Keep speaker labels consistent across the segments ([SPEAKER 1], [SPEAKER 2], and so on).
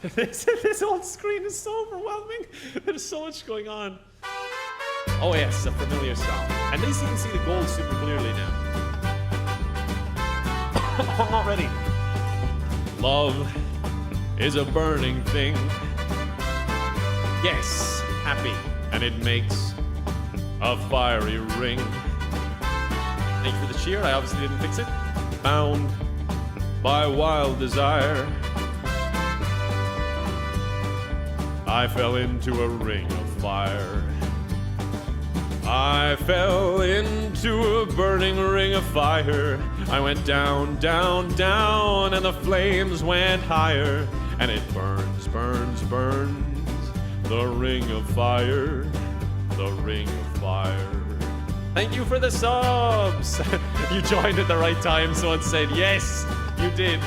[SPEAKER 1] This old screen is so overwhelming. There's so much going on. Oh yes, a familiar song. At least you can see the gold super clearly now. I'm not ready. Love is a burning thing. Yes, happy, and it makes a fiery ring. Thank you for the cheer. I obviously didn't fix it. Bound by wild desire, I fell into a ring of fire. I fell into a burning ring of fire. I went down, down, down, and the flames went higher. And it burns, burns, burns, the ring of fire, the ring of fire. Thank you for the subs. You joined at the right time. Someone said, yes, you did,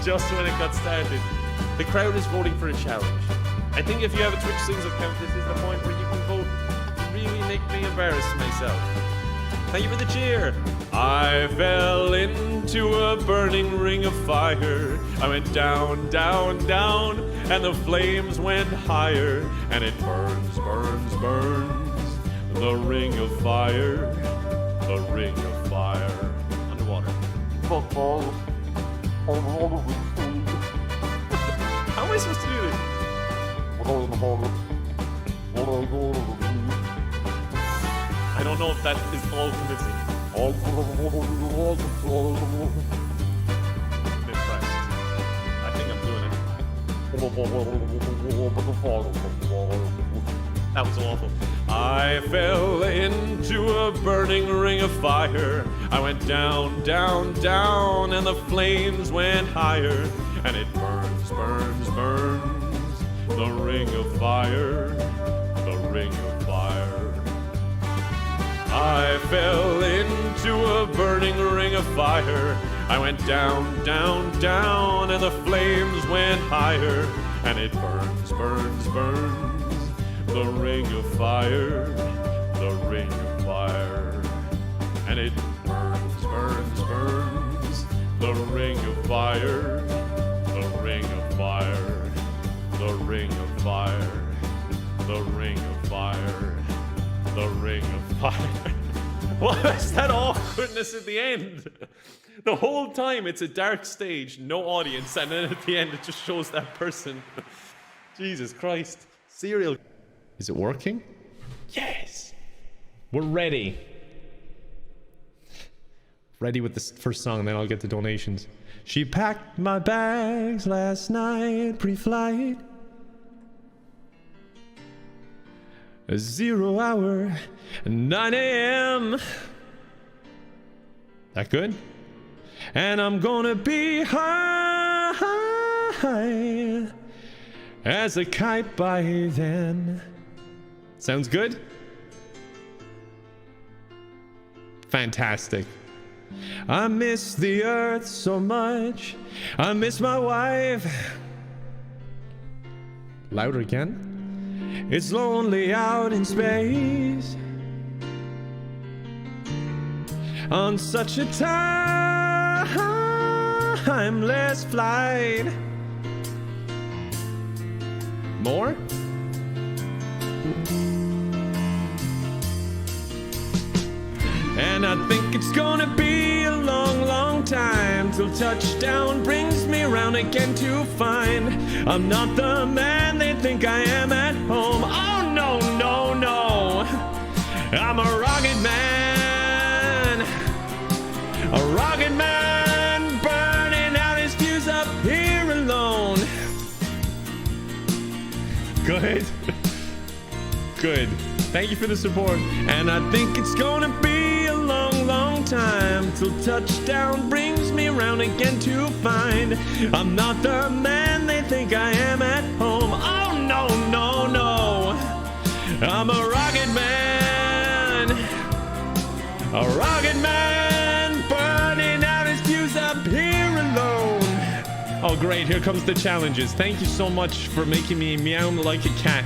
[SPEAKER 1] just when it got started. The crowd is voting for a challenge. I think if you have a Twitch Sings account, this is the point where you can vote to really make me embarrass myself. Thank you for the cheer. I fell into a burning ring of fire. I went down, down, down, and the flames went higher. And it burns, burns, burns, the ring of fire, the ring of fire. Underwater. How am I supposed to do this? I don't know if that is all convincing. I'm impressed. I think I'm doing it. That was awful. I fell into a burning ring of fire. I went down, down, down, and the flames went higher. And it burns, burns, burns, the ring of fire, the ring of fire. I fell into a burning ring of fire. I went down, down, down, and the flames went higher. And it burns, burns, burns, the ring of fire, the ring of fire. And it burns, burns, burns, the ring of fire, the ring of fire, the ring of fire, the ring of fire, the ring of fire. What is that awkwardness at the end? The whole time it's a dark stage, no audience, and then at the end it just shows that person. Jesus Christ. Serial. Is it working? Yes. We're ready. Ready with the first song, and then I'll get the donations. She packed my bags last night, pre-flight. 0 hour, 9 a.m. That good? And I'm gonna be high as a kite by then. Sounds good? Fantastic. I miss the earth so much. I miss my wife. Louder again. It's lonely out in space on such a timeless flight. More? And I think it's gonna be a long, long time till touchdown brings me around again to find I'm not the man they think I am at home. Oh no, no, no, I'm a rugged man, burning out his fuse up here alone. Good. Good. Thank you for the support. And I think it's gonna be a long, long time till touchdown brings me around again to find I'm not the man they think I am at home. Oh no, no, no, I'm a rugged man, burning out his fuse up here alone. Oh great, here comes the challenges. Thank you so much for making me meow like a cat.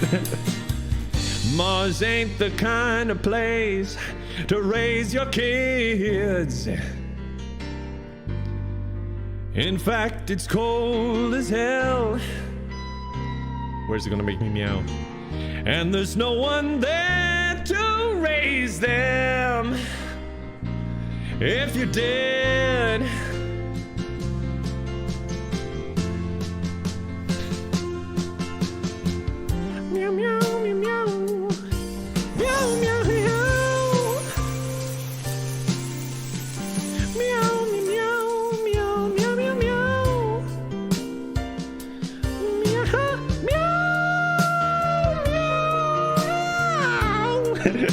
[SPEAKER 1] Mars ain't the kind of place to raise your kids. In fact, it's cold as hell. Where's it gonna make me meow? And there's no one there to raise them if you're dead. Meow, meow, meow, meow. Meow, meow, meow. Meow, meow, meow, meow, meow, meow. Meow, meow, meow.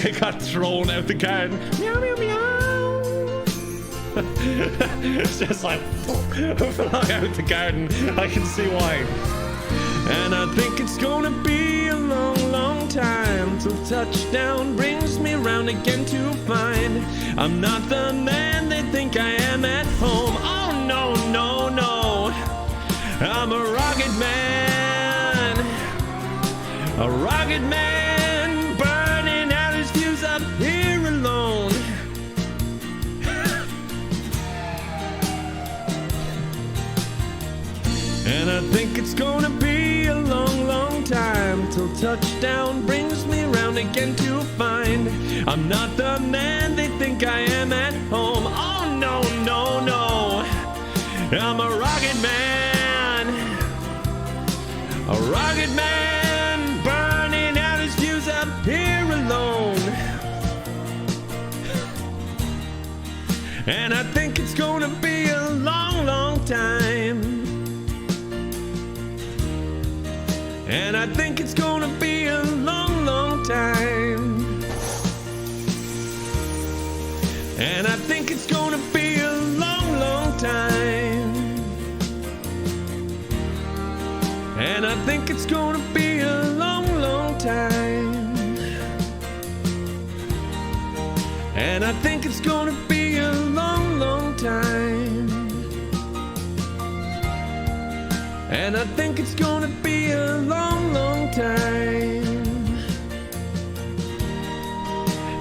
[SPEAKER 1] It got thrown out the garden. Meow, meow, meow. It's just like fly out the garden. I can see why. And I think it's gonna be a long, long time till touchdown brings me round again to find I'm not the man they think I am at home. Oh no, no, no. I'm a rugged man, burning out his fuse up here alone. And I think it's gonna be a long, long time till touchdown brings me round again to find I'm not the man they think I am at home. Oh no, no, no. I'm a rugged man, burning out his fuse up here alone. And I think it's gonna be a long, long time. And I think it's gonna be a long, long time. And I think it's gonna be a long, long time. And I think it's gonna be a long, long time. And I think it's gonna be a long, long time. And I think it's gonna be a long, long time.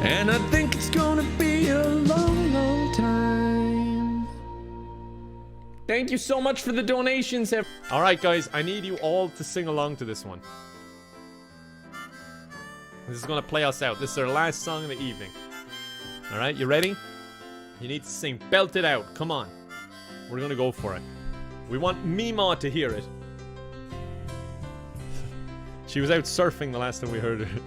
[SPEAKER 1] And I think it's gonna be a long, long time. Thank you so much for the donations. Alright guys, I need you all to sing along to this one. This is gonna play us out. This is our last song of the evening. Alright, you ready? You need to sing. Belt it out. Come on. We're gonna go for it. We want Mima to hear it. She was out surfing the last time we heard her.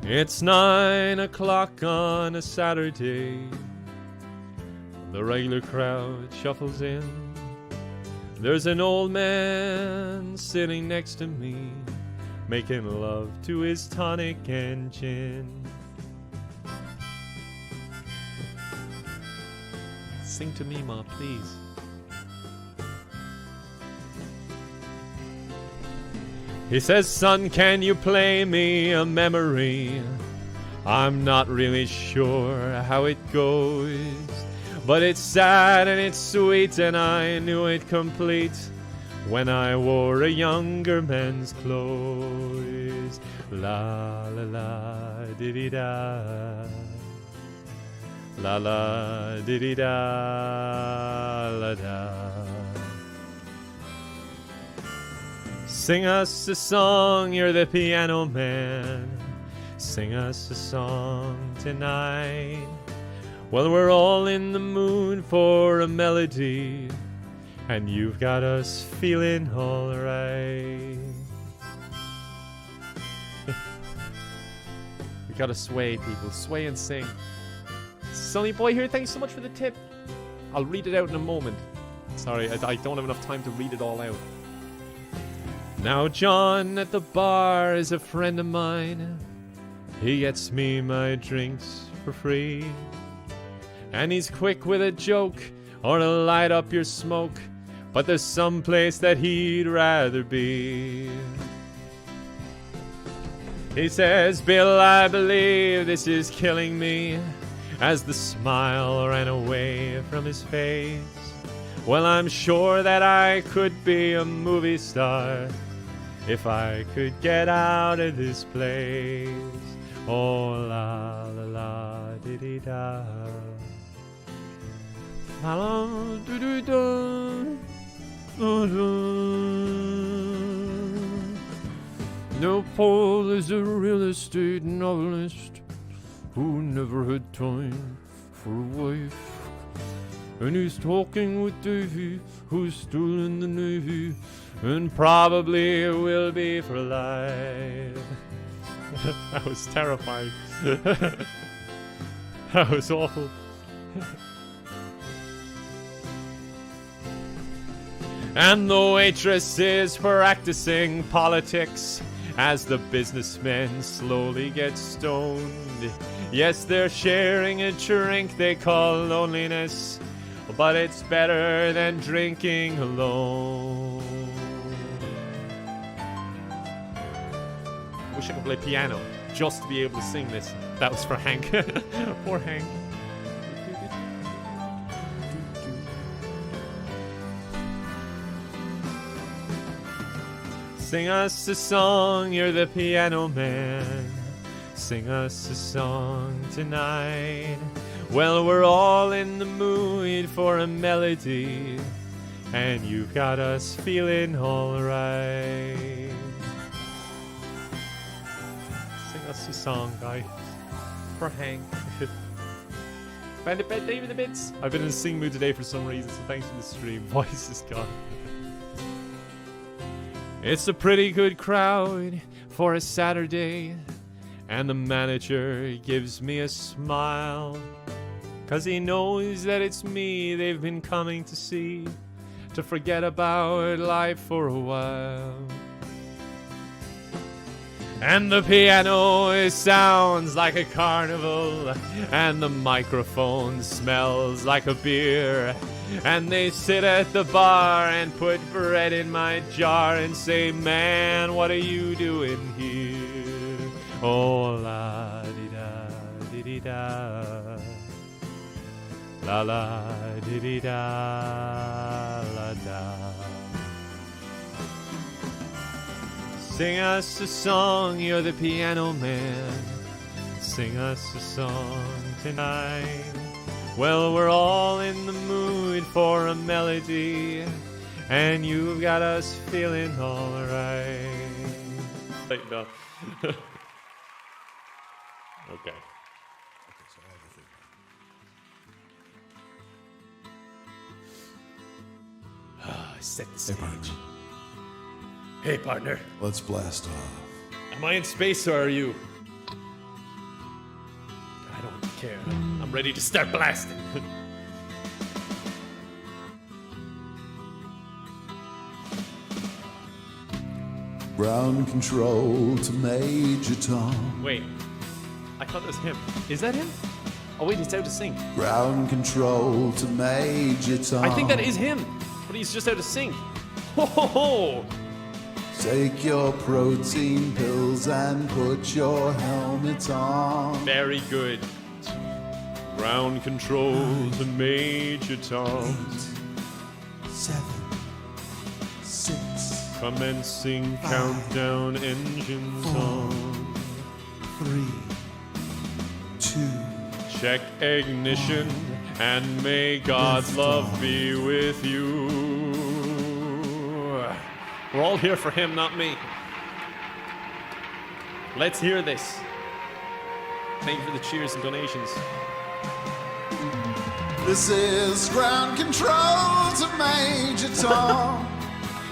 [SPEAKER 1] It's 9 o'clock on a Saturday. The regular crowd shuffles in. There's an old man sitting next to me, making love to his tonic and gin. Sing to Mima, please. He says, son, can you play me a memory? I'm not really sure how it goes, but it's sad and it's sweet, and I knew it complete when I wore a younger man's clothes. La la la diddy da, la la diddy da la da. Sing us a song, you're the piano man. Sing us a song tonight. Well, we're all in the mood for a melody, and you've got us feeling alright. We gotta sway, people. Sway and sing. Sonny Boy here, thanks so much for the tip. I'll read it out in a moment. Sorry, I don't have enough time to read it all out. Now John at the bar is a friend of mine. He gets me my drinks for free, and he's quick with a joke or to light up your smoke, but there's some place that he'd rather be. He says, Bill, I believe this is killing me, as the smile ran away from his face. Well, I'm sure that I could be a movie star if I could get out of this place. Oh, la la la diddy da, la la do do do, No, Paul is a real estate novelist who never had time for a wife. And he's talking with Davy, who's still in the Navy, and probably will be for life. That was terrifying. That was awful. And the waitress is practicing politics as the businessmen slowly get stoned. Yes, they're sharing a drink they call loneliness, but it's better than drinking alone. Wish I could play piano just to be able to sing this. That was for Hank. Poor Hank. Sing us a song, you're the piano man. Sing us a song tonight. Well, we're all in the mood for a melody, and you've got us feeling alright. Sing us a song, guys. For Hank. Bandit Bed David the Bits. I've been in a sing mood today for some reason, so thanks for the stream. Voice is gone. It's a pretty good crowd for a Saturday, and the manager gives me a smile, 'cause he knows that it's me they've been coming to see, to forget about life for a while. And the piano sounds like a carnival, and the microphone smells like a beer. And they sit at the bar and put bread in my jar and say, man, what are you doing here? Oh, la di da di di da, la la di di da la da. Sing us a song, you're the piano man. Sing us a song tonight. Well, we're all in the mood for a melody, and you've got us feeling alright. Like, no. Okay. Set the stage. Hey, partner.
[SPEAKER 2] Let's blast off.
[SPEAKER 1] Am I in space or are you? I don't care. I'm ready to start blasting.
[SPEAKER 2] Ground control to Major Tom.
[SPEAKER 1] Wait. I thought it was him. Is that him? Oh, wait, he's out to sing.
[SPEAKER 2] Ground control to Major Tom.
[SPEAKER 1] I think that is him, but he's just out to sing. Ho, ho, ho.
[SPEAKER 2] Take your protein pills and put your helmet on.
[SPEAKER 1] Very good. Ground control to Major Tom.
[SPEAKER 2] 8, 7, 6.
[SPEAKER 1] Commencing countdown, engines
[SPEAKER 2] 4,
[SPEAKER 1] on.
[SPEAKER 2] 3, 2.
[SPEAKER 1] Check ignition, and may God's love be with you. We're all here for him, not me. Let's hear this. Thank you for the cheers and donations.
[SPEAKER 2] This is ground control to Major Tom.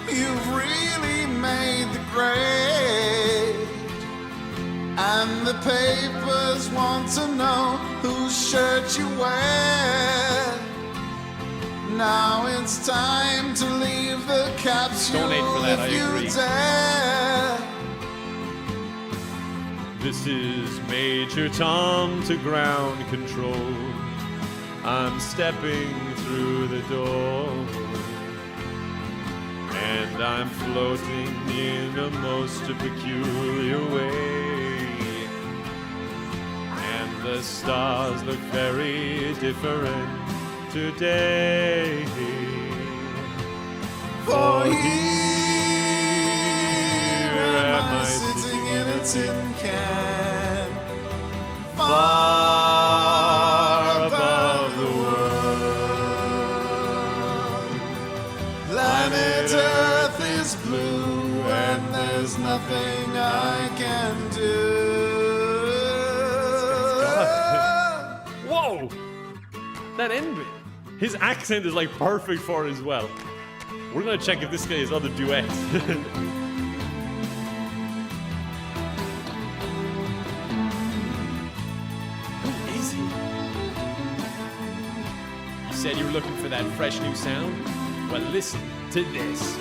[SPEAKER 2] You've really made the grade. And the papers want to know whose shirt you wear. Now it's time to leave the capsule.
[SPEAKER 1] Donate for that,
[SPEAKER 2] if
[SPEAKER 1] I
[SPEAKER 2] you
[SPEAKER 1] agree.
[SPEAKER 2] dare.
[SPEAKER 1] This is Major Tom to ground control. I'm stepping through the door, and I'm floating in a most peculiar way. And the stars look very different today.
[SPEAKER 2] For here am I sitting in a tin can, far above the world. Planet Earth is blue and there's there's nothing I can do.
[SPEAKER 1] Whoa! That end bit. His accent is like perfect for it as well. We're gonna check if this guy has other duets. Who is he? You said you were looking for that fresh new sound? Well, listen to this.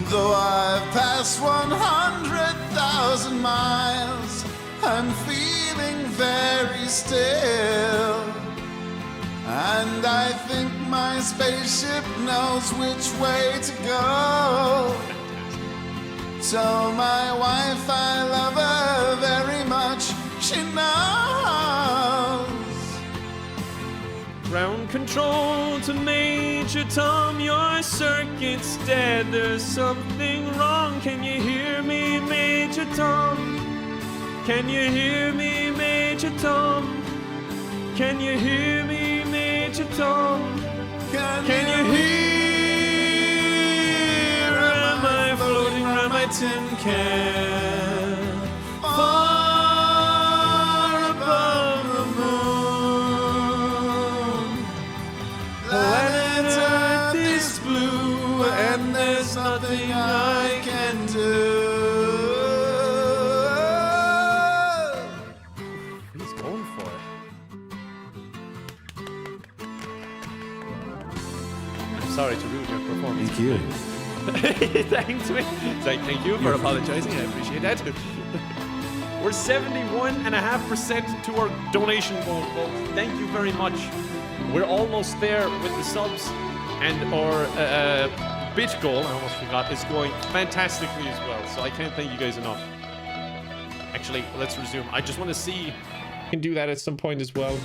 [SPEAKER 2] Though I've passed 100,000 miles, I'm feeling very still. And I think my spaceship knows which way to go. Tell my wife I love her very much, she knows.
[SPEAKER 1] Ground control to Major Tom, your circuit's dead. There's something wrong. Can you hear me, Major Tom? Can you hear me, Major Tom? Can you hear me, Major Tom?
[SPEAKER 2] Can
[SPEAKER 1] you hear? Am I floating around my tin can? Far above the moon. Planet Earth is blue, and there's nothing I can do. He's going for it. I'm sorry to ruin your performance.
[SPEAKER 2] Thank you.
[SPEAKER 1] Thanks, man. Thank you for apologizing. I appreciate that. We're 71.5% to our donation goal, folks. Thank you very much. We're almost there with the subs, and our bit goal, I almost forgot, is going fantastically as well. So I can't thank you guys enough. Actually, let's resume. I just want to see if I can do that at some point as well.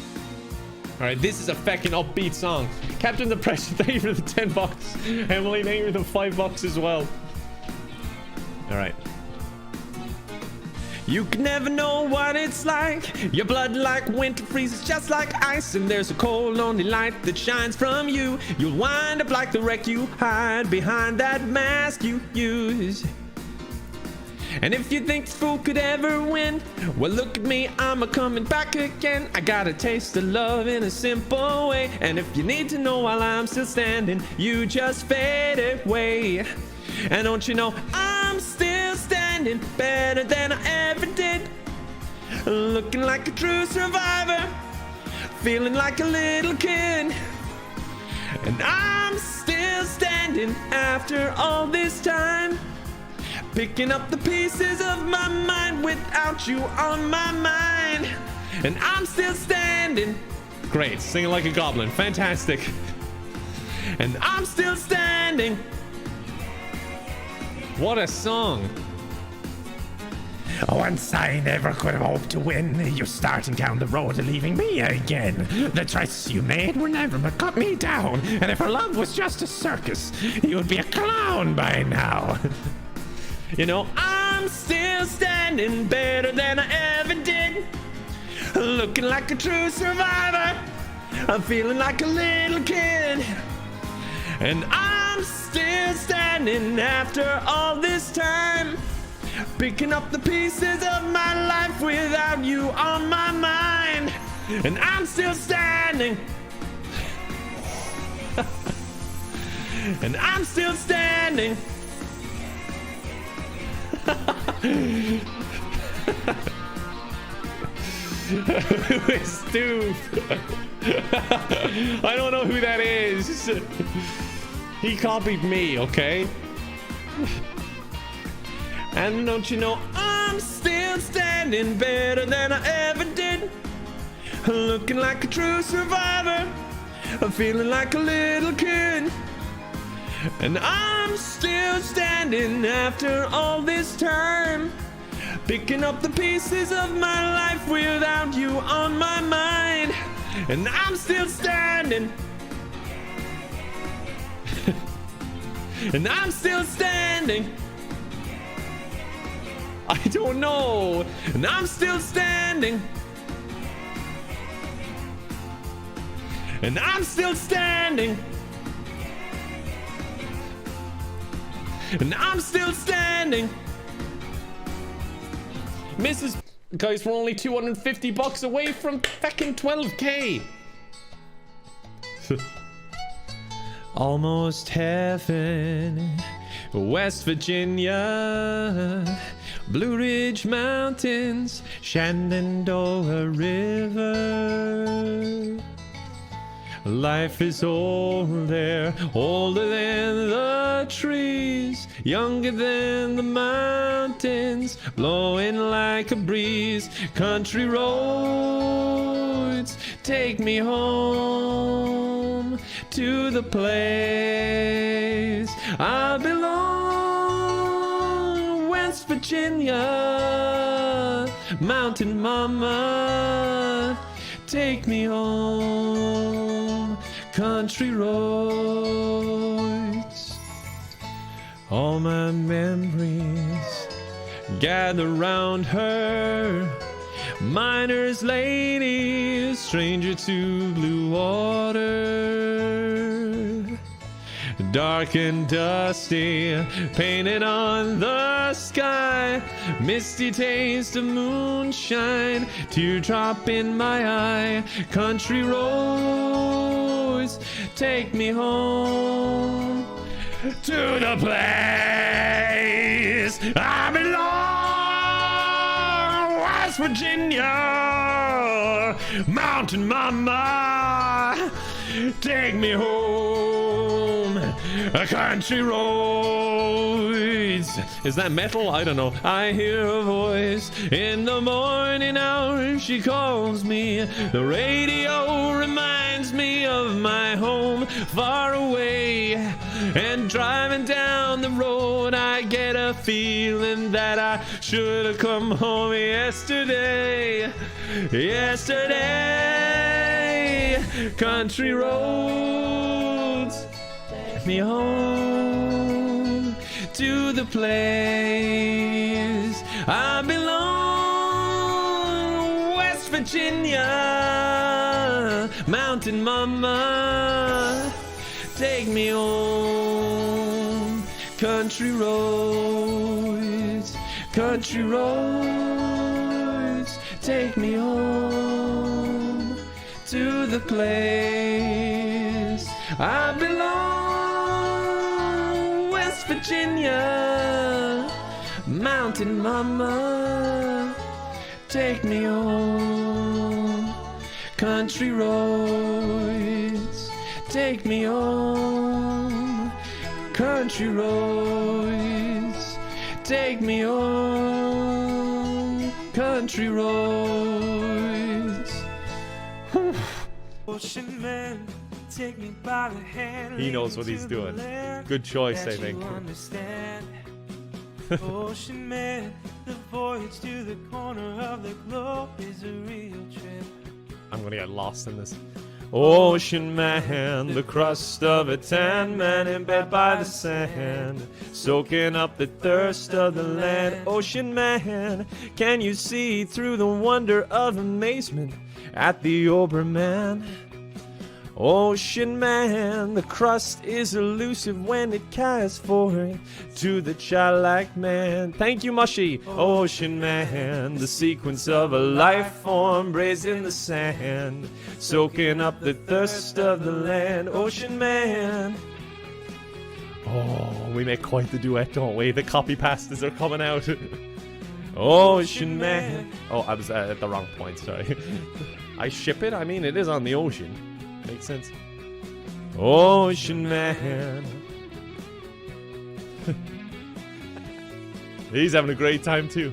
[SPEAKER 1] All right, this is a fucking upbeat song. Captain Depression, thank you for the $10. Emily, thank you for the $5 as well. All right. You can never know what it's like. Your blood like winter freezes just like ice, and there's a cold, lonely light that shines from you. You'll wind up like the wreck you hide behind that mask you use. And if you think this fool could ever win, well, look at me, I'm a-coming back again. I got a taste of love in a simple way. And if you need to know while I'm still standing, you just fade away. And don't you know, I'm still standing better than I ever did. Looking like a true survivor, feeling like a little kid. And I'm still standing after all this time, picking up the pieces of my mind without you on my mind. And I'm still standing. Great, singing like a goblin, fantastic. And I'm still standing. What a song.
[SPEAKER 3] Once I never could have hoped to win. You're starting down the road to leaving me again. The choices you made were never but cut me down. And if our love was just a circus, you'd be a clown by now.
[SPEAKER 1] You know, I'm still standing better than I ever did. Looking like a true survivor, I'm feeling like a little kid. And I'm still standing after all this time, picking up the pieces of my life without you on my mind. And I'm still standing. And I'm still standing. Who is Stu? I don't know who that is. He copied me, okay? And don't you know, I'm still standing better than I ever did. Looking like a true survivor, I'm feeling like a little kid. And I'm still standing after all this time, picking up the pieces of my life without you on my mind. And I'm still standing. And I'm still standing. I don't know. And I'm still standing. And I'm still standing. and I'm still standing. Mrs. Guys, we're only $250 away from fucking 12K. Almost heaven, West Virginia, Blue Ridge Mountains, Shenandoah River. Life is old there, older than the trees, younger than the mountains, blowing like a breeze. Country roads, take me home to the place I belong. West Virginia, mountain mama, take me home. Country roads, all my memories gather round her. Miner's lady, stranger to blue water. Dark and dusty, painted on the sky. Misty taste of moonshine, teardrop in my eye. Country roads, take me home to the place I belong. West Virginia, mountain mama, take me home. Country roads. Is that metal? I don't know. I hear a voice in the morning hours. She calls me. The radio reminds me of my home far away. And driving down the road, I get a feeling that I should have come home yesterday. Yesterday. Country roads, take me home to the place I belong. West Virginia, mountain mama, take me home. Country roads, country roads, take me home to the place I belong. West Virginia, mountain mama, take me home. Country roads, take me home. Country roads, take me home. Country roads.
[SPEAKER 4] Ocean man, take me by the hand.
[SPEAKER 1] He knows what he's doing. Good choice, I think.
[SPEAKER 4] Ocean man, the voyage to the corner of the globe is a real trip.
[SPEAKER 1] I'm gonna get lost in this. Ocean man, the crust of a tan man in bed by the sand, soaking up the thirst of the land. Ocean man, can you see through the wonder of amazement at the Oberman? Ocean man, the crust is elusive when it casts forward to the childlike man. Thank you, Mushy. Ocean man, the sequence of a life form raised in the sand, soaking up the thirst of the land. Ocean man. Oh, we make quite the duet, don't we? The copy pastas are coming out. Ocean man. Oh, I was at the wrong point, sorry. I ship it? I mean, it is on the ocean. Makes sense. Ocean man. He's having a great time too.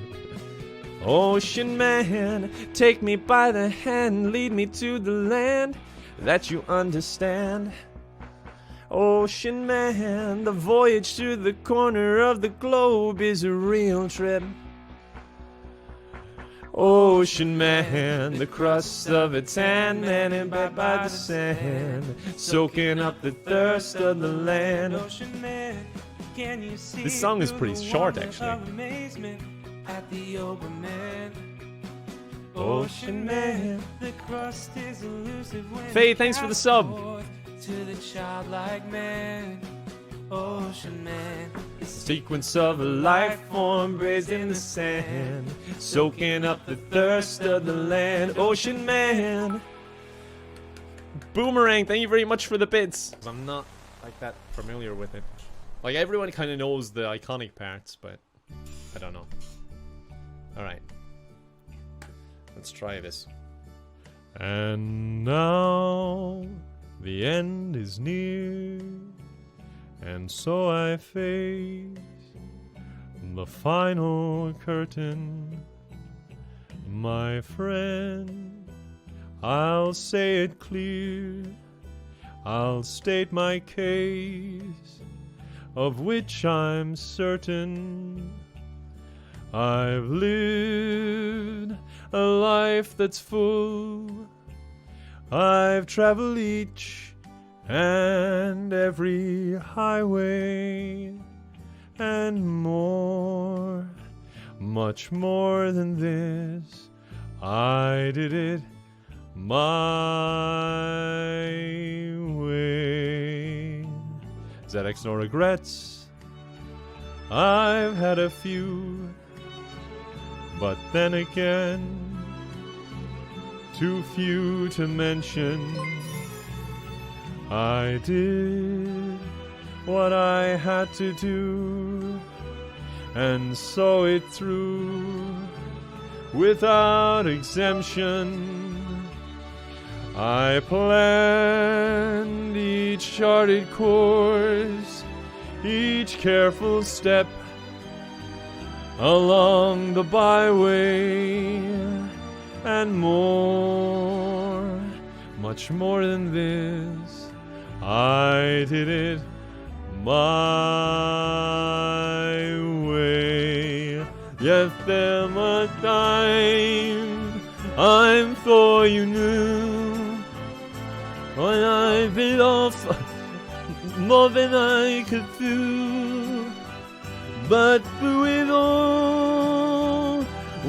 [SPEAKER 1] Ocean man, take me by the hand, lead me to the land that you understand. Ocean man, the voyage to the corner of the globe is a real trip. Ocean man, the crust of a tan man in bed by the sand, soaking up the thirst of the land.
[SPEAKER 4] Ocean man, can you see
[SPEAKER 1] This song is pretty
[SPEAKER 4] through the
[SPEAKER 1] short,
[SPEAKER 4] wonder
[SPEAKER 1] actually.
[SPEAKER 4] of amazement at the Oberman?
[SPEAKER 1] Ocean man.
[SPEAKER 4] The crust is elusive when
[SPEAKER 1] Faye,
[SPEAKER 4] it
[SPEAKER 1] thanks for the
[SPEAKER 4] casts
[SPEAKER 1] sub.
[SPEAKER 4] forth to the childlike man. ocean man.
[SPEAKER 1] Sequence of a life form raised in the sand, soaking up the thirst of the land. Ocean man. Boomerang, thank you very much for the bits. I'm not like that familiar with it. Like everyone kind of knows the iconic parts, but I don't know. Alright. Let's try this. And now the end is near, and so I face the final curtain. My friend, I'll say it clear, I'll state my case, of which I'm certain. I've lived a life that's full. I've traveled each and every highway, and more, much more than this. I did it my way. ZX no regrets. I've had a few, but then again, too few to mention. I did what I had to do, and saw it through without exemption. I planned each charted course, each careful step along the byway, and more, much more than this. I did it my way. Yes, there was time I'm sure you knew when I bit off more than I could do. But through it all,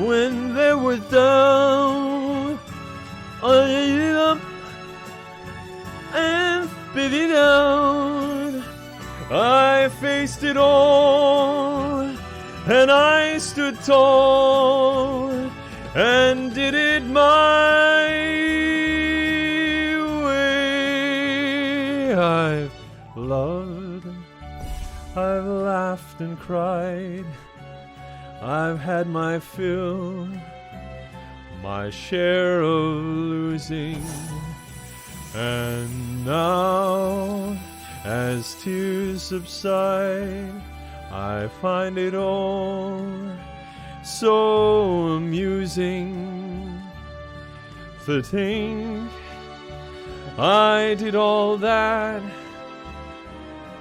[SPEAKER 1] when there was doubt, I ate it up and spit it out. I faced it all, and I stood tall, and did it my way. I've loved, I've laughed and cried, I've had my fill, my share of losing, and now, as tears subside, I find it all so amusing to think I did all that,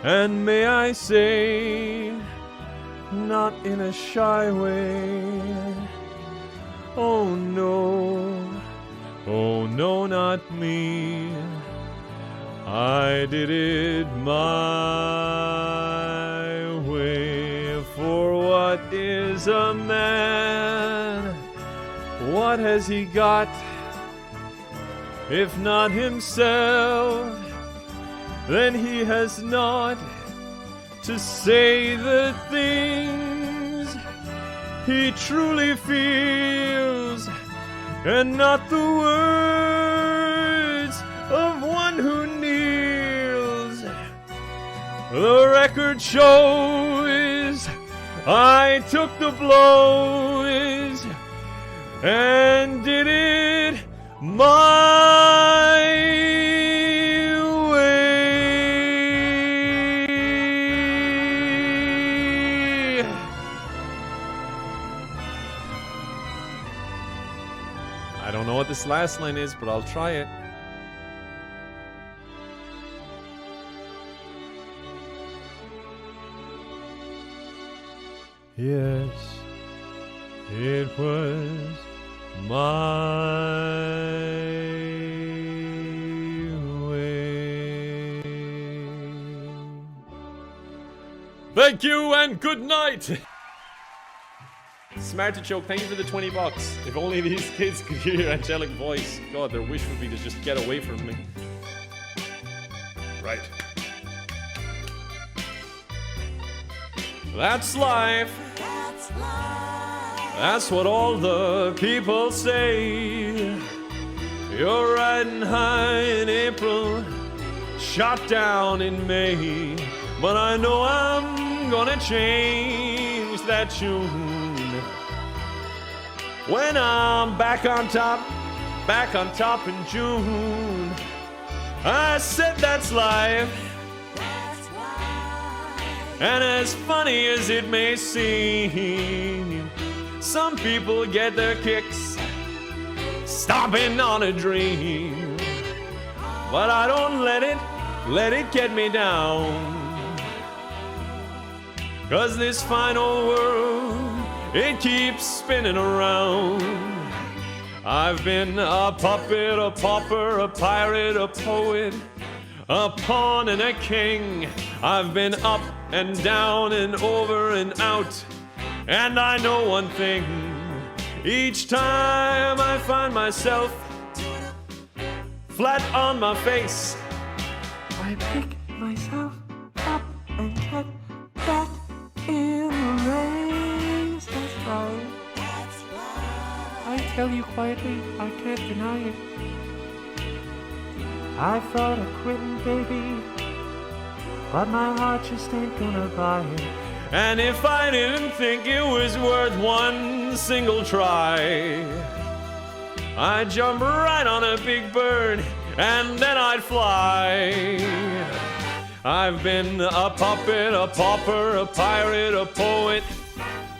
[SPEAKER 1] and may I say, not in a shy way. Oh no, not me. I did it my way. For what is a man? What has he got, if not himself? Then he has not to say the things he truly feels, and not the words of one who kneels. The record shows I took the blows and did it my way. I don't know what this last line is, but I'll try it. Yes, it was my way. Thank you and good night. Smarty Choke, thank you for the 20 bucks. If only these kids could hear your angelic voice. God, their wish would be to just get away from me. Right. That's life. That's what all the people say. You're riding high in April, shot down in May. But I know I'm gonna change that tune when I'm back on top in June. I said that's life. And as funny as it may seem, some people get their kicks stomping on a dream. But I don't let it get me down. 'Cause this fine old world, it keeps spinning around. I've been a puppet, a pauper, a pirate, a poet, a pawn and a king. I've been up and down and over and out. And I know one thing, each time I find myself flat on my face,
[SPEAKER 4] I pick myself up and get back in the race. That's right. I tell you quietly, I can't deny it. I thought of quitting, baby, but my heart just ain't gonna buy it.
[SPEAKER 1] and if I didn't think it was worth one single try, I'd jump right on a big bird and then I'd fly. I've been a puppet, a pauper, a pirate, a poet,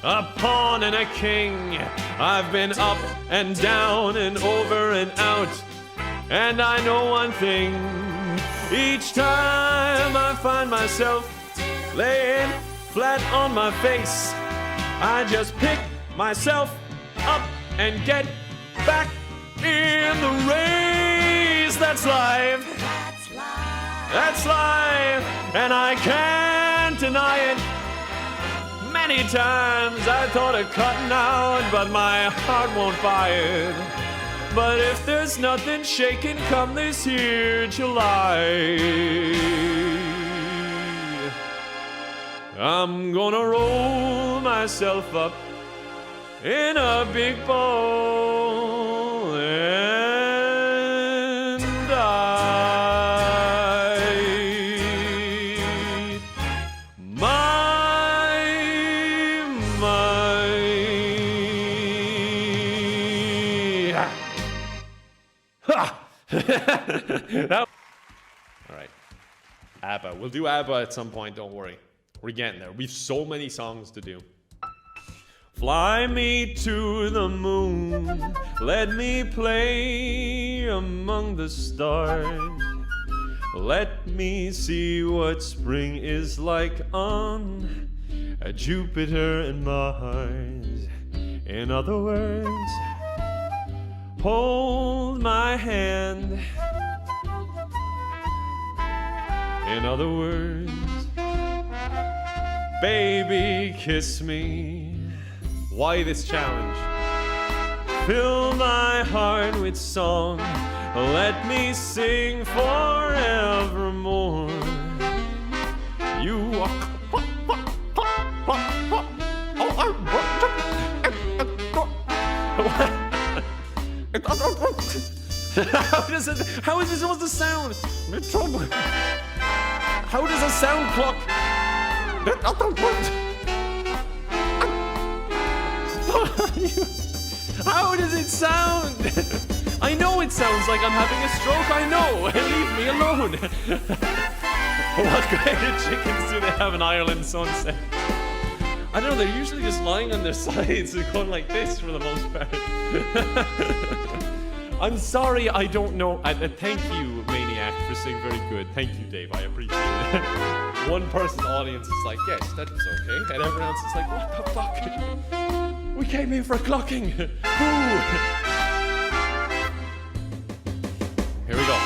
[SPEAKER 1] a pawn and a king. I've been up and down and over and out. And I know one thing, each time I find myself laying flat on my face, I just pick myself up and get back in the race. That's life. That's life, and I can't deny it. Many times I thought of cutting out, but my heart won't buy it. But if there's nothing shaking come this here July, I'm gonna roll myself up in a big ball and die. All right, ABBA. We'll do ABBA at some point, don't worry. We're getting there. We've so many songs to do. Fly me to the moon, let me play among the stars. Let me see what spring is like on Jupiter and Mars. In other words, hold my hand. In other words, baby, kiss me. Why this challenge? Fill my heart with song. Let me sing forevermore. You are. How is this supposed to sound? How does a sound clock? How does it sound? I know it sounds like I'm having a stroke, I know. Leave me alone. What kind of chickens do they have in Ireland, Sunset? I don't know, they're usually just lying on their sides and going like this for the most part. I'm sorry, I don't know. Thank you, Maniac, for saying very good. Thank you, Dave, I appreciate it. One person's audience is like, yes, that was okay. And everyone else is like, what the fuck? We came in for a clocking. Ooh. Here we go.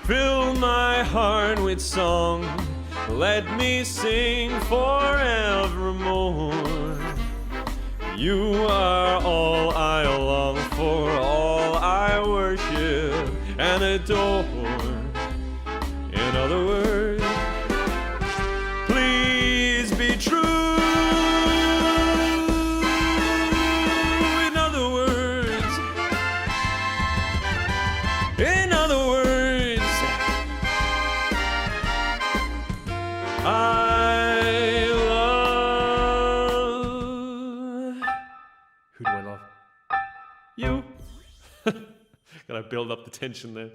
[SPEAKER 1] Fill my heart with song. Let me sing forevermore. You are all I long for, all I worship and adore. In other words, please be true. I love. Who do I love? You. Gotta build up the tension there.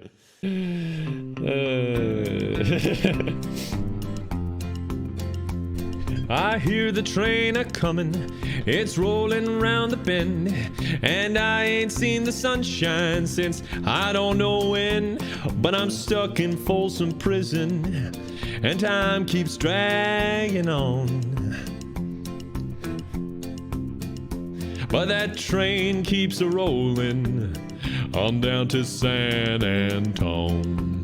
[SPEAKER 1] I hear the train a-comin', it's rolling round the bend, and I ain't seen the sunshine since I don't know when, but I'm stuck in Folsom prison, and time keeps dragging on. But that train keeps a-rollin' on down to San Antone.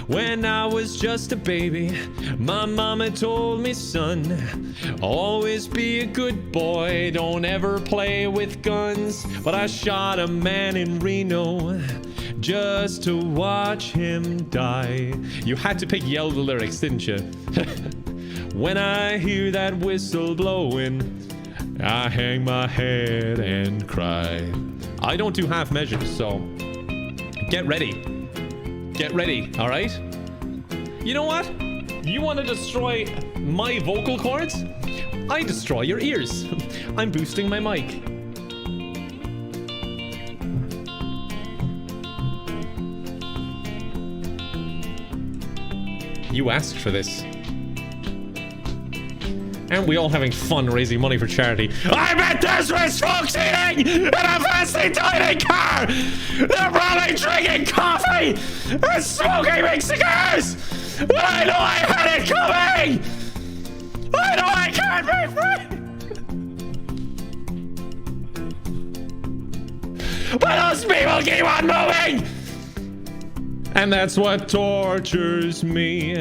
[SPEAKER 1] When I was just a baby, my mama told me, son, always be a good boy, don't ever play with guns. But I shot a man in Reno just to watch him die. You had to pick yell the lyrics, didn't you? When I hear that whistle blowing, I hang my head and cry. I don't do half measures, so get ready. Get ready, alright? You know what? You want to destroy my vocal cords? I destroy your ears. I'm boosting my mic. You asked for this. And we all having fun raising money for charity. I bet there's rich folks eating in a fancy tiny car! They're probably drinking coffee and smoking big cigars! But I know I had it coming! I know I can't be free! But those people keep on moving! And that's what tortures me.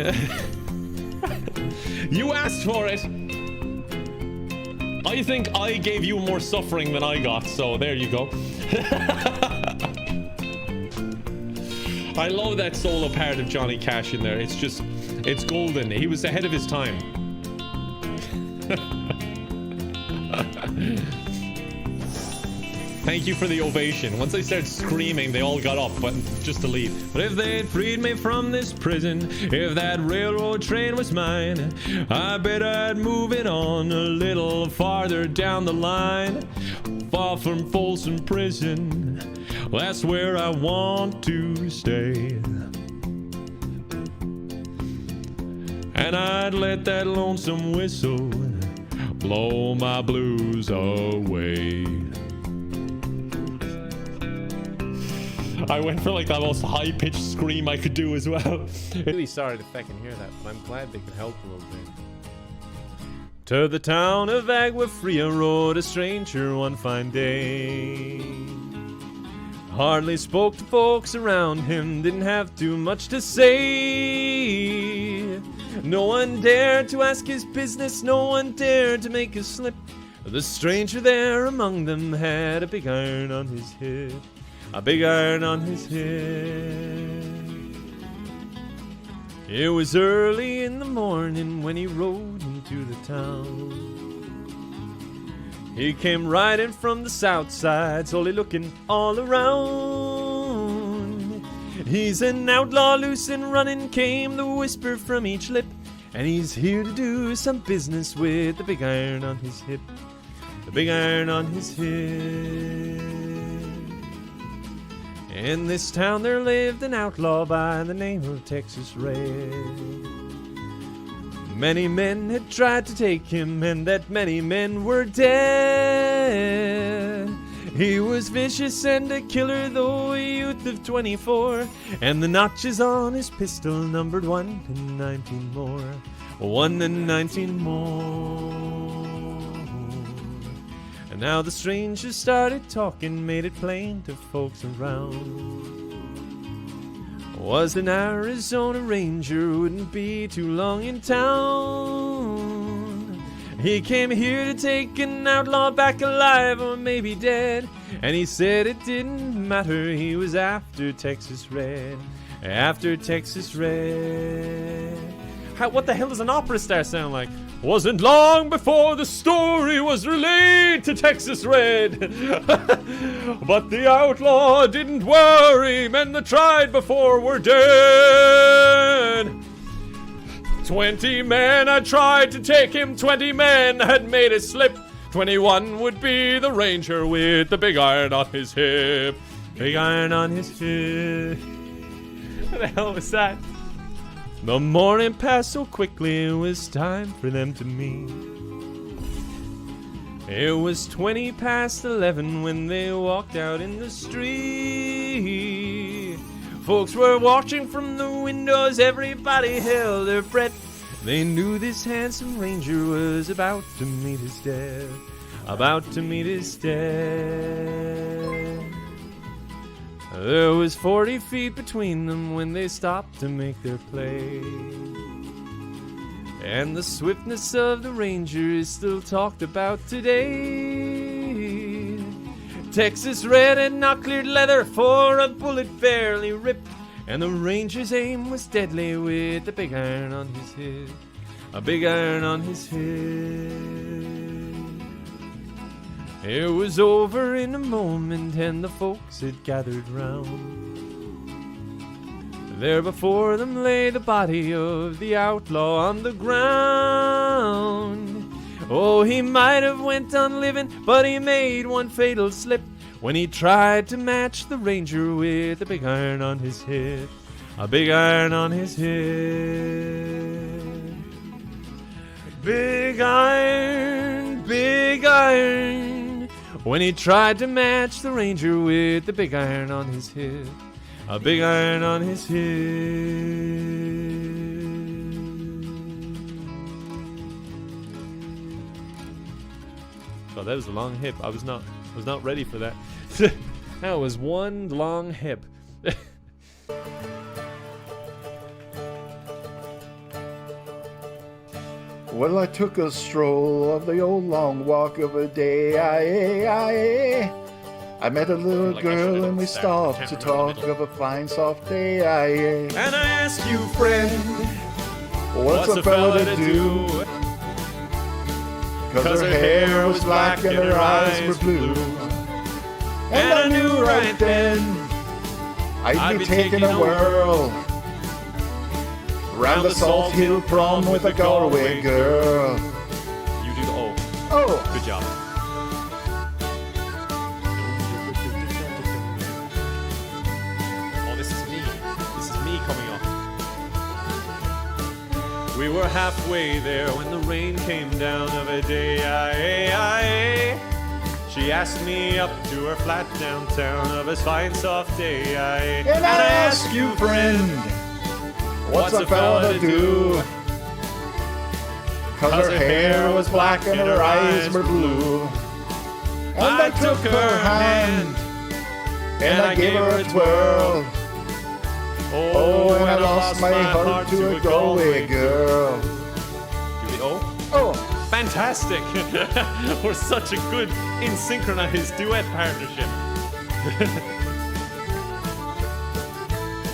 [SPEAKER 1] You asked for it. I think I gave you more suffering than I got, so there you go. I love that solo part of Johnny Cash in there. It's just, it's golden. He was ahead of his time. Thank you for the ovation. Once I started screaming, they all got up, but just to leave. But if they'd freed me from this prison, if that railroad train was mine, I bet I'd move it on a little farther down the line. Far from Folsom Prison, that's where I want to stay. And I'd let that lonesome whistle blow my blues away. I went for like the most high-pitched scream I could do as well. Really sorry to fucking hear that, but I'm glad they could help a little bit. To the town of Agua Fria rode a stranger one fine day. Hardly spoke to folks around him, didn't have too much to say. No one dared to ask his business, no one dared to make a slip. The stranger there among them had a big iron on his hip. A big iron on his head. It was early in the morning when he rode into the town. He came riding from the south side, slowly looking all around. He's an outlaw, loose and running, came the whisper from each lip. And he's here to do some business with the big iron on his hip. The big iron on his hip. In this town there lived an outlaw by the name of Texas Red. Many men had tried to take him, and that many men were dead. He was vicious and a killer, though a youth of 24, and the notches on his pistol numbered 1 and 19 more. 1 and 19 more. And now the stranger started talking, made it plain to folks around. Was an Arizona ranger, wouldn't be too long in town. He came here to take an outlaw back alive or maybe dead. And he said it didn't matter, he was after Texas Red. After Texas Red. What the hell does an opera star sound like? Wasn't long before the story was relayed to Texas Red. But the outlaw didn't worry, men that tried before were dead. 20 men had tried to take him, 20 men had made it slip. 21 would be the ranger with the big iron on his hip. Big iron on his hip. What the hell was that? The morning passed so quickly, it was time for them to meet. It was 20 past 11 when they walked out in the street. Folks were watching from the windows, everybody held their breath. They knew this handsome ranger was about to meet his death. About to meet his death. There was 40 feet between them when they stopped to make their play. And the swiftness of the ranger is still talked about today. Texas red and not cleared leather for a bullet barely ripped. And the ranger's aim was deadly with a big iron on his hip. A big iron on his hip. It was over in a moment and the folks had gathered round. There before them lay the body of the outlaw on the ground. Oh, he might have went on living, but he made one fatal slip when he tried to match the ranger with a big iron on his hip. A big iron on his hip. Big iron, big iron. When he tried to match the ranger with the big iron on his hip. A big iron on his hip. Oh, that was a long hip. I was not ready for that. That was one long hip.
[SPEAKER 2] Well, I took a stroll of the old long walk of a day. I met a little girl and we stopped to talk of a fine soft day.
[SPEAKER 1] And I ask you, friend,
[SPEAKER 2] What's a fella to do? 'Cause her hair was black and her eyes were blue. And I knew right then I'd be taking a whirl round the Salt Hill prom with a Galway girl.
[SPEAKER 1] You do the O.
[SPEAKER 2] Oh,
[SPEAKER 1] Good job. Oh, this is me. This is me coming up. We were halfway there when the rain came down of a day. She asked me up to her flat downtown of a fine soft day.
[SPEAKER 2] and I ask you, friend, what's a fella to do? 'Cause her hair was black and her eyes were blue. And I took her hand and I gave her a twirl. Oh, and I lost my heart to a Galway girl.
[SPEAKER 1] Do the O?
[SPEAKER 2] Oh,
[SPEAKER 1] Fantastic! We're such a good in synchronized duet partnership.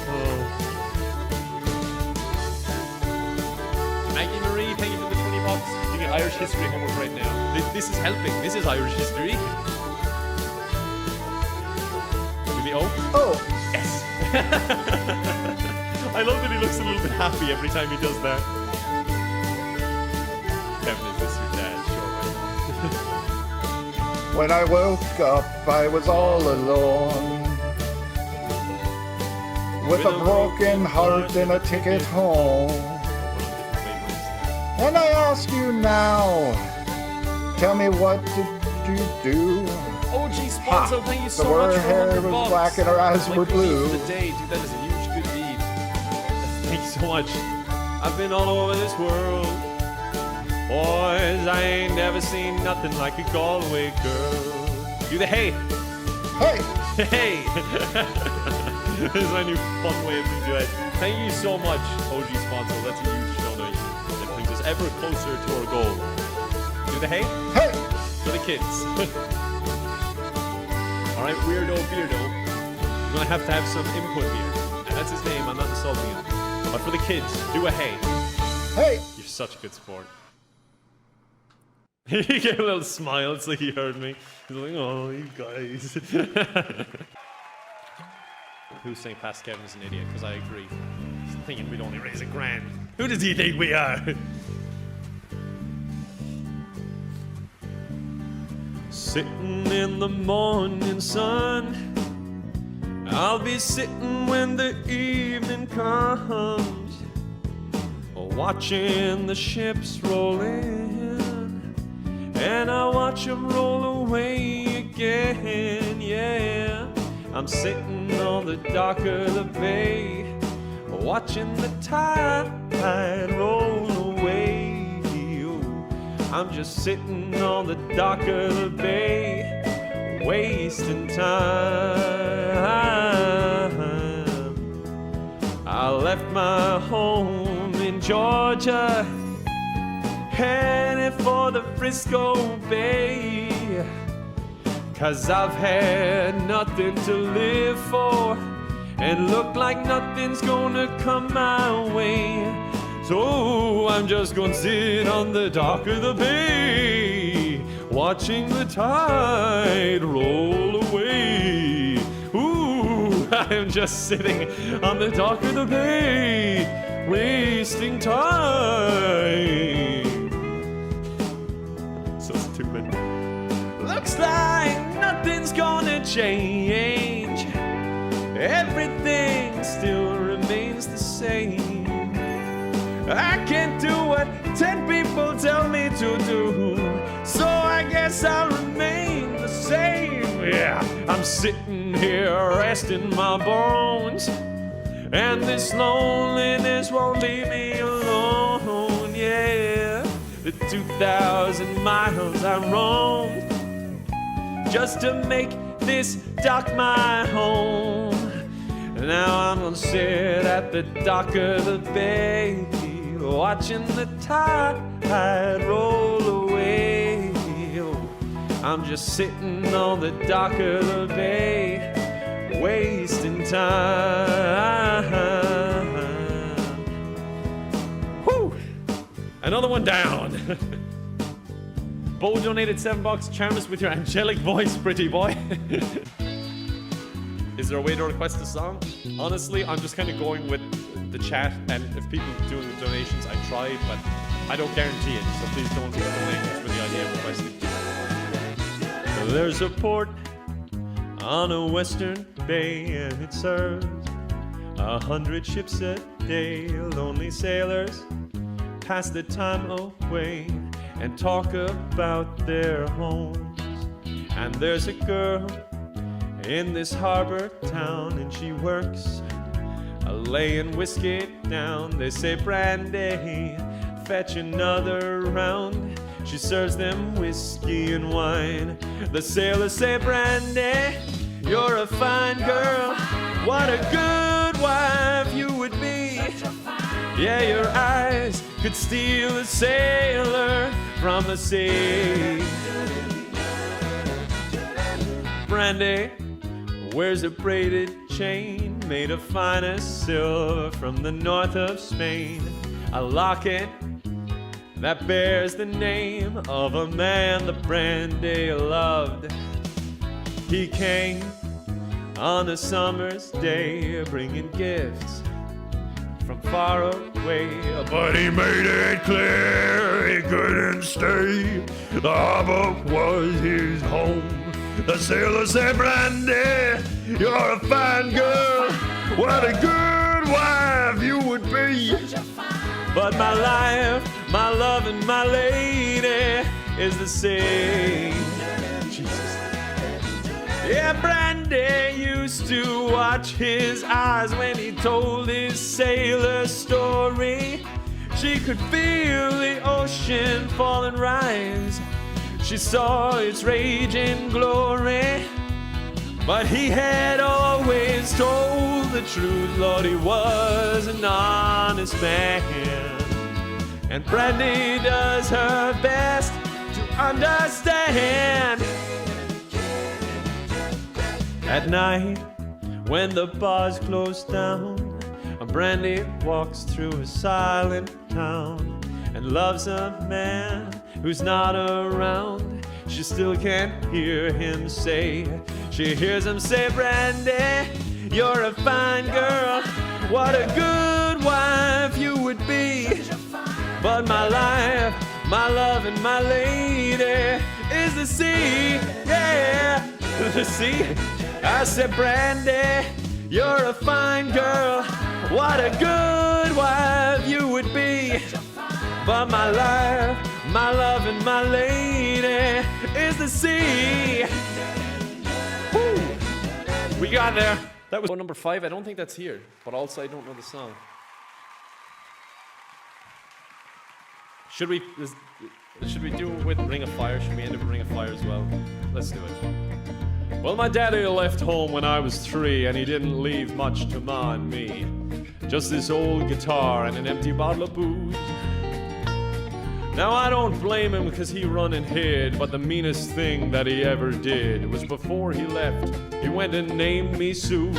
[SPEAKER 1] Oh. Maggie Marie, thank you for the 20 bucks. You get Irish history homework right now. This is helping. This is Irish history. Do the O?
[SPEAKER 2] oh,
[SPEAKER 1] Yes! I love that he looks a little bit happy every time he does that. Kevin, is this your dad? Sure, why not?
[SPEAKER 2] when I woke up, I was all alone. With a broken heart and a ticket home. And I ask you now, tell me what did you do?
[SPEAKER 1] OG Sponsor, thank you so
[SPEAKER 2] So
[SPEAKER 1] much
[SPEAKER 2] her
[SPEAKER 1] for
[SPEAKER 2] hair
[SPEAKER 1] 100
[SPEAKER 2] was
[SPEAKER 1] bucks.
[SPEAKER 2] black and her eyes
[SPEAKER 1] Like
[SPEAKER 2] were
[SPEAKER 1] the
[SPEAKER 2] blue.
[SPEAKER 1] deed of the day, dude, that is a huge good deed. Thank you so much. I've been all over this world. Boys, I ain't never seen nothing like a Galway girl. Do the hey.
[SPEAKER 2] Hey,
[SPEAKER 1] Hey! This is my new fun way of doing it. Thank you so much, OG Sponsor. That's a huge donation. That brings us ever closer to our goal. Do the hey?
[SPEAKER 2] hey,
[SPEAKER 1] For the kids. Alright, weirdo beardo. You're gonna have to have some input here. And that's his name, I'm not insulting him. But for the kids, do a hey.
[SPEAKER 2] hey.
[SPEAKER 1] You're such a good sport. He gave a little smile, it's like he heard me. He's like, oh, you guys. Who's saying past Kevin's an idiot? Because I agree. He's thinking we'd only raise $1,000. Who does he think we are? Sitting in the morning sun, I'll be sitting when the evening comes, watching the ships roll in, and I watch them roll away again, yeah. I'm sitting on the dock of the bay, watching the tide roll away. I'm just sitting on the dock of the bay, wasting time. I left my home in Georgia, headed for the Frisco Bay, 'cause I've had nothing to live for, and look like nothing's gonna come my way. So I'm just gonna sit on the dock of the bay, watching the tide roll away. Ooh, I'm just sitting on the dock of the bay, wasting time. So stupid. Looks like nothing's gonna change. Everything still remains the same. I can't do what 10 people tell me to do, so I guess I'll remain the same. Yeah, I'm sitting here resting my bones, and this loneliness won't leave me alone. Yeah, the 2,000 miles I roamed just to make this dock my home. Now I'm gonna sit at the dock of the bay, watching the tide roll away. I'm just sitting on the dock of the bay, wasting time. Whew! Another one down. Bo donated $7. Charm us with your angelic voice, pretty boy. Is there a way to request a song? Honestly, I'm just kind of going with the chat, and if people are doing the donations, I try, but I don't guarantee it, so please don't donate for the idea of requesting. There's a port on a western bay, and it serves 100 ships a day. Lonely sailors pass the time away and talk about their homes. And there's a girl in this harbor town, and she works laying whiskey down. They say, brandy, fetch another round. She serves them whiskey and wine. The sailors say, brandy, you're a fine girl. What a good wife you would be. Yeah, your eyes could steal a sailor from the sea. Brandy wears a braided chain made of finest silver from the north of Spain. A locket that bears the name of a man that Brandy loved. He came on a summer's day, bringing gifts from far away, but he made it clear he couldn't stay. The harbor was his home. The sailor said, brandy, you're a fine girl. What a good wife you would be. But my life, my love, and my lady is the same. Jesus. Yeah, Brandy used to watch his eyes when he told his sailor story. She could feel the ocean fall and rise. She saw its raging glory. But he had always told the truth, Lord, he was an honest man. And Brandy does her best to understand. At night, when the bars close down, Brandy walks through a silent town and loves a man who's not around. She still can't hear him say. She hears him say, Brandy, you're a fine girl. What a good wife you would be. But my life, my love, and my lady is the sea, yeah, the sea. I said, Brandy, you're a fine girl. What a good wife you would be. But my life, my love, and my lady is the sea. Woo. We got there. That was number 5. I don't think that's here, but also I don't know the song. Should we do it with Ring of Fire? Should we end up with Ring of Fire as well? Let's do it. Well, my daddy left home when I was 3, and he didn't leave much to Ma and me. Just this old guitar and an empty bottle of booze. Now I don't blame him because he run and hid, but the meanest thing that he ever did was before he left, he went and named me Sue.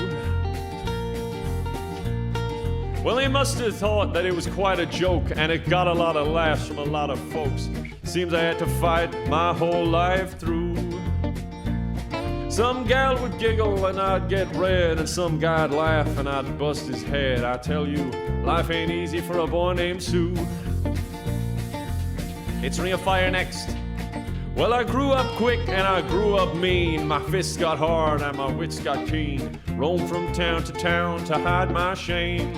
[SPEAKER 1] Well, he must have thought that it was quite a joke, and it got a lot of laughs from a lot of folks. Seems I had to fight my whole life through. Some gal would giggle and I'd get red, and some guy'd laugh and I'd bust his head. I tell you, life ain't easy for a boy named Sue. It's Ring of Fire next. Well, I grew up quick and I grew up mean. My fists got hard and my wits got keen. Roamed from town to hide my shame.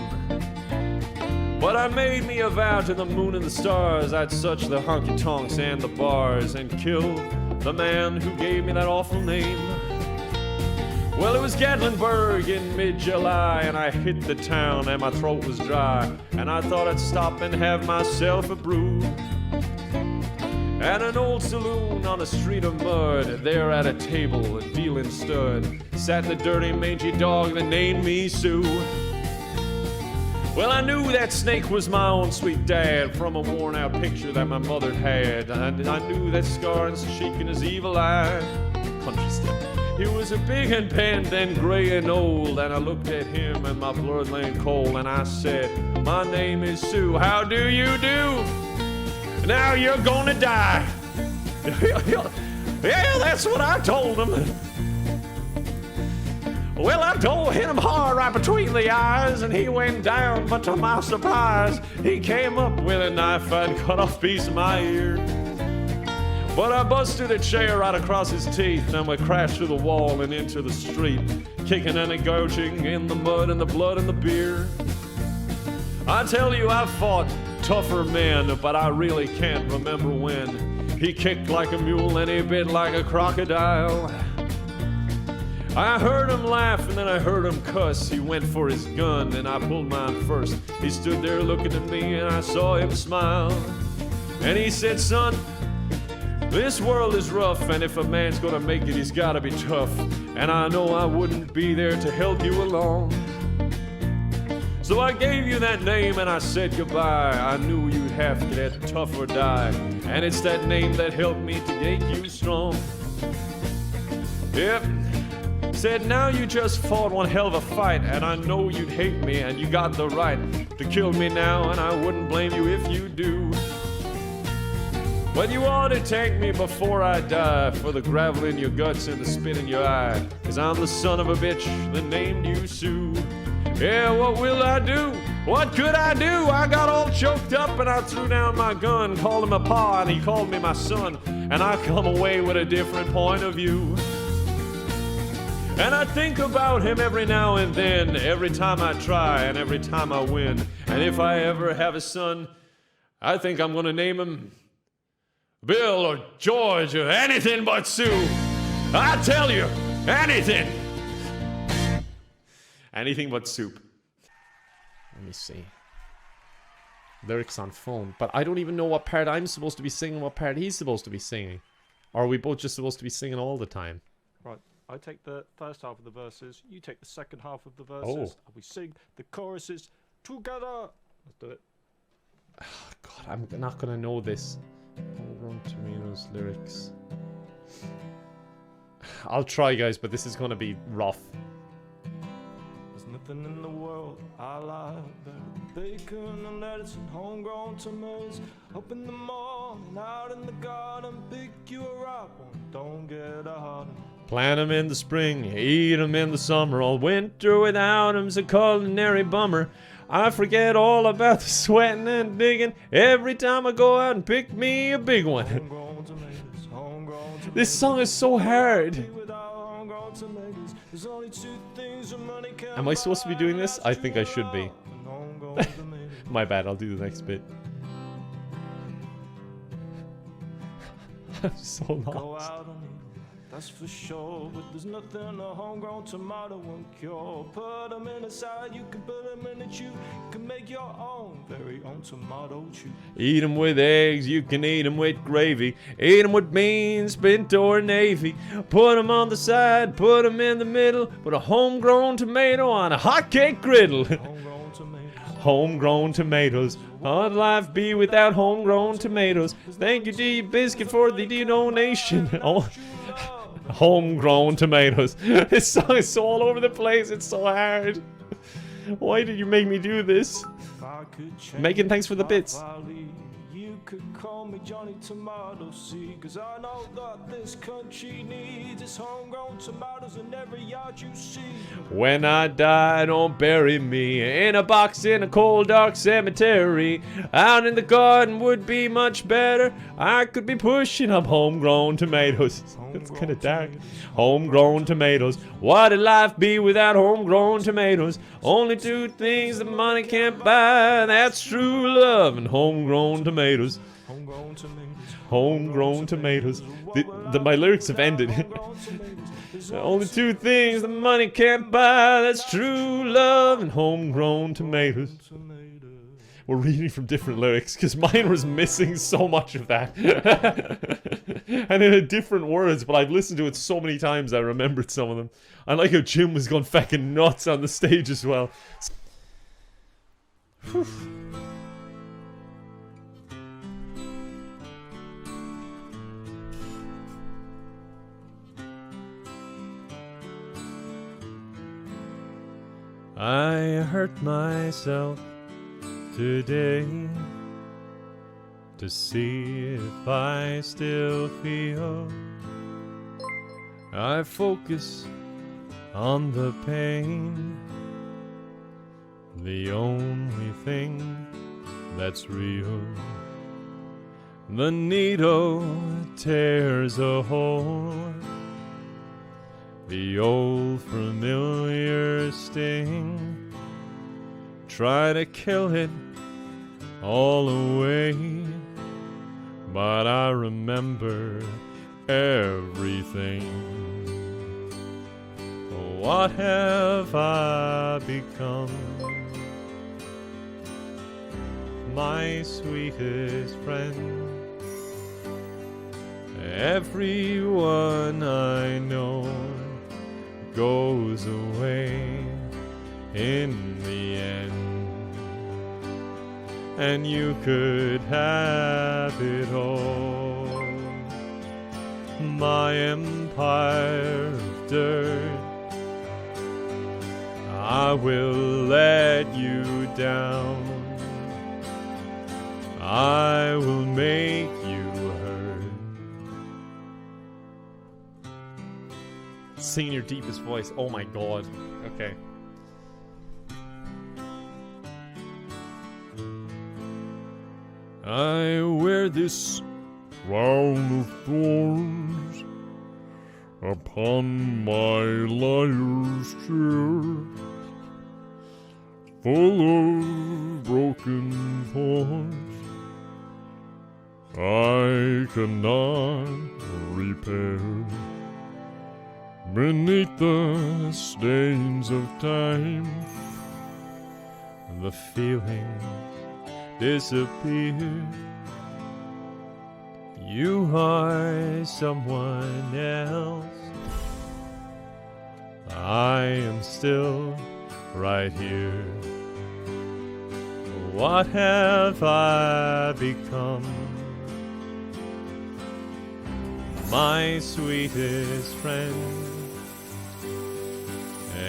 [SPEAKER 1] But I made me a vow to the moon and the stars, I'd search the honky-tonks and the bars and kill the man who gave me that awful name. Well, it was Gatlinburg in mid-July, and I hit the town and my throat was dry, and I thought I'd stop and have myself a brew. At an old saloon on a street of mud, there at a table, dealing stud, sat the dirty mangy dog that named me Sue. Well, I knew that snake was my own sweet dad from a worn-out picture that my mother had, and I knew that scar and cheek in his evil eye. Country step. He was a big and bent and gray and old, and I looked at him and my blood lay cold, and I said, my name is Sue, how do you do? Now you're gonna die. Yeah, that's what I told him. Well, I hit him hard right between the eyes, and he went down, but to my surprise, he came up with a knife and cut off a piece of my ear. But I busted a chair right across his teeth, and we crashed through the wall and into the street, kicking and gouging in the mud and the blood and the beer. I tell you, I've fought tougher men, but I really can't remember when. He kicked like a mule and he bit like a crocodile. I heard him laugh and then I heard him cuss. He went for his gun and I pulled mine first. He stood there looking at me and I saw him smile. And he said, son, this world is rough, and if a man's gonna make it, he's gotta be tough. And I know I wouldn't be there to help you along. So I gave you that name and I said goodbye. I knew you'd have to get tough or die. And it's that name that helped me to make you strong. Yep. Said now you just fought one hell of a fight, and I know you'd hate me and you got the right to kill me now, and I wouldn't blame you if you do. But you ought to thank me before I die for the gravel in your guts and the spit in your eye, 'cause I'm the son of a bitch that named you Sue. Yeah, what will I do? What could I do? I got all choked up and I threw down my gun, called him a pa and he called me my son, and I come away with a different point of view. And I think about him every now and then, every time I try and every time I win. And if I ever have a son, I think I'm gonna name him Bill or George or anything but Sue. I tell you, anything. Anything but soup. Let me see. Lyrics on phone. But I don't even know what part I'm supposed to be singing, what part he's supposed to be singing. Or are we both just supposed to be singing all the time?
[SPEAKER 2] Right. I take the first half of the verses, you take the second half of the verses, and we sing the choruses together. Let's do it.
[SPEAKER 1] Oh, God, I'm not going to know this. Homegrown tomatoes lyrics. I'll try, guys, but this is going to be rough.
[SPEAKER 2] There's nothing in the world I like better than bacon and lettuce and homegrown tomatoes. Up in the morning, out in the garden, pick you a ripe one, don't get a hard one.
[SPEAKER 1] Plant 'em in the spring, eat 'em in the summer. All winter without 'em's a culinary bummer. I forget all about the sweating and digging every time I go out and pick me a big one. This song is so hard. Am I supposed to be doing this? I think I should be. My bad, I'll do the next bit. I'm so lost.
[SPEAKER 5] That's for sure, but there's nothing a homegrown tomato won't cure. Put them in a salad, you can put them in a chew. You can make your own, very own tomato chew.
[SPEAKER 1] Eat them with eggs, you can eat them with gravy. Eat them with beans, pinto or navy. Put them on the side, put them in the middle. Put a homegrown tomato on a hot cake griddle.
[SPEAKER 5] Homegrown tomatoes.
[SPEAKER 1] Homegrown tomatoes. How'd life be without homegrown tomatoes? Thank you, D Biscuit, for the donation. Oh. Homegrown tomatoes. This song is so all over the place. It's so hard. Why did you make me do this? Megan, thanks for the bits.
[SPEAKER 5] You could call me Johnny Tomato Seed, 'cause I know that this country needs its homegrown tomatoes in every yard you see.
[SPEAKER 1] When I die, don't bury me in a box in a cold, dark cemetery. Out in the garden would be much better. I could be pushing up homegrown tomatoes. It's kind of dark. Homegrown tomatoes. What'd life be without homegrown tomatoes? Only two things that money can't buy. That's true love and homegrown tomatoes.
[SPEAKER 5] Homegrown tomatoes.
[SPEAKER 1] Homegrown tomatoes. My lyrics have ended. Only two things that money can't buy. That's true love and homegrown tomatoes. We're reading from different lyrics because mine was missing so much of that. And in a different words, but I've listened to it so many times I remembered some of them. I like how Jim was going fucking nuts on the stage as well. Whew. I hurt myself today to see if I still feel. I focus on the pain, the only thing that's real. The needle tears a hole, the old familiar sting. Try to kill it all away, but I remember everything. What have I become? My sweetest friend. Everyone I know goes away in the end. And you could have it all. My empire of dirt, I will let you down. I will make you hurt. Sing in your deepest voice. Oh my god. Okay. I wear this crown of thorns upon my lyre's chair, full of broken thorns I cannot repair. Beneath the stains of time, the feelings disappear. You are someone else. I am still right here. What have I become? My sweetest friend.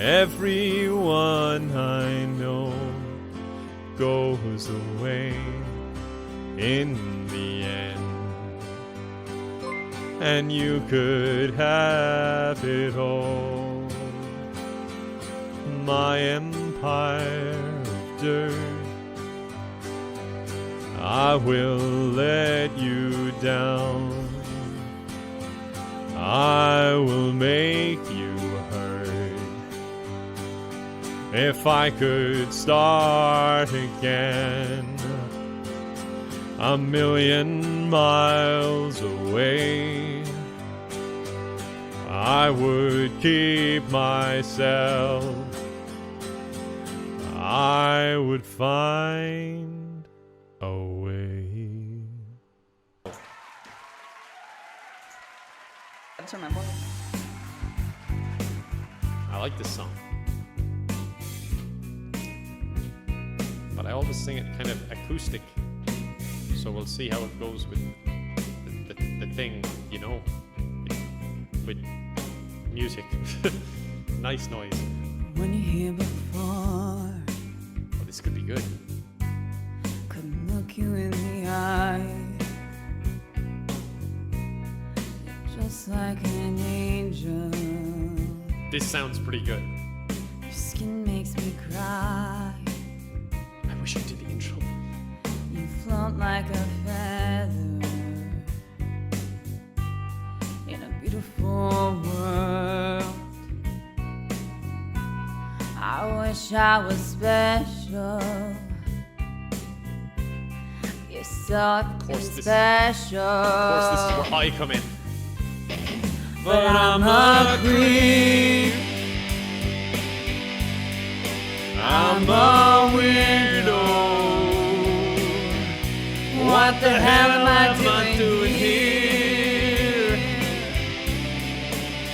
[SPEAKER 1] Everyone I know goes away in the end. And you could have it all. My empire of dirt. I will let you down. I will make you hurt. If I could start again, a million miles away, I would keep myself. I would find a way. I like this song, but I always sing it kind of acoustic, so we'll see how it goes with the thing, you know, with music. Nice noise.
[SPEAKER 6] When you're here before,
[SPEAKER 1] Oh, this could be good.
[SPEAKER 6] couldn't look you in the eye. You're just like an angel.
[SPEAKER 1] This sounds pretty good.
[SPEAKER 6] Your skin makes me cry.
[SPEAKER 1] I wish I did the intro.
[SPEAKER 6] You float like a feather in a beautiful world. I wish I was special. You're so special.
[SPEAKER 1] Of course, this is where I come in.
[SPEAKER 6] But I'm a creep.
[SPEAKER 1] I'm a weirdo.
[SPEAKER 6] What the hell am I doing
[SPEAKER 1] here?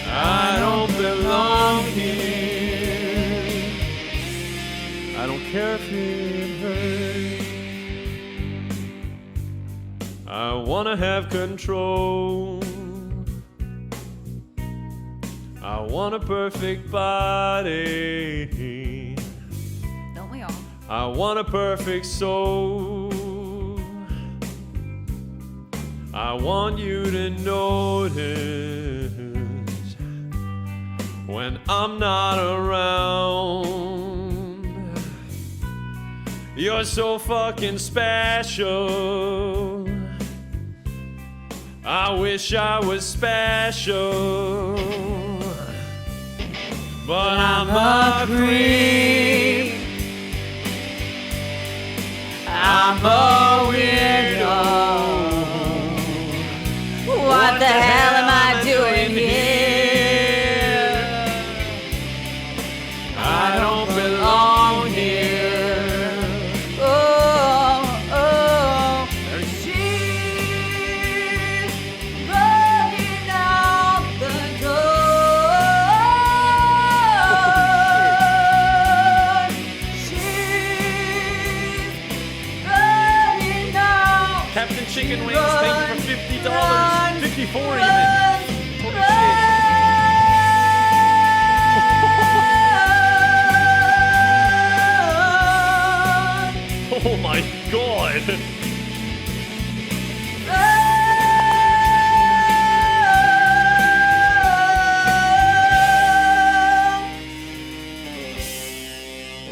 [SPEAKER 1] I don't belong here. I don't care if it hurts. I wanna have control. I want a perfect body.
[SPEAKER 6] Don't we all?
[SPEAKER 1] I want a perfect soul. I want you to notice when I'm not around. You're so fucking special. I wish I was special, but I'm a creep. I'm a weirdo.
[SPEAKER 6] What the hell am I doing here?
[SPEAKER 1] I don't belong here.
[SPEAKER 6] Oh, oh. She's running out the door. She's running out.
[SPEAKER 1] Captain Chicken Wings, thank you for $50. 54 even. Holy shit. Oh my god.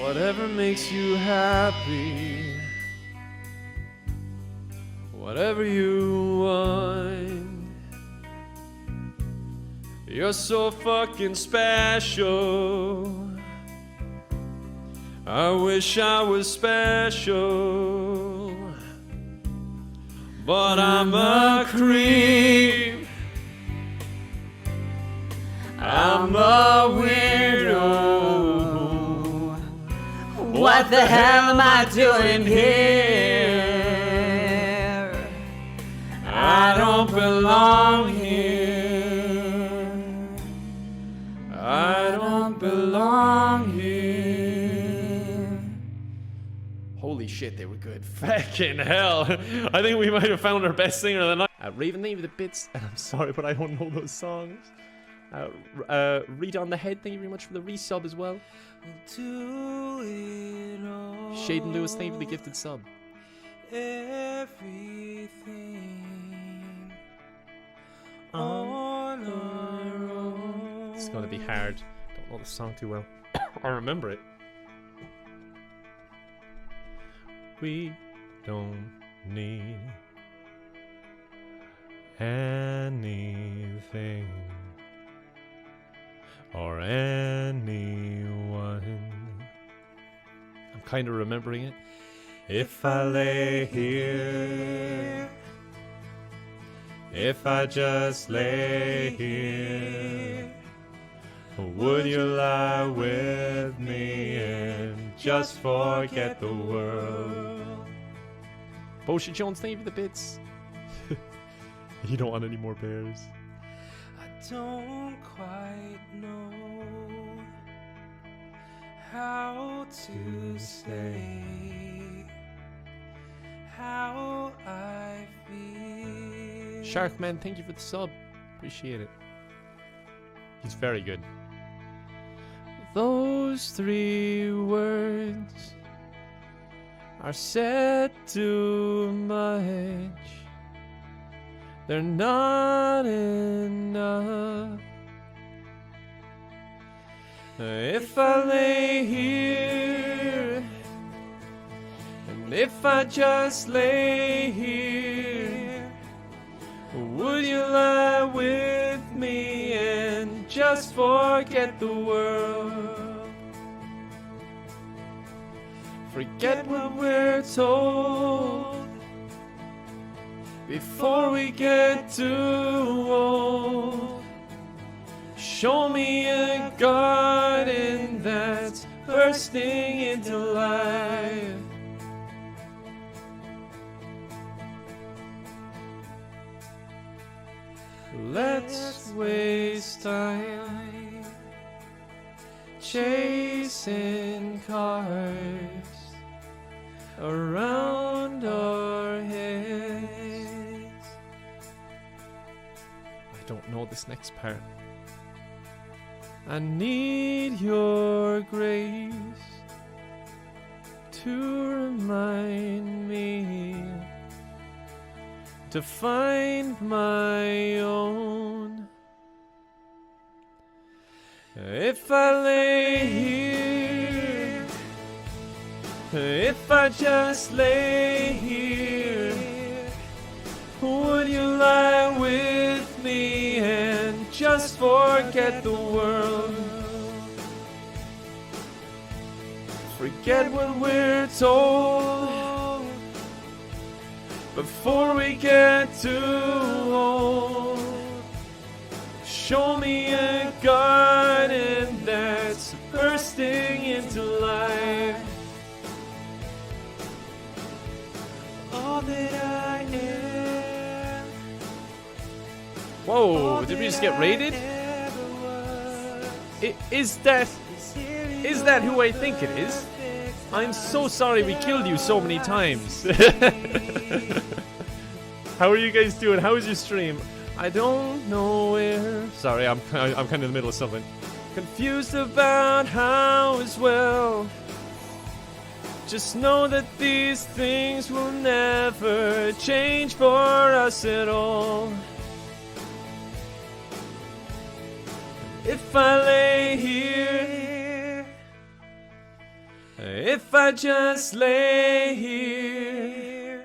[SPEAKER 1] Whatever makes you happy, whatever you want. You're so fucking special. I wish I was special, but I'm a creep. I'm a weirdo.
[SPEAKER 6] What the hell am I doing here?
[SPEAKER 1] I don't belong here. I don't belong here. Holy shit, they were good. Fucking hell. I think we might have found our best singer of the night. Raven, thank you for the bits. And I'm sorry, but I don't know those songs. Read on the Head, thank you very much for the resub as well. Shaden Lewis, thank you for the gifted sub.
[SPEAKER 5] Everything on our own.
[SPEAKER 1] It's gonna be hard. Don't know the song too well. I remember it. we don't need anything or anyone. I'm kind of remembering it. If I lay here, if I just lay here, would you lie with me and just forget the world? Boshi Jones, thank you for the bits. You don't want any more bears.
[SPEAKER 4] I don't quite know how to say how I feel.
[SPEAKER 1] Sharkman, thank you for the sub. Appreciate it. He's very good. Those 3 words are said too much. They're not enough. If I lay here, and if I just lay here, would you lie with me and just forget the world? Forget what we're told before we get too old. Show me a garden that's bursting into life. Let's waste time chasing cars around our heads. I don't know this next part. I need your grace to remind me to find my own. If I lay here, if I just lay here, would you lie with me and just forget the world? Forget what we're told before we get too old. Show me a garden that's bursting into life. All that I am. Whoa, did we just get raided? Is that who I think it is? I'm so sorry we killed you so many times. How are you guys doing? How is your stream? I don't know where. Sorry, I'm kind of in the middle of something. Confused about how as well. Just know that these things will never change for us at all. If I lay here, if I just lay here,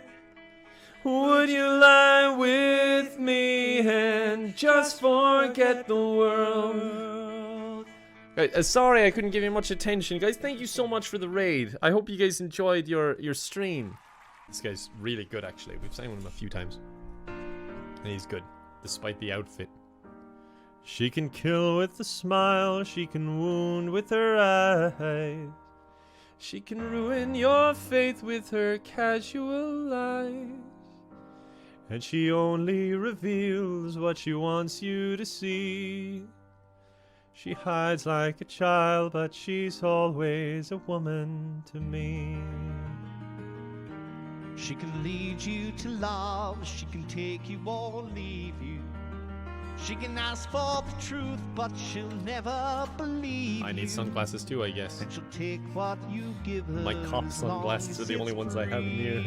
[SPEAKER 1] would you lie with me and just forget the world? Sorry I couldn't give you much attention. Guys, thank you so much for the raid. I hope you guys enjoyed your stream. This guy's really good, actually. We've sang with him a few times. And he's good, despite the outfit. She can kill with a smile, she can wound with her eyes. She can ruin your faith with her casual lies. And she only reveals what she wants you to see. She hides like a child, but she's always a woman to me.
[SPEAKER 7] She can lead you to love, she can take you or leave you. She can ask for the truth, but she'll never believe
[SPEAKER 1] I need sunglasses too, I guess.
[SPEAKER 7] and she'll take what you give her.
[SPEAKER 1] My cop sunglasses are the only ones I have in here.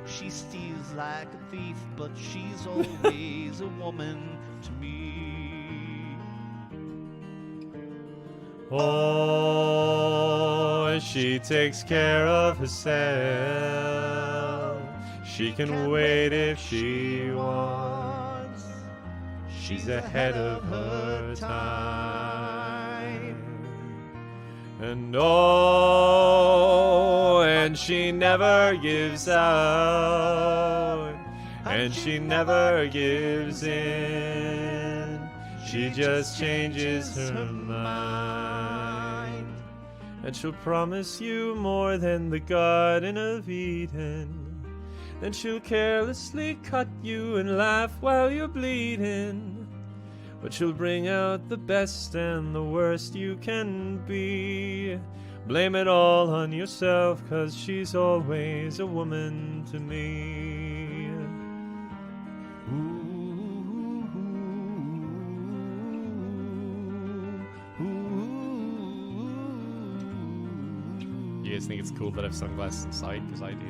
[SPEAKER 7] She steals like a thief, but she's always a woman to me.
[SPEAKER 1] Oh, she takes care of herself. She can wait if she wants. She's ahead of her time. And oh, and she never gives out, and she never gives in. She just changes her mind. And she'll promise you more than the Garden of Eden. Then she'll carelessly cut you and laugh while you're bleeding. But she'll bring out the best and the worst you can be. Blame it all on yourself, 'cause she's always a woman to me. You guys think it's cool that I have sunglasses inside? Because I do.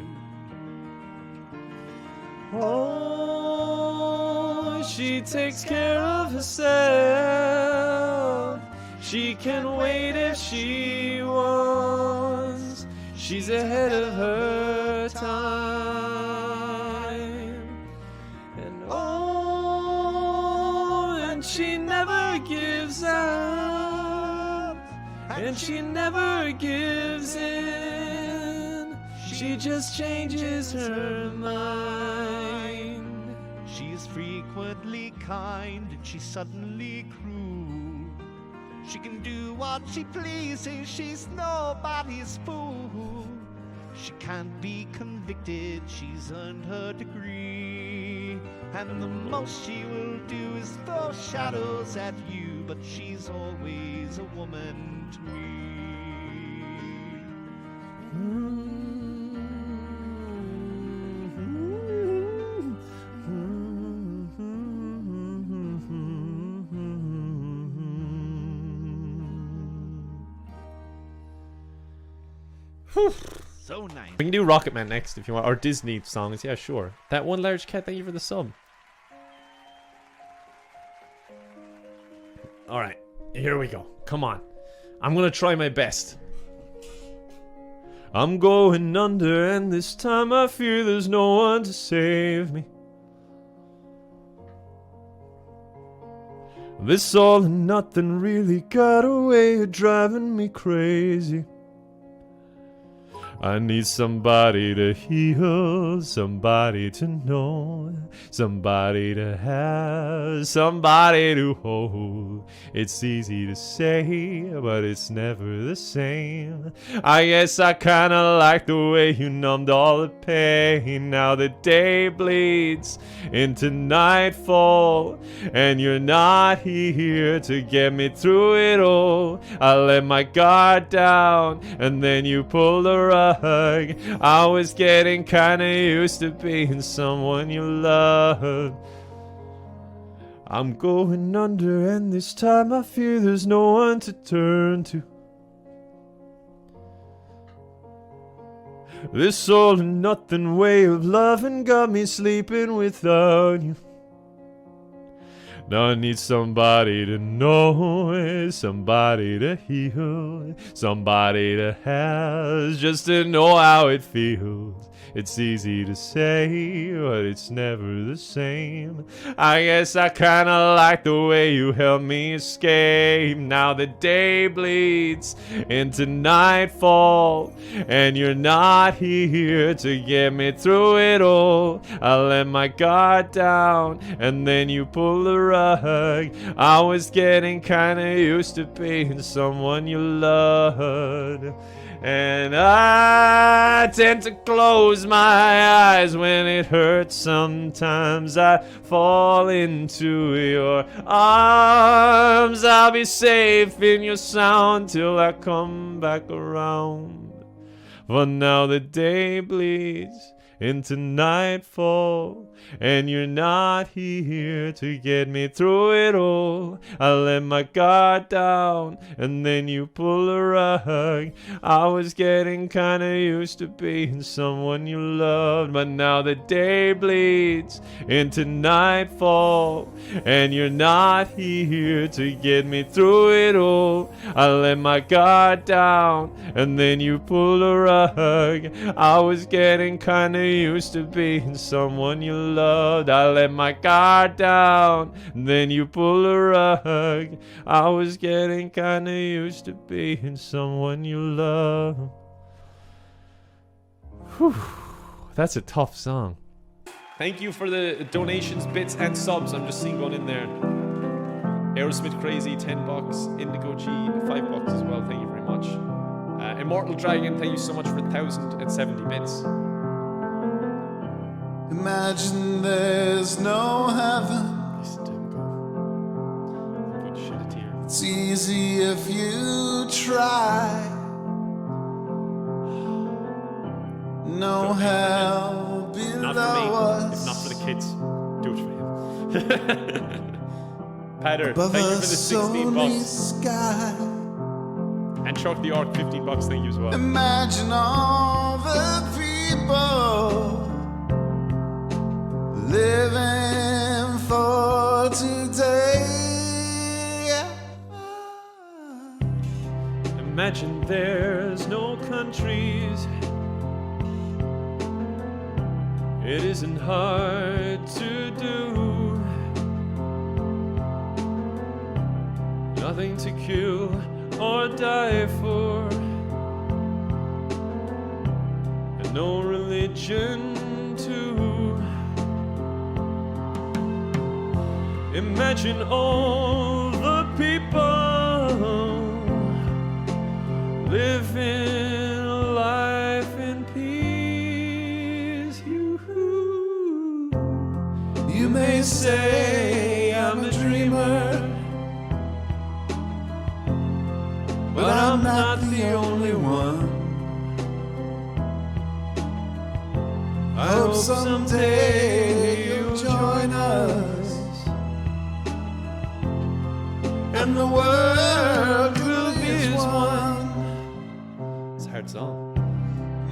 [SPEAKER 1] Oh, she takes care of herself. She can wait if she wants. She's ahead of her time. And oh, and she never gives up, and she never gives in. She just changes her mind.
[SPEAKER 7] She is frequently kind and she's suddenly cruel. She can do what she pleases, she's nobody's fool. She can't be convicted, she's earned her degree. And the most she will do is throw shadows at you, but she's always a woman to me.
[SPEAKER 2] So nice.
[SPEAKER 1] We can do Rocket Man next if you want, or Disney songs. Yeah, sure. That one large cat. Thank you for the sub. All right, here we go. Come on, I'm gonna try my best. I'm going under, and this time I fear there's no one to save me. This all and nothing really got a way of driving me crazy. I need somebody to heal, somebody to know, somebody to have, somebody to hold. It's easy to say, but it's never the same. I guess I kinda like the way you numbed all the pain. Now the day bleeds into nightfall, and you're not here to get me through it all. I let my guard down, and then you pulled the rug. I was getting kinda used to being someone you loved. I'm going under, and this time I fear there's no one to turn to. This all or nothing way of loving got me sleeping without you. Now I need somebody to know, somebody to heal, somebody to have, just to know how it feels. It's easy to say, but it's never the same. I guess I kinda like the way you helped me escape. Now the day bleeds into nightfall, and you're not here to get me through it all. I let my guard down, and then you pull the rug. I was getting kinda used to being someone you loved. And I tend to close my eyes when it hurts. Sometimes I fall into your arms. I'll be safe in your sound till I come back around. For now the day bleeds into nightfall, and you're not here to get me through it all. I let my guard down, and then you pull a rug. I was getting kinda used to being someone you loved, but now the day bleeds into nightfall, and you're not here to get me through it all. I let my guard down, and then you pull a rug. I was getting kinda used to being someone you loved. I let my guard down, and then you pull a rug. I was getting kinda used to being someone you love. Whew. That's a tough song. Thank you for the donations, bits, and subs. I'm just seeing one in there. Aerosmith Crazy, $10. Indigo G, $5 as well. Thank you very much. Immortal Dragon, thank you so much for 1,070 bits.
[SPEAKER 2] Imagine there's no heaven.
[SPEAKER 1] Listen to him go. I'm going to shed a tear.
[SPEAKER 2] It's easy if you try. No
[SPEAKER 1] Don't
[SPEAKER 2] hell
[SPEAKER 1] Not
[SPEAKER 2] below
[SPEAKER 1] for me,
[SPEAKER 2] us.
[SPEAKER 1] if not for the kids. Do it for him. Patter,
[SPEAKER 2] Above
[SPEAKER 1] thank you for the
[SPEAKER 2] us
[SPEAKER 1] 16
[SPEAKER 2] only
[SPEAKER 1] bucks.
[SPEAKER 2] sky.
[SPEAKER 1] And Chuck the Ark, 15 bucks, thank you as well.
[SPEAKER 2] Imagine all the people living for today.
[SPEAKER 1] Imagine there's no countries. It isn't hard to do. Nothing to kill or die for, and no religion too. Imagine all the people living a life in peace. You may say I'm a dreamer, but I'm not the only one. I hope someday you'll join us, and the world will be as one. It's a hard song.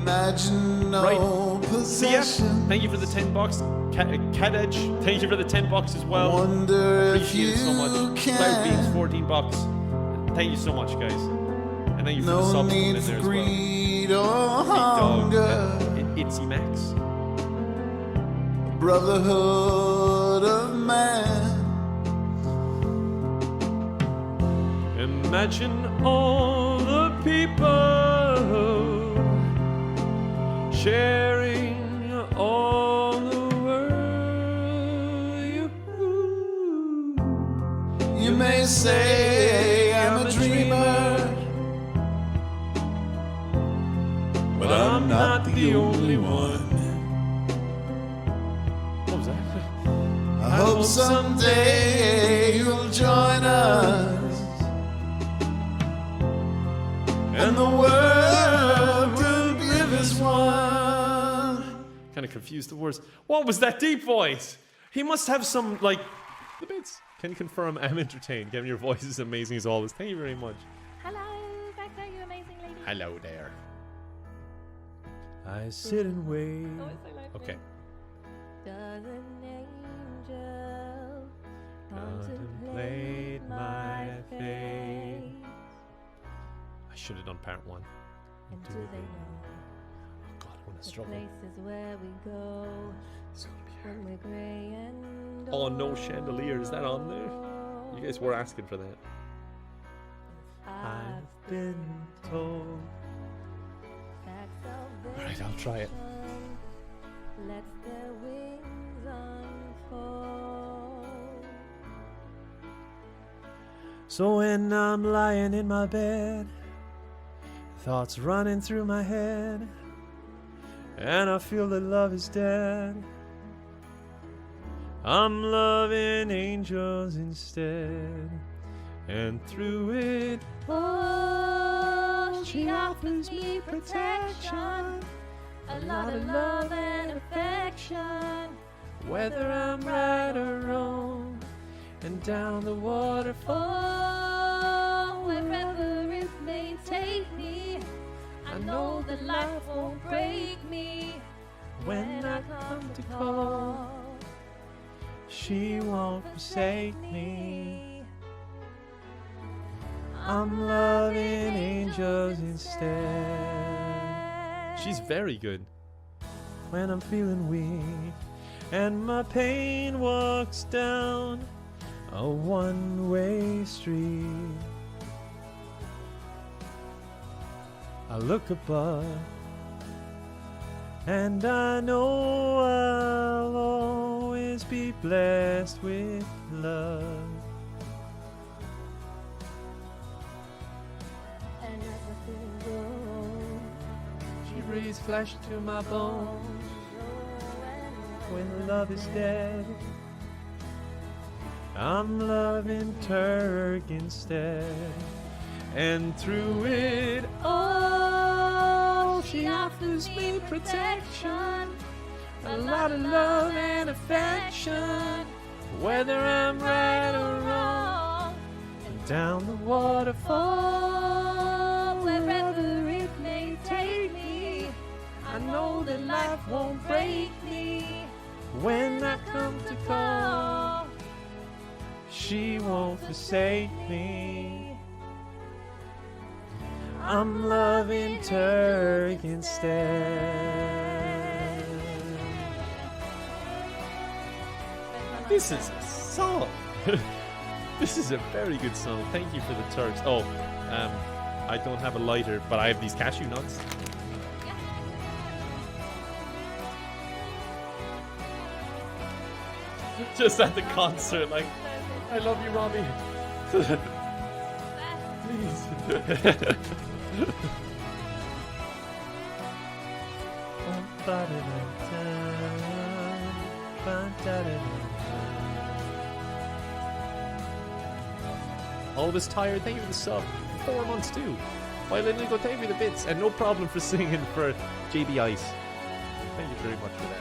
[SPEAKER 2] Imagine no possession.
[SPEAKER 1] Thank you for the 10 bucks. Cat Edge, thank you for the 10 bucks as well.
[SPEAKER 2] Wonder if
[SPEAKER 1] Appreciate it so much.
[SPEAKER 2] you
[SPEAKER 1] Cloud Beans,
[SPEAKER 2] can.
[SPEAKER 1] 14 bucks. Thank you so much, guys. And thank you for the
[SPEAKER 2] No
[SPEAKER 1] subs coming
[SPEAKER 2] need
[SPEAKER 1] in there
[SPEAKER 2] for
[SPEAKER 1] as well.
[SPEAKER 2] greed or
[SPEAKER 1] Big Dog,
[SPEAKER 2] hunger.
[SPEAKER 1] Itsy Max.
[SPEAKER 2] Brotherhood of man.
[SPEAKER 1] Imagine all the people sharing all the world.
[SPEAKER 2] You may say I'm a dreamer, but I'm not the only one.
[SPEAKER 1] What was that?
[SPEAKER 2] I hope someday you'll join us, and the world will live as one.
[SPEAKER 1] Kind of confused the words. What was that deep voice? He must have some, like, the bits. Can confirm I'm entertained. Kevin, your voice is amazing as always. Thank you very much.
[SPEAKER 6] Hello, back there, you amazing lady.
[SPEAKER 1] Hello there. I sit and wait.
[SPEAKER 6] Oh, it's so lovely.
[SPEAKER 1] Okay.
[SPEAKER 6] Does an angel
[SPEAKER 1] Contemplate my face. I should have done part one.
[SPEAKER 6] And do they know
[SPEAKER 1] Oh God, I want to
[SPEAKER 6] the
[SPEAKER 1] struggle.
[SPEAKER 6] places where we go
[SPEAKER 1] It's gonna be hard.
[SPEAKER 6] when we're grey and
[SPEAKER 1] Oh, no chandelier. Is that on there? You guys were asking for that.
[SPEAKER 6] I've
[SPEAKER 1] been told. Alright, I'll try it.
[SPEAKER 6] Let their wings unfold.
[SPEAKER 1] So when I'm lying in my bed, thoughts running through my head, and I feel that love is dead, I'm loving angels instead. And through it,
[SPEAKER 6] Oh, she offers me protection
[SPEAKER 4] a lot of love and affection, whether I'm right or wrong, and down the waterfall, wherever it may take me, I know that life won't break me. When I come to call, she won't forsake me. I'm loving angels instead.
[SPEAKER 1] She's very good.
[SPEAKER 4] When I'm feeling weak and my pain walks down a one-way street, I look above and I know I'll always be blessed with love. And as I feel low, she breathes flesh to my bones. When love is dead, I'm loving Turk instead. And through it all, she offers me protection, a lot of love and affection, whether I'm right or wrong. And down the waterfall, wherever it may take me, I know that life won't break me. When I come to call, she won't forsake me. I'm loving Turk instead.
[SPEAKER 1] This is a song. This is a very good song. Thank you for the Turks. Oh, I don't have a lighter, but I have these cashew nuts. Just at the concert, like, I love you, Robbie. Please. Always tired. Thank you for the sub. 4 months too. Violin go take me the bits, and no problem for singing for JB Ice. Thank you very much for that.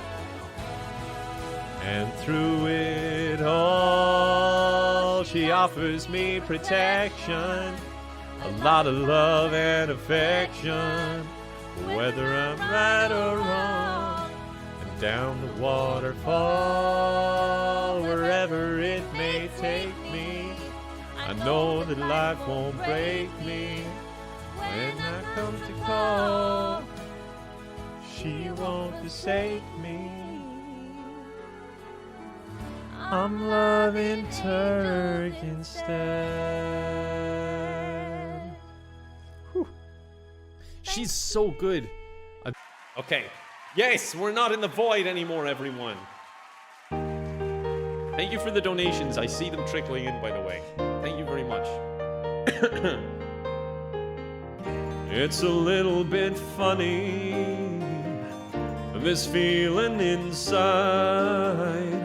[SPEAKER 1] And through it all, she offers me protection, a lot of love and affection, whether I'm right or wrong. And down the waterfall, wherever it may take me, I know that life won't break me. When I come to call, she won't forsake me. I'm loving Turk instead. Whew. She's so good. Okay. Yes, we're not in the void anymore, everyone. Thank you for the donations. I see them trickling in, by the way. Thank you very much. It's a little bit funny, this feeling inside.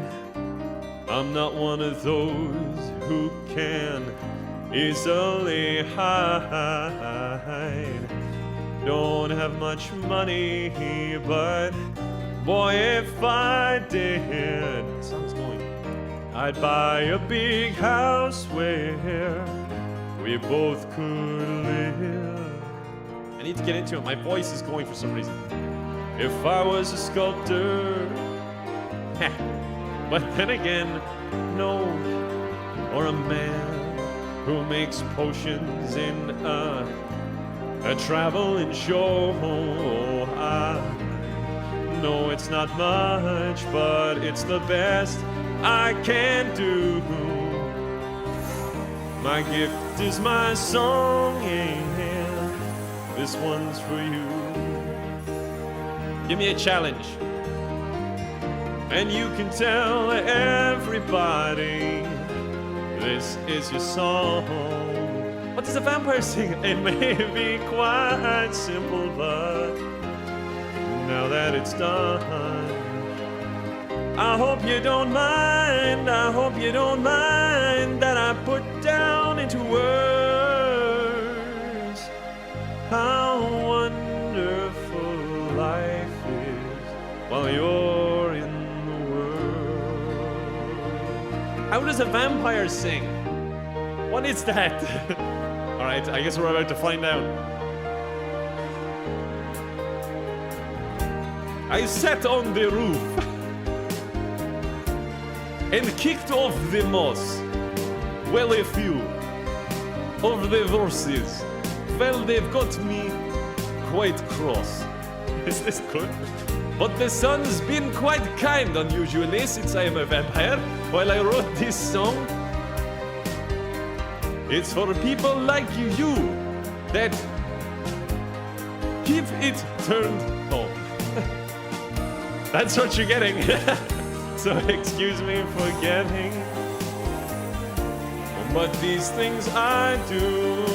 [SPEAKER 1] I'm not one of those who can easily hide. Don't have much money, but boy, if I did, the song's going, I'd buy a big house where we both could live. I need to get into it. My voice is going for some reason. If I was a sculptor, but then again, no, or a man who makes potions in a traveling show. No, it's not much, but it's the best I can do. My gift is my song, yeah, this one's for you. Give me a challenge. And you can tell everybody this is your song. What does a vampire sing? It may be quite simple, but now that it's done, I hope you don't mind, I hope you don't mind that I put down into words how wonderful life is. while you're in the world. How does a vampire sing? What is that? Alright, I guess we're about to find out. I sat on the roof and kicked off the moss. Well, a few of the horses, well, they've got me quite cross. Is this good? But the sun's been quite kind unusually since I am a vampire. While I wrote this song, it's for people like you that keep it turned on. That's what you're getting. So excuse me for getting, but these things I do.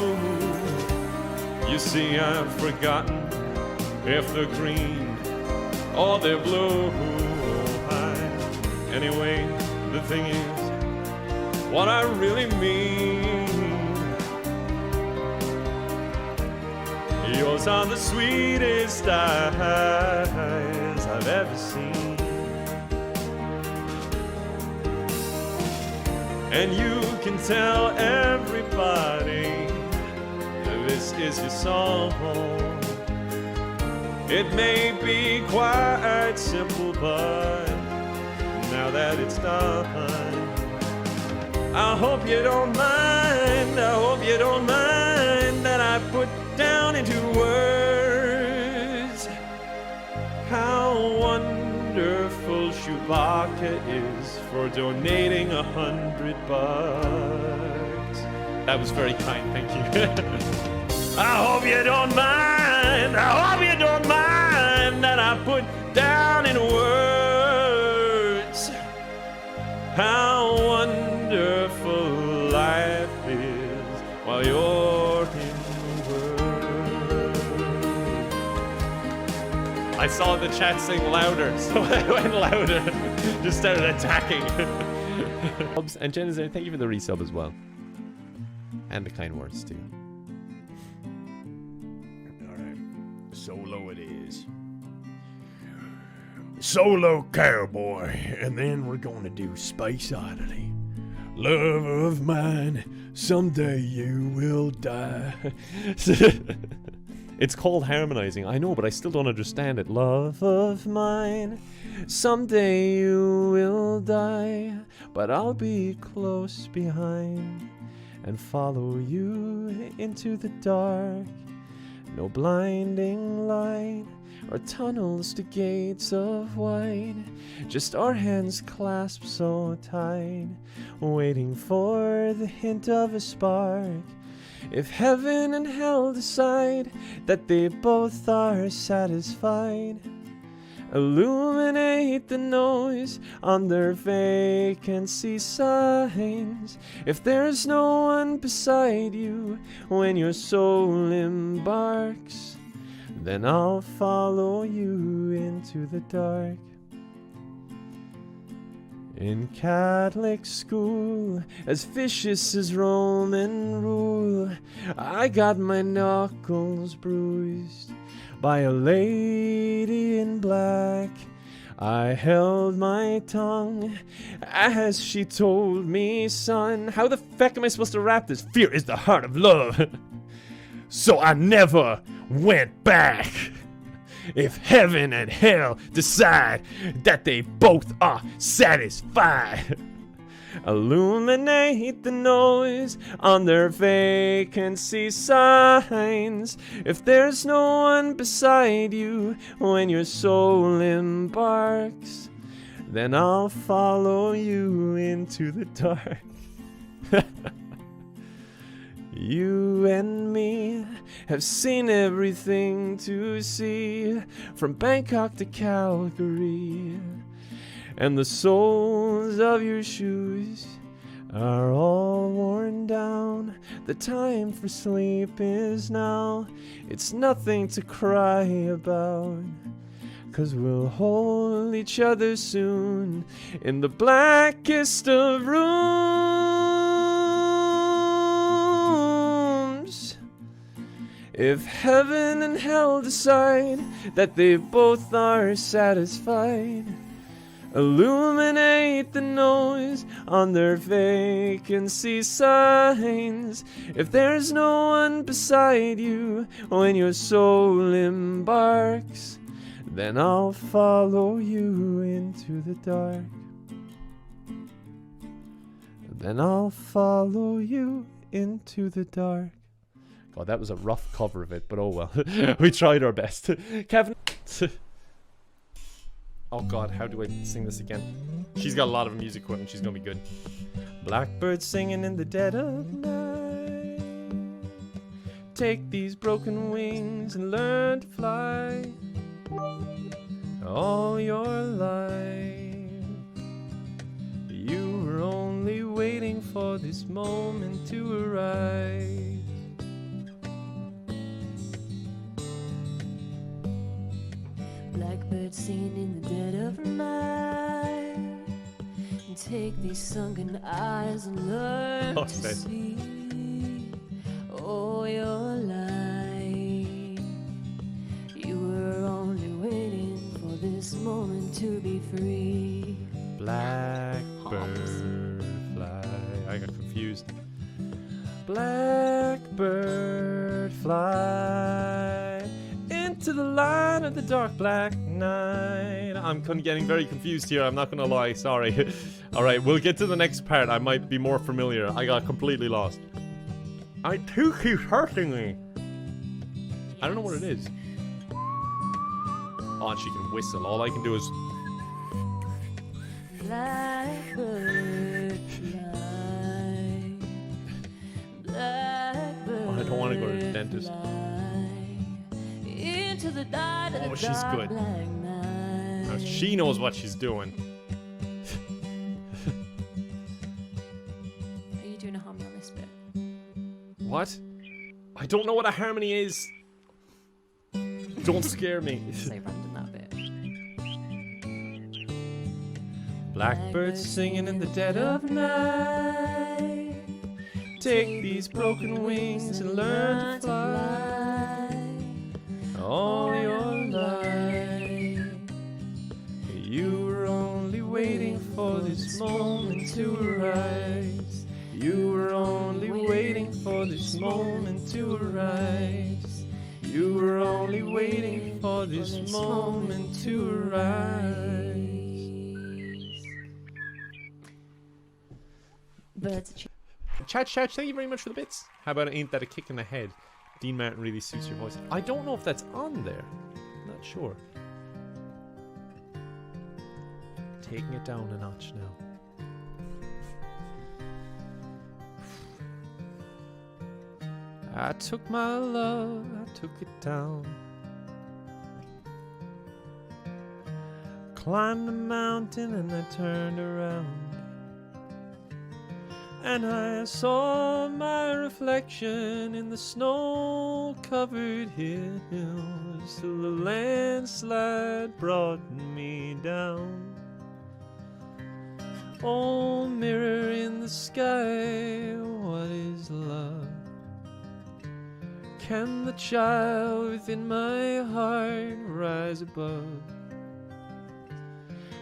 [SPEAKER 1] You see, I've forgotten if they're green or they're blue. Anyway, the thing is, what I really mean, yours are the sweetest eyes I've ever seen. And you can tell everybody this is your song. It may be quite simple, but now that it's done, I hope you don't mind, I hope you don't mind that I put down into words how wonderful Chewbacca is for donating $100. That was very kind, thank you. I hope you don't mind, I hope you don't mind that I put down in words how wonderful life is while you're in the world. I saw the chat saying louder, so I went louder. Just started attacking. And Jen, thank you for the resub as well. And the kind words too.
[SPEAKER 2] Alright. Solo it is. Solo cowboy. And then we're going to do Space Oddity. Love of mine, someday you will die.
[SPEAKER 1] It's called harmonizing. I know, but I still don't understand it. Love of mine, someday you will die, but I'll be close behind and follow you into the dark. No blinding light or tunnels to gates of white, just our hands clasped so tight, waiting for the hint of a spark. If heaven and hell decide that they both are satisfied, illuminate the noise on their vacancy signs. If there's no one beside you when your soul embarks, then I'll follow you into the dark. In Catholic school, as vicious as Roman rule, I got my knuckles bruised by a lady in black. I held my tongue as she told me, son, how the feck am I supposed to rap this? Fear is the heart of love. So I never went back. If heaven and hell decide that they both are satisfied, illuminate the noise on their vacancy signs. If there's no one beside you when your soul embarks, then I'll follow you into the dark. You and me have seen everything to see, from Bangkok to Calgary, and the soles of your shoes are all worn down. The time for sleep is now. It's nothing to cry about, 'cause we'll hold each other soon in the blackest of rooms. If heaven and hell decide that they both are satisfied, illuminate the noise on their vacancy signs. If there's no one beside you when your soul embarks, then I'll follow you into the dark. Then I'll follow you into the dark. God, that was a rough cover of it, but oh well. We tried our best. Kevin. Oh God, how do I sing this again? She's got a lot of music equipment. She's gonna be good. Blackbird singing in the dead of night. Take these broken wings and learn to fly. All your life, you were only waiting for this moment to arrive.
[SPEAKER 6] Blackbird singing in the dead of night. And take these sunken eyes and learn to see. All your life, you were only waiting for this moment to be free.
[SPEAKER 1] Blackbird fly. I got confused. Blackbird fly into the light of the dark black night. I'm getting very confused here, I'm not gonna lie, sorry. Alright, we'll get to the next part. I might be more familiar. I got completely lost. I too keeps hurting me. I don't know what it is. Oh, and she can whistle. All I can do is...
[SPEAKER 6] Blackbird fly. Blackbird
[SPEAKER 1] Oh, I don't want to go to the dentist.
[SPEAKER 6] Into the night of
[SPEAKER 1] Oh,
[SPEAKER 6] the
[SPEAKER 1] she's
[SPEAKER 6] dark
[SPEAKER 1] good.
[SPEAKER 6] black night.
[SPEAKER 1] Now, she knows what she's doing.
[SPEAKER 6] Are you doing a harmony on this bit?
[SPEAKER 1] What? I don't know what a harmony is. Don't scare me.
[SPEAKER 6] So random that bit.
[SPEAKER 1] Blackbirds singing in the dead of night. Take these broken wings and learn to fly. All your life, you were only waiting for this moment to arise. You were only waiting for this moment to arise. You were only waiting for this moment to arise. Chat, thank you very much for the bits. How about Ain't That a Kick in the Head? Dean Martin really suits your voice. I don't know if that's on there. I'm not sure. Taking it down a notch now. I took my love, I took it down. Climbed a mountain and I turned around. And I saw my reflection in the snow-covered hills till the landslide brought me down. Oh, mirror in the sky, what is love? Can the child within my heart rise above?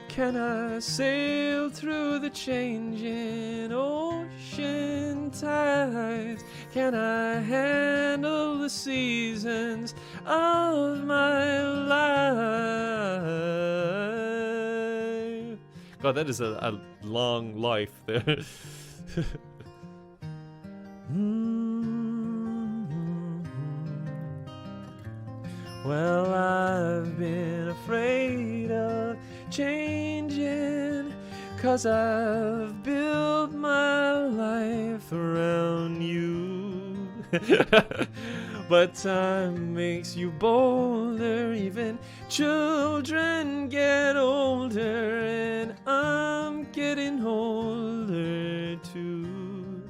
[SPEAKER 1] Can I sail through the changing ocean tides? Can I handle the seasons of my life? God, that is a long life there. Well, I've been afraid of changing, 'cause I've built my life around you. But time makes you bolder, even children get older, and I'm getting older too.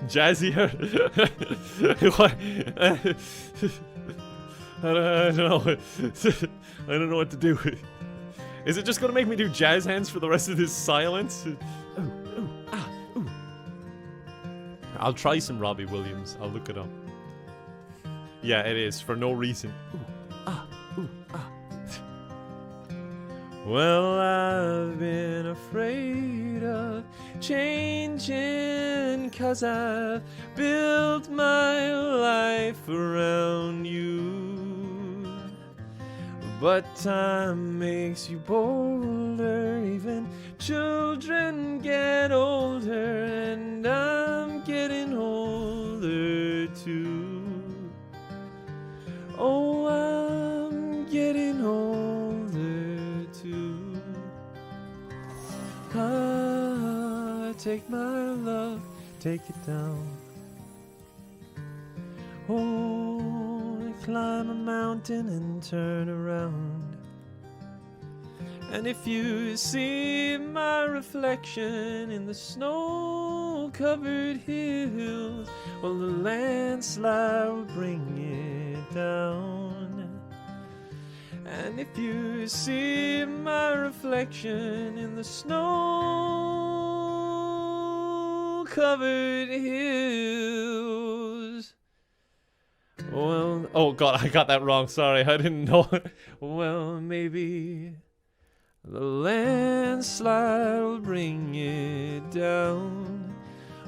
[SPEAKER 1] Jazzier. I don't know. I don't know what to do. Is it just gonna make me do jazz hands for the rest of this silence? Ooh, ooh, ah, ooh. I'll try some Robbie Williams. I'll look it up. Yeah, it is, for no reason. Ooh, ah, ooh, ah. Well, I've been afraid of changing 'cause I've built my life around you. But time makes you bolder, even children get older, and I'm getting older too. Oh, I'm getting older too. Ah, take my love, take it down. Oh, climb a mountain and turn around. And if you see my reflection in the snow-covered hills, well, the landslide will bring it down. And if you see my reflection in the snow-covered hills, well, oh God, I got that wrong. Sorry, I didn't know. Well, maybe the landslide will bring it down.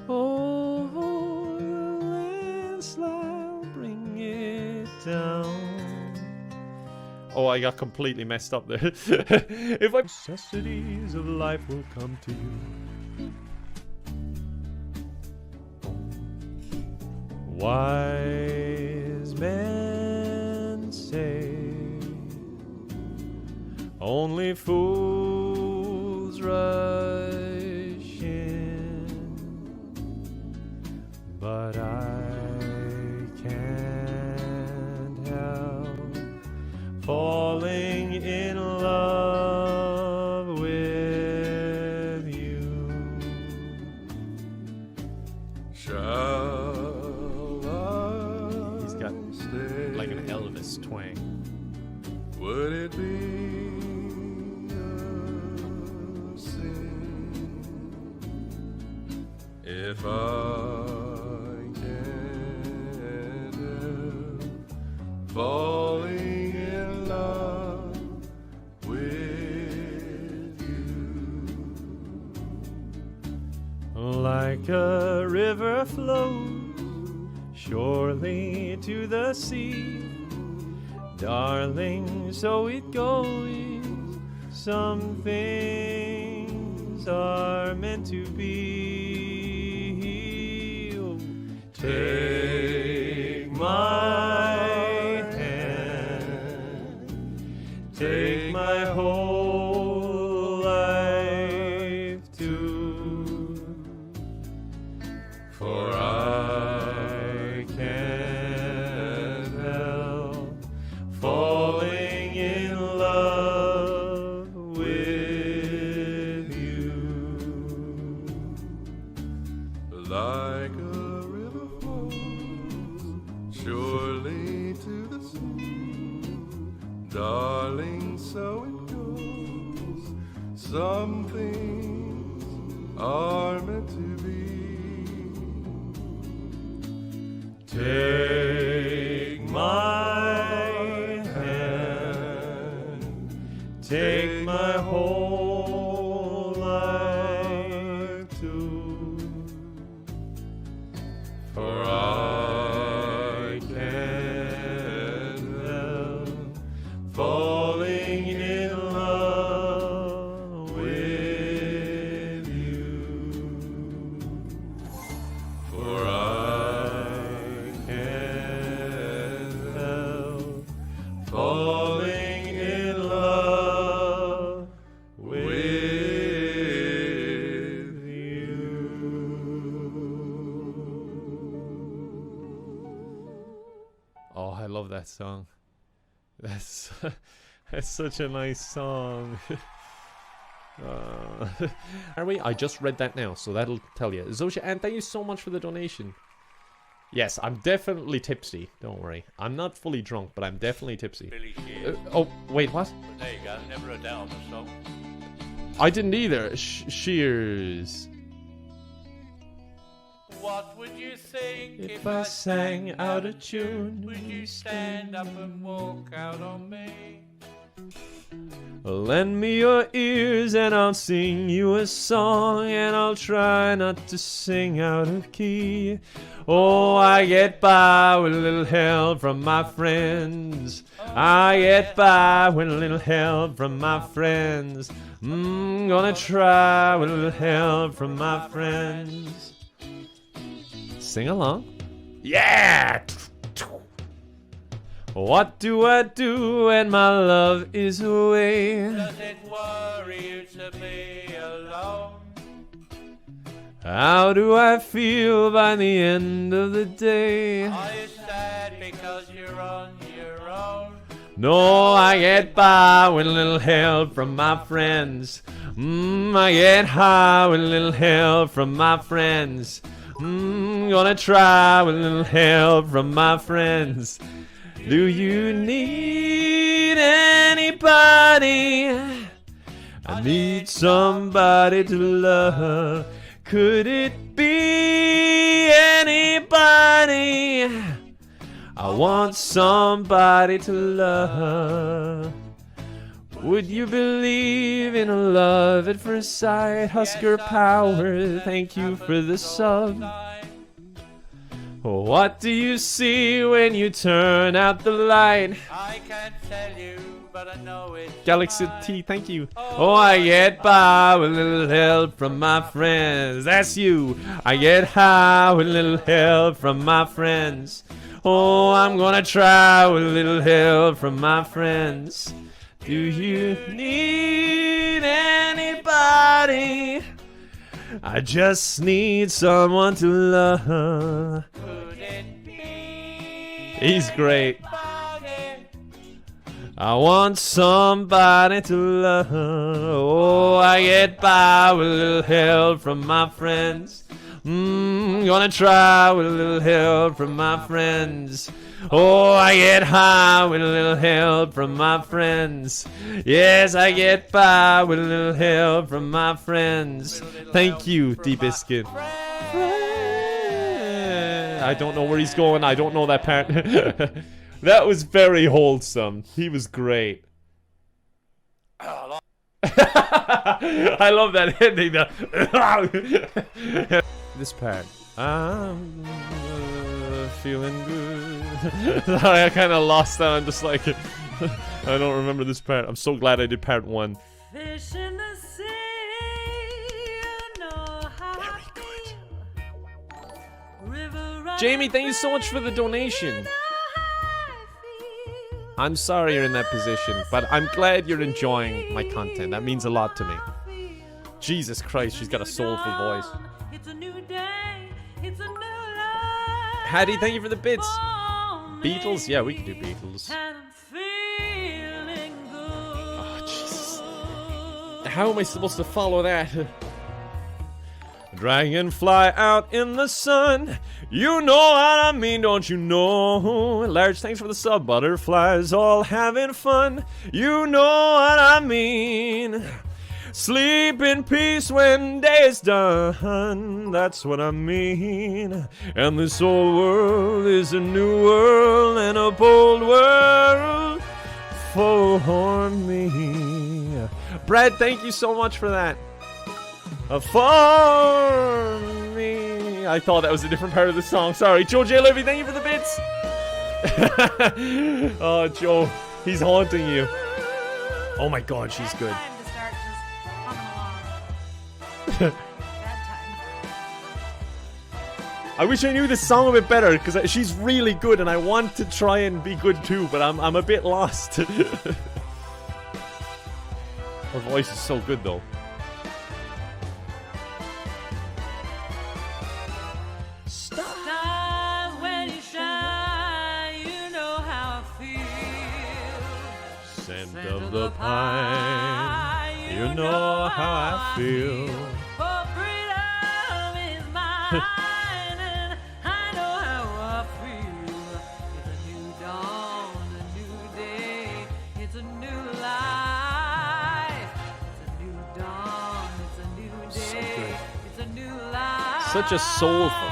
[SPEAKER 1] Oh, the landslide will bring it down. Oh, I got completely messed up there. If I... Necessities of life will come to you. Wise men say only fools rush in, but I can't help falling in love with you. Shall I He's got stay? Like an Elvis twang. Would it be if I can't help falling in love with you? Like a river flows surely to the sea, darling, so it goes. Some things are meant to be. Take my hand, take my whole life too, for I can't help falling in love with you. Like a surely to the sea, darling, so it goes. Some things are meant to be. Take my hand, take my whole life too, for I can't help falling in love with you, for I can't help falling in love with you. Oh, I love that song. That's such a nice song. Are we? I just read that now, so that'll tell you. Zosha, and thank you so much for the donation. Yes, I'm definitely tipsy. Don't worry. I'm not fully drunk, but I'm definitely tipsy.
[SPEAKER 8] Billy Shears.
[SPEAKER 1] Oh, wait, what?
[SPEAKER 8] There you go. Never a doubt or so.
[SPEAKER 1] I didn't either. Shears.
[SPEAKER 8] what would you think
[SPEAKER 1] If I sang out of tune,
[SPEAKER 8] Would you stand up and walk out on me?
[SPEAKER 1] lend me your ears and I'll sing you a song, and I'll try not to sing out of key. Oh, I get by with a little help from my friends. I get by with a little help from my friends. Gonna try with a little help from my friends. Sing along. Yeah! What do I do when my love is away?
[SPEAKER 8] Does it worry you to be alone?
[SPEAKER 1] How do I feel by the end of the day?
[SPEAKER 8] Are you sad because you're on your own?
[SPEAKER 1] No, I get by with a little help from my friends. I get high with a little help from my friends. Gonna try with a little help from my friends. Do you need anybody? I need somebody to love. Could it be anybody? I want somebody to love. Would you believe in a love at first sight? Husker Power, thank you for the sub. What do you see when you turn out the light?
[SPEAKER 8] I can't tell you, but I know it's
[SPEAKER 1] Galaxy
[SPEAKER 8] fine.
[SPEAKER 1] T, thank you. Oh, I get by with a little help from my friends. That's you. I get high with a little help from my friends. Oh, I'm gonna try with a little help from my friends. Do you need anybody? I just need someone to love.
[SPEAKER 8] Could it be
[SPEAKER 1] He's great.
[SPEAKER 8] anybody?
[SPEAKER 1] I want somebody to love. Oh, I get by with a little help from my friends. Gonna try with a little help from my friends. Oh, I get high with a little help from my friends. Yes, I get by with a little help from my friends. Thank you, D-Biscuit. I don't know where he's going. I don't know that part. That was very wholesome. He was great. I love that ending. This part. I'm feeling good. Sorry, I kind of lost that. I'm just like, I don't remember this part. I'm so glad I did part 1.
[SPEAKER 6] Fish in the sea, you know how I feel. River running
[SPEAKER 1] Jamie, thank you so much for the donation.
[SPEAKER 6] you know how I feel.
[SPEAKER 1] I'm sorry you're in that position, but I'm glad you're enjoying my content. That means a lot to me. Jesus Christ, she's got a soulful voice.
[SPEAKER 6] It's a new day, it's a new life.
[SPEAKER 1] Hattie, thank you for the bits.
[SPEAKER 6] for me.
[SPEAKER 1] Beatles? Yeah, we can do Beatles.
[SPEAKER 6] And I'm feeling good.
[SPEAKER 1] Oh, Jesus. How am I supposed to follow that? Dragonfly out in the sun. You know what I mean, don't you know? Large, thanks for the sub. Butterflies all having fun. You know what I mean. Sleep in peace when day is done. That's what I mean. And this old world is a new world and a bold world for me. Brad, thank you so much for that. For me. I thought that was a different part of the song. Sorry. Joe J. Levy, thank you for the bits. Oh, Joe. He's haunting you. Oh my god, she's good.
[SPEAKER 9] Time to start just humming along. Bad time.
[SPEAKER 1] I wish I knew this song a bit better, because she's really good and I want to try and be good too, but I'm a bit lost. Her voice is so good though.
[SPEAKER 6] Stars when you shine, you know how I feel.
[SPEAKER 1] Scent of the pine, you know how I feel.
[SPEAKER 6] For freedom is mine, and I know how I feel. It's a new dawn, a new day, it's a new life. It's a new dawn, it's a new day, it's a new life.
[SPEAKER 1] Such a soulful.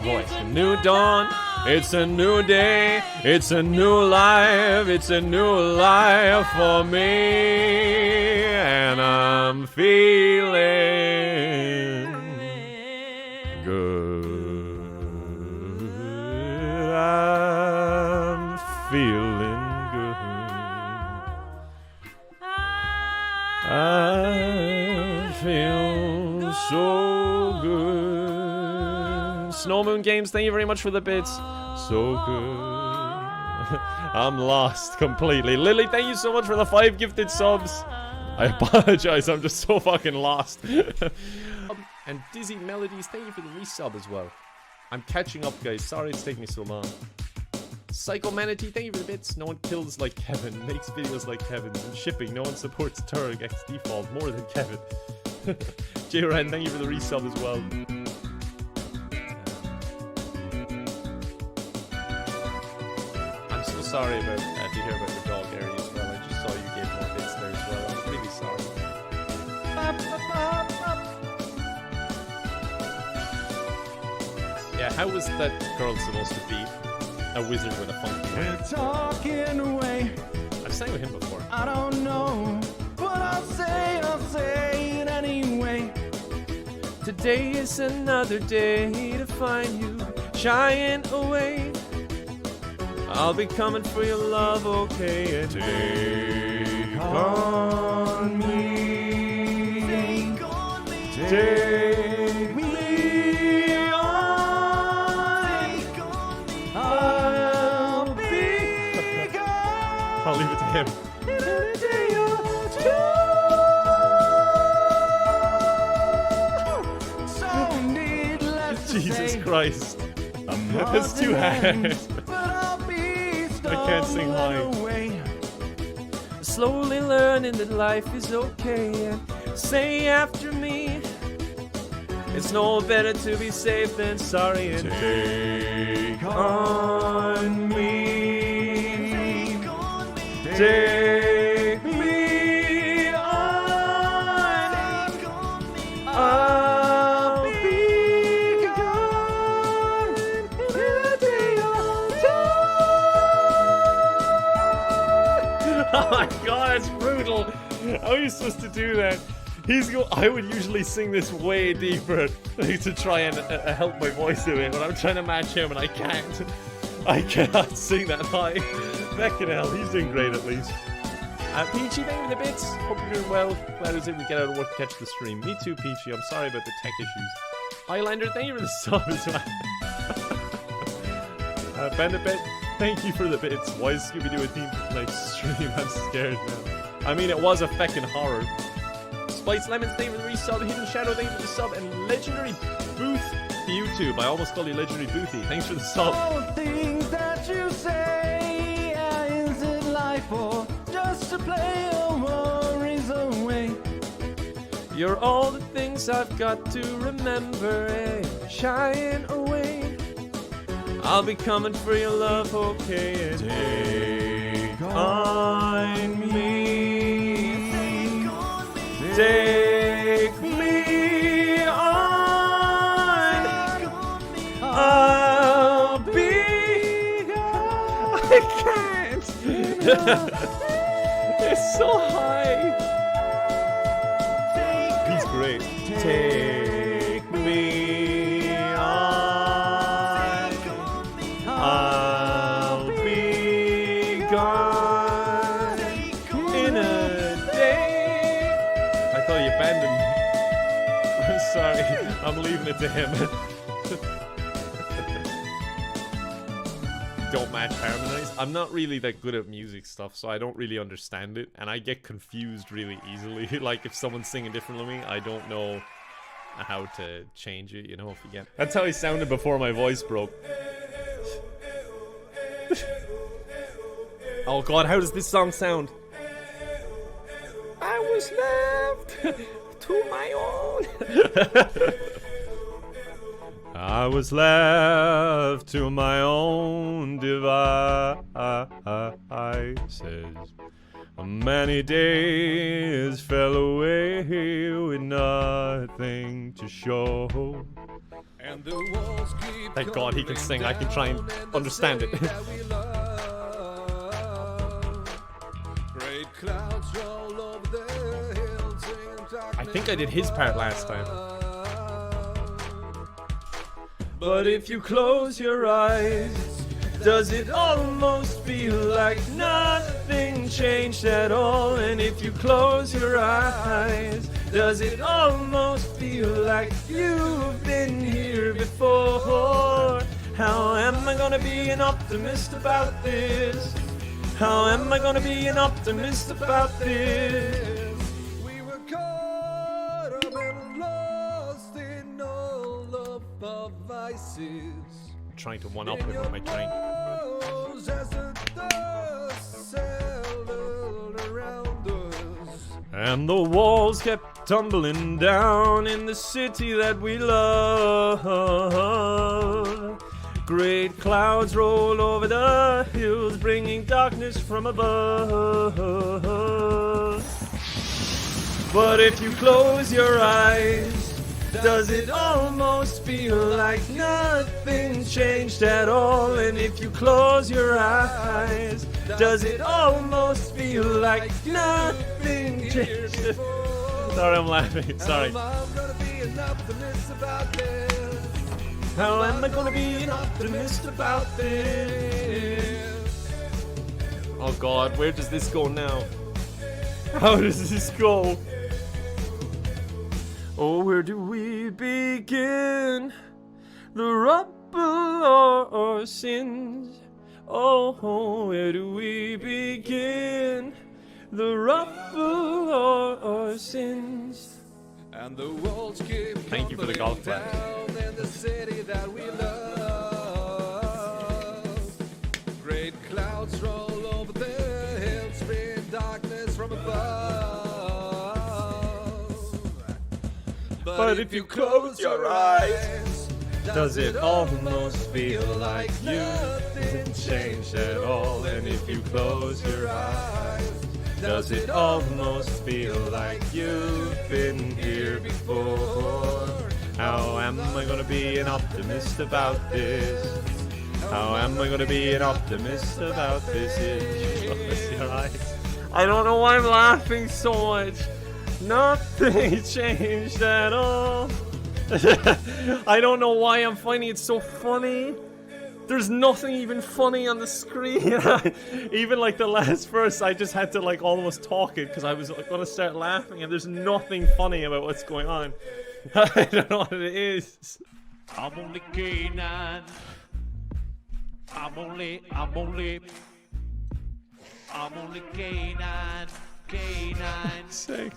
[SPEAKER 1] voice. A new dawn, it's a new day, it's a new life, it's a new life for me. And I'm feeling good. I'm feeling good. I feel so good. Snowmoon Games, thank you very much for the bits. So good. I'm lost completely. Lily, thank you so much for the 5 gifted subs. I apologize, I'm just so fucking lost. And Dizzy Melodies, thank you for the resub as well. I'm catching up, guys. Sorry it's taking me so long. Psycho Manatee, thank you for the bits. No one kills like Kevin, makes videos like Kevin. And shipping, no one supports Turg X Default more than Kevin. J-Ren, thank you for the resub as well. I'm so sorry about to hear about your dog area as well. I just saw you gave more bits there as well. I'm really sorry. Yeah, how was that girl supposed to be a wizard with a funky voice?
[SPEAKER 5] We're talking away.
[SPEAKER 1] I've sang with him before.
[SPEAKER 5] I don't know what I'll say it anyway.
[SPEAKER 1] Today is another day to find you shying away. I'll be coming for your love, okay? And take on me.
[SPEAKER 5] Take on me.
[SPEAKER 1] Take me on.
[SPEAKER 5] Take on me.
[SPEAKER 1] I'll be gone. I'll leave it to him.
[SPEAKER 5] In a day or two. So needless to
[SPEAKER 1] Jesus
[SPEAKER 5] say,
[SPEAKER 1] Christ.
[SPEAKER 5] I'm
[SPEAKER 1] That's too hard.
[SPEAKER 5] I
[SPEAKER 1] can't sing high. Slowly learning that life is okay. And say after me, it's no better to be safe than sorry. And take on me. Take me on. I'll be gone in a day or two. Oh my god, it's brutal. How are you supposed to do that? I would usually sing this way deeper to try and help my voice a bit, but I'm trying to match him and I can't. I cannot sing that high. Fucking hell, he's doing great at least. Peachy, thank you for the bits. Hope you're doing well. Glad as if we get out of work to catch the stream. Me too, Peachy. I'm sorry about the tech issues. Highlander, thank you for the sub as well. Bandit, thank you for the bits. Why is Scooby-Doo a theme for tonight's stream? I'm scared now. I mean, it was a feckin' horror. Spice Lemons, thank you for the resub. Hidden Shadow, thank you for the sub. And Legendary Booth to YouTube. I almost called you Legendary Boothy. Thanks for the sub.
[SPEAKER 5] All things that you say, is it life or just to play your worries away?
[SPEAKER 1] You're all the things I've got to remember, shying away. I'll be coming for your love, okay? And take on me. Take me on. I'll be gone. I can't. It's so high. He's great. Take me on. I'll be gone in a day. I thought you abandoned me. I'm sorry. I'm leaving it to him. Don't match harmonize. I'm not really that good at music stuff, so I don't really understand it, and I get confused really easily. Like if someone's singing differently than me, I don't know how to change it, you know, if you get. That's how I sounded before my voice broke. Oh god, how does this song sound? I was left to my own. I was left to my own devices. Many days fell away with nothing to show. And Thank God he can sing. I can try and understand it. I think I did his part last time. But if you close your eyes, does it almost feel like nothing changed at all? And if you close your eyes, does it almost feel like you've been here before? How am I gonna be an optimist about this? How am I gonna be an optimist about this?
[SPEAKER 10] We were caught up and lost in all of our vices.
[SPEAKER 1] Trying to one up it with my train. And the walls kept tumbling down in the city that we love. Great clouds roll over the hills, bringing darkness from above. But if you close your eyes, does it almost feel like nothing changed at all? And if you close your eyes, does it almost feel like nothing changed? Sorry, I'm laughing. Sorry. How am I gonna be an optimist about this? Oh God, where does this go now? How does this go? Oh, where do we begin? The rubble or sins? Oh, where do we begin? The rubble or sins?
[SPEAKER 10] And the walls keep
[SPEAKER 1] Thank you for the golf clap.
[SPEAKER 10] down in the city that we love. Great clouds roll over the hills, bring darkness from above.
[SPEAKER 1] But if you close your eyes, does it almost feel like you didn't change at all? And if you close your eyes, does it almost feel like you've been here before? How am I gonna be an optimist about this? How am I gonna be an optimist about this? If you close your eyes. I don't know why I'm laughing so much. Nothing changed at all. I don't know why I'm finding it so funny. There's nothing even funny on the screen. Even like the last verse, I just had to like almost talk it because I was like, gonna start laughing, and there's nothing funny about what's going on. I don't know what it is.
[SPEAKER 8] I'm only K9. I'm only K9.
[SPEAKER 1] Say.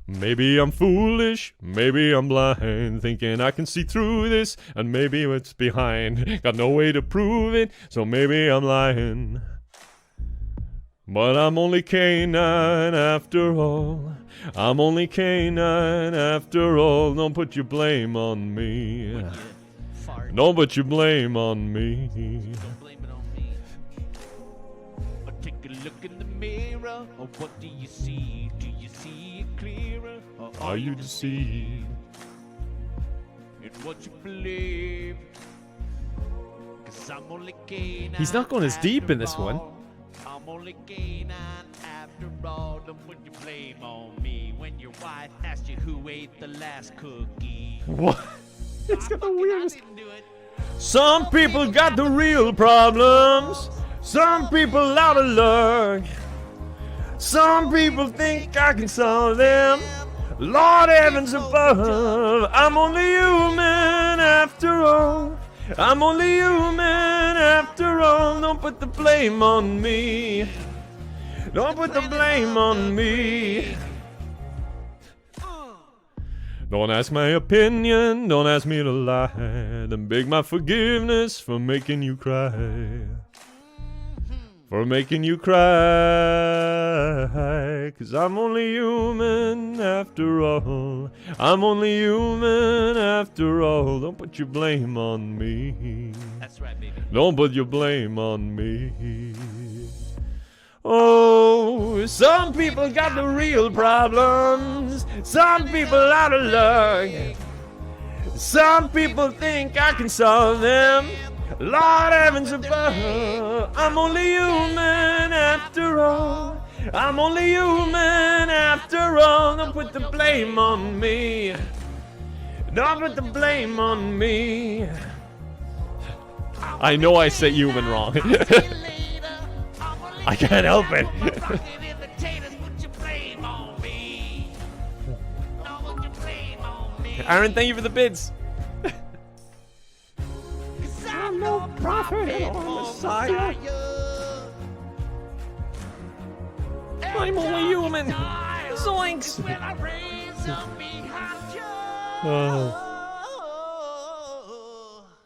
[SPEAKER 1] Maybe I'm foolish, maybe I'm blind, thinking I can see through this, and maybe it's behind. Got no way to prove it, so maybe I'm lying. But I'm only K9 after all. I'm only K9 after all. Don't put your blame on me. Don't put your blame on me.
[SPEAKER 8] Don't blame it on me. Or take a look in the mirror. Or what do you see? Do you see it clearer? Or
[SPEAKER 1] Are you deceived?
[SPEAKER 8] in what you believe? 'Cause I'm only K9.
[SPEAKER 1] He's not going as deep in this
[SPEAKER 8] after
[SPEAKER 1] one.
[SPEAKER 8] all. I'm only K9 after all. Don't put your blame on me when your wife asked you who ate the last cookie.
[SPEAKER 1] What? It's got the
[SPEAKER 8] I
[SPEAKER 1] weirdest.
[SPEAKER 8] didn't do it.
[SPEAKER 1] Some people got the real problems. Some people out of luck. Some people think I can solve them. Lord heavens above. I'm only human after all. I'm only human after all. Don't put the blame on me. Don't put the blame on me. Don't ask my opinion, don't ask me to lie. Then beg my forgiveness for making you cry. For making you cry. 'Cause I'm only human after all. I'm only human after all. Don't put your blame on me.
[SPEAKER 8] That's right, baby.
[SPEAKER 1] Don't put your blame on me. Oh, some people got the real problems. Some people out of luck. Some people think I can solve them. Lord heavens above, I'm only human after all. I'm only human after all. Don't put the blame on me. Don't put the blame on me. I know I said human wrong. I can't help it. Aaron, thank you for the bids.
[SPEAKER 3] I'm no prophet or messiah.
[SPEAKER 1] I'm only human. Zoinks.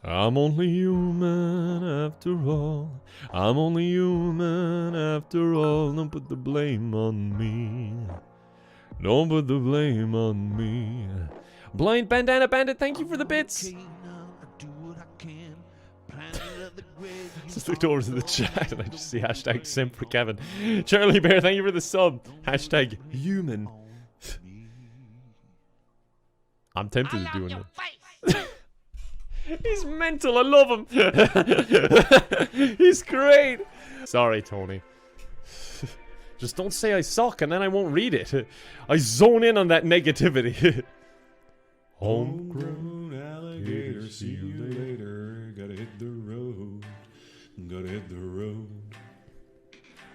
[SPEAKER 1] I'm only human after all. I'm only human after all. Don't put the blame on me. Don't put the blame on me. Blind Bandana Bandit, thank you for the bits. Just looked over to the chat and I just see hashtag simp for Kevin. Charlie Bear, thank you for the sub. Hashtag human. I'm tempted to do it. He's mental, I love him. He's great. Sorry, Tony. Just don't say I suck and then I won't read it. I zone in on that negativity.
[SPEAKER 11] Homegrown alligator, see you later. Gotta hit the road. Gotta hit the road.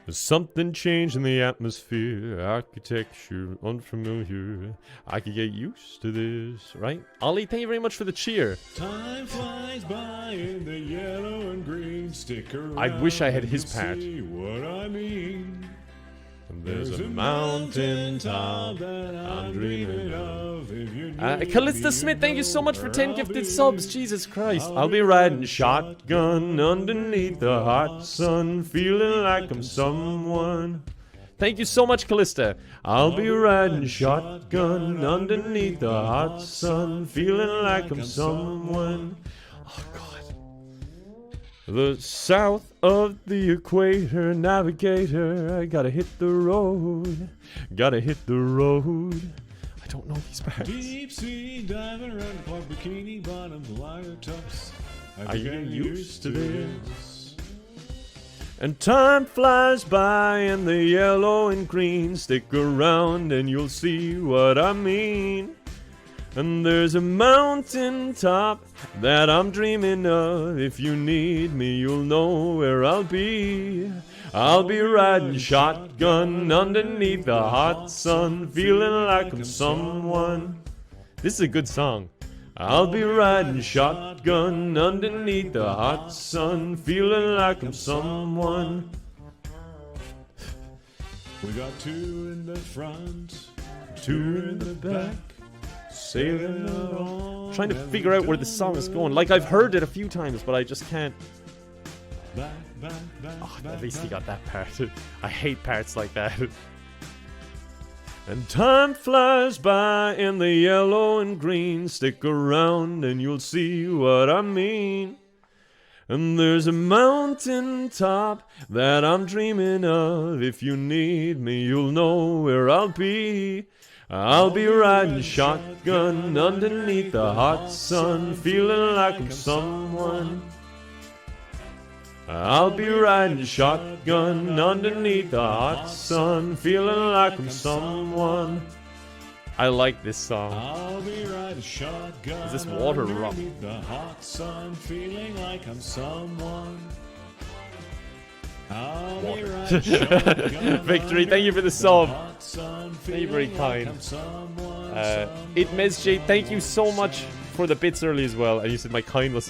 [SPEAKER 1] There's something changed in the atmosphere. Architecture unfamiliar. I could get used to this, right? Ollie, thank you very much for the cheer.
[SPEAKER 11] Time flies by in the yellow and green. Stick around.
[SPEAKER 1] I wish I had his part.
[SPEAKER 11] See what I mean.
[SPEAKER 1] There's a mountain top that I'm dreaming of.
[SPEAKER 11] If
[SPEAKER 1] Callista Smith, thank you so much for 10 gifted subs. Jesus Christ. I'll be riding shotgun underneath the hot sun, feeling like I'm someone. Thank you so much, Callista. I'll be riding shotgun underneath the hot sun, feeling like I'm someone. Oh, God. The south of the equator, navigator. I gotta hit the road. Gotta hit the road. I don't know these parts.
[SPEAKER 11] Deep sea diving around the park, bikini bottoms, wire tops.
[SPEAKER 1] Are you getting used to this? And time flies by and the yellow and green. Stick around and you'll see what I mean. And there's a mountain top that I'm dreaming of. If you need me, you'll know where I'll be. I'll be riding shotgun underneath the hot sun, feeling like I'm someone. This is a good song. I'll be riding shotgun underneath the hot sun, feeling like I'm someone.
[SPEAKER 11] We got two in the front,
[SPEAKER 1] two in the back. Sailing along. Trying to figure out where the song is going. Like, I've heard it a few times, but I just can't. Oh, at least he got that part. I hate parts like that. And time flies by in the yellow and green. Stick around and you'll see what I mean. And there's a mountain top that I'm dreaming of. If you need me, you'll know where I'll be. I'll be riding shotgun underneath the hot sun, feeling like I'm someone. I'll be riding shotgun underneath the hot sun, feeling like I'm someone. I like this song.
[SPEAKER 11] I'll be riding shotgun.
[SPEAKER 1] Is this water rock?
[SPEAKER 11] Underneath the hot sun, feeling like I'm someone.
[SPEAKER 1] Victory, thank you for the sub. Thank you, very kind. Itmezj, thank you so much for the bits early as well. And you said my kindness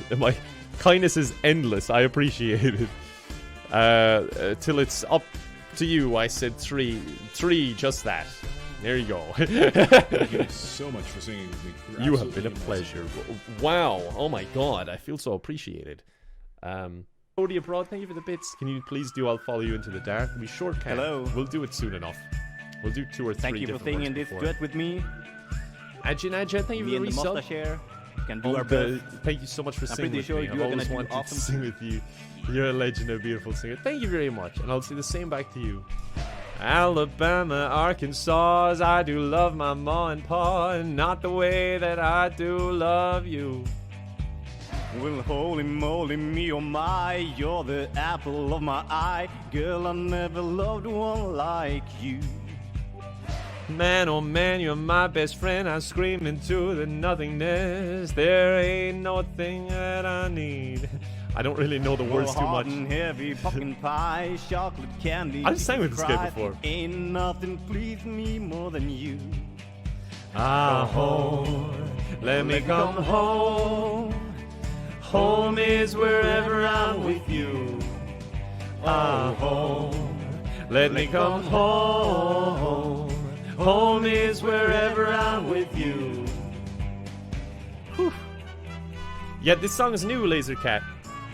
[SPEAKER 1] is endless. I appreciate it. Till it's up to you, I said three, just that. There you go.
[SPEAKER 11] Thank you so much for singing with me.
[SPEAKER 1] You have been a pleasure. Wow. Oh my God, I feel so appreciated. Cody Abroad, thank you for the bits. Can you please do I'll Follow You Into the Dark? We sure can.
[SPEAKER 12] Hello.
[SPEAKER 1] We'll do it soon enough. We'll do 2 or 3
[SPEAKER 12] Thank you for singing this duet with me.
[SPEAKER 1] Ajin, thank you
[SPEAKER 12] me
[SPEAKER 1] for the
[SPEAKER 12] and the
[SPEAKER 1] resub.
[SPEAKER 12] mustache can do our best.
[SPEAKER 1] Thank you so much for singing with
[SPEAKER 12] sure
[SPEAKER 1] me. I've
[SPEAKER 12] you're
[SPEAKER 1] always
[SPEAKER 12] gonna do
[SPEAKER 1] wanted
[SPEAKER 12] awesome.
[SPEAKER 1] to sing with you. You're a legend, a beautiful singer. Thank you very much. And I'll say the same back to you. Alabama, Arkansas, I do love my ma and pa, and not the way that I do love you.
[SPEAKER 12] Well, holy moly, me oh my, you're the apple of my eye. Girl, I never loved one like you.
[SPEAKER 1] Man, oh man, you're my best friend. I scream into the nothingness. There ain't no thing that I need. I don't really know the words too much.
[SPEAKER 12] And heavy pumpkin pie, chocolate candy.
[SPEAKER 1] I've sang with this guy before.
[SPEAKER 12] Ain't nothing please me more than you.
[SPEAKER 1] Ah, home, let me come home. Home is wherever I'm with you. Ah, home, let me come home. Home is wherever I'm with you. Whew. Yeah, this song is new, Laser Cat.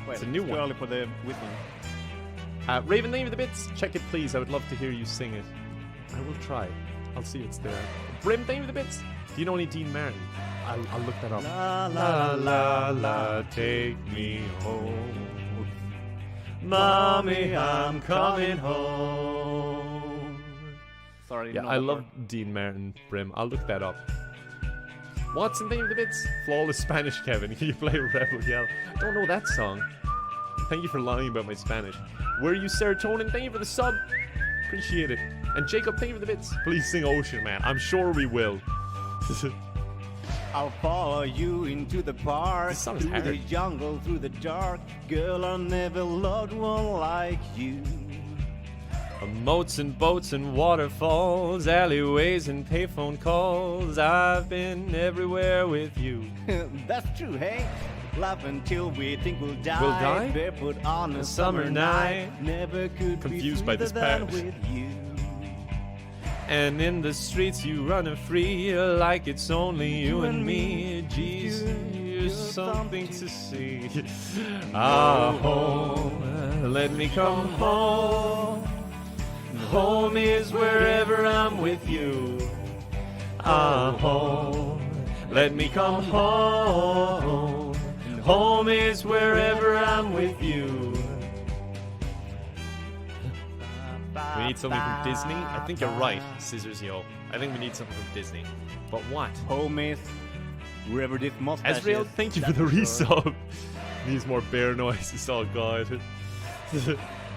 [SPEAKER 1] It's a new one.
[SPEAKER 12] Early for the whistling.
[SPEAKER 1] Raven, name of the bits. Check it, please. I would love to hear you sing it. I will try. I'll see it's there. Brim, name of the bits. Do you know any Dean Martin? I'll look that up.
[SPEAKER 12] La
[SPEAKER 1] La la la, take me home. Mommy, I'm coming home.
[SPEAKER 12] Sorry.
[SPEAKER 1] Yeah, I love Dean Martin, Brim. I'll look that up. What's the name of the bits? Flawless Spanish, Kevin. Can you play Rebel Yell? I don't know that song. Thank you for lying about my Spanish. Were you serotonin? Thank you for the sub. Appreciate it. And Jacob, thank you for the bits. Please sing Ocean Man. I'm sure we will.
[SPEAKER 12] I'll follow you into the park,
[SPEAKER 1] This song is
[SPEAKER 12] through the
[SPEAKER 1] hard.
[SPEAKER 12] jungle, through the dark. Girl, I never loved one like you.
[SPEAKER 1] Moats and boats and waterfalls, alleyways and payphone calls. I've been everywhere with you.
[SPEAKER 12] That's true, hey? Laugh until we think we'll die.
[SPEAKER 1] We'll die?
[SPEAKER 12] Barefoot on a
[SPEAKER 1] Summer
[SPEAKER 12] summer
[SPEAKER 1] night.
[SPEAKER 12] night. Never could
[SPEAKER 1] Confused
[SPEAKER 12] be
[SPEAKER 1] by this
[SPEAKER 12] sweeter than
[SPEAKER 1] part.
[SPEAKER 12] with you.
[SPEAKER 1] And in the streets you run free like it's only you and me. Geez, you're something to see. Ah, home, let me come home. Home is wherever I'm with you. Ah, home, let me come home. Home is wherever I'm with you. We need something from Disney? I think you're right, Scissors Yo. I think we need something from Disney. But what?
[SPEAKER 12] Home is wherever this mustache
[SPEAKER 1] Ezreal,
[SPEAKER 12] is.
[SPEAKER 1] thank you for the resub. Needs more bear noises, oh god.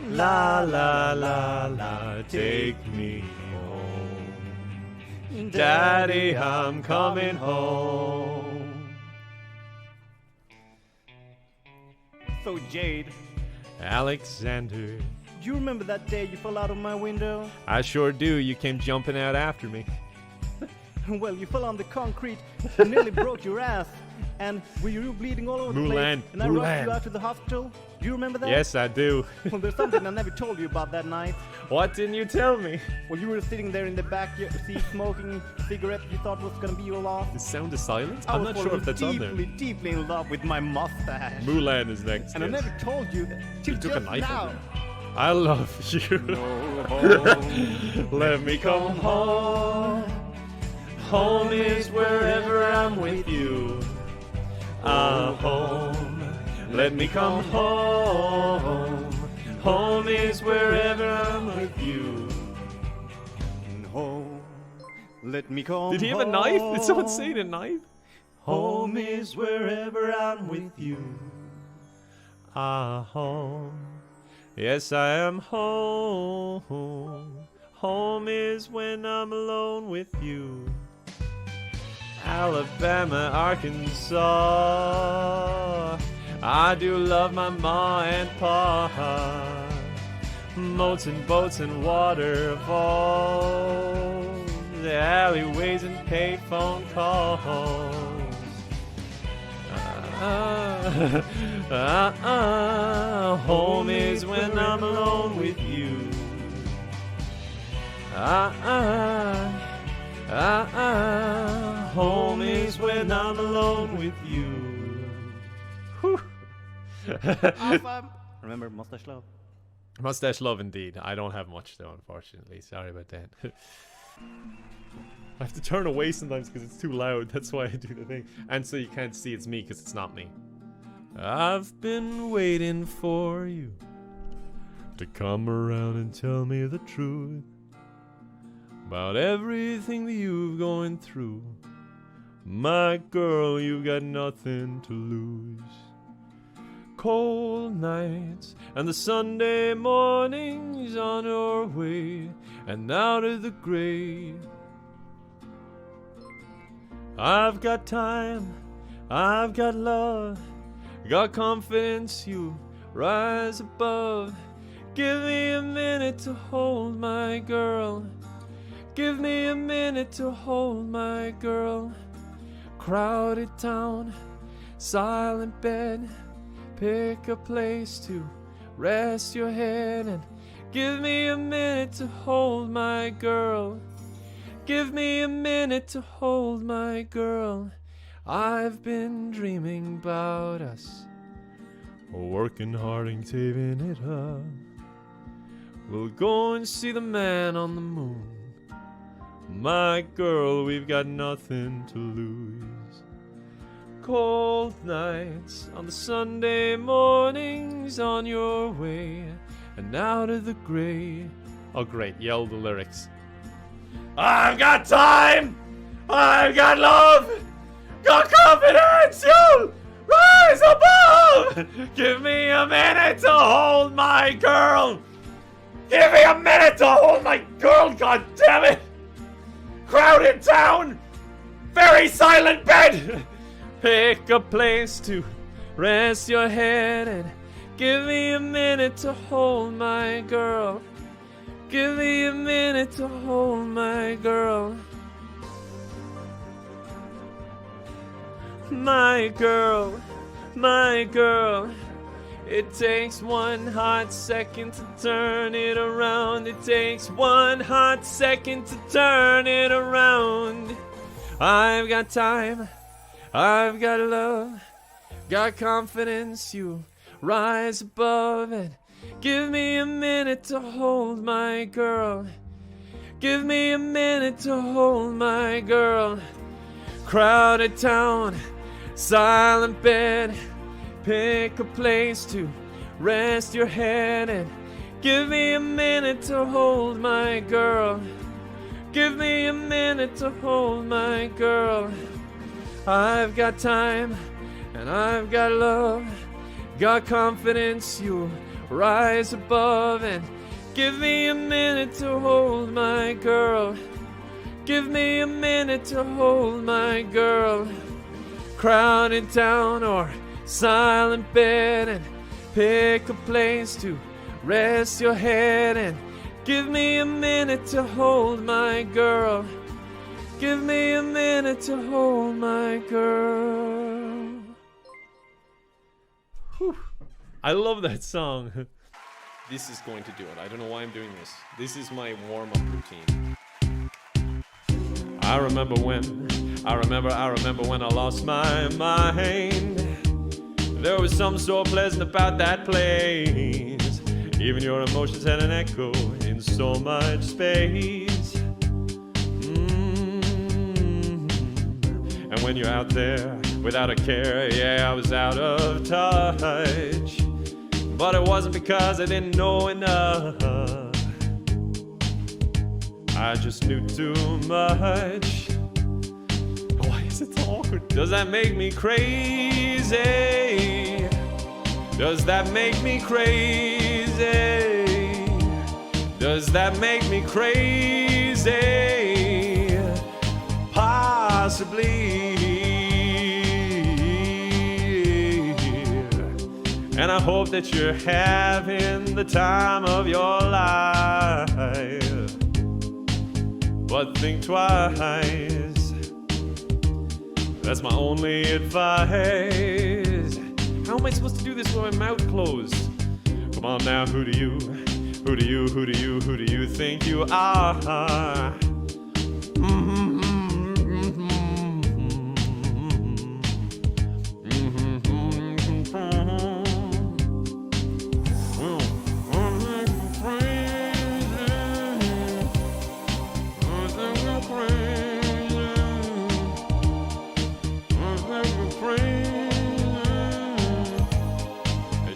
[SPEAKER 1] La la la la, take me home. Daddy, I'm coming home.
[SPEAKER 12] So Jade,
[SPEAKER 1] Alexander,
[SPEAKER 12] do you remember that day you fell out of my window?
[SPEAKER 1] I sure do. You came jumping out after me.
[SPEAKER 12] Well, you fell on the concrete, you nearly broke your ass, and were you bleeding all over the
[SPEAKER 1] Mulan,
[SPEAKER 12] place? And I rushed
[SPEAKER 1] Mulan.
[SPEAKER 12] you out to the hospital. Do you remember that?
[SPEAKER 1] Yes, I do.
[SPEAKER 12] Well, there's something I never told you about that night.
[SPEAKER 1] What didn't you tell me?
[SPEAKER 12] Well, you were sitting there in the back seat smoking a cigarette you thought was gonna be your last.
[SPEAKER 1] The sound of silence?
[SPEAKER 12] I
[SPEAKER 1] I'm
[SPEAKER 12] was
[SPEAKER 1] not sure if that's on
[SPEAKER 12] deeply,
[SPEAKER 1] there.
[SPEAKER 12] deeply in love with my mustache.
[SPEAKER 1] Mulan is next.
[SPEAKER 12] And I
[SPEAKER 1] yes.
[SPEAKER 12] never told you till
[SPEAKER 1] You took a
[SPEAKER 12] just
[SPEAKER 1] knife
[SPEAKER 12] now.
[SPEAKER 1] over. I love you.
[SPEAKER 12] No home.
[SPEAKER 1] Let me come home. Home is wherever I'm with you. Ah, home. Let me come home. Home is wherever I'm with you.
[SPEAKER 12] Home. Let me come
[SPEAKER 1] Did he have a knife? Did someone say a knife? Home is wherever I'm with you. Ah, home. Yes, I am home. Home is when I'm alone with you. Alabama, Arkansas, I do love my ma and pa. Moats and boats and waterfalls, the alleyways and payphone calls. Home is when I'm alone with you. Home is when I'm alone with you.
[SPEAKER 12] Awesome. Remember mustache love?
[SPEAKER 1] Mustache love indeed. I don't have much though, unfortunately. Sorry about that. I have to turn away sometimes because it's too loud. That's why I do the thing. And so you can't see it's me because it's not me. I've been waiting for you to come around and tell me the truth. about everything that you've going through. My girl, you've got nothing to lose. Cold nights and the Sunday mornings on your way and out of the grave. I've got time, I've got love, got confidence, you rise above. Give me a minute to hold my girl. Give me a minute to hold my girl. Crowded town, silent bed, pick a place to rest your head and give me a minute to hold my girl. Give me a minute to hold my girl. I've been dreaming about us, working hard and saving it up. We'll go and see the man on the moon. My girl, we've got nothing to lose. Cold nights on the Sunday mornings on your way and out of the gray. Oh great, yell the lyrics. I've got time, I've got love, got confidence, you'll rise above. Give me a minute to hold my girl. Give me a minute to hold my girl, god damn it. Crowded town, very silent bed. Pick a place to rest your head and give me a minute to hold my girl. Give me a minute to hold my girl. My girl, my girl. It takes one hot second to turn it around. It takes one hot second to turn it around. I've got time, I've got love, got confidence, you rise above and give me a minute to hold my girl. Give me a minute to hold my girl. Crowded town, silent bed, pick a place to rest your head and give me a minute to hold my girl. Give me a minute to hold my girl. I've got time and I've got love, got confidence, you rise above and give me a minute to hold my girl. Give me a minute to hold my girl. Crowded town or silent bed and pick a place to rest your head and give me a minute to hold my girl. Give me a minute to hold my girl. Whew. I love that song. This is going to do it. I don't know why I'm doing this. This is my warm-up routine. I remember when I lost my mind. There was something so pleasant about that place. Even your emotions had an echo in so much space. And when you're out there without a care, yeah, I was out of touch. But it wasn't because I didn't know enough. I just knew too much. Why is it so awkward? Does that make me crazy? Does that make me crazy? Does that make me crazy? Possibly. And I hope that you're having the time of your life. But think twice. That's my only advice. How am I supposed to do this with my mouth closed? Come on now, who do you think you are?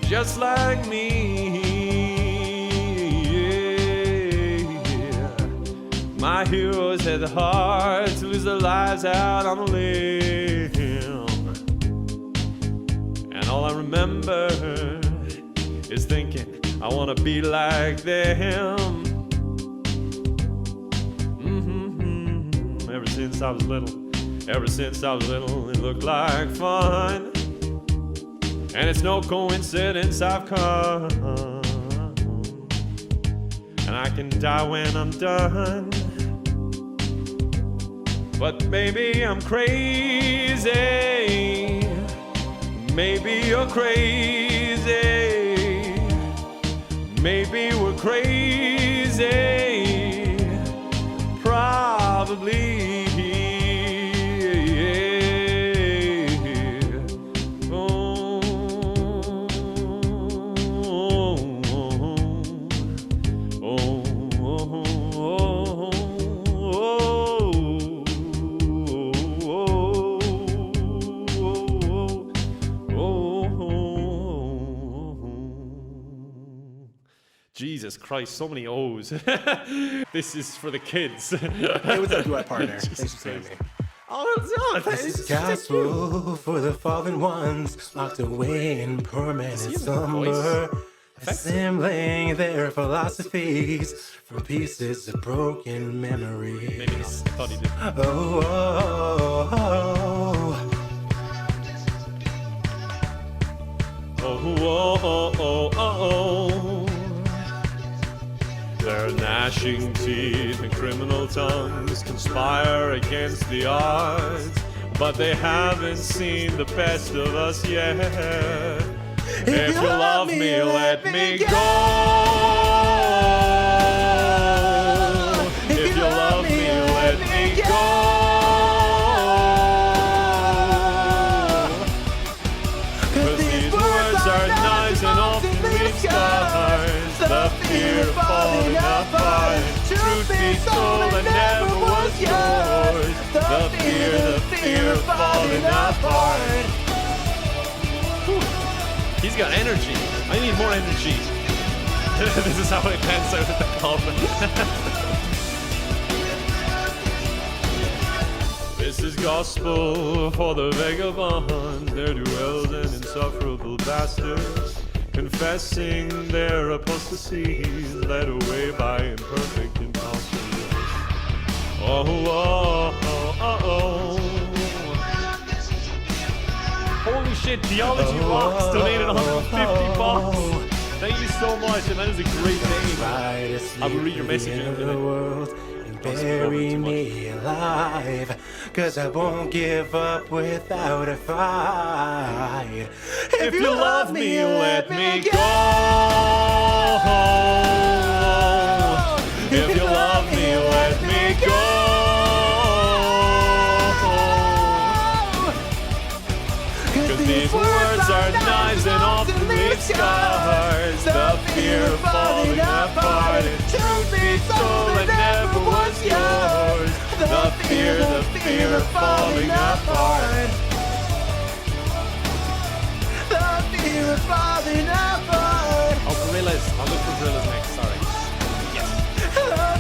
[SPEAKER 1] Just like me, yeah. My my heroes had the heart to lose their lives out on a limb. And all I remember is thinking, I want to be like them. Ever since I was little, it looked like fun. And it's no coincidence I've come. And I can die when I'm done. But maybe I'm crazy. Maybe you're crazy. Maybe we're crazy. Probably. Jesus Christ, so many O's. This is for the kids.
[SPEAKER 2] Hey, what's up, duet partner? Thanks for saying me.
[SPEAKER 1] Oh,
[SPEAKER 13] this is gospel for the fallen ones, locked away in permanent slumber, assembling their philosophies from pieces of broken memories.
[SPEAKER 1] Maybe not. I thought he did. Their gnashing teeth and criminal tongues conspire against the odds, but they haven't seen the best of us yet. If you love me, let me go. If you love me, let me go. Cause these words are knives and often leave scars. The fear of falling apart. Truth be told, I never was yours. The fear of falling apart. He's got energy. I need more energy. This is how I pants out at the club. This is gospel for the vagabond, ne'er-do-wells and insufferable bastards, confessing their apostasies, led away by imperfect impostures. Holy shit, Theology Rocks donated 150 bucks. Thank you so much, and that is a great name. I will read your message in a minute.
[SPEAKER 13] Bury me alive, cause I won't give up without a fight.
[SPEAKER 1] If you love me, let me go. If you love me, let me go. Cause these words are knives and often leave scars. The fear of falling apart. And truth be told, it never was yours. The fear of falling apart.
[SPEAKER 13] The fear of falling apart.
[SPEAKER 1] Oh, gorillas. I'll look for gorillas next, sorry. Yes.
[SPEAKER 13] The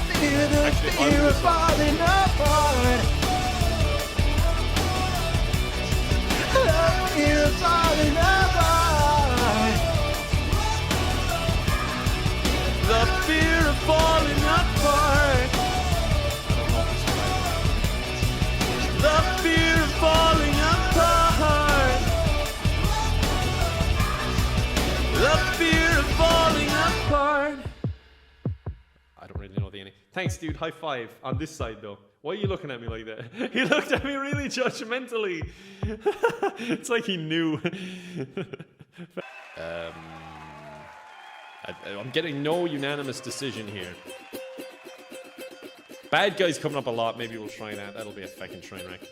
[SPEAKER 13] fear of falling apart. The fear of falling apart.
[SPEAKER 1] The fear of falling apart. The fear of falling apart. The fear of falling apart. I don't really know the ending. Thanks, dude. High five. On this side, though. Why are you looking at me like that? He looked at me really judgmentally. It's like he knew. I'm getting no unanimous decision here. Bad Guys coming up a lot. Maybe we'll try that. That'll be a fucking train wreck.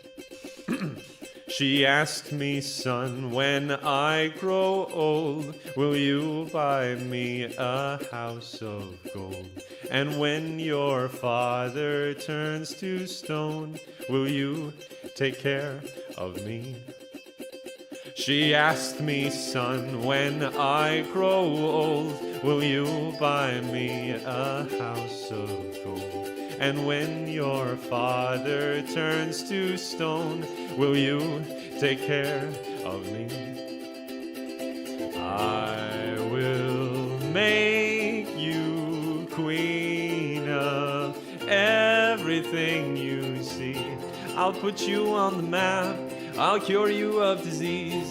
[SPEAKER 1] She asked me, son, when I grow old, will you buy me a house of gold? And when your father turns to stone, will you take care of me? She asked me, son, when I grow old, will you buy me a house of gold? And when your father turns to stone, will you take care of me? I will make you queen of everything you see. I'll put you on the map. I'll cure you of disease.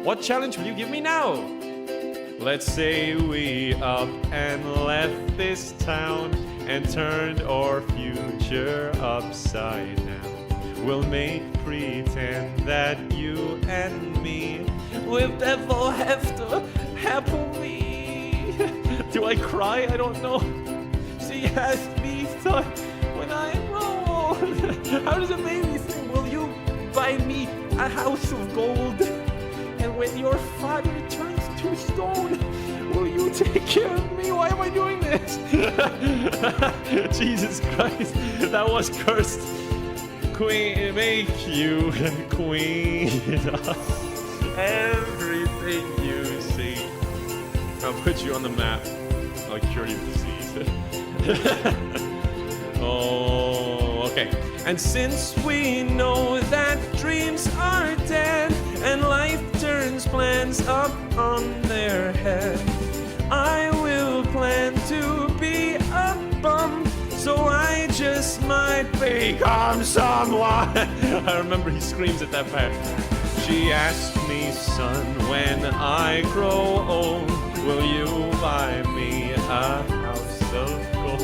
[SPEAKER 1] What challenge will you give me now? Let's say we up and left this town and turned our future upside down. We'll make pretend that you and me will never have to happily. Do I cry? I don't know. She has me stuck when I'm old. How does it make me think? Will you buy me a house of gold? And when your father turns to stone, will you take care of me? Why am I doing this? Jesus Christ, that was cursed. Queen, make you queen of everything you see. I'll put you on the map. I'll cure you of disease. Oh, okay. And since we know that dreams are dead and life turns plans up on their head, I will plan to be a bum, so I just might become someone. I remember he screams at that part. She asked me, son, when I grow old, will you buy me a house of gold?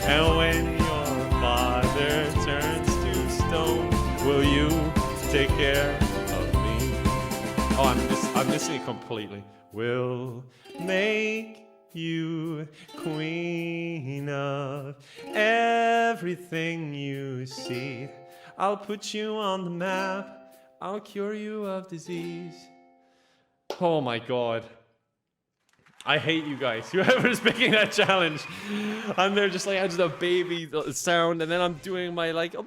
[SPEAKER 1] And when your father turns to stone, will you take care of me? Oh, I'm missing it completely. We'll make you queen of everything you see. I'll put you on the map. I'll cure you of disease. Oh my God. I hate you guys. Whoever's picking that challenge. I'm there just like, I just a baby sound, and then I'm doing my like, and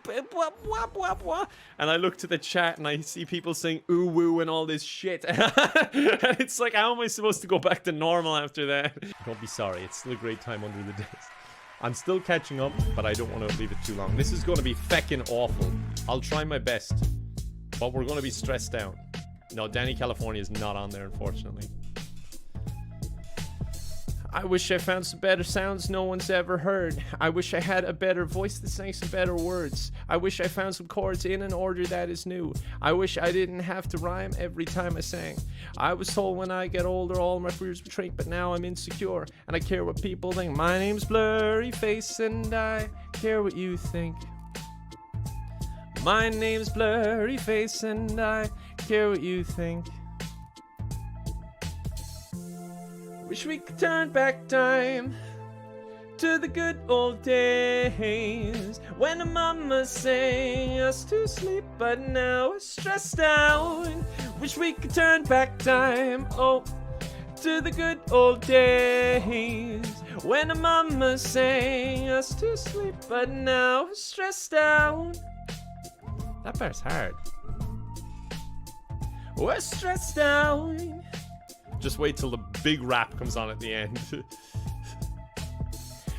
[SPEAKER 1] I look to the chat and I see people saying ooh woo and all this shit. And it's like, how am I supposed to go back to normal after that? Don't be sorry. It's still a great time under the days. I'm still catching up, but I don't want to leave it too long. This is going to be feckin' awful. I'll try my best, but we're going to be stressed out. No, Danny California is not on there, unfortunately. I wish I found some better sounds no one's ever heard. I wish I had a better voice that sang some better words. I wish I found some chords in an order that is new. I wish I didn't have to rhyme every time I sang. I was told when I get older all my fears would shrink, but now I'm insecure and I care what people think. My name's Blurry Face and I care what you think. My name's Blurry Face and I care what you think. Wish we could turn back time to the good old days when the mama sang us to sleep, but now we're stressed out. Wish we could turn back time, oh, to the good old days when the mama sang us to sleep, but now we're stressed out. That part's hard. We're stressed out. Just wait till the big rap comes on at the end.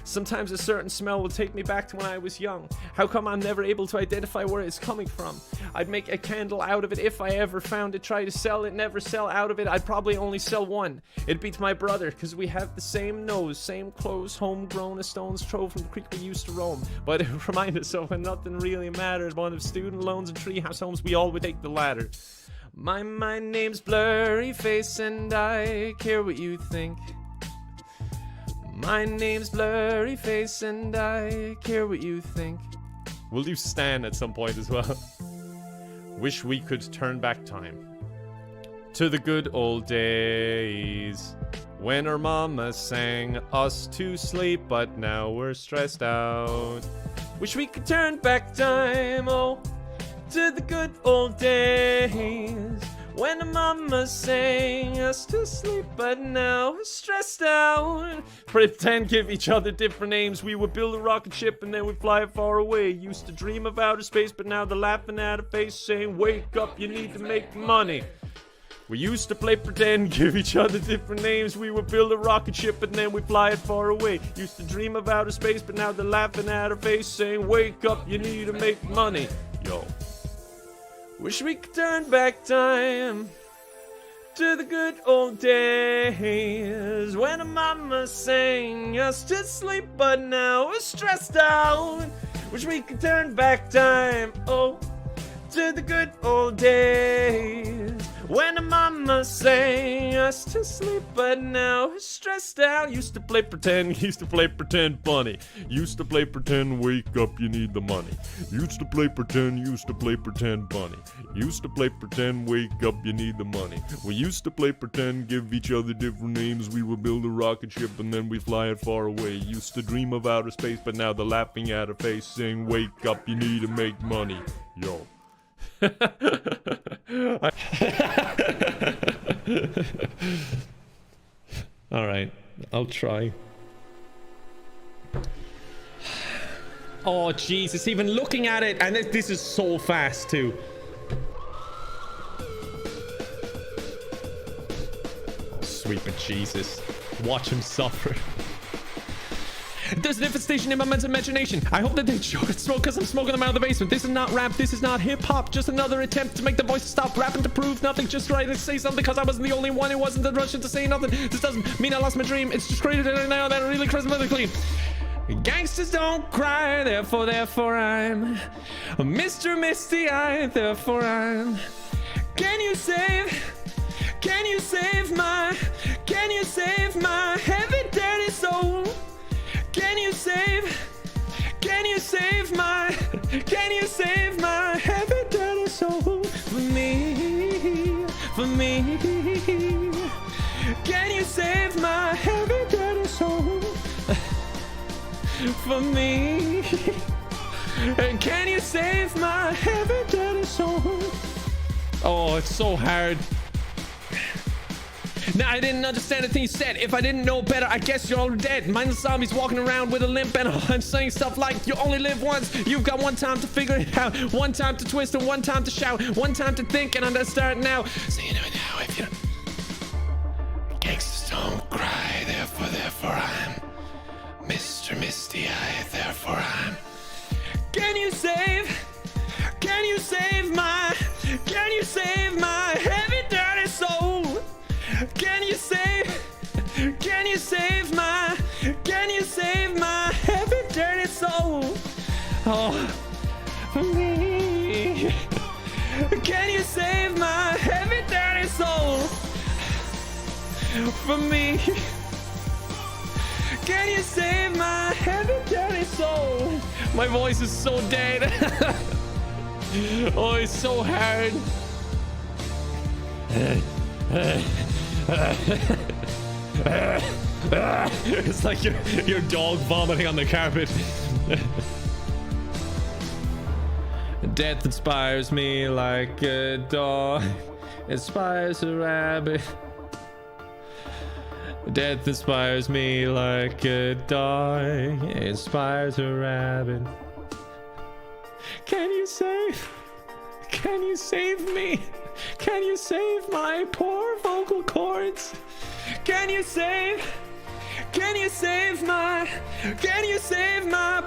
[SPEAKER 1] Sometimes a certain smell will take me back to when I was young. How come I'm never able to identify where it's coming from? I'd make a candle out of it if I ever found it. Try to sell it, never sell out of it. I'd probably only sell one. It'd be to my brother, cause we have the same nose, same clothes, homegrown, a stone's throw from the creek we used to roam. But it would remind us of when nothing really mattered. One of student loans and treehouse homes, we all would take the ladder. My name's Blurry Face and I care what you think. My name's Blurry Face and I care what you think. We'll do Stan at some point as well. Wish we could turn back time to the good old days when our mama sang us to sleep, but now we're stressed out. Wish we could turn back time, oh, to the good old days when the mama sang us to sleep, but now we're stressed out. Pretend give each other different names. We would build a rocket ship and then we'd fly far away. Used to dream of outer space, but now they're laughing at a face saying, wake up, you need to make money. We used to play pretend, give each other different names. We would build a rocket ship and then we'd fly it far away. Used to dream of outer space, but now they're laughing at our face, saying, wake up, you need to make money. Yo. Wish we could turn back time to the good old days when a mama sang us to sleep, but now we're stressed out. Wish we could turn back time, oh, to the good old days when a mama sang us to sleep, but now we're stressed out. Used to play pretend funny. Used to play pretend, wake up, you need the money. Used to play pretend funny. Used to play pretend, wake up, you need the money. We used to play pretend, give each other different names. We would build a rocket ship and then we'd fly it far away. Used to dream of outer space, but now they're laughing at our face, saying, wake up, you need to make money. Yo. All right, I'll try. Oh Jesus, even looking at it, and this is so fast too. Oh, sweet but Jesus, watch him suffer. There's an infestation in my mental imagination. I hope that they smoke because I'm smoking them out of the basement. This is not rap, this is not hip-hop. Just another attempt to make the voices stop rapping to prove nothing. Just trying to say something because I wasn't the only one who wasn't the rushing to say nothing. This doesn't mean I lost my dream. It's just created it now that really clean. Gangsters don't cry, therefore I'm Mr. Misty-eyed, therefore I'm. Can you save my heavy dirty soul? Can you save my heavy dirty soul for me? Can you save my heavy dirty soul for me? And can you save my heavy dirty soul? Oh, it's so hard. Now, I didn't understand a thing you said. If I didn't know better, I guess you're all dead. Mindless zombies walking around with a limp and I'm saying stuff like, you only live once. You've got one time to figure it out. One time to twist and one time to shout. One time to think and understand now. So you know now if you... Gangsters don't cry, therefore I'm Mr. Misty-eyed, therefore I'm. Can you save my heavy dirty soul? Can you save my heavy dirty soul? Oh, for me. Can you save my heavy dirty soul? For me. Can you save my heavy dirty soul? My voice is so dead. Oh, it's so hard. It's like your dog vomiting on the carpet. Death inspires me like a dog inspires a rabbit. Death inspires me like a dog inspires a rabbit. Can you save me? Can you save my poor vocal cords? Can you save my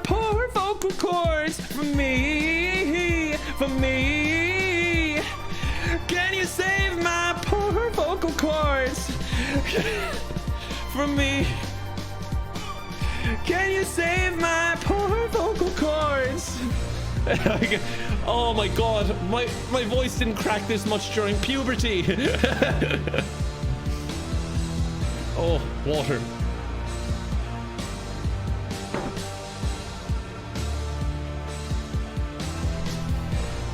[SPEAKER 1] poor vocal cords for me? Can you save my poor vocal cords for me? Can you save my poor vocal cords? Oh my god, my voice didn't crack this much during puberty. Oh, water.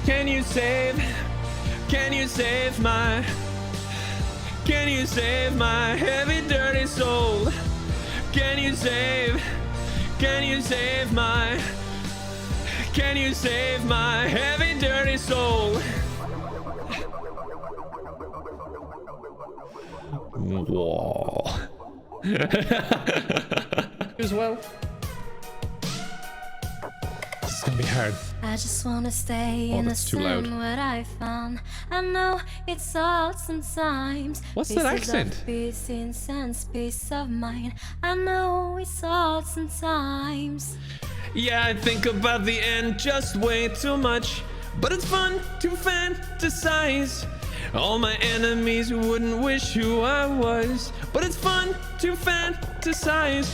[SPEAKER 1] Can you save my heavy dirty soul? Can you save my heavy dirty soul? Whoa. As well.
[SPEAKER 3] gonna be hard.
[SPEAKER 9] I just wanna stay in the
[SPEAKER 3] that's too loud.
[SPEAKER 9] sun what I found. I know it's hard sometimes.
[SPEAKER 3] What's that accent?
[SPEAKER 9] Peace in sense, peace of mind. I know it's hard sometimes.
[SPEAKER 1] Yeah, I think about the end just way too much, but it's fun to fantasize. All my enemies wouldn't wish who I was, but it's fun to fantasize.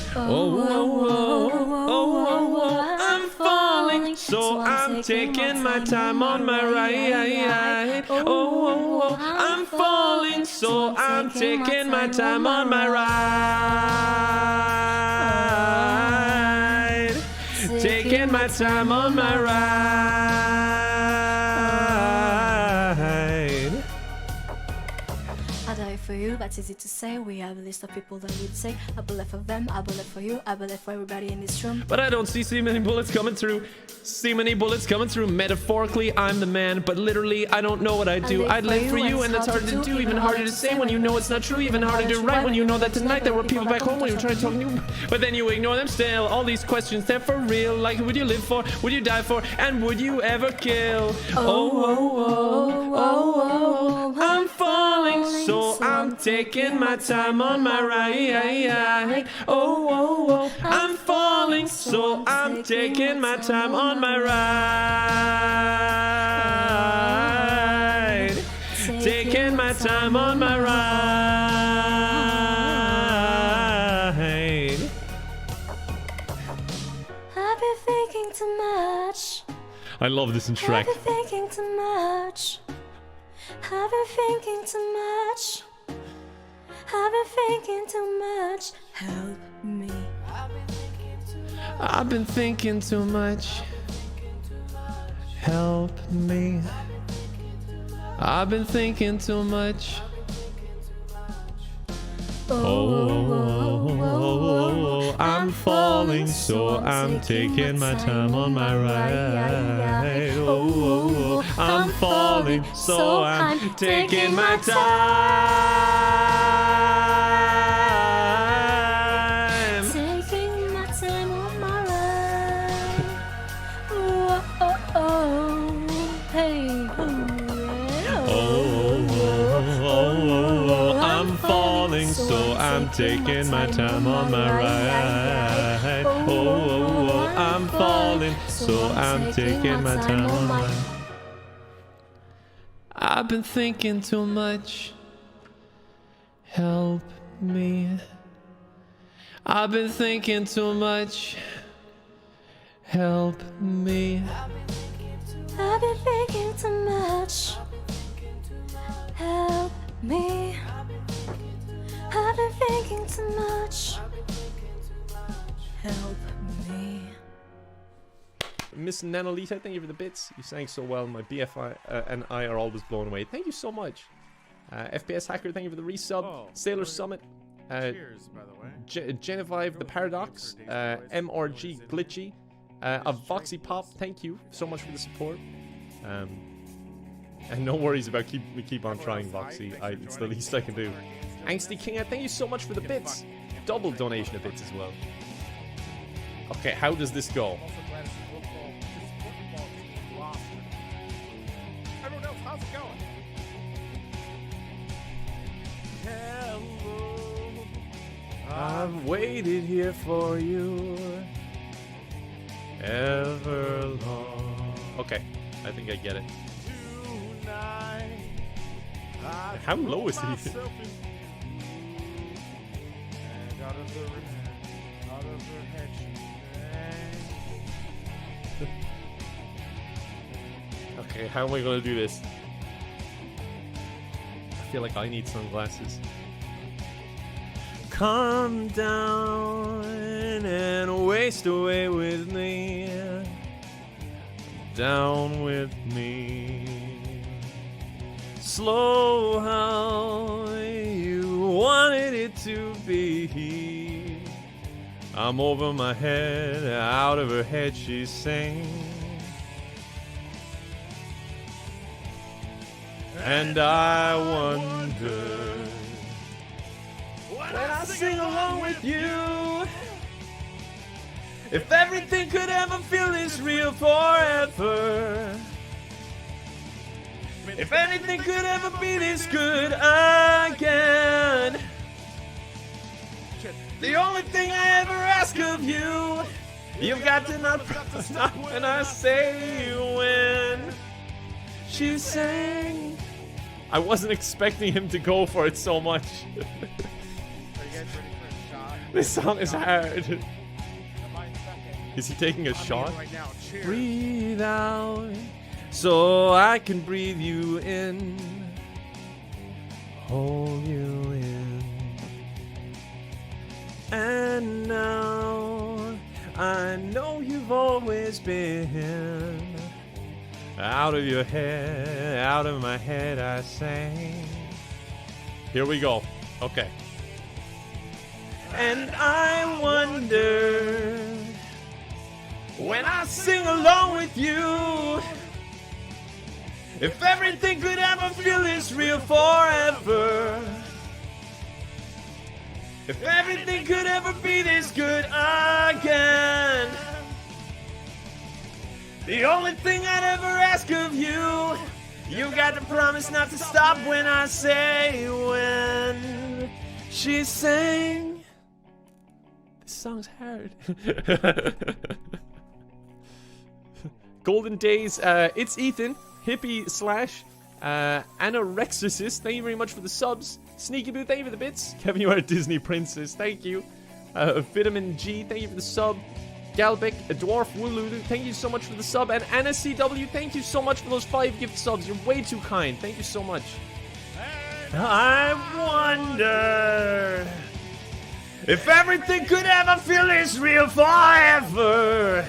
[SPEAKER 1] I'm falling, so I'm taking my time on my ride. I'm falling, so I'm taking my time on my ride. Taking my time on my ride.
[SPEAKER 9] I die for you, that's easy to say. We have a list of people that would say, I believe for them, I believe for you, I believe for everybody in this room.
[SPEAKER 1] But I don't see many bullets coming through. See many bullets coming through. Metaphorically, I'm the man, but literally, I don't know what I do. I'd live for you, and that's hard to do. Even harder to say when you know it's not true. Even harder to write when you know that tonight there were people back home when you were trying to talk to you. But then you ignore them still. All these questions, they're for real. Like, who would you live for? Would you die for? And would you ever kill? I'm falling, so I'm taking my time on my ride. I'm falling, so I'm taking my time on my ride. Taking my time on my ride.
[SPEAKER 9] I've been thinking too much.
[SPEAKER 1] I love this in Shrek.
[SPEAKER 9] I've been thinking too much. I've been thinking too much. I've been thinking too much. Help me.
[SPEAKER 1] I've been thinking too much. Help me. I've been thinking too much. I'm falling, so I'm taking my time on my ride. I'm falling, so I'm taking my time.
[SPEAKER 9] Taking my time on my ride. Hey.
[SPEAKER 1] I'm falling, so I'm taking my time on my ride. I'm falling, so I'm taking my time on my ride. I've been thinking too much. Help me. I've been thinking too much. Help me.
[SPEAKER 9] I've been thinking too much. Help me. I've been thinking too much. Help me.
[SPEAKER 1] Miss Nanolita, thank you for the bits. You sang so well. My BFI and I are always blown away. Thank you so much. FPS Hacker, thank you for the resub. Sailor Summit.
[SPEAKER 2] Cheers, by the way.
[SPEAKER 1] Genevieve the Paradox. MRG Glitchy. Of Voxy Pop, thank you so much for the support. And no worries about we keep on trying, Voxy. It's the least I can do. Angsty King, thank you so much for the bits. Double donation of bits as well. Okay, how does this go?
[SPEAKER 2] Everyone else, how's it going?
[SPEAKER 1] I've waited here for you ever long. Okay, I think I get it. How low is he? Okay, how am I gonna do this? I feel like I need sunglasses. Come down and waste away with me. Down with me. Slow how you wanted it to be. I'm over my head, out of her head she sings. And I wonder when I sing along with you, If everything could ever feel this real forever. If anything could ever be this good again. The only thing I ever ask of you, you've got to not stop when I say when. She sang. I wasn't expecting him to go for it so much.
[SPEAKER 2] Are you guys ready for a shot?
[SPEAKER 1] This song is hard. Is he taking a shot?
[SPEAKER 2] Right now. Cheers.
[SPEAKER 1] Breathe out so I can breathe you in. Hold you in. And now I know you've always been out of your head, out of my head I sang. Here we go. Okay. And I wonder when I sing along with you, if everything could ever feel this real forever. If everything could ever be this good again. The only thing I'd ever ask of you, you got to promise not to stop when I say when. She sang. This song's hard. Golden Days, it's Ethan, hippie slash anorexicist. Thank you very much for the subs. Sneaky Boo, thank you for the bits. Kevin, you are a Disney princess. Thank you. Vitamin G, thank you for the sub. Galbeck, a dwarf Woolulu, thank you so much for the sub. And Anna CW, thank you so much for those 5 gift subs. You're way too kind. Thank you so much. I wonder if everything could ever feel this real forever.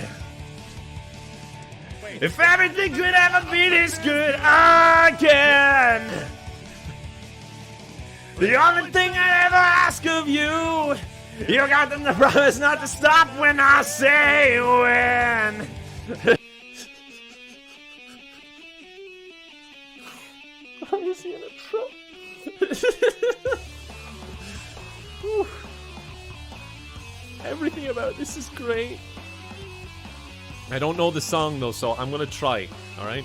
[SPEAKER 1] If everything could ever be this good again. The only thing I ever ask of you, you got to promise not to stop when I say when. How is he in a truck? Everything about this is great. I don't know the song though, so I'm gonna try, alright?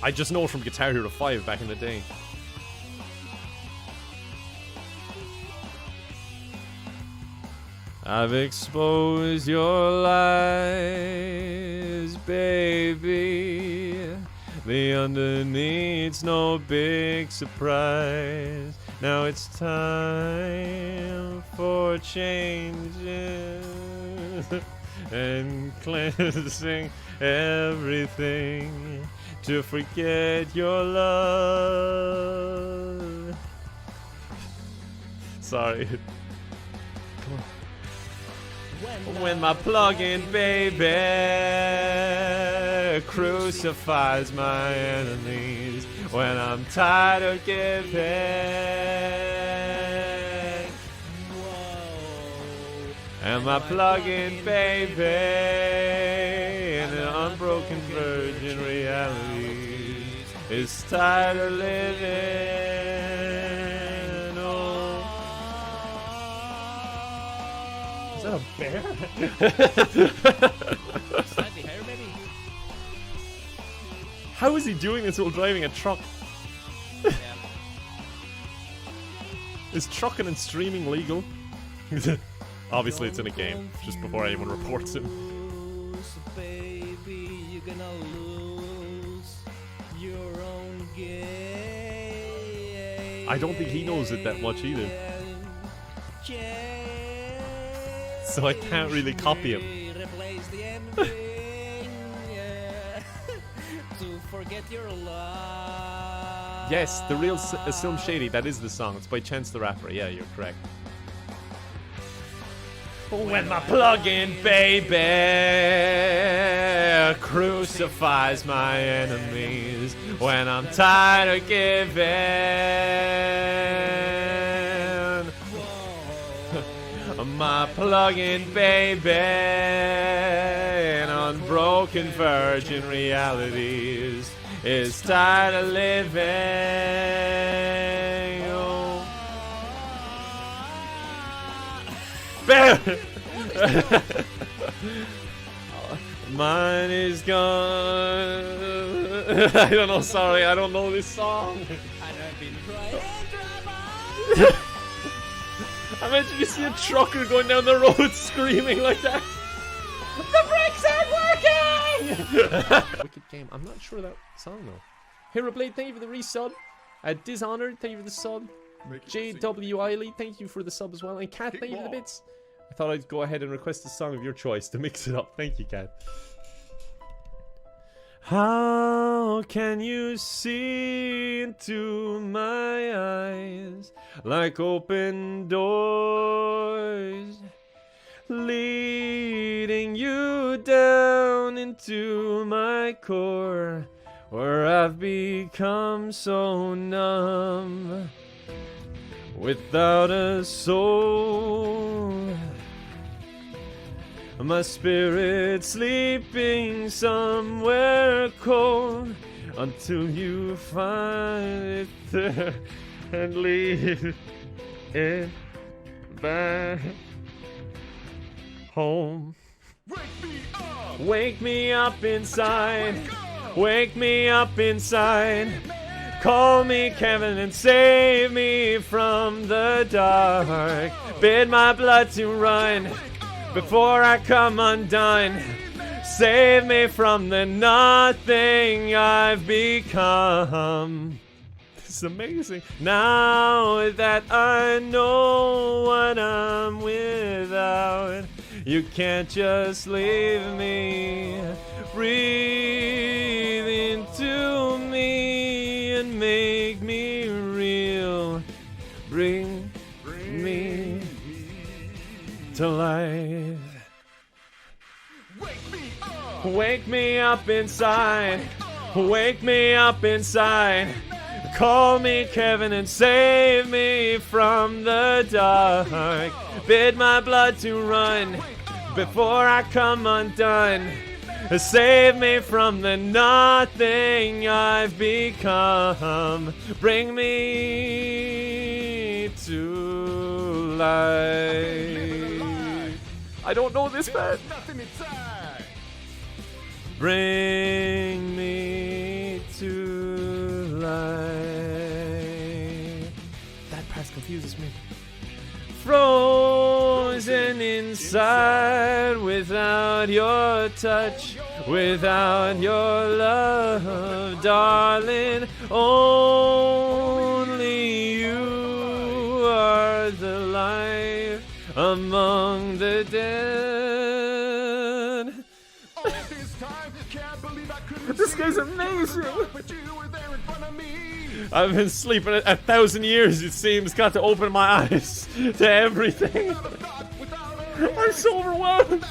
[SPEAKER 1] I just know it from Guitar Hero 5 back in the day. I've exposed your lies, baby. The underneath's no big surprise. Now it's time for changes and cleansing everything to forget your love. Sorry. Come on. When my plug-in baby crucifies my enemies, when I'm tired of giving, and my plug-in baby in an unbroken virgin reality is tired of living. Oh. Is that a bear?
[SPEAKER 8] Slightly higher, maybe.
[SPEAKER 1] How is he doing this while driving a truck?
[SPEAKER 8] Yeah.
[SPEAKER 1] Is trucking and streaming legal? Obviously it's in a game, just before anyone reports him.
[SPEAKER 10] Baby, you're gonna lose your own game.
[SPEAKER 1] I don't think he knows it that much either. So I can't really copy him.
[SPEAKER 10] Replace the ending, to forget your love.
[SPEAKER 1] Yes, the real Slim Shady, that is the song. It's by Chance the Rapper. Yeah, you're correct. When my plug-in baby crucifies my enemies, when I'm tired of giving, my plug-in baby in unbroken virgin realities is tired of living. Oh. Bear! Mine is gone. I don't know, sorry, I don't know this song. I imagine you see a trucker going down the road screaming like that. The brakes aren't working! Wicked game. I'm not sure of that song though. Hero Blade, thank you for the resub. Dishonored, thank you for the sub. JW Eiley, thank you for the sub as well. And Kat, thank you for the bits. I thought I'd go ahead and request a song of your choice to mix it up. Thank you, Kat. How can you see into my eyes like open doors, leading you down into my core, where I've become so numb, without a soul, my spirit sleeping somewhere cold, until you find it there and leave it back home. Wake me up inside, wake me up inside. Call me Kevin and save me from the dark. Bid my blood to run before I come undone. Save me from the nothing I've become. This is amazing. Now that I know what I'm without, you can't just leave me. Breathe into me and make me real. Bring me to life. Wake me up inside. Wake me up inside. Call me Kevin and save me from the dark. Bid my blood to run before I come undone. Save me from the nothing I've become. Bring me to life. I don't know this band. Bring me to life. That part confuses me. Frozen inside without your touch, without your love, darling. Only you are the life among the dead. This guy's amazing. I've been sleeping 1,000 years, it seems. Got to open my eyes to everything. I'm so overwhelmed.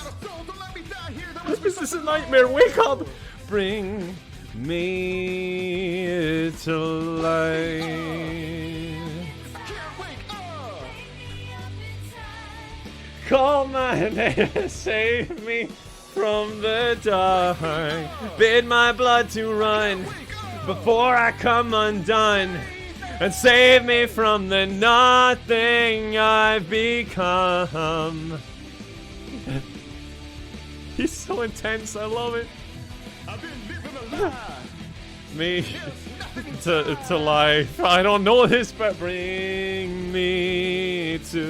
[SPEAKER 1] Is this a nightmare? Wake up. Bring me to life. Call my name, save me from the dark. Bid my blood to run before I come undone, and save me from the nothing I've become. He's so intense, I love it. I've been living a lie. Me to life. I don't know this, but bring me to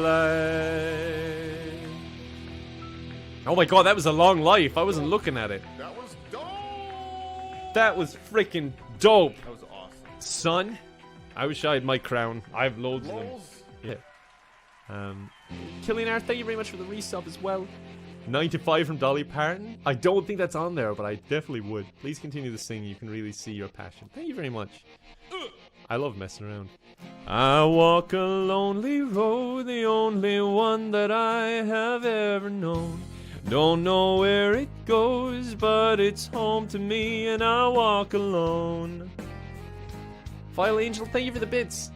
[SPEAKER 1] life. Oh my god, that was a long life. I wasn't looking at it.
[SPEAKER 2] That was dope.
[SPEAKER 1] That was freaking dope.
[SPEAKER 2] That was awesome.
[SPEAKER 1] Son, I wish I had my crown. I have loads of them. Yeah. Killing Art, thank you very much for the resub as well. 95 from Dolly Parton. I don't think that's on there, but I definitely would. Please continue to sing. You can really see your passion. Thank you very much. I love messing around. I walk a lonely road, the only one that I have ever known. Don't know where it goes, but it's home to me, and I walk alone. File Angel, thank you for the bits.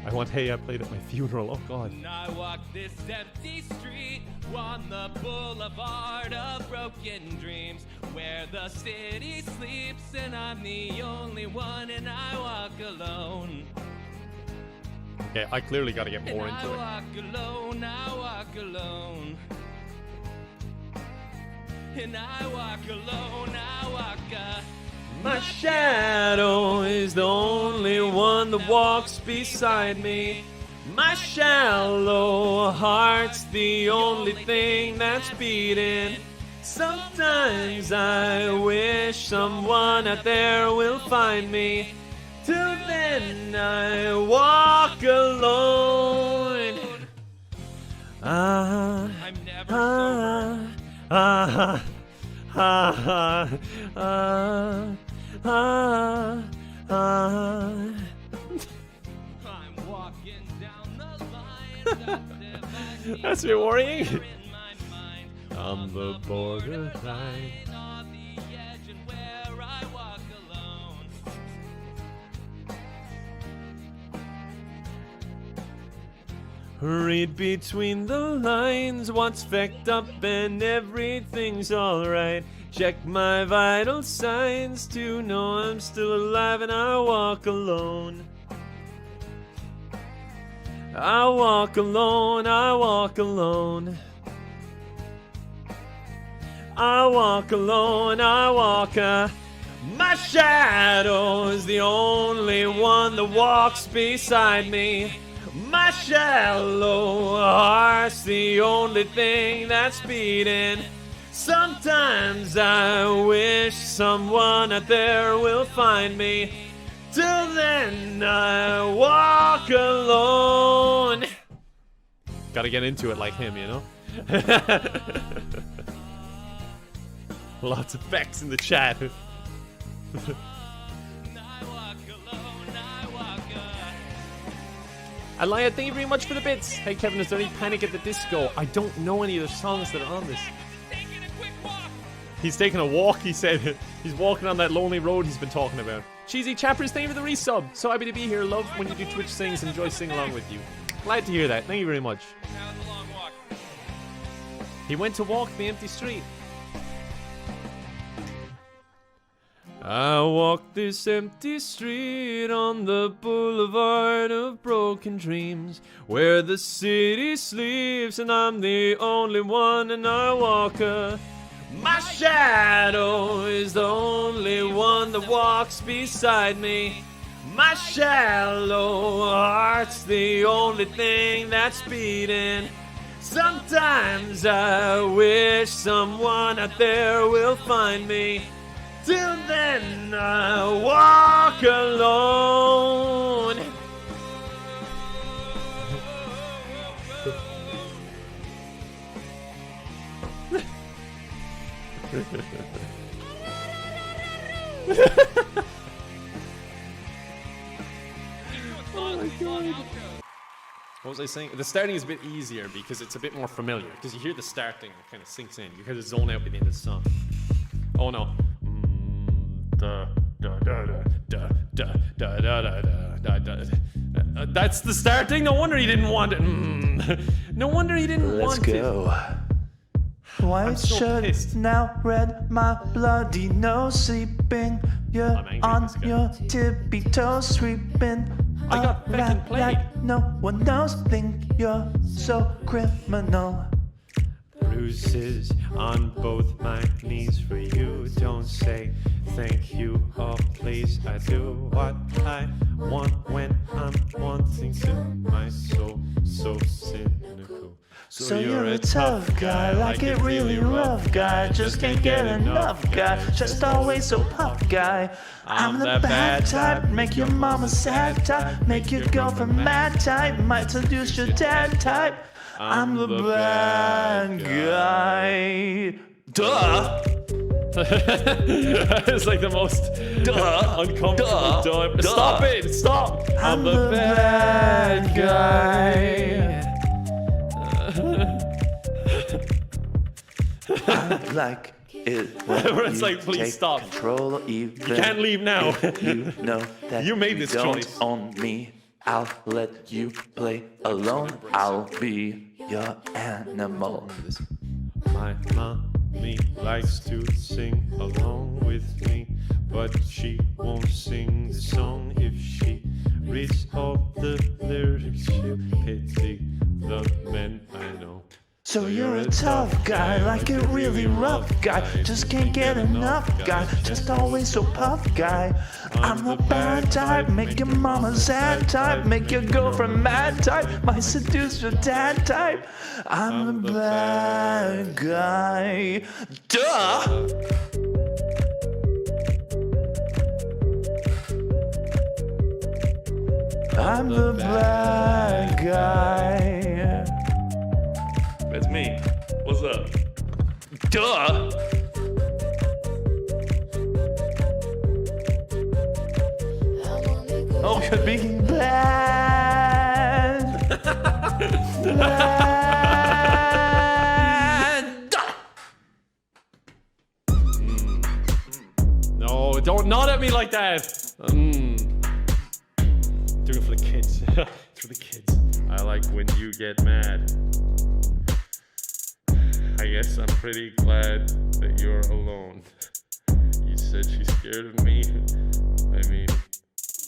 [SPEAKER 1] I want Hey I Played at My Funeral. Oh god.
[SPEAKER 14] I walk this empty street on the boulevard of broken dreams, where the city sleeps and I'm the only one, and I walk alone.
[SPEAKER 1] Okay, I clearly got to get more into
[SPEAKER 14] I
[SPEAKER 1] it.
[SPEAKER 14] walk alone, I walk alone. And I walk alone, I walk
[SPEAKER 1] My shadow is the only one that walks beside me. My shallow heart's the only thing that's beating. Sometimes I wish someone out there will find me. Till then I walk alone.
[SPEAKER 14] I'm never sober. I'm walking down the line.
[SPEAKER 1] That's a bit worrying. On the borderline.
[SPEAKER 14] On the edge and where I walk alone.
[SPEAKER 1] Read between the lines, what's fecked up and everything's alright. Check my vital signs to know I'm still alive and I walk alone. I walk alone, I walk alone. I walk alone, I walk my shadow is the only one that walks beside me. My shallow heart's the only thing that's beating. Sometimes I wish someone out there will find me. Till then I walk alone. Gotta get into it like him, you know? Lots of facts in the chat. Alaya, thank you very much for the bits. Hey Kevin, is there any Panic at the Disco? I don't know any of the songs that are on this. He's taking a walk, he said. He's walking on that lonely road he's been talking about. Cheesy Chappers, thank you for the resub. So happy to be here. Love when you do Twitch sings. Enjoy singing along with you. Glad to hear that. Thank you very much.
[SPEAKER 14] That was a long walk.
[SPEAKER 1] He went to walk the empty street. I walk this empty street on the boulevard of broken dreams, where the city sleeps and I'm the only one, and I walk my shadow is the only one that walks beside me. My shallow heart's the only thing that's beating. Sometimes I wish someone out there will find me. Till then I walk alone. Oh my God. What was I saying? The starting is a bit easier because it's a bit more familiar. Because you hear the starting, it kind of sinks in. You hear the zone out at the end of the song. Oh no. That's the starting? No wonder he didn't want it. No wonder he didn't want it.
[SPEAKER 15] Let's go. White shirt, now red, my bloody nose sleeping. You're on your tippy toes, sweeping.
[SPEAKER 1] I got fucking played.
[SPEAKER 15] Like no one knows, think you're so criminal.
[SPEAKER 1] Bruises on both my knees for you. Don't say thank you, oh please. I do what I want when I'm wanting to. My soul so cynical.
[SPEAKER 15] So you're a tough guy, like it really rough guy. Just can't get enough guy, just always so puff guy. I'm the bad type, make your mama sad type, make your girlfriend mad type, might seduce your dad type. I'm the bad guy. Duh!
[SPEAKER 1] It's like the most uncomfortable duh. Stop it! Stop! I'm the bad guy.
[SPEAKER 15] I like it when
[SPEAKER 1] it's like, please
[SPEAKER 15] take
[SPEAKER 1] stop.
[SPEAKER 15] Control even
[SPEAKER 1] You can't leave now.
[SPEAKER 15] you know that
[SPEAKER 1] you made this
[SPEAKER 15] don't
[SPEAKER 1] choice.
[SPEAKER 15] own me. I'll let you play alone. I'll be your animal.
[SPEAKER 1] My mommy likes to sing along with me, but she won't sing the song if she reach all the lyrics. You pity the men I know.
[SPEAKER 15] So you're a tough guy, like a really rough guy. Just can't get enough guy, just always so puff guy. I'm the bad type, make your mama sad type, make your girlfriend mad type, my seducer dad type. I'm the bad guy. Duh! I'm the bad guy.
[SPEAKER 16] That's me. What's up?
[SPEAKER 15] Duh! Oh, you're being bad. Bad.
[SPEAKER 1] No, don't nod at me like that. Doing it for the kids. It's for the kids. I like when you get mad. I guess I'm pretty glad that you're alone. You said she's scared of me. I mean,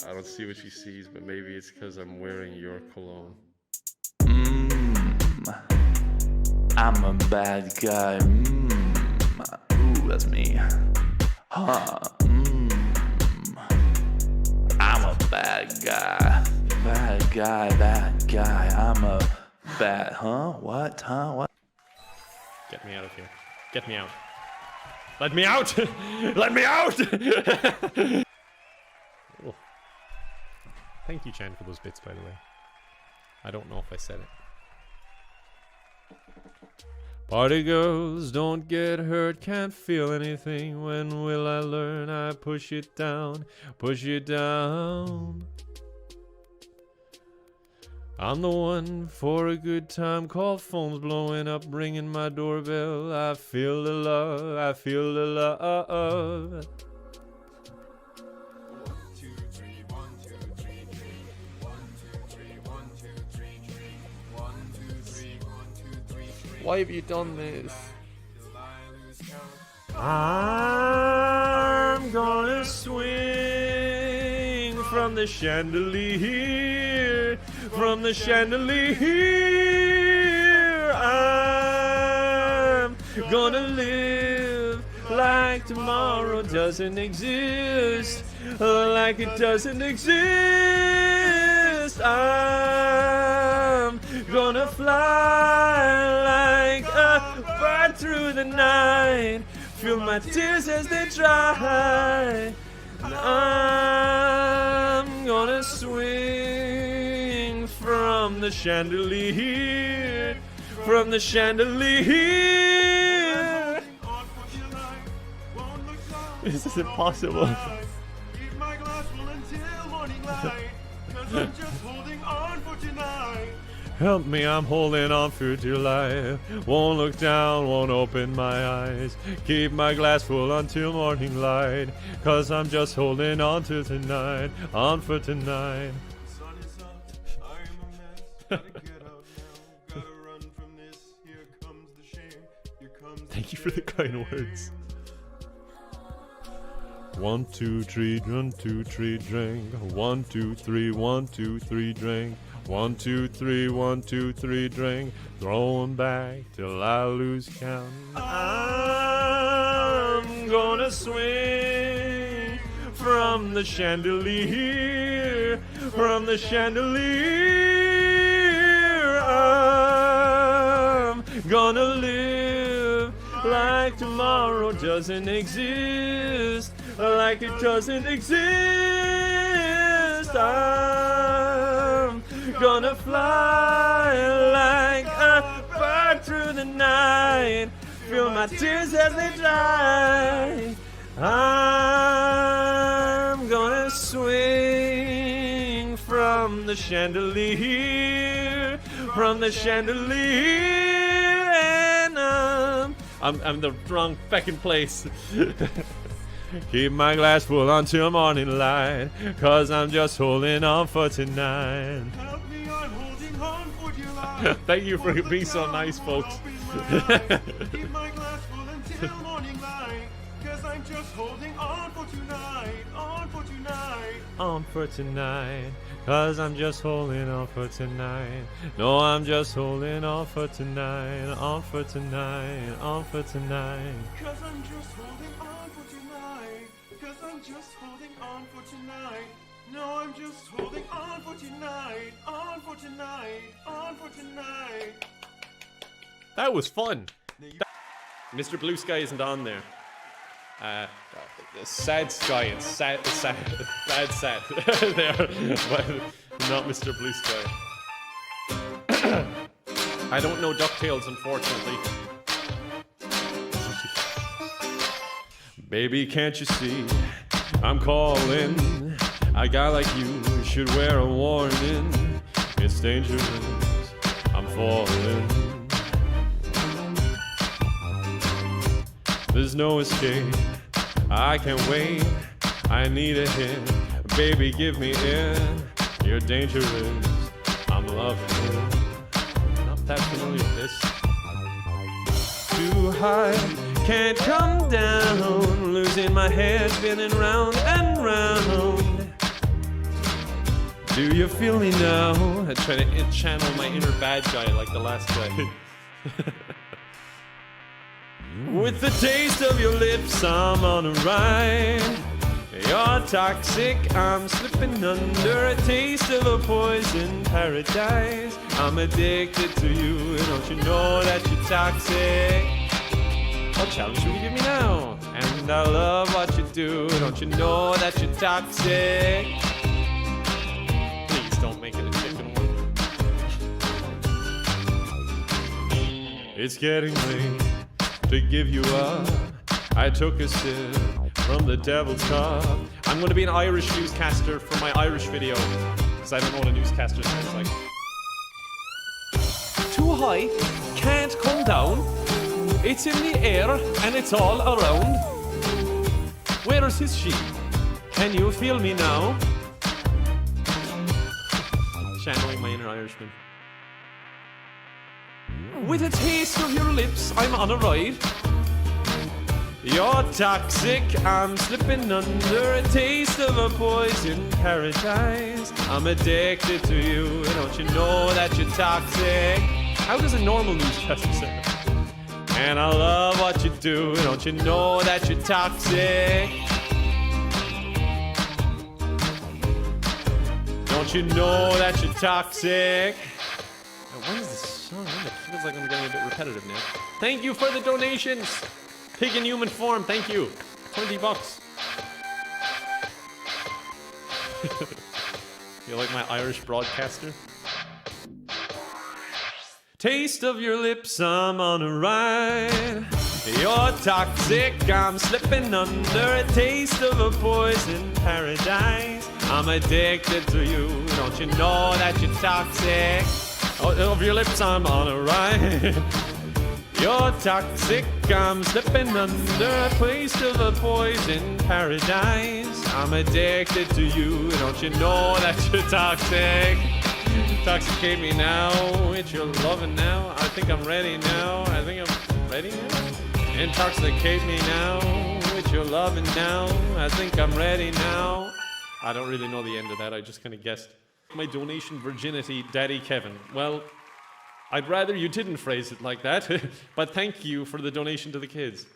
[SPEAKER 1] I don't see what she sees, but maybe it's because I'm wearing your cologne.
[SPEAKER 15] I'm a bad guy. Ooh, that's me. Huh. I'm a bad guy. Bad guy, bad guy. I'm a bad. Huh? What? Huh? What?
[SPEAKER 1] Get me out of here. Get me out. Let me out! Let me out! Oh. Thank you, Chan, for those bits, by the way. I don't know if I said it. Party girls, don't get hurt, can't feel anything. When will I learn? I push it down, push it down. I'm the one for a good time, call phones blowing up, ringing my doorbell. I feel the love, I feel the love. Why have you done this? I'm gonna swing from the chandelier, from the chandelier. I'm gonna live like tomorrow doesn't exist, like it doesn't exist. I'm gonna fly like a bird through the night, feel my tears as they dry. And I'm gonna swing from the chandelier, from the chandelier. This is impossible.
[SPEAKER 5] Keep my glass full until morning light, 'cause I'm just holding on for tonight.
[SPEAKER 1] Help me, I'm holding on for dear life. Won't look down, won't open my eyes. Keep my glass full until morning light, 'cause I'm just holding on to tonight, on for tonight.
[SPEAKER 5] Sun is up, I'm a mess. Gotta get out now, gotta run from this. Here comes the shame, here comes the
[SPEAKER 1] Thank you for the kind words. 1, 2, 3, 1, 2, 3, drink. 1, 2, 3, 1, 2, 3, drink. 1, 2, 3, 1, 2, 3, drink. Throw 'em back till I lose count. I'm gonna swing from the chandelier, from the chandelier. I'm gonna live like tomorrow doesn't exist, like it doesn't exist. I'm gonna fly like a bird through the night, feel my tears as they dry. I'm gonna swing from the chandelier, from the chandelier, and I'm the wrong fucking place. Keep my glass full until morning light, 'cause I'm just holding on for tonight.
[SPEAKER 5] Help me, I'm holding on for dear life.
[SPEAKER 1] Thank you for being so nice, folks.
[SPEAKER 5] Keep my glass full until morning light, 'cause I'm just holding on for tonight, on for tonight.
[SPEAKER 1] on for tonight. 'Cause I'm just holding on for tonight. No, I'm just holding on for tonight. On for tonight. On for tonight.
[SPEAKER 5] 'Cause I'm just holding on for tonight. 'Cause I'm just holding on for tonight. No, I'm just holding on for tonight. On for tonight. On for tonight.
[SPEAKER 1] That was fun. Mr. Blue Sky isn't on there. Sad Sky and sad there, but not Mr. Blue Sky. I don't know DuckTales, unfortunately. Baby, can't you see? I'm calling. A guy like you should wear a warning. It's dangerous. I'm falling. There's no escape. I can't wait. I need a hit. Baby, give me in. You're dangerous. I'm loving it. Not that familiar with this. Too high. Can't come down. Losing my head, spinning round and round. Do you feel me now? I try to channel my inner bad guy like the last guy. With the taste of your lips, I'm on a ride. You're toxic, I'm slipping under a taste of a poison paradise. I'm addicted to you, don't you know that you're toxic? What challenge should you give me now? And I love what you do, don't you know that you're toxic? Please don't make it a chicken one. It's getting late to give you up. I took a sip from the devil's cup. I'm going to be an Irish newscaster for my Irish video, because I don't know what a newscaster sounds like. Too high, can't come down. It's in the air and it's all around. Where is his sheep? Can you feel me now? Channeling my inner Irishman. With a taste of your lips, I'm on a ride. You're toxic, I'm slipping under a taste of a poison paradise. I'm addicted to you, don't you know that you're toxic? How does a normal newscaster sound? And I love what you do, don't you know that you're toxic? Don't you know that you're toxic? Now, when is this song? It feels like I'm getting a bit repetitive now. Thank you for the donations. Pig in human form, thank you. $20. You like my Irish broadcaster? Taste of your lips, I'm on a ride. You're toxic, I'm slipping under a taste of a poison paradise. I'm addicted to you, don't you know that you're toxic? Oh, of your lips, I'm on a ride. You're toxic, I'm slipping under a taste of a poison paradise. I'm addicted to you, don't you know that you're toxic? Intoxicate me now, it's your loving now. I think I'm ready now, I think I'm ready now. Intoxicate me now, it's your loving now. I think I'm ready now. I don't really know the end of that, I just kind of guessed. My donation virginity, Daddy Kevin. Well, I'd rather you didn't phrase it like that, but thank you for the donation to the kids.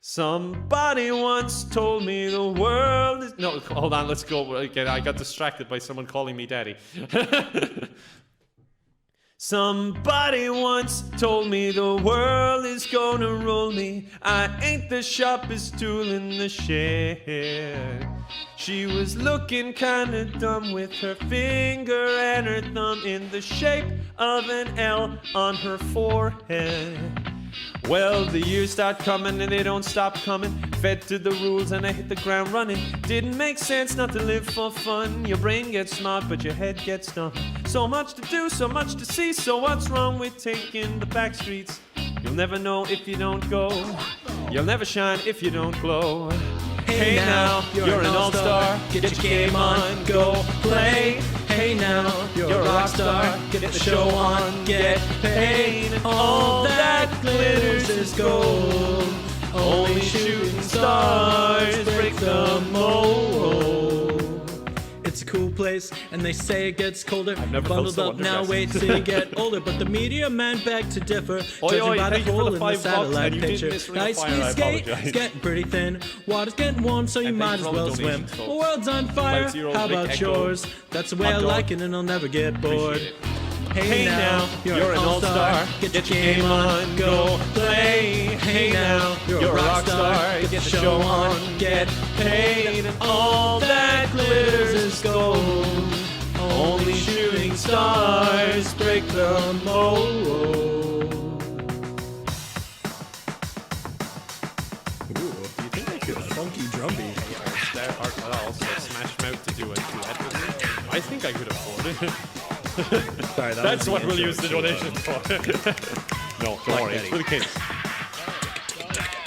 [SPEAKER 1] Somebody once told me the world is... No, hold on, let's go again. I got distracted by someone calling me daddy. Somebody once told me the world is gonna roll me. I ain't the sharpest tool in the shed. She was looking kinda dumb with her finger and her thumb in the shape of an L on her forehead. Well, the years start coming and they don't stop coming. Fed to the rules and I hit the ground running. Didn't make sense not to live for fun. Your brain gets smart but your head gets dumb. So much to do, so much to see. So what's wrong with taking the back streets? You'll never know if you don't go. You'll never shine if you don't glow. Hey now, you're an all-star. Get your game on, go play. Hey now, you're a rock star. Get the show on, get paid. All that glitters is gold. Only shooting stars break the mold.
[SPEAKER 7] It's
[SPEAKER 17] it's a cool place, and they say it gets colder.
[SPEAKER 1] never felt
[SPEAKER 17] Bundled
[SPEAKER 1] so
[SPEAKER 17] up now,
[SPEAKER 1] underdressed.
[SPEAKER 17] wait till you get older. But the media men beg to differ,
[SPEAKER 1] Oi,
[SPEAKER 17] judging
[SPEAKER 1] oi,
[SPEAKER 17] by the
[SPEAKER 1] thank you for
[SPEAKER 17] hole
[SPEAKER 1] the
[SPEAKER 17] in the
[SPEAKER 1] $5
[SPEAKER 17] satellite
[SPEAKER 1] and you didn't
[SPEAKER 17] picture.
[SPEAKER 1] miss Ring of
[SPEAKER 17] Ice
[SPEAKER 1] Fire, I
[SPEAKER 17] skate, it's
[SPEAKER 1] apologize.
[SPEAKER 17] getting pretty thin. Water's getting warm, so you
[SPEAKER 1] And
[SPEAKER 17] might
[SPEAKER 1] thank
[SPEAKER 17] as
[SPEAKER 1] you for all
[SPEAKER 17] well
[SPEAKER 1] the
[SPEAKER 17] swim.
[SPEAKER 1] donations,
[SPEAKER 17] The
[SPEAKER 1] folks.
[SPEAKER 17] world's on fire,
[SPEAKER 1] 5-0
[SPEAKER 17] how
[SPEAKER 1] Big
[SPEAKER 17] about
[SPEAKER 1] Echo.
[SPEAKER 17] yours? That's the way I
[SPEAKER 1] Hot dog.
[SPEAKER 17] like it, and I'll never get bored.
[SPEAKER 1] Appreciate it.
[SPEAKER 17] Hey now, you're an all-star. Get your game on, go play. Hey now, you're a rock star. Get the show on, get paid. And all that glitters is gold. Only shooting stars break the mold.
[SPEAKER 1] Ooh, do you think I could
[SPEAKER 17] funky drum beat?
[SPEAKER 1] I'll also Smash Mouth to do a duet with me. I think I could afford it.
[SPEAKER 17] Sorry,
[SPEAKER 1] that's what we'll use the donation for. No, don't worry, it's for the kids.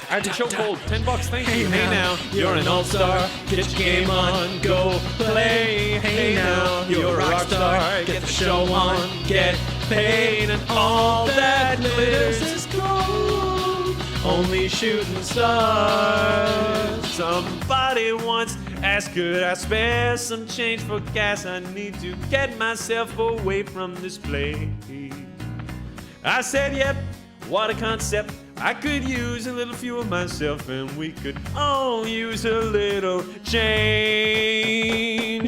[SPEAKER 1] Artichoke Gold, $10, thank you. Hey now, you're an all-star. Get your game on, go play. Hey now, you're a rock star. Get the show on, get paid. And all that glitters is gold. Only shooting stars. Somebody once asked, could I spare some change for gas? I need to get myself away from this place. I said, yep, what a concept. I could use a little fuel myself, and we could all use a little change.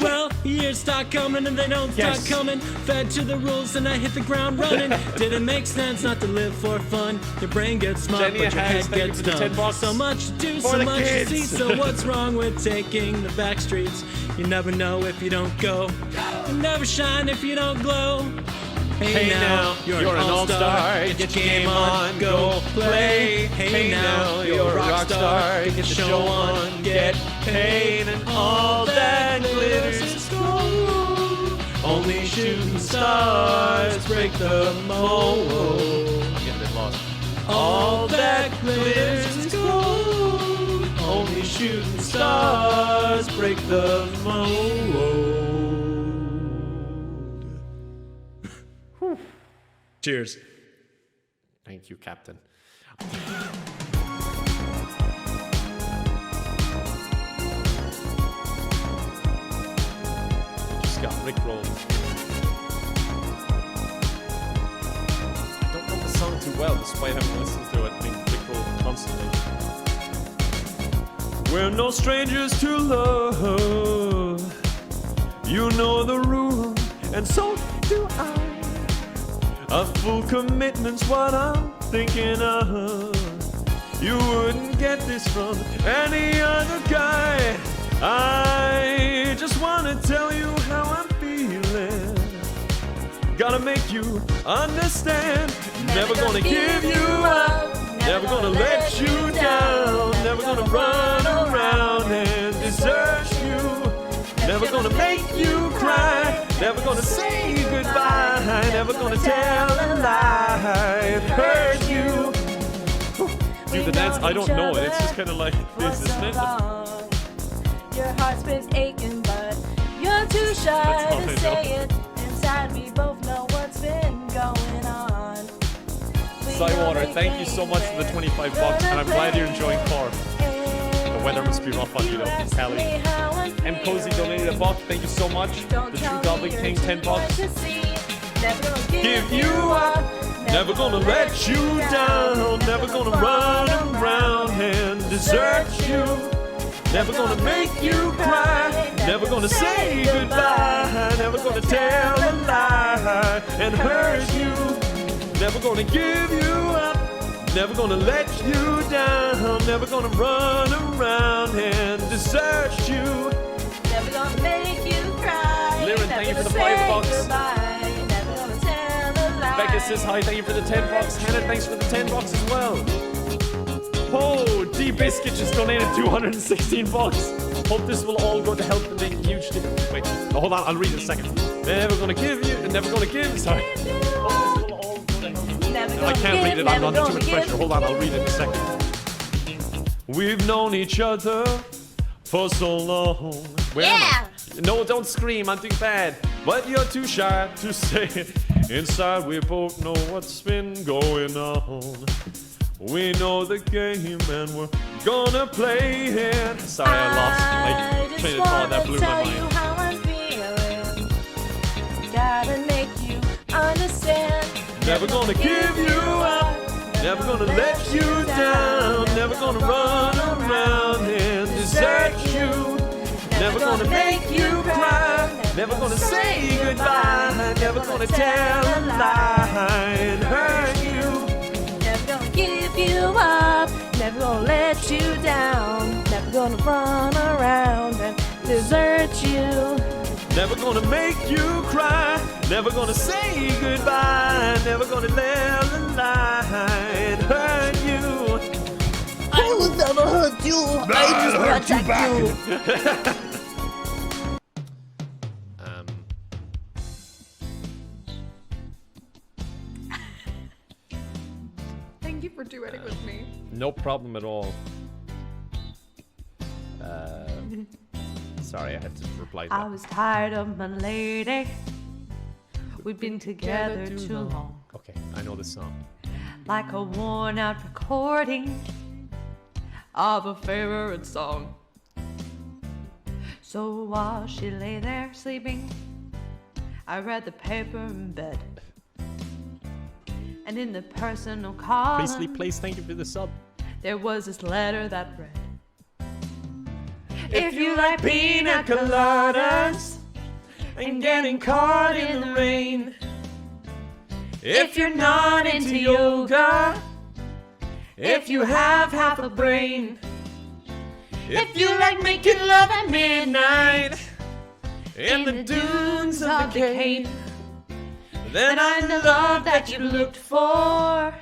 [SPEAKER 17] Well, years start coming and they don't start coming. Fed to the rules and I hit the ground running. Didn't make sense not to live for fun. Your brain gets smart,
[SPEAKER 1] Jenny
[SPEAKER 17] but your
[SPEAKER 1] has,
[SPEAKER 17] head gets dumb. So much to do,
[SPEAKER 1] For
[SPEAKER 17] so
[SPEAKER 1] the
[SPEAKER 17] much
[SPEAKER 1] kids.
[SPEAKER 17] to see. So what's wrong with taking the back streets? You never know if you don't go. You never shine if you don't glow.
[SPEAKER 1] Hey now, you're an all-star. Get your game on, go play. Hey now, you're a rock star. Get the show on, get paid. And all that glitters is gold. Only shooting stars break the mold. I'm getting a bit lost. All that glitters is gold. Only shooting stars break the mold.
[SPEAKER 17] Cheers.
[SPEAKER 1] Thank you, Captain. Just got rickrolled. I don't know the song too well, despite having listened to it being rickrolled constantly. We're no strangers to love. You know the rule, and so do I. A full commitment's what I'm thinking of. You wouldn't get this from any other guy. I just wanna tell you how I'm feeling. Gotta make you understand. Never gonna give you up. Never gonna let you down. Never gonna run around and desert you. Never gonna make you cry. Never gonna say goodbye. Never gonna tell a lie and hurt you. Do the dance? I don't know it. It's just kind of like this, isn't it?
[SPEAKER 9] Your heart's been aching, but you're too shy to say it. Inside we both know what's been going on.
[SPEAKER 1] Sidewater, thank you so much for the $25, and I'm glad you're enjoying Cork. The weather must be rough on you though, Callie. M. Cozy donated $1, thank you so much. The True Goblin King, $10. Give you up, never gonna let you down. Never gonna run around and desert you. Never gonna make you cry. Never gonna say goodbye. Never gonna tell a lie and hurt you. Never gonna give you up. Never gonna let you down. Never gonna run around and desert you.
[SPEAKER 9] Never gonna make you cry.
[SPEAKER 1] Lyran, thank you for the $5. Becca says hi, thank you for the $10. Hannah, thanks for the $10 as well. Oh, D Biscuit just donated $216. Hope this will all go to help and make a huge difference. Wait, no, hold on, I'll read it in a second. Never gonna give you, never gonna give, sorry. I can't read it, I'm under too much pressure. Hold on, I'll read it in a second. We've known each other for so long. Where am I? No, don't scream, I'm too bad. But you're too shy to say it. Inside we both know what's been going on. We know the game and we're gonna play it. Sorry, I lost. Like, train of thought that blew my mind. Never gonna give you up. Never gonna let you down. Never gonna run around and desert you. Never gonna make you cry. Never gonna say goodbye. Never gonna tell a lie and hurt you.
[SPEAKER 9] Never gonna give you up. Never gonna let you down. Never gonna run around and desert you.
[SPEAKER 1] Never gonna make you cry. Never gonna say goodbye. Never gonna tell a lie and hurt you.
[SPEAKER 9] I will never hurt you. I just protect you.
[SPEAKER 18] Thank you for duetting with me.
[SPEAKER 1] No problem at all. Sorry, I had to reply to
[SPEAKER 6] I
[SPEAKER 1] that.
[SPEAKER 6] was tired of my lady. We've been together too long.
[SPEAKER 1] Okay, I know this song.
[SPEAKER 6] Like a worn out recording of a favorite song. So while she lay there sleeping, I read the paper in bed. And in the personal column,
[SPEAKER 1] Presley, please, thank you for the sub.
[SPEAKER 6] there was this letter that read,
[SPEAKER 1] If you like pina coladas and getting caught in the rain, if you're not into yoga, if you have half a brain, if you like making love at midnight in the dunes of the Cape, then I'm the love that you looked for.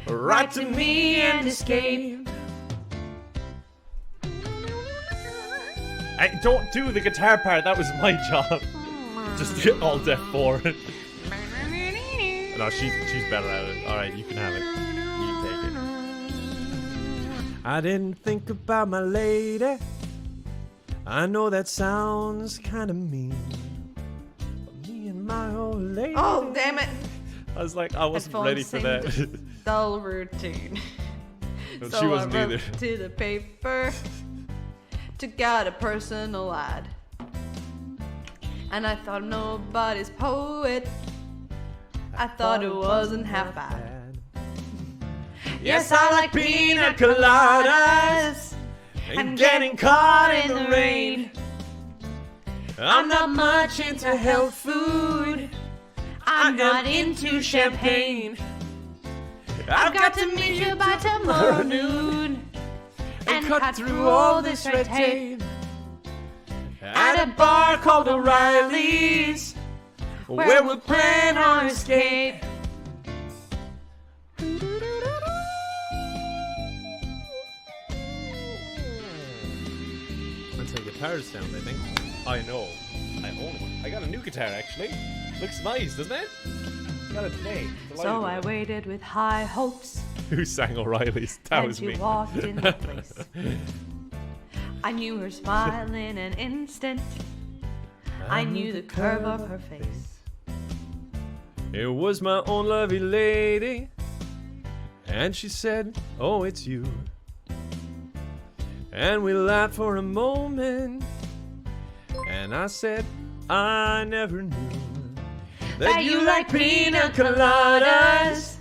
[SPEAKER 1] Write to me and escape. I don't do the guitar part, that was my job. Just get all deaf for it. No, she's better at it. Alright, you can have it. You take it. I didn't think about my lady. I know that sounds kind of mean. But me and my old lady.
[SPEAKER 18] Oh, damn it.
[SPEAKER 1] I was like, I wasn't ready for that.
[SPEAKER 6] Dull routine.
[SPEAKER 1] No,
[SPEAKER 6] So
[SPEAKER 1] she wasn't
[SPEAKER 6] I wrote
[SPEAKER 1] either.
[SPEAKER 6] to the paper, took out a personal ad, and I thought nobody's poet. I thought it wasn't half bad.
[SPEAKER 1] Yes, I like pina coladas and getting caught in the rain. I'm not much into health food. I'm not into champagne.
[SPEAKER 6] I've got to meet you by tomorrow noon and cut through all this red tape
[SPEAKER 1] At a bar called O'Reilly's, where we'll plan our escape. That's how guitars sound, I think. I know. I own one. I got a new guitar, actually. Looks nice, doesn't it? Got it today.
[SPEAKER 6] So I waited with high hopes.
[SPEAKER 1] Who sang O'Reilly's? That
[SPEAKER 6] and
[SPEAKER 1] was
[SPEAKER 6] she
[SPEAKER 1] me.
[SPEAKER 6] walked in the place. I knew her smile in an instant. I knew the curve of her face.
[SPEAKER 1] It was my own lovely lady, and she said, "Oh, it's you." And we laughed for a moment, and I said, "I never knew that you like pina coladas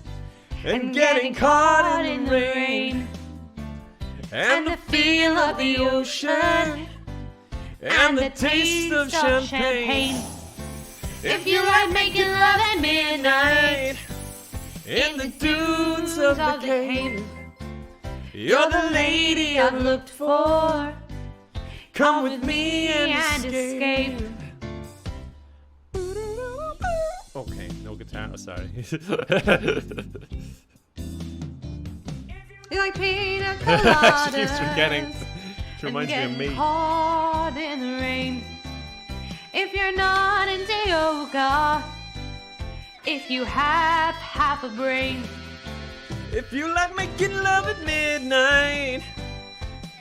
[SPEAKER 1] and getting caught in the rain, and the feel of the ocean and the taste of champagne. If you like making love at midnight in the dunes of the Cape, you're the lady I've looked for. Come with me and escape." Okay, no guitar. Oh, sorry.
[SPEAKER 6] You like pina coladas.
[SPEAKER 1] She keeps forgetting. She reminds me of
[SPEAKER 6] and
[SPEAKER 1] me.
[SPEAKER 6] getting caught in the rain. If you're not into yoga, if you have half a brain,
[SPEAKER 1] if you like making love at midnight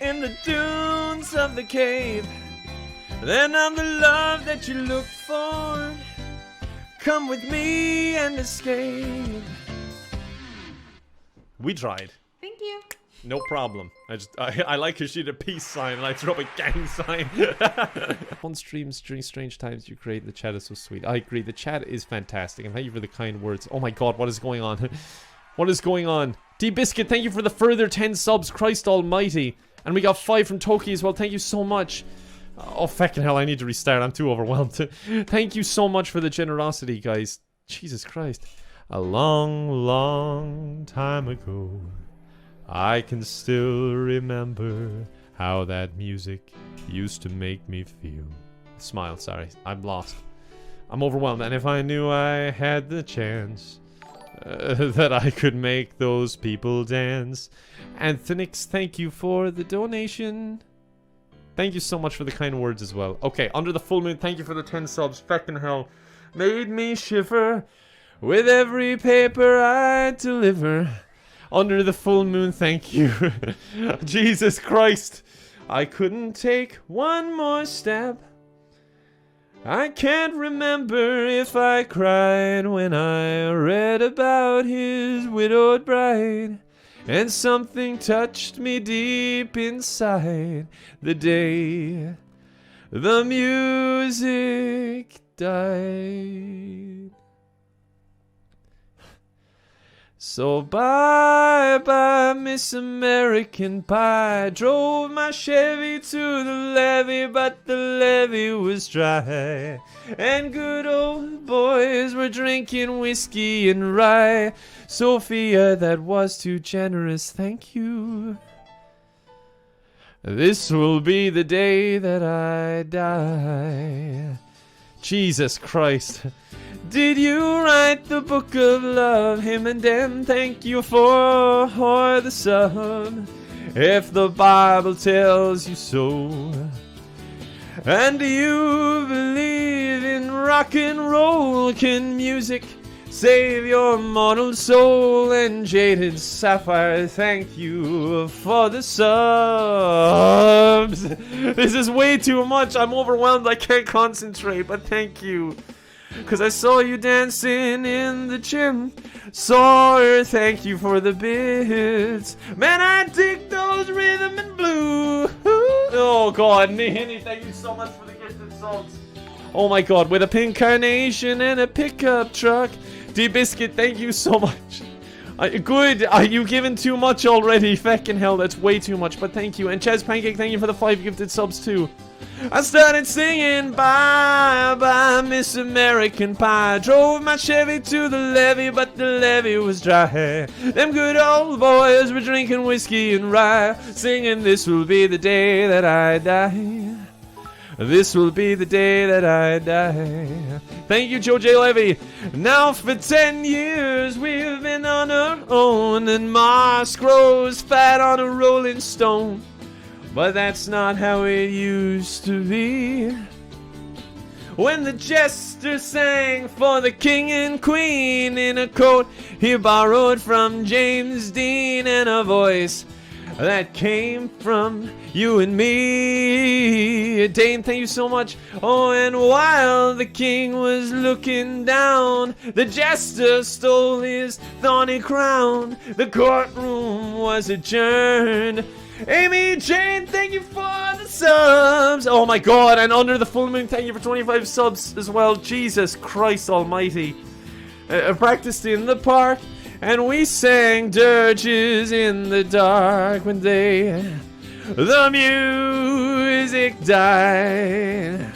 [SPEAKER 1] in the dunes of the Cape, then I'm the love that you look for. Come with me and escape. We tried.
[SPEAKER 18] Thank you.
[SPEAKER 1] No problem. I like her. She did a peace sign and I threw up a gang sign. On streams during strange times you create, the chat is so sweet. I agree. The chat is fantastic. And thank you for the kind words. Oh my god, what is going on? What is going on? D-Biscuit, thank you for the further 10 subs. Christ almighty. And we got 5 from Toki as well. Thank you so much. Oh, fucking hell, I need to restart. I'm too overwhelmed. Thank you so much for the generosity, guys. Jesus Christ. A long, long time ago, I can still remember how that music used to make me feel. Smile, sorry. I'm lost. I'm overwhelmed. And if I knew I had the chance, that I could make those people dance. Anthenix, thank you for the donation. Thank you so much for the kind words as well. Okay, Under the Full Moon, thank you for the 10 subs. Feckin' hell. Made me shiver with every paper I deliver. Under the Full Moon, thank you. Jesus Christ. I couldn't take one more step. I can't remember if I cried when I read about his widowed bride. And something touched me deep inside the day the music died. So bye-bye, Miss American Pie. Drove my Chevy to the levee, but the levee was dry. And good old boys were drinking whiskey and rye. Sophia, that was too generous, thank you. This will be the day that I die. Jesus Christ. Did you write the book of love? Him and them, thank you for the sub. If the Bible tells you so. And do you believe in rock and roll? Can music save your mortal soul? And Jaded Sapphire, thank you for the subs. This is way too much. I'm overwhelmed. I can't concentrate, but thank you. Cause I saw you dancing in the gym. Saw her, thank you for the bits. Man, I dig those rhythm and blues. Oh god, Nihini, thank you so much for the gifted songs. Oh my god, with a pink carnation and a pickup truck. D-Biscuit, thank you so much. Good, you given too much already. Feckin' hell, that's way too much, but thank you. And Chaz Pancake, thank you for the 5 gifted subs too. I started singing bye bye Miss American Pie. Drove my Chevy to the levee, but the levee was dry. Them good old boys were drinking whiskey and rye, singing this will be the day that I die. This will be the day that I die. Thank you, Joe J. Levy. Now for 10 years we've been on our own, and moss grows fat on a rolling stone. But that's not how it used to be. When the jester sang for the king and queen in a coat he borrowed from James Dean, and a voice that came from you and me. Dane, thank you so much. Oh, and while the king was looking down, the jester stole his thorny crown. The courtroom was adjourned. Amy Jane, thank you for the subs. Oh my god, and Under the Full Moon, thank you for 25 subs as well. Jesus Christ almighty. I practiced in the park, and we sang dirges in the dark when the music died.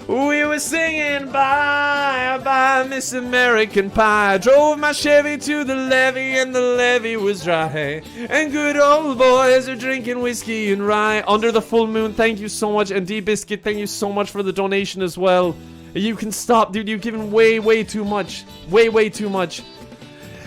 [SPEAKER 1] We were singing bye bye Miss American Pie. Drove my Chevy to the levee, and the levee was dry. And good old boys are drinking whiskey and rye. Under the Full Moon, thank you so much. And D-Biscuit, thank you so much for the donation as well. You can stop, dude. You've given way too much. Way too much.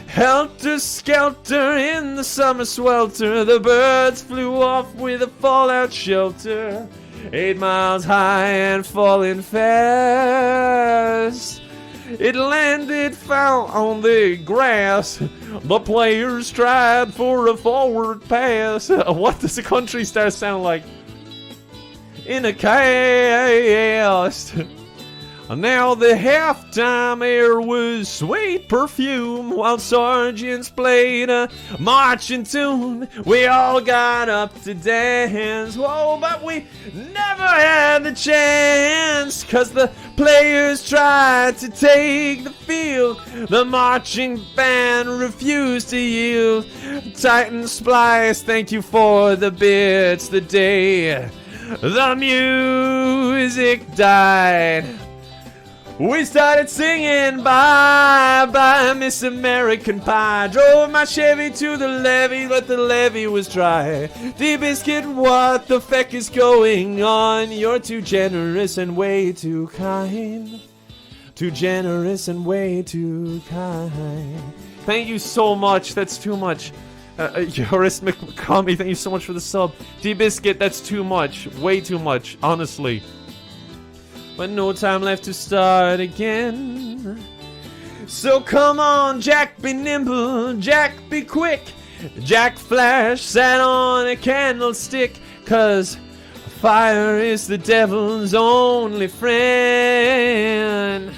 [SPEAKER 1] Helter skelter in the summer swelter, the birds flew off with a fallout shelter. 8 miles high and falling fast. It landed foul on the grass. The players tried for a forward pass. What does a country star sound like? In a cast. Now the halftime air was sweet perfume while sergeants played a marching tune. We all got up to dance, whoa, but we never had the chance, 'cause the players tried to take the field. The marching band refused to yield. Titan Splice, thank you for the bits. The day the music died, we started singing bye bye Miss American Pie. Drove my Chevy to the levee, but the levee was dry. D-Biscuit, what the feck is going on? You're too generous and way too kind. Too generous and way too kind. Thank you so much. That's too much. Horace McCombie, thank you so much for the sub. D-Biscuit, that's too much. Way too much, honestly. But no time left to start again. So come on, Jack, be nimble, Jack, be quick. Jack Flash sat on a candlestick, 'cause fire is the devil's only friend.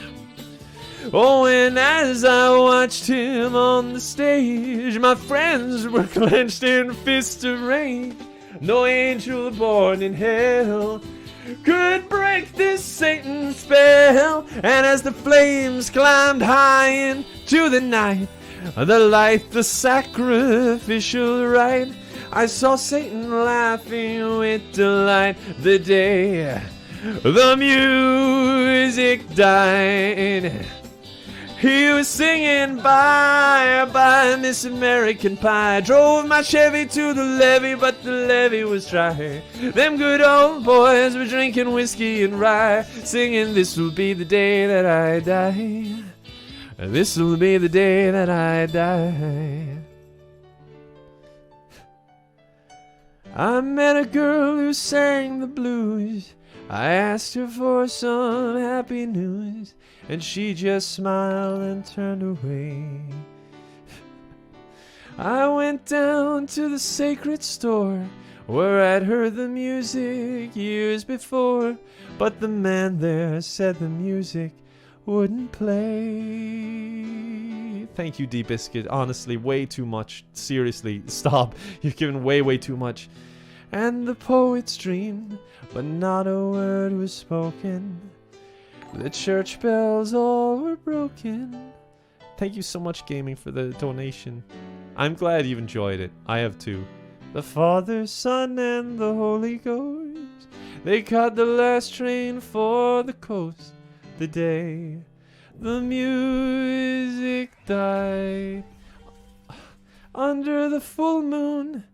[SPEAKER 1] Oh, and as I watched him on the stage, my friends were clenched in fists of rage. No angel born in hell could break this Satan spell. And as the flames climbed high into the night, the light, the sacrificial rite, I saw Satan laughing with delight. The day the music died, he was singing bye bye Miss American Pie. Drove my Chevy to the levee, but the levee was dry. Them good old boys were drinking whiskey and rye, singing this will be the day that I die. This will be the day that I die. I met a girl who sang the blues. I asked her for some happy news, and she just smiled and turned away. I went down to the sacred store where I'd heard the music years before, but the man there said the music wouldn't play. Thank you, D-Biscuit. Honestly, way too much. Seriously, stop. You've given way too much. And the poets dreamed, but not a word was spoken. The church bells all were broken. Thank you so much, Gaming, for the donation. I'm glad you've enjoyed it. I have too. The Father, Son, and the Holy Ghost, they caught the last train for the coast. The day the music died, under the full moon,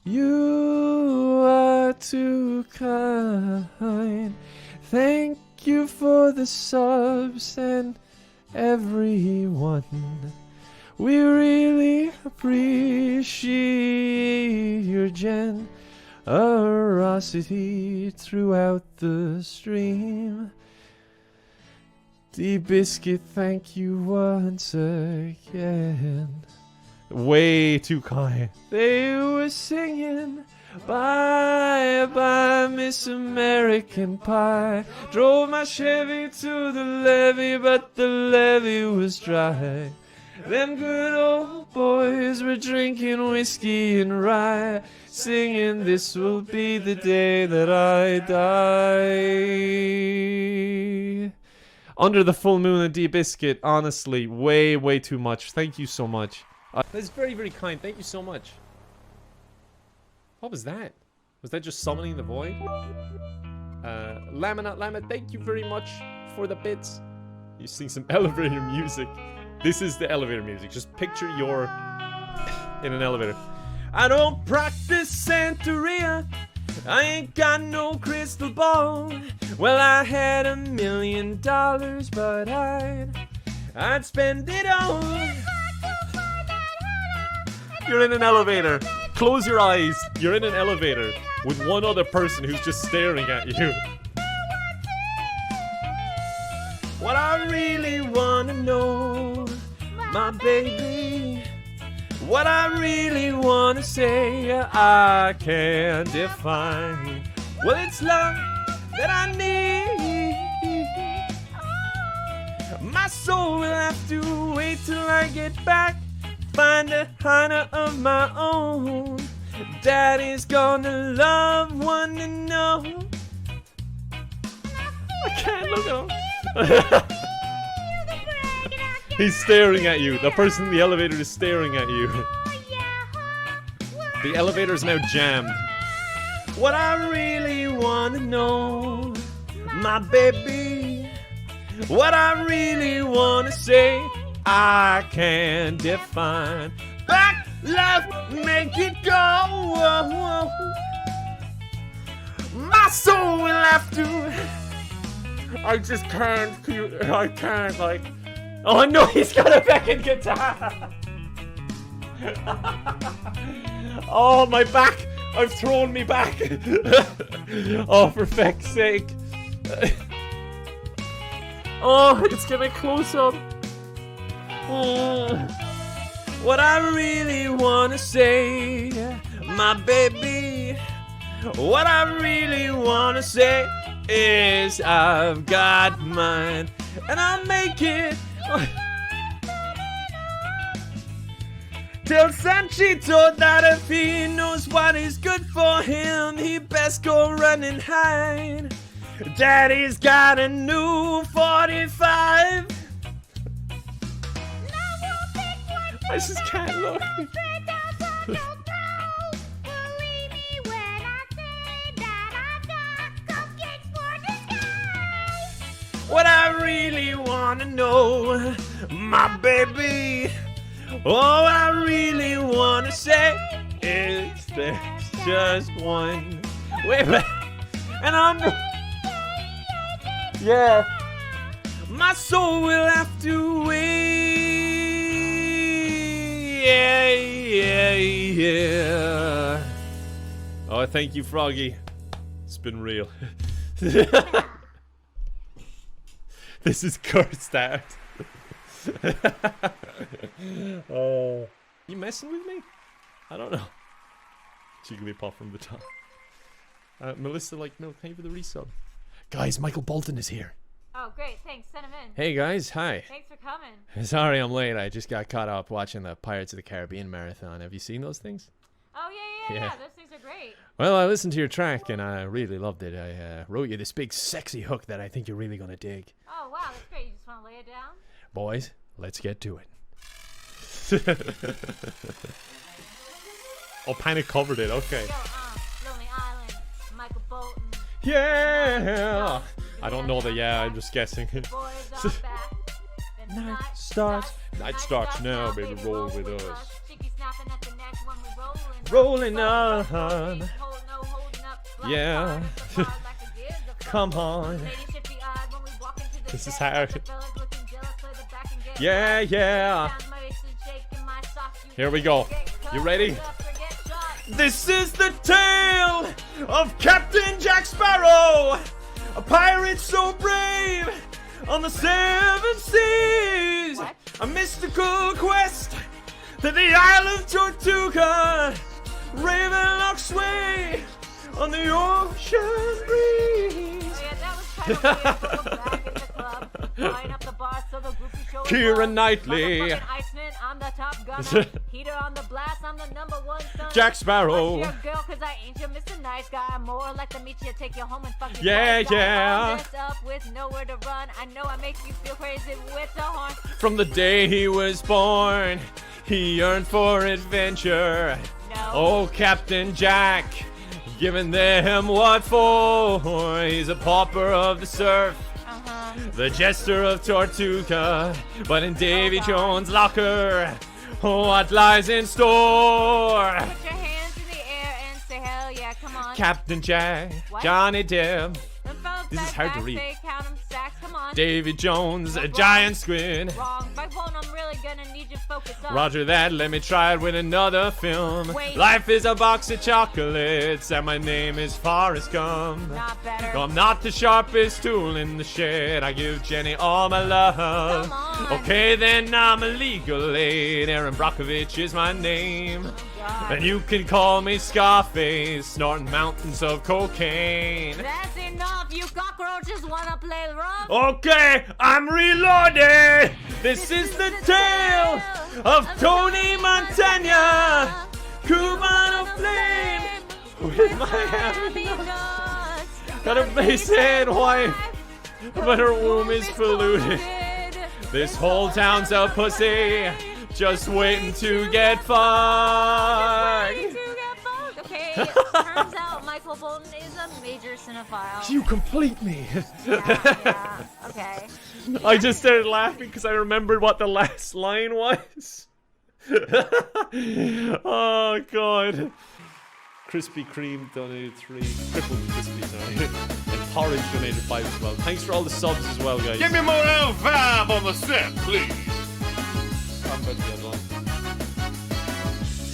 [SPEAKER 1] you are too kind. Thank you for the subs and everyone. We really appreciate your generosity throughout the stream. D-Biscuit, thank you once again. Way too kind. They were singing bye bye Miss American Pie. Drove my Chevy to the levee, but the levee was dry. Them good old boys were drinking whiskey and rye, singing this will be the day that I die. Under the full moon of D-Biscuit, honestly, way too much. Thank you so much. That's very kind. Thank you so much. What was that? Was that just summoning the void? Laminate Lama, thank you very much for the bits. You sing some elevator music. This is the elevator music. Just picture you're in an elevator. I don't practice Santeria. I ain't got no crystal ball. Well, I had $1 million, but I'd spend it all. You're in an elevator. Close your eyes. You're in an elevator with one other person who's just staring at you. What I really wanna know, my baby, what I really wanna say, I can't define. Well, it's love that I need.
[SPEAKER 17] wait till I get back. Find a hideout of my own. Daddy's gonna love one to know. I can't look at him. He's staring at you. The person in the elevator is staring at you. The elevator is now jammed. What I really wanna know, my baby. What I really wanna say, I can't define. Back, left, make it go. My soul will have to. I just can't. I can't, like. Oh no, he's got a fucking guitar. Oh, my back. I've thrown me back. Oh, for feck's sake. Oh, it's getting close up. What I really wanna say, my baby. What I really wanna say is I've got mine, and I'll make it. Tell Sanchito that if he knows what is good for him, he best go run and hide. Daddy's got a new 45. I just can't look. What I really wanna know, my baby. All I really wanna say is there's just one. Wait a minute. And I'm. Yeah. My soul will have to wait. Yeah. Oh, thank you, Froggy. It's been real. This is cursed out. Oh. You messing with me? I don't know. Jigglypuff from the top. Melissa, like, no, thank you for the resub. Guys, Michael Bolton is here.
[SPEAKER 19] Oh, great. Thanks. Send him in.
[SPEAKER 17] Hey, guys. Hi.
[SPEAKER 19] Thanks for coming.
[SPEAKER 17] Sorry I'm late. I just got caught up watching the Pirates of the Caribbean marathon. Have you seen those things?
[SPEAKER 19] Oh, yeah. Those things are great.
[SPEAKER 17] Well, I listened to your track, and I really loved it. I wrote you this big, sexy hook that I think you're really going to dig.
[SPEAKER 19] Oh, wow. That's great. You just want to lay it down?
[SPEAKER 17] Boys, let's get to it. Oh, Panic covered it. Okay.
[SPEAKER 19] Lonely Island, Michael Bolton.
[SPEAKER 17] Yeah. I don't know the yeah. I'm just guessing.
[SPEAKER 19] Night
[SPEAKER 17] starts. Night starts now, baby. Roll with us. Rolling on. Yeah. Come on. This is hard. Yeah. Here we go. You ready? This is the tale of Captain Jack Sparrow, a pirate so brave on the 7 seas. What? A mystical quest to the Isle of Tortuga, Ravenlock sway on the ocean breeze. Keira Knightley.
[SPEAKER 19] I'm the top gunner. Heater on the blast, I'm the #1 son.
[SPEAKER 17] Jack Sparrow.
[SPEAKER 19] What's your girl, cause I ain't your Mr. Nice Guy. I'm more like to meet you, take you home and fucking
[SPEAKER 17] yeah.
[SPEAKER 19] I'm dressed up with nowhere to run. I know I make you feel crazy with the horn.
[SPEAKER 17] From the day he was born, he yearned for adventure.
[SPEAKER 19] No.
[SPEAKER 17] Oh, Captain Jack, giving them what for? He's a pauper of the surf. The jester of Tortuga, but in Davy Jones' locker, what lies in store?
[SPEAKER 19] Put your hands in the air and say hell yeah, come on.
[SPEAKER 17] Captain Jack,
[SPEAKER 19] what?
[SPEAKER 17] Johnny Depp. This is hard to read. Davy Jones, a giant squid.
[SPEAKER 19] Wrong. By phone, I'm really gonna need you to focus on.
[SPEAKER 17] Roger that, let me try it with another film.
[SPEAKER 19] Wait.
[SPEAKER 17] Life is a box of chocolates, and my name is Forrest Gump.
[SPEAKER 19] Not better.
[SPEAKER 17] No, I'm not the sharpest tool in the shed. I give Jenny all my love.
[SPEAKER 19] Come on.
[SPEAKER 17] Okay, then I'm a legal aid. Aaron Brockovich is my name. And you can call me Scarface, snorting mountains of cocaine.
[SPEAKER 19] That's enough, you cockroaches wanna play rough?
[SPEAKER 17] Okay, I'm reloading.
[SPEAKER 1] This is the tale of Tony Montana, Cubano flame with Miami nuts. Got a face-head wife, but her womb is polluted. This whole town's a pussy, just waiting to get fucked.
[SPEAKER 19] Okay, turns out Michael Bolton is a major cinephile.
[SPEAKER 1] You complete me.
[SPEAKER 19] Yeah, okay.
[SPEAKER 1] I just started laughing because I remembered what the last line was. Oh god. Krispy Kreme donated 3. Crippled Crispy, sorry. And Porridge donated 5 as well. Thanks for all the subs as well, guys.
[SPEAKER 5] Give me more L5 on the set, please.
[SPEAKER 1] I'm about to get one.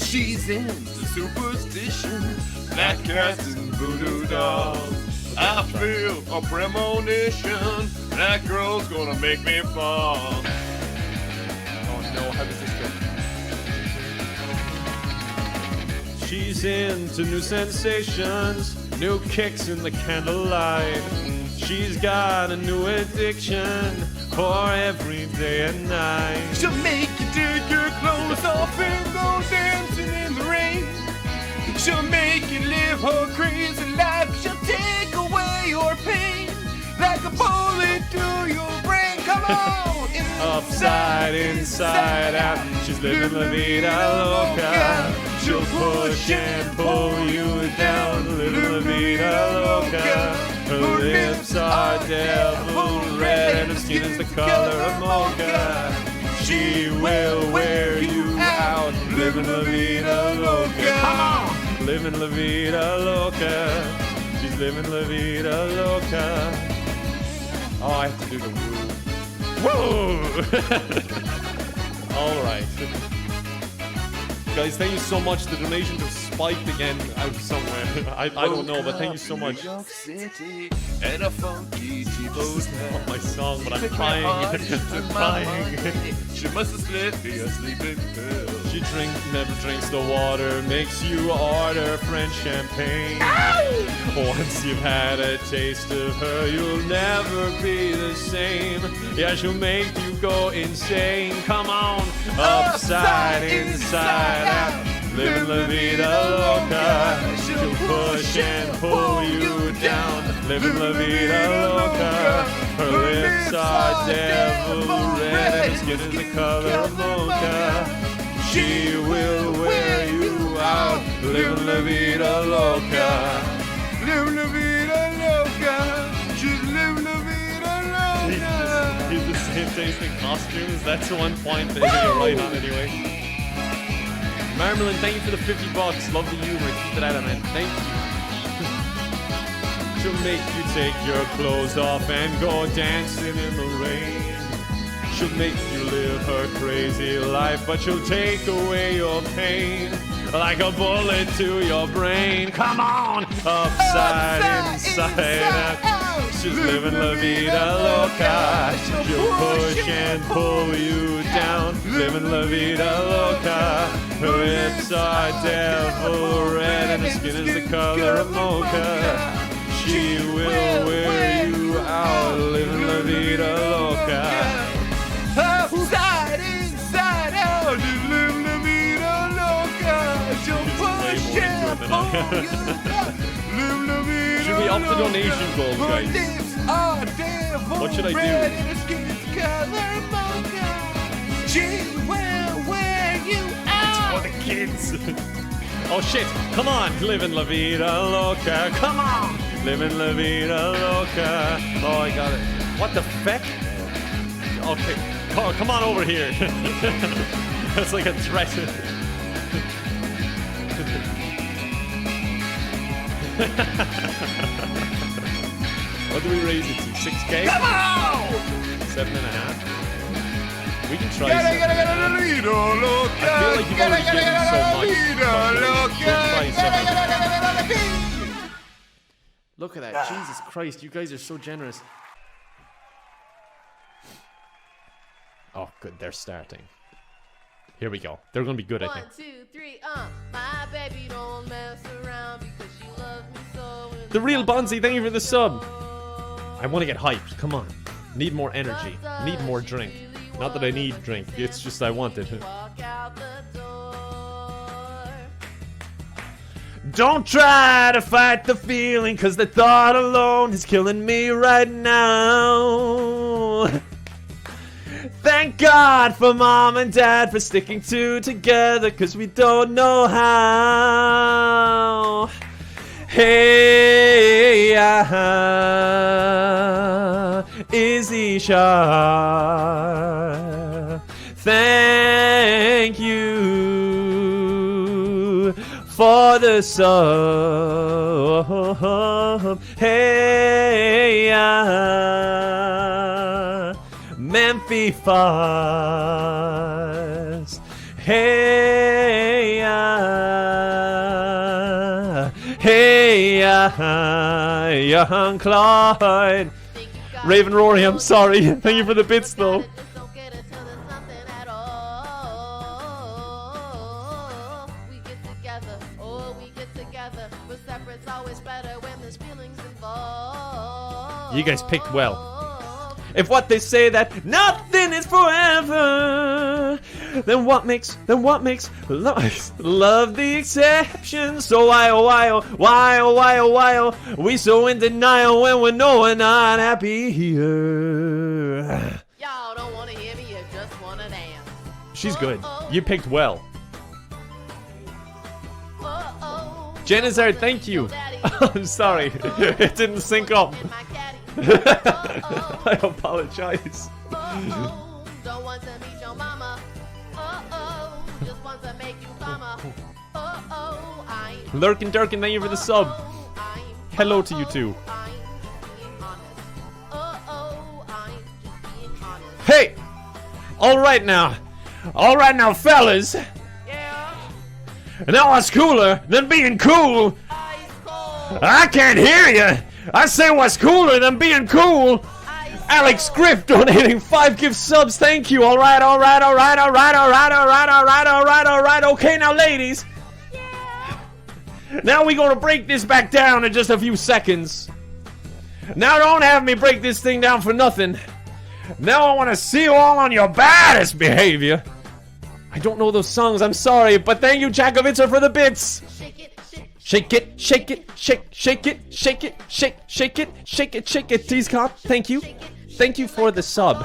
[SPEAKER 5] She's into superstition, black cats and voodoo dolls. I feel a premonition, that girl's gonna make me fall.
[SPEAKER 1] Oh no, how does this go? She's into new sensations, new kicks in the candlelight. She's got a new addiction for every day and night.
[SPEAKER 5] She'll make you take your clothes off and go dancing in the rain. She'll make you live her crazy life. She'll take away your pain like a bullet to your brain. Come on!
[SPEAKER 1] Upside, inside out, she's living la vida loca. She'll push and pull you down, living la vida loca. Her lips are devil red and her skin is the color of mocha. She will wear you out, living la vida loca. Come on! Living la vida loca. She's living la vida loca. Oh, I have to do the woo. Woo! Alright. Guys, thank you so much. The donations have spiked again out somewhere. I don't know, but thank you so much.
[SPEAKER 5] New York City and a funky
[SPEAKER 1] This is not my song, but I'm crying. I'm crying.
[SPEAKER 5] She must have slipped me a sleeping pill.
[SPEAKER 1] She never drinks the water, makes you order French champagne. Once you've had a taste of her, you'll never be the same. Yeah, she'll make you go insane. Come on, upside, inside out, living la vida loca. She'll push and pull you down, living la vida loca. Her lips are devil red and her skin is the color of mocha. She will wear you out, living la vida loca.
[SPEAKER 5] Living la vida loca. She's living la vida loca.
[SPEAKER 1] He's the same tasting costumes. That's 1 point that you're right on anyway. Marmalin, thank you for the $50. Love the humor. Keep it at it, man. Thank you. She'll make you take your clothes off and go dancing in the rain. She'll make you live her crazy life, but she'll take away your pain like a bullet to your brain. Come on, upside, inside out. She's living la vida loca. She'll push and pull you down, living la vida loca. Her lips are devil red and her skin is the color of mocha. She will wear you out, living la vida loca.
[SPEAKER 5] Upside, inside out, she's living la vida loca. She'll push and pull you down, living la vida.
[SPEAKER 1] Should we up the donation goal, guys? What should I do?
[SPEAKER 5] She will wear you out.
[SPEAKER 1] For the kids. Oh shit! Come on, living la vida loca. Come on, living la vida loca. Oh, I got it. What the feck? Okay, oh, come on over here. That's like a threat. What do we raise it to? 6K?
[SPEAKER 5] Come on!
[SPEAKER 1] 7.5. We can try.
[SPEAKER 5] I
[SPEAKER 1] feel like you've already given so much. Look at that. Jesus Christ, you guys are so generous. Oh, good. They're starting. Here we go. They're going to be good, I think.
[SPEAKER 20] 1, 2, 3, my baby don't mess around because she loves me so.
[SPEAKER 1] The real Bonzi, thank you for the sub. I want to get hyped. Come on. Need more energy. Need more drink. Not that I need drink, it's just I want it. Don't try to fight the feeling, cause the thought alone is killing me right now. Thank God for mom and dad for sticking two together, cause we don't know how. Hey, Izzy Shah, thank you for the sub. Hey, Memphis Foss. Hey, hey, young Clyde. Raven Rory, I'm sorry. Thank you for the bits, though. You guys picked well. If what they say that nothing is forever, then what makes love the exception? So why we so in denial when we know we're not happy here?
[SPEAKER 20] Y'all don't wanna hear me, you just wanna dance.
[SPEAKER 1] She's good. You picked well. Janizard, thank you. I'm sorry. It didn't sync up. I apologize.
[SPEAKER 20] Don't want to meet your mama. Just want to make you mama.
[SPEAKER 1] Lurkin Durkin, thank you for the sub. Hello to you too. Hey! Alright now, fellas. Now what's cooler than being cool? I can't hear you. I say what's cooler than being cool. Alex Griff donating 5 gift subs. Thank you. Alright. Okay, now ladies. Now we're gonna break this back down in just a few seconds. Now don't have me break this thing down for nothing. Now I want to see you all on your baddest behavior. I don't know those songs, I'm sorry, but thank you, Jakovitzer, for the bits. Shake it, shake it, shake it, shake it, shake it, tease cop. Thank you. Thank you for the sub.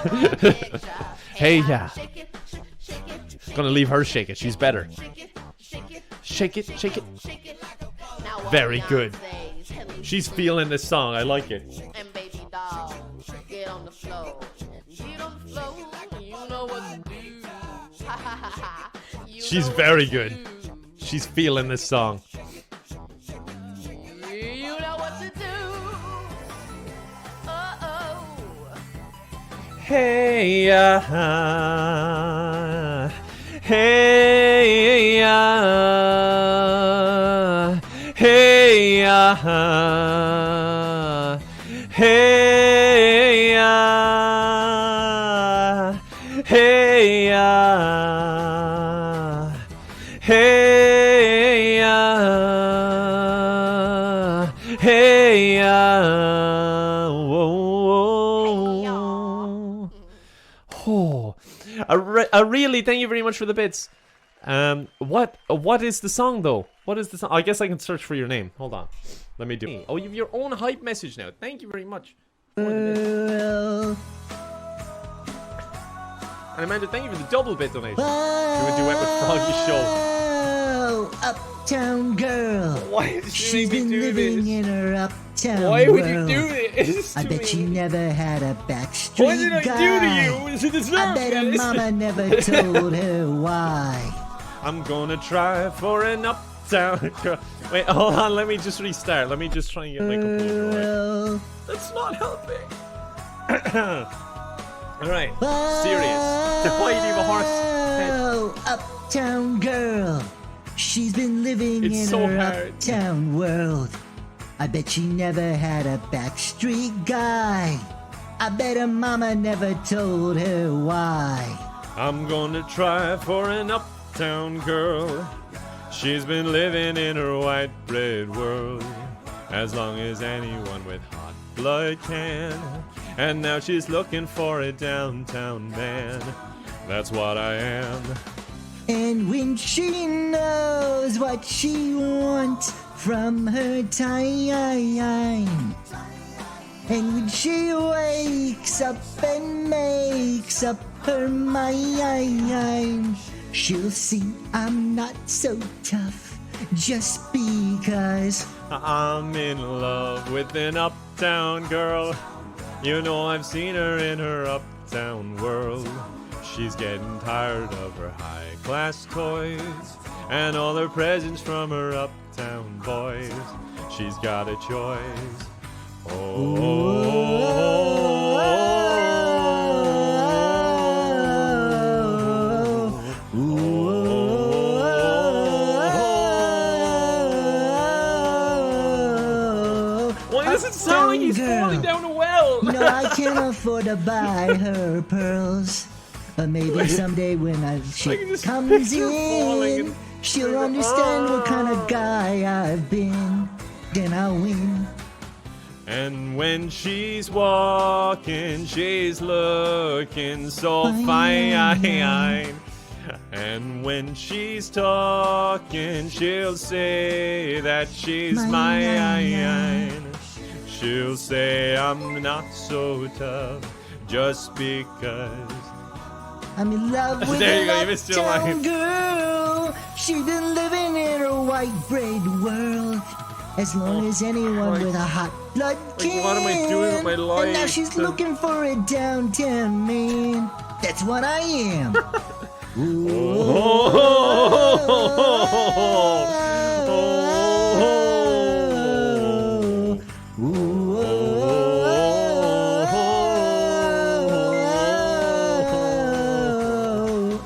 [SPEAKER 1] Hey, yeah. Gonna leave her shake it, she's better. Shake it, shake it. Very good. She's feeling this song, I like it.
[SPEAKER 20] And baby doll, get on the floor. Get on the floor, you know what to do.
[SPEAKER 1] She's very good. She's feeling this song.
[SPEAKER 20] You know what to do.
[SPEAKER 1] Hey, hey, hey, hey, hey, hey, oh, I really thank you very much for the bits. What is the song though? What is the song? I guess I can search for your name. Hold on, let me do it. Oh, you have your own hype message now. Thank you very much. And Amanda, thank you for the double bit donation. Do a duet with Froggy Show.
[SPEAKER 21] Uptown girl.
[SPEAKER 1] Why did you
[SPEAKER 21] She's
[SPEAKER 1] make me
[SPEAKER 21] been
[SPEAKER 1] do
[SPEAKER 21] living
[SPEAKER 1] this?
[SPEAKER 21] in her uptown
[SPEAKER 1] Why would
[SPEAKER 21] world.
[SPEAKER 1] you do this?
[SPEAKER 21] I bet she never had a backstreet
[SPEAKER 1] What did I
[SPEAKER 21] guy.
[SPEAKER 1] do to you? Is it
[SPEAKER 21] I bet her mama never told her why.
[SPEAKER 1] I'm gonna try for an uptown girl. Wait, hold on. Let me just restart. Let me just try and get my computer right. That's not helping. Alright, serious. Why do you have a horse head?
[SPEAKER 21] Oh, uptown girl. She's been living
[SPEAKER 1] It's
[SPEAKER 21] in
[SPEAKER 1] so
[SPEAKER 21] her
[SPEAKER 1] hard.
[SPEAKER 21] uptown world. I bet she never had a backstreet guy. I bet her mama never told her why.
[SPEAKER 1] I'm gonna try for an uptown girl. She's been living in her white bread world as long as anyone with hot blood can. and now she's looking for a downtown man. That's what I am.
[SPEAKER 21] And when she knows what she wants from her time, and when she wakes up and makes up her mind, she'll see I'm not so tough just because
[SPEAKER 1] I'm in love with an uptown girl. You know I've seen her in her uptown world. She's getting tired of her high-class toys and all her presents from her uptown boys. She's got a choice.
[SPEAKER 17] Why does it sound like he's falling down a well?
[SPEAKER 21] No, I can't afford to buy her pearls. But maybe someday when she comes in, she'll understand what kind of guy I've been. Then I'll win.
[SPEAKER 1] And when she's walking, she's looking so fine. And when she's talking, she'll say that she's mine. She'll say I'm not so tough just because
[SPEAKER 21] I'm in love with
[SPEAKER 1] there you go,
[SPEAKER 21] an
[SPEAKER 1] you missed your
[SPEAKER 21] uptown
[SPEAKER 1] line.
[SPEAKER 21] girl. She's been living in her white bread world. As long as anyone with a hot blood can.
[SPEAKER 1] What am I doing with my life?
[SPEAKER 21] And now she's looking for a downtown man. That's what I am.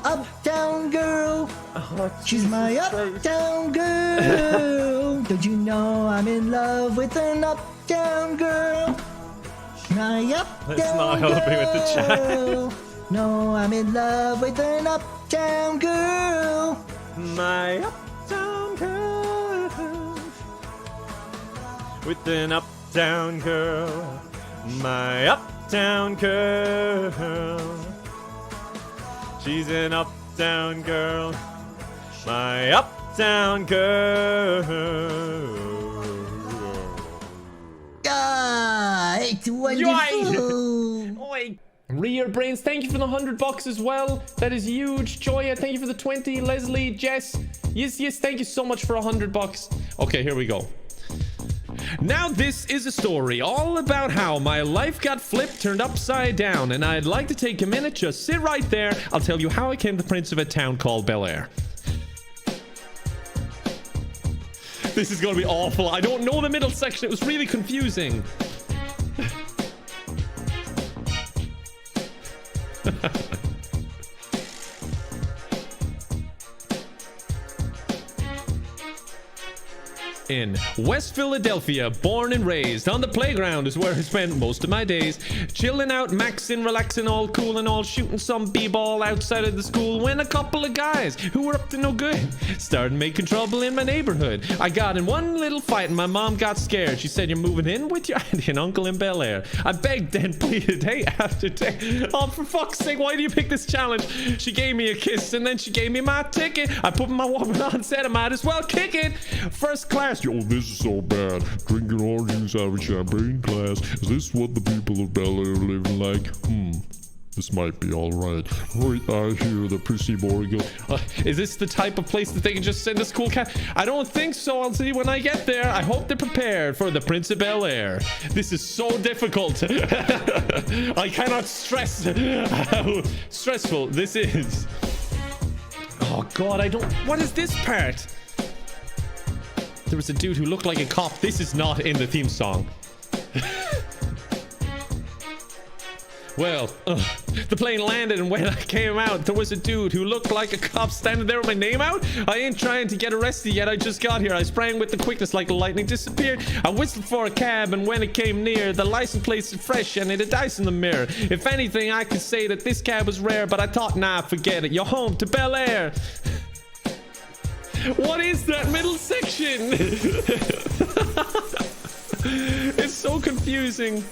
[SPEAKER 21] Uptown girl. She's my uptown girl. Don't you know I'm in love with an uptown girl? My uptown
[SPEAKER 1] That's not helping with the chat.
[SPEAKER 21] No, I'm in love with an uptown girl.
[SPEAKER 1] My uptown girl. With an uptown girl. My uptown girl. She's an uptown girl. My uptown girl.
[SPEAKER 21] Ah, it's wonderful.
[SPEAKER 17] Oi. Rear Brains, thank you for the $100 as well. That is huge. Joya, thank you for the 20. Leslie, Jess, yes, thank you so much for $100. Okay, here we go. Now this is a story all about how my life got flipped, turned upside down, and I'd like to take a minute, just sit right there. I'll tell you how I became the prince of a town called Bel Air. This is gonna be awful. I don't know the middle section. It was really confusing. In West Philadelphia, born and raised, on the playground is where I spent most of my days. Chilling out, maxing, relaxing, all cool and all, shooting some b-ball outside of the school, when a couple of guys who were up to no good started making trouble in my neighborhood. I got in one little fight and my mom got scared. She said, "You're moving in with your auntie and uncle in Bel Air." I begged and pleaded day after day. Oh, for fuck's sake, why do you pick this challenge? She gave me a kiss and then she gave me my ticket. I put my woman on and said I might as well kick it. First class.
[SPEAKER 11] Yo, this is so bad. Drinking orange juice out of champagne glass. Is this what the people of Bel Air live like? This might be alright. Right, I hear the prissy boy go.
[SPEAKER 17] Is this the type of place that they can just send a school cat? I don't think so. I'll see when I get there. I hope they're prepared for the Prince of Bel Air. This is so difficult. I cannot stress how stressful this is. Oh God, I don't. What is this part? There was a dude who looked like a cop. This is not in the theme song. Well, the plane landed, and when I came out, there was a dude who looked like a cop standing there with my name out. I ain't trying to get arrested yet. I just got here. I sprang with the quickness like the lightning disappeared. I whistled for a cab, and when it came near, the license plate is fresh, and it had dice in the mirror. If anything, I could say that this cab was rare, but I thought, nah, forget it. You're home to Bel Air. What is that middle section? It's so confusing.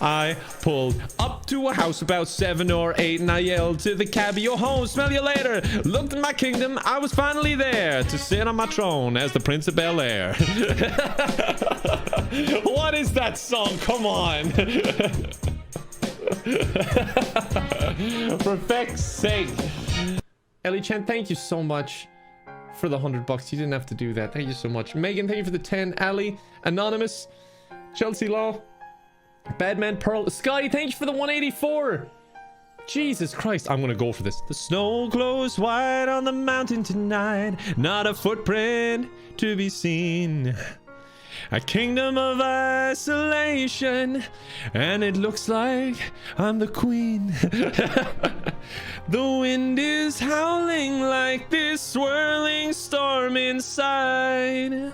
[SPEAKER 1] I pulled up to a house about 7 or 8, and I yelled to the cabbie, "Yo home, smell you later." Looked at my kingdom, I was finally there to sit on my throne as the Prince of Bel-Air. What is that song? Come on. For feck's sake. Ellie Chan, thank you so much for the $100. You didn't have to do that. Thank you so much. Megan, thank you for the 10. Ali, Anonymous, Chelsea Law, Badman Pearl, Sky, thank you for the 184. Jesus Christ, I'm gonna go for this. The snow glows white on the mountain tonight, not a footprint to be seen. A kingdom of isolation, and it looks like I'm the queen. The wind is howling like this swirling storm inside.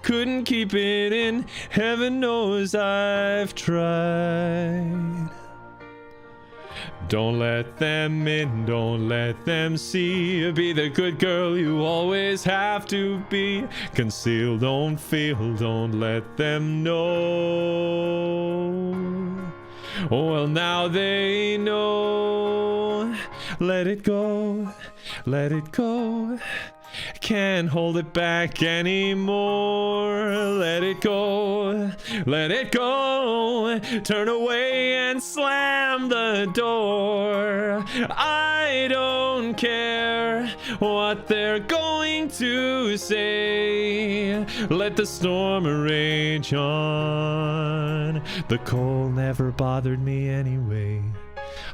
[SPEAKER 1] Couldn't keep it in, heaven knows I've tried. Don't let them in, don't let them see. Be the good girl you always have to be. Conceal, don't feel, don't let them know. Oh, well, now they know. Let it go, let it go. Can't hold it back anymore. Let it go, let it go. Turn away and slam the door. I don't care what they're going to say. Let the storm rage on. The cold never bothered me anyway.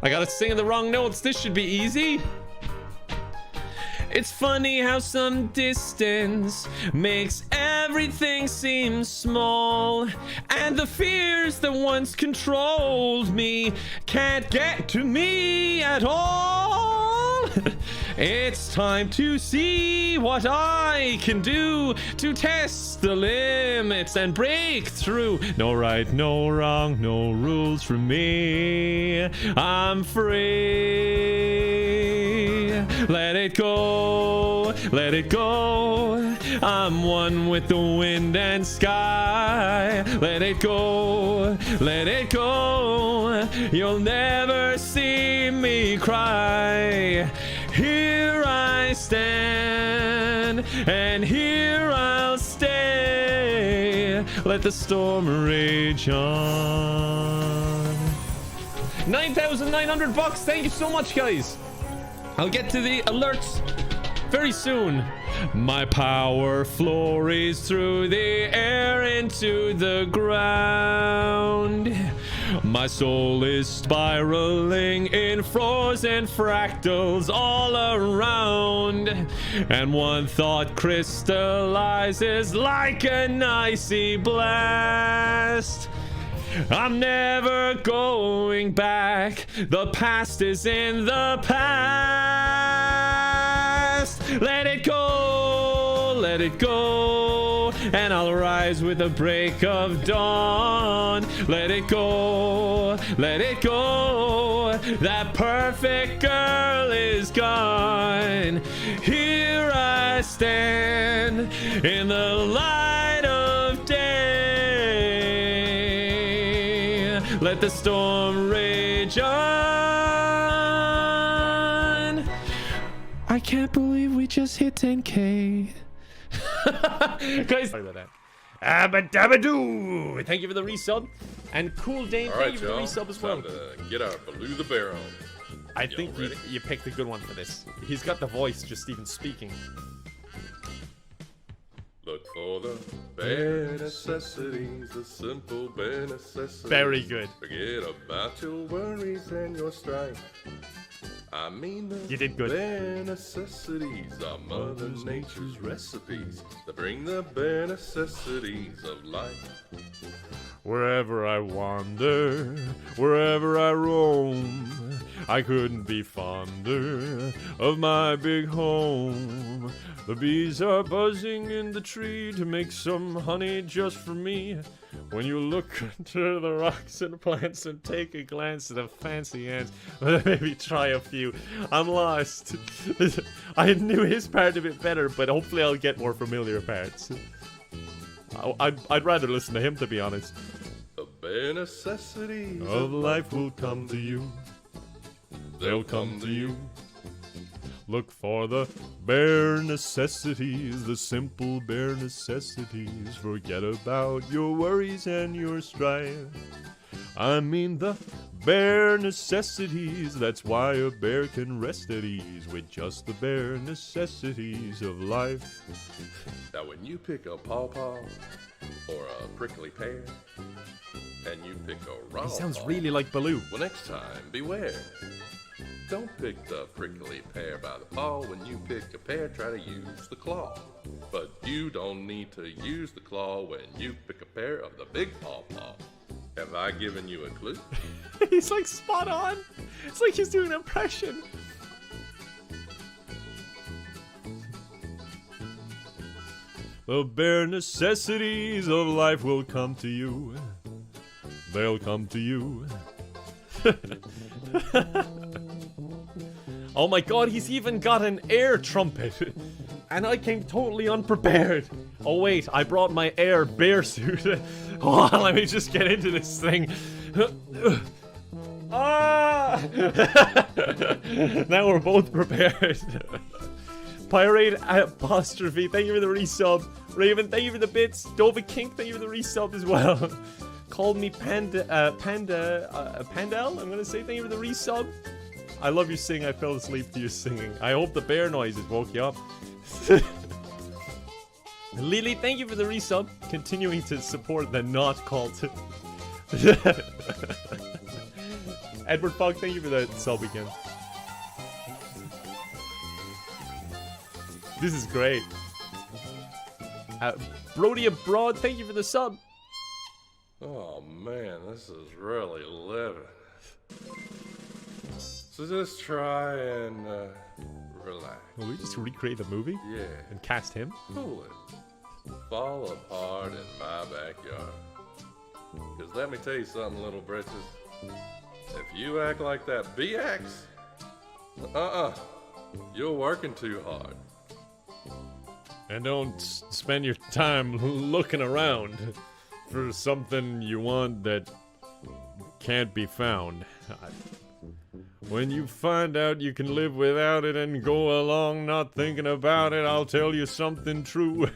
[SPEAKER 1] I gotta sing the wrong notes. This should be easy. It's funny how some distance makes everything seem small, and the fears that once controlled me can't get to me at all. It's time to see what I can do to test the limits and break through. No right, no wrong, no rules for me. I'm free. Let it go, let it go. I'm one with the wind and sky. Let it go, let it go. You'll never see me cry. Here I stand, and here I'll stay. Let the storm rage on. $9,900. Thank you so much, guys. I'll get to the alerts very soon. My power flurries through the air into the ground. My soul is spiraling in frozen fractals all around. And one thought crystallizes like an icy blast. I'm never going back. The past is in the past. Let it go, let it go. And I'll rise with the break of dawn. Let it go, let it go. That perfect girl is gone. Here I stand in the light of day. Let the storm rage on. I can't believe we just hit 10K. Guys, sorry about that. Abba-dabba-doo. Thank you for the resub. And Cool Dane, thank you for the resub as well.
[SPEAKER 4] Time to get our Baloo the Bear on.
[SPEAKER 1] I think you picked a good one for this. He's got the voice just even speaking.
[SPEAKER 4] Look for the bare necessities, the simple bare necessities.
[SPEAKER 1] Very good.
[SPEAKER 4] Forget about your worries and your strife. I mean the
[SPEAKER 1] you did good.
[SPEAKER 4] Bare necessities are Mother Nature's recipes that bring the bare necessities of life.
[SPEAKER 1] Wherever I wander, wherever I roam, I couldn't be fonder of my big home. The bees are buzzing in the tree to make some honey just for me. When you look into the rocks and plants and take a glance at the fancy ants, maybe try a few. I'm lost. I knew his part a bit better, but hopefully I'll get more familiar parts. I'd rather listen to him, to be honest.
[SPEAKER 4] The bare necessities
[SPEAKER 1] of life will come to you. They'll come to you. Look for the bare necessities, the simple bare necessities. Forget about your worries and your strife. I mean the bare necessities. That's why a bear can rest at ease with just the bare necessities of life.
[SPEAKER 4] Now when you pick a pawpaw or a prickly pear, and you pick a raw
[SPEAKER 1] He sounds
[SPEAKER 4] paw,
[SPEAKER 1] really like Baloo.
[SPEAKER 4] well, next time, beware. Don't pick the prickly pear by the paw. When you pick a pear, try to use the claw. But you don't need to use the claw when you pick a pear of the big pawpaw. Have I given you a clue?
[SPEAKER 1] He's like spot on. It's like he's doing an impression. The bare necessities of life will come to you. They'll come to you. Oh my god, he's even got an air trumpet. And I came totally unprepared. Oh wait, I brought my air bear suit. Hold on, let me just get into this thing. Ah! Now we're both prepared. Pirate apostrophe, thank you for the resub. Raven, thank you for the bits. Dova Kink, thank you for the resub as well. Called me Pandel, I'm gonna say thank you for the resub. I love your singing, I fell asleep to your singing. I hope the bear noises woke you up. Lily, thank you for the resub. Continuing to support the not cult. Edward Fogg, thank you for the sub again. This is great. Brody Abroad, thank you for the sub.
[SPEAKER 4] Oh man, this is really living. So just try and relax.
[SPEAKER 1] Will we just recreate the movie?
[SPEAKER 4] Yeah.
[SPEAKER 1] And cast him?
[SPEAKER 4] Cool it. Fall apart in my backyard. Cause let me tell you something, little britches. If you act like that B-ax, you're working too hard.
[SPEAKER 1] And don't spend your time looking around for something you want that can't be found. When you find out you can live without it and go along not thinking about it, I'll tell you something true.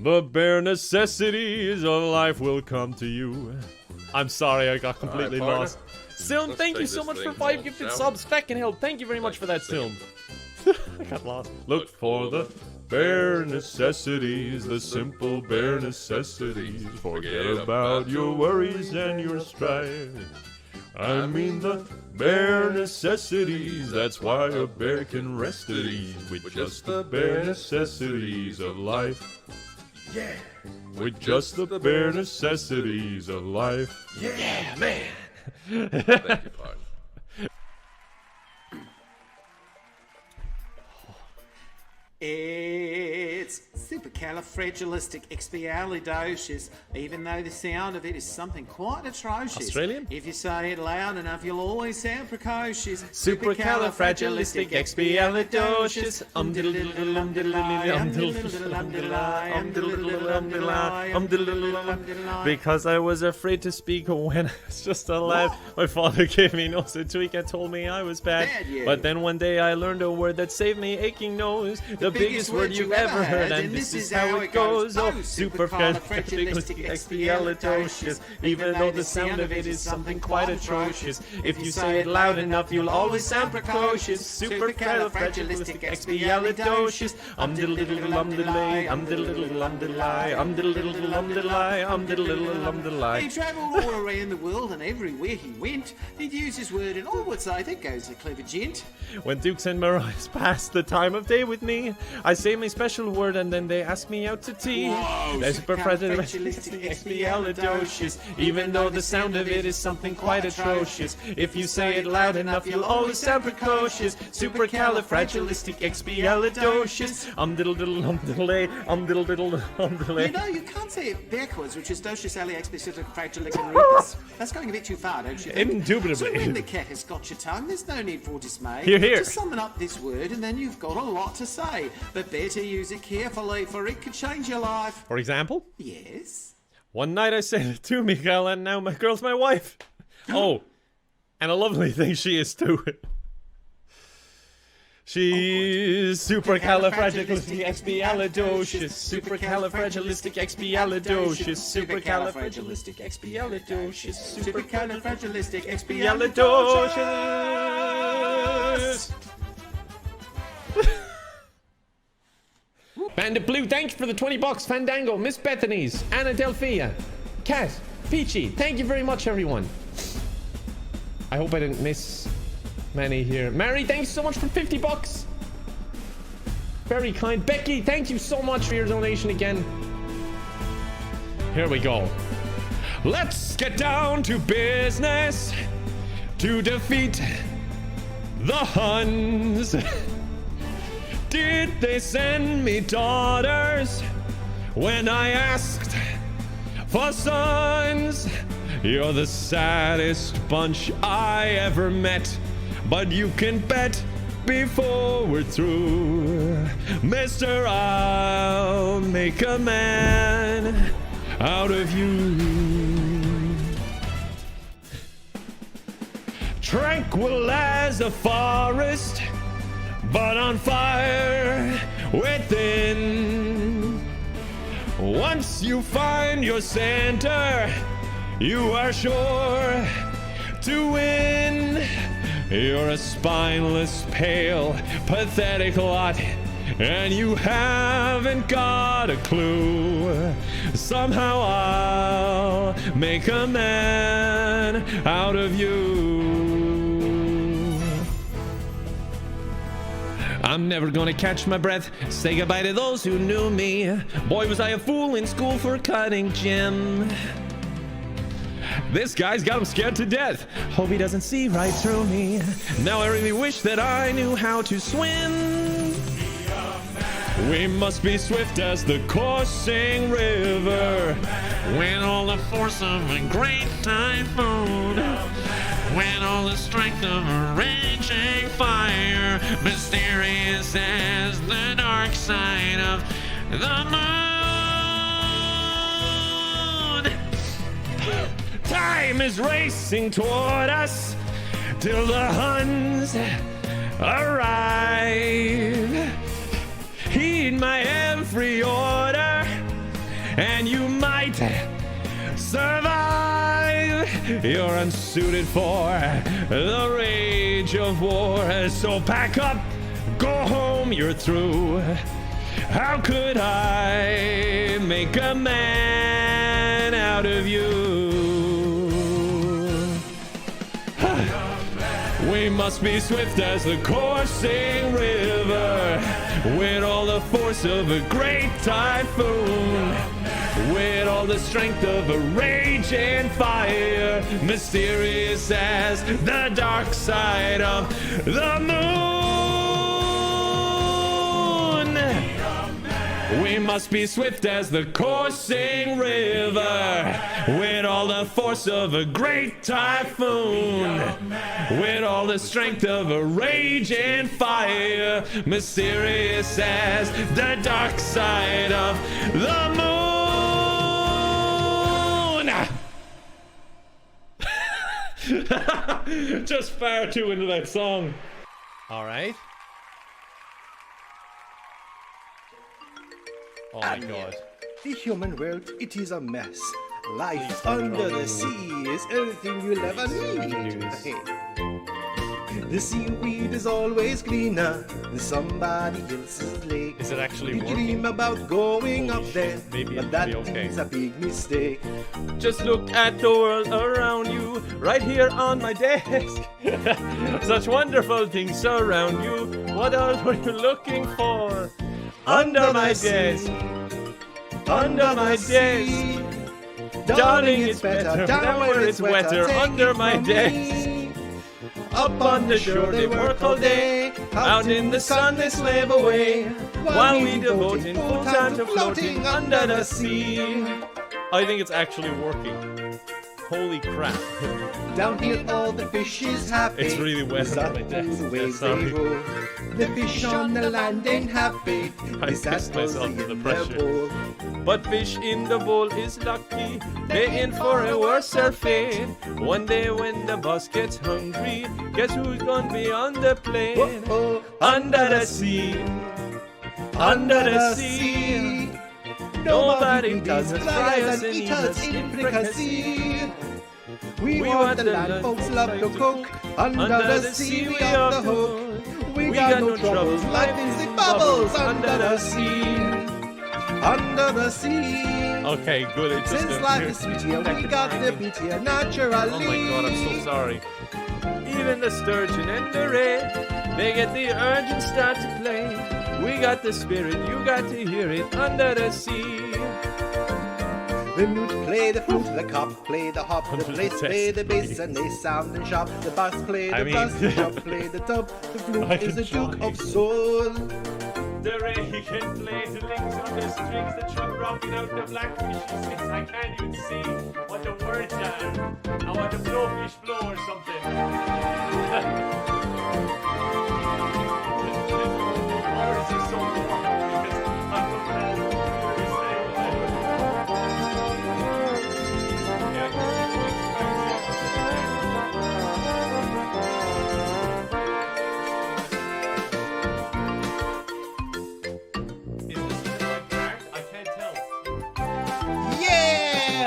[SPEAKER 1] The bare necessities of life will come to you. I'm sorry, I got completely lost. Silm, thank you so much for 5 gifted subs. Feckin' hell, thank you very much for that, Silm. I got lost. Look for the bare necessities, the simple bare necessities. Forget about your worries and your strife. I mean the bare necessities. That's why a bear can rest at ease with just the bare necessities of life.
[SPEAKER 4] Yeah.
[SPEAKER 1] With just the bare necessities of life.
[SPEAKER 4] Yeah, man. Thank you, partner.
[SPEAKER 12] It's supercalifragilisticexpialidocious, even though the sound of it is something quite atrocious.
[SPEAKER 1] Australian?
[SPEAKER 12] If you say it loud enough, you'll always sound precocious.
[SPEAKER 1] Supercalifragilisticexpialidocious. Because I was afraid to speak when I was just alive. My father gave me no tweak and told me I was bad. But then one day I learned a word that saved me aching nose. The biggest word you've ever heard, and this is how it goes. Oh, supercalifragilisticexpialidocious. Even though the sound of it is something quite atrocious. If you say it loud enough, you'll always sound precocious. Supercalifragilisticexpialidocious.
[SPEAKER 12] He travelled all around the world, and everywhere he went, he'd use his word, and all would say, "That goes a clever gent."
[SPEAKER 1] When Dukes and Mariahs pass the time of day with me, I say my special word and then they ask me out to tea. There's supercalifragilisticexpialidocious. Even though the sound of it is something quite atrocious. If you say it loud enough, you'll always sound precocious. Supercalifragilisticexpialidocious. Diddle-diddle-diddle-ay,
[SPEAKER 12] You know, you can't say it backwards, which is docious aliexplicitfragilicus. That's going a bit too far, don't you think?
[SPEAKER 1] Indubitably.
[SPEAKER 12] So when the cat has got your tongue, there's no need for dismay.
[SPEAKER 1] Hear, hear.
[SPEAKER 12] Just summon up this word and then you've got a lot to say. But better use it carefully, for it could change your life.
[SPEAKER 1] For example?
[SPEAKER 12] Yes?
[SPEAKER 1] One night I said it to Miguel, and now my girl's my wife. Oh, and a lovely thing she is too. She's supercalifragilisticexpialidocious, supercalifragilisticexpialidocious, supercalifragilisticexpialidocious, supercalifragilisticexpialidocious.
[SPEAKER 3] Bandit Blue, thank you for the $20. Fandango, Miss Bethany's, Anna Delphia, Kat, Peachy, thank you very much, everyone. I hope I didn't miss many here. Mary, thanks so much for $50. Very kind. Becky, thank you so much for your donation again. Here we go. Let's get down to business to defeat the Huns. Did they send me daughters when I asked for sons? You're the saddest bunch I ever met, but you can bet before we're through, Mister, I'll make a man out of you. Tranquil as a forest, but on fire within. Once you find your center, you are sure to win. You're a spineless, pale, pathetic lot, and you haven't got a clue. Somehow I'll make a man out of you. I'm never gonna catch my breath, say goodbye to those who knew me. Boy, was I a fool in school for cutting gym. This guy's got him scared to death. Hope he doesn't see right through me. Now I really wish that I knew how to swim. We must be swift as the coursing river, when all the force of a great typhoon, when all the strength of a raging fire, mysterious as the dark side of the moon. Time is racing toward us till the Huns arrive. Heed my every order, and you might survive. You're unsuited for the rage of war, so pack up, go home, you're through. How could I make a man out of you? We must be swift as the coursing river, with all the force of a great typhoon, with all the strength of a raging fire, mysterious as the dark side of the moon. We must be swift as the coursing river, with all the force of a great typhoon, with all the strength of a raging fire, mysterious as the dark side of the moon. Just far too into that song. All right. Oh my god.
[SPEAKER 2] The human world, it is a mess. Life under the sea is everything you'll ever need. The seaweed is always greener than somebody else's lake.
[SPEAKER 1] Is it actually
[SPEAKER 2] we
[SPEAKER 1] working?
[SPEAKER 2] dream about going up there,
[SPEAKER 1] Maybe
[SPEAKER 2] but
[SPEAKER 1] it'll
[SPEAKER 2] that
[SPEAKER 1] be okay.
[SPEAKER 2] is a big mistake.
[SPEAKER 1] Just look at the world around you, right here on my desk. Such wonderful things surround you. What else were you looking for? Under my desk. Under my desk. Darling, it's better down where it's wetter. Under my desk. Up on the shore they work all day. Out in the sun they slave away, while we devote in full time to floating under the sea. I think it's actually working. Holy crap.
[SPEAKER 2] Down here all the fish is happy.
[SPEAKER 1] It's really wet on my desk.
[SPEAKER 2] The waves
[SPEAKER 1] Sorry.
[SPEAKER 2] they go. The fish on the land ain't happy.
[SPEAKER 1] I pissed myself under the pressure. But fish in the bowl is lucky. They're in for a worse fate. One day when the boss gets hungry, guess who's gonna be on the plane? Under the sea. Under the sea. Nobody does fry us and eat us in fricassee.
[SPEAKER 2] We want the land folks love to cook. Under the sea we off the hook. We got no troubles, life is in bubbles. Under the sea. Under the sea.
[SPEAKER 1] Okay, good. It's just
[SPEAKER 2] Since life is sweet here, we got the beat here naturally.
[SPEAKER 1] Oh my god, I'm so sorry. Even the sturgeon and the red, they get the urge and start to play. We got the spirit, you got to hear it under the sea.
[SPEAKER 2] The mute play the flute, the cop play the hop, the bass play the bass, and they sound and sharp. The bass play the bass, the dub play the dub. The flute is a duke of soul.
[SPEAKER 1] The ray can play the links on the strings, the truck rocking out the blackfish. He says, I can't even see what the words are. I want the blowfish blow or something. Words are so warm because I'm not bad.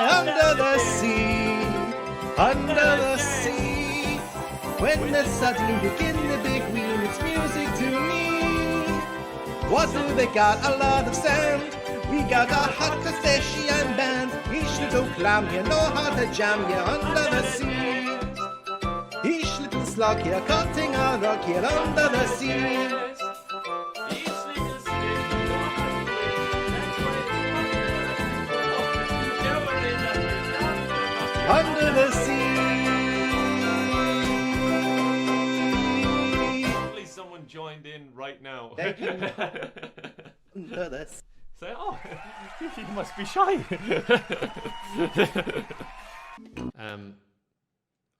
[SPEAKER 2] Under the sea, under the sea. When the suddenly begin the big wheel, it's music to me. What do they got? A lot of sand. We got a hot crustacean band. Each little clam here know how to jam here under the sea. Each little slug here cutting a rock here under the sea. Under the sea.
[SPEAKER 1] Hopefully someone joined in right now.
[SPEAKER 2] Under the sea.
[SPEAKER 1] Say, oh, he must be shy.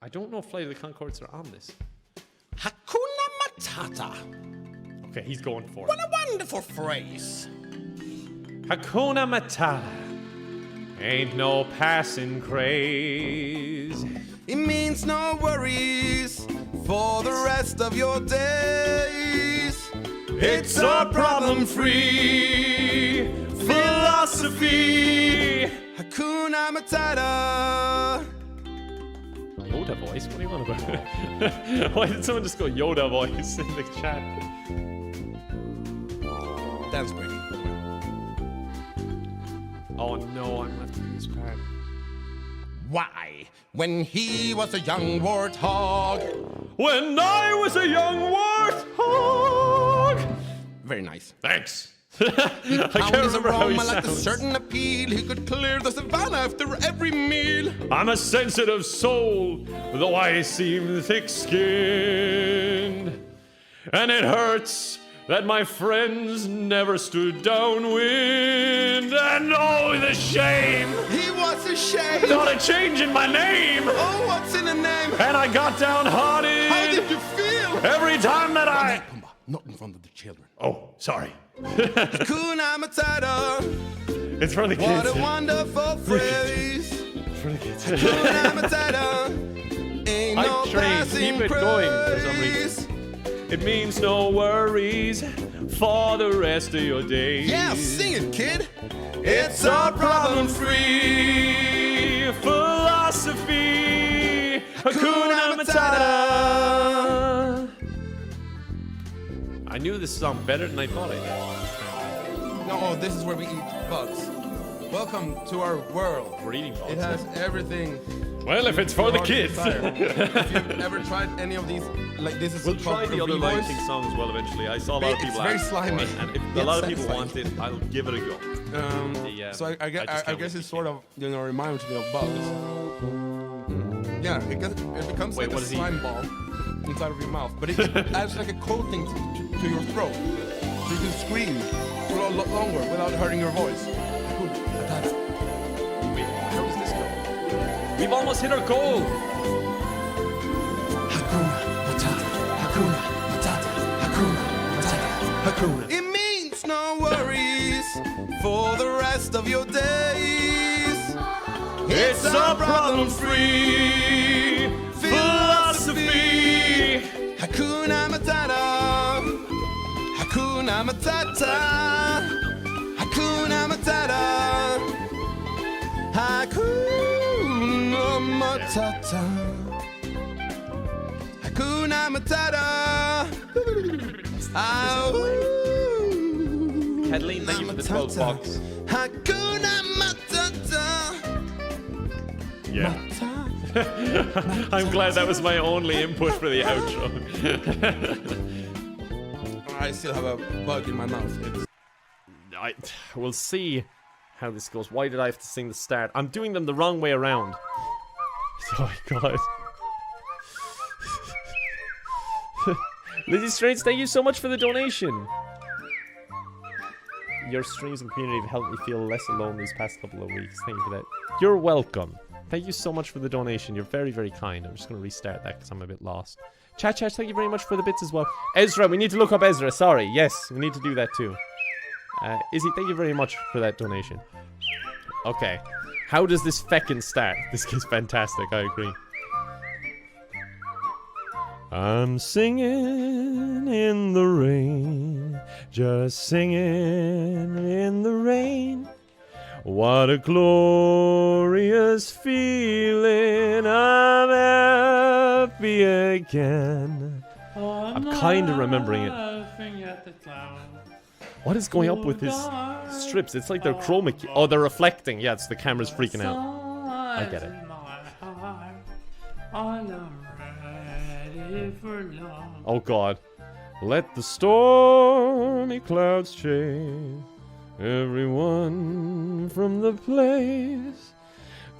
[SPEAKER 1] I don't know if Flight of the Conchords are on this.
[SPEAKER 13] Hakuna Matata.
[SPEAKER 1] Okay, he's going for
[SPEAKER 13] What
[SPEAKER 1] it.
[SPEAKER 13] a wonderful phrase.
[SPEAKER 1] Hakuna Matata. Ain't no passing craze.
[SPEAKER 13] It means no worries for the rest of your days.
[SPEAKER 1] It's a problem-free philosophy.
[SPEAKER 13] Hakuna Matata.
[SPEAKER 1] Yoda voice? What do you want about? Why did someone just go Yoda voice in the chat?
[SPEAKER 13] Dance break.
[SPEAKER 1] Oh no, I'm gonna have to do this part.
[SPEAKER 13] Why? When he was a young warthog.
[SPEAKER 1] When I was a young warthog.
[SPEAKER 13] Very nice.
[SPEAKER 1] Thanks.
[SPEAKER 13] He
[SPEAKER 1] I
[SPEAKER 13] found
[SPEAKER 1] can't
[SPEAKER 13] his
[SPEAKER 1] remember how he
[SPEAKER 13] aroma like a
[SPEAKER 1] sounds.
[SPEAKER 13] certain appeal. He could clear the savannah after every meal.
[SPEAKER 1] I'm a sensitive soul, though I seem thick-skinned. And it hurts that my friends never stood downwind. And oh, the shame!
[SPEAKER 13] He was ashamed.
[SPEAKER 1] Not a change in my name!
[SPEAKER 13] Oh, what's in the name?
[SPEAKER 1] And I got downhearted.
[SPEAKER 13] How did you feel?
[SPEAKER 1] Every time that I...
[SPEAKER 13] Pumba, not in front of the children.
[SPEAKER 1] Oh, sorry.
[SPEAKER 13] Hakuna Matata.
[SPEAKER 1] It's for the kids.
[SPEAKER 13] What a wonderful phrase.
[SPEAKER 1] For the kids.
[SPEAKER 13] Hakuna Matata. Ain't no
[SPEAKER 1] I'm trained.
[SPEAKER 13] passing
[SPEAKER 1] Keep it going for some reason. It means no worries for the rest of your days.
[SPEAKER 13] Yeah, sing it, kid.
[SPEAKER 1] It's a problem-free philosophy. Hakuna Matata. I knew this song better than I thought I did.
[SPEAKER 13] No, this is where we eat bugs. Welcome to our world.
[SPEAKER 1] We're eating bugs.
[SPEAKER 13] It has everything.
[SPEAKER 1] Well, if it's for the kids.
[SPEAKER 13] If you've ever tried any of these, like this is
[SPEAKER 1] We'll try the other Lion King
[SPEAKER 13] voice.
[SPEAKER 1] songs as well eventually. I saw a lot of people
[SPEAKER 13] It's very
[SPEAKER 1] ask for
[SPEAKER 13] slimy.
[SPEAKER 1] it, and if a
[SPEAKER 13] Yes,
[SPEAKER 1] lot of people
[SPEAKER 13] slimy.
[SPEAKER 1] want it, I'll give it a go.
[SPEAKER 13] So I
[SPEAKER 1] just
[SPEAKER 13] guess
[SPEAKER 1] can't
[SPEAKER 13] it's sort of, reminds me of bugs. Yeah, it becomes
[SPEAKER 1] Wait,
[SPEAKER 13] like
[SPEAKER 1] what
[SPEAKER 13] a
[SPEAKER 1] is he?
[SPEAKER 13] slime ball inside of your mouth, but it adds like a coating to your throat, so you can scream for a lot longer without hurting your voice. Good. That's
[SPEAKER 1] Wait, how does this go? We've almost hit our goal.
[SPEAKER 7] Hakuna Matata, Hakuna Matata, Hakuna Matata, Hakuna. It means no worries for the rest of your days.
[SPEAKER 1] It's a problem-free philosophy.
[SPEAKER 7] Hakuna Matata, Hakuna Matata, Hakuna Matata, Hakuna Matata, Hakuna Matata.
[SPEAKER 1] Kathleen, thank you for the 12 bucks.
[SPEAKER 7] Hakuna Matata.
[SPEAKER 1] Yeah. I'm glad that was my only input for the outro.
[SPEAKER 13] I still have a bug in my mouth.
[SPEAKER 1] We'll see how this goes. Why did I have to sing the start? I'm doing them the wrong way around. Oh my god. Lizzie Strange, thank you so much for the donation. Your streams and community have helped me feel less alone these past couple of weeks. Thank you for that. You're welcome. Thank you so much for the donation. You're very, very kind. I'm just going to restart that because I'm a bit lost. Chat, thank you very much for the bits as well. Ezra, we need to look up Ezra. Sorry. Yes, we need to do that too. Izzy, thank you very much for that donation. Okay. How does this feckin' start? This is fantastic. I agree. I'm singing in the rain, just singing in the rain. What a glorious feeling, I'm happy again. I'm kind of remembering it. What is going up with his strips? It's like they're chroma key. Oh, they're reflecting. Yeah, it's the camera's freaking out. I get it. Oh god. Let the stormy clouds chase everyone from the place.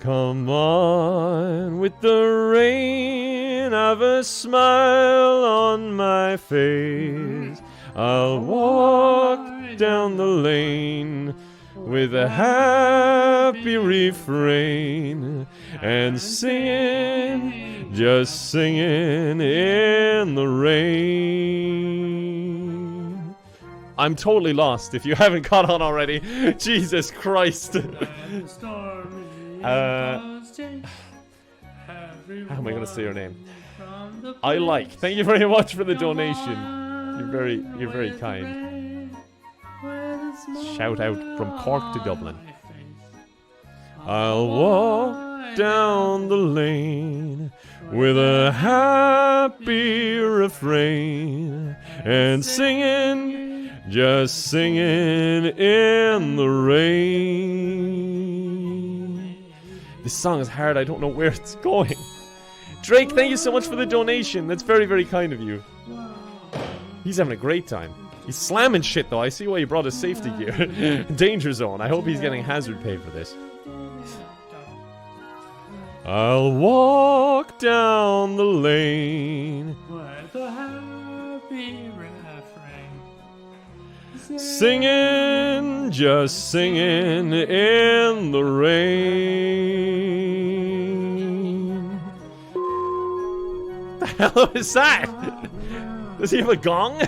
[SPEAKER 1] Come on with the rain, I've a smile on my face. I'll walk down the lane with a happy refrain and singing, just singing in the rain. I'm totally lost if you haven't caught on already. Jesus Christ. How am I going to say your name? I like. Thank you very much for the donation. You're very kind. Shout out from Cork to Dublin. I'll walk down the lane with a happy refrain and singing, just singing in the rain. This song is hard. I don't know where it's going. Drake, thank you so much for the donation. That's very, very kind of you. He's having a great time. He's slamming shit though. I see why he brought his safety gear. Danger zone. I hope he's getting hazard pay for this. I'll walk down the lane with a happy refrain, singing, just singing in the rain. What the hell is that? Does he have a gong?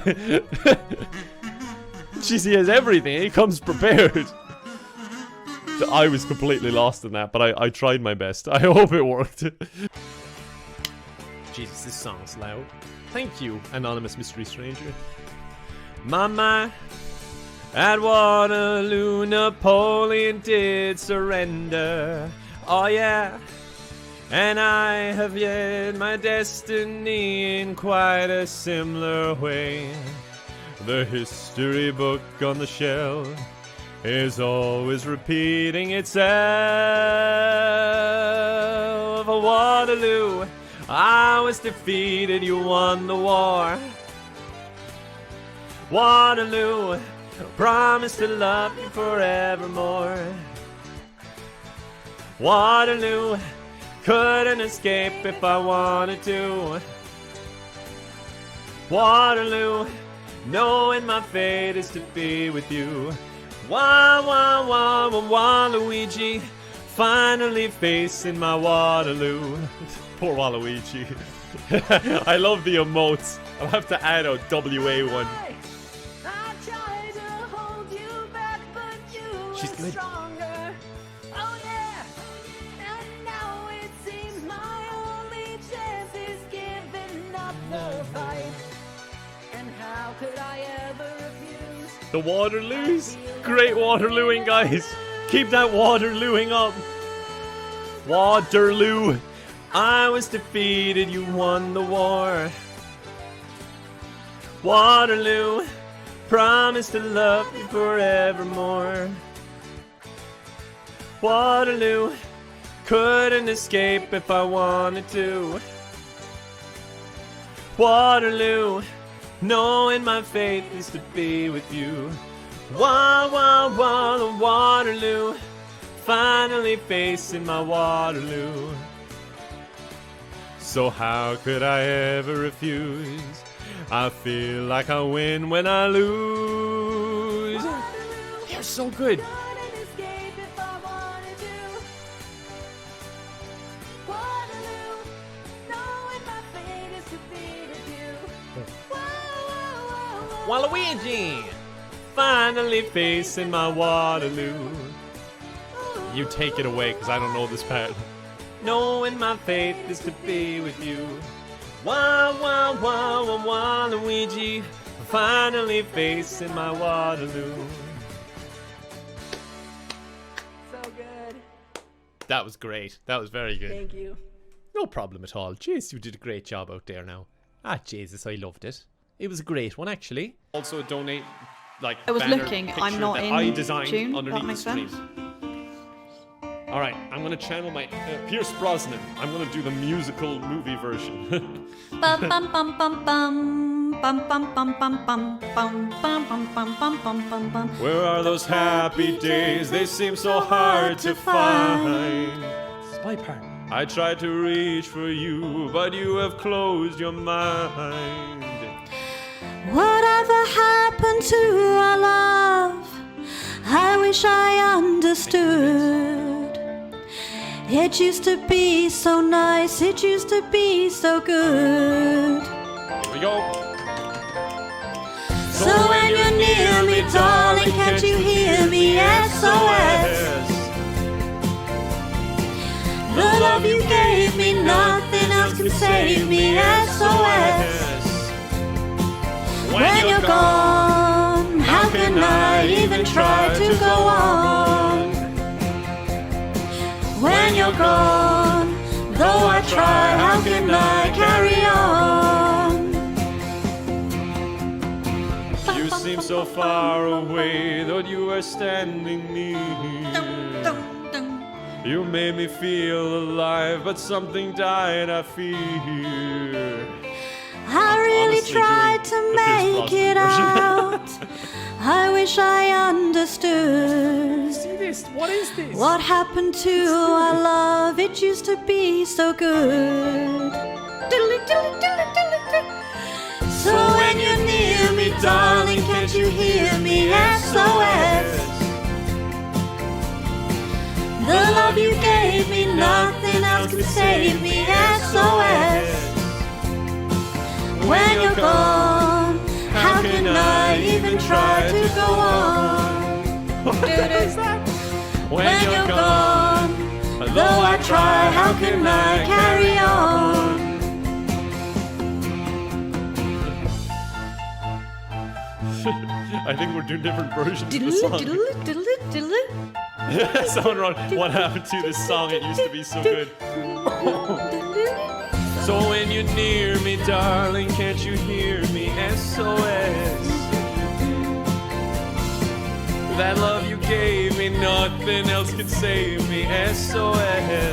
[SPEAKER 1] Jeez, he has everything. He comes prepared. I was completely lost in that, but I tried my best. I hope it worked. Jesus, this song's loud. Thank you, anonymous mystery stranger. Mama, at Waterloo, Napoleon did surrender. Oh yeah. And I have yet my destiny in quite a similar way. The history book on the shelf is always repeating itself. Waterloo, I was defeated, you won the war. Waterloo, promise to love you forevermore. Waterloo, couldn't escape if I wanted to. Waterloo, knowing my fate is to be with you. Wah, wah, wah, wah, wah, Luigi. finally facing my Waterloo. Poor Waluigi. I love the emotes. I'll have to add a WA one. She's good.
[SPEAKER 6] Stronger. Oh yeah. And now it seems my only chance is giving up the fight. And how could I ever refuse?
[SPEAKER 1] The Waterloos. Great Waterlooing, guys. Keep that Waterlooing up. Waterloo. I was defeated, you won the war. Waterloo. Promise to love you forevermore. Waterloo. Couldn't escape if I wanted to. Waterloo. Knowing my fate is to be with you. Waterloo. Finally facing my Waterloo. So how could I ever refuse? I feel like I win when I lose. You're so good. Waluigi! Finally facing my Waterloo. You take it away, because I don't know this part. Knowing my fate is to be with you. Waluigi. Finally facing my Waterloo.
[SPEAKER 6] So good.
[SPEAKER 1] That was great. That was very good.
[SPEAKER 6] Thank you.
[SPEAKER 1] No problem at all. Jeez, you did a great job out there now. Ah, Jesus, I loved it. It was a great one, actually. Also, donate, like,
[SPEAKER 18] I was
[SPEAKER 1] banner
[SPEAKER 18] looking.
[SPEAKER 1] picture
[SPEAKER 18] I'm not
[SPEAKER 1] that
[SPEAKER 18] in
[SPEAKER 1] I designed
[SPEAKER 18] tune.
[SPEAKER 1] underneath
[SPEAKER 18] That makes
[SPEAKER 1] the screen.
[SPEAKER 18] sense.
[SPEAKER 1] All right, I'm gonna channel my Pierce Brosnan. I'm gonna do the musical movie version.
[SPEAKER 9] Bum bum bum bum bum bum bum bum bum bum bum bum bum bum bum bum bum bum.
[SPEAKER 1] Where are those happy days? They seem so hard to find.
[SPEAKER 3] Spy part.
[SPEAKER 1] I tried to reach for you, but you have closed your mind.
[SPEAKER 9] Whatever happened to our love? I wish I understood. It used to be so nice, it used to be so good.
[SPEAKER 1] Here we go.
[SPEAKER 9] So when you're near me, darling, can't you hear me? S.O.S. The love you gave me, nothing else can save me. S.O.S. When you're gone, how can I even try to go on? When you're gone, though I try, how can I carry on?
[SPEAKER 1] You seem so far away, though you are standing near. You made me feel alive, but something died, I fear.
[SPEAKER 9] I really tried to make it out. I wish I understood.
[SPEAKER 1] See this? What is this?
[SPEAKER 9] What happened to our love? It used to be so good. So when you're near me, darling, can't you hear me? S.O.S. The love you gave me, nothing else can save me. S.O.S. When you're gone, how can I even try to go on? When you're gone, though I try, how can I carry on?
[SPEAKER 1] I think we're doing different versions of the song. Someone wrote, what happened to this song? It used to be so good. So when you're near me, darling, can't you hear me? S.O.S. That love you gave me, nothing else can save me. S.O.S.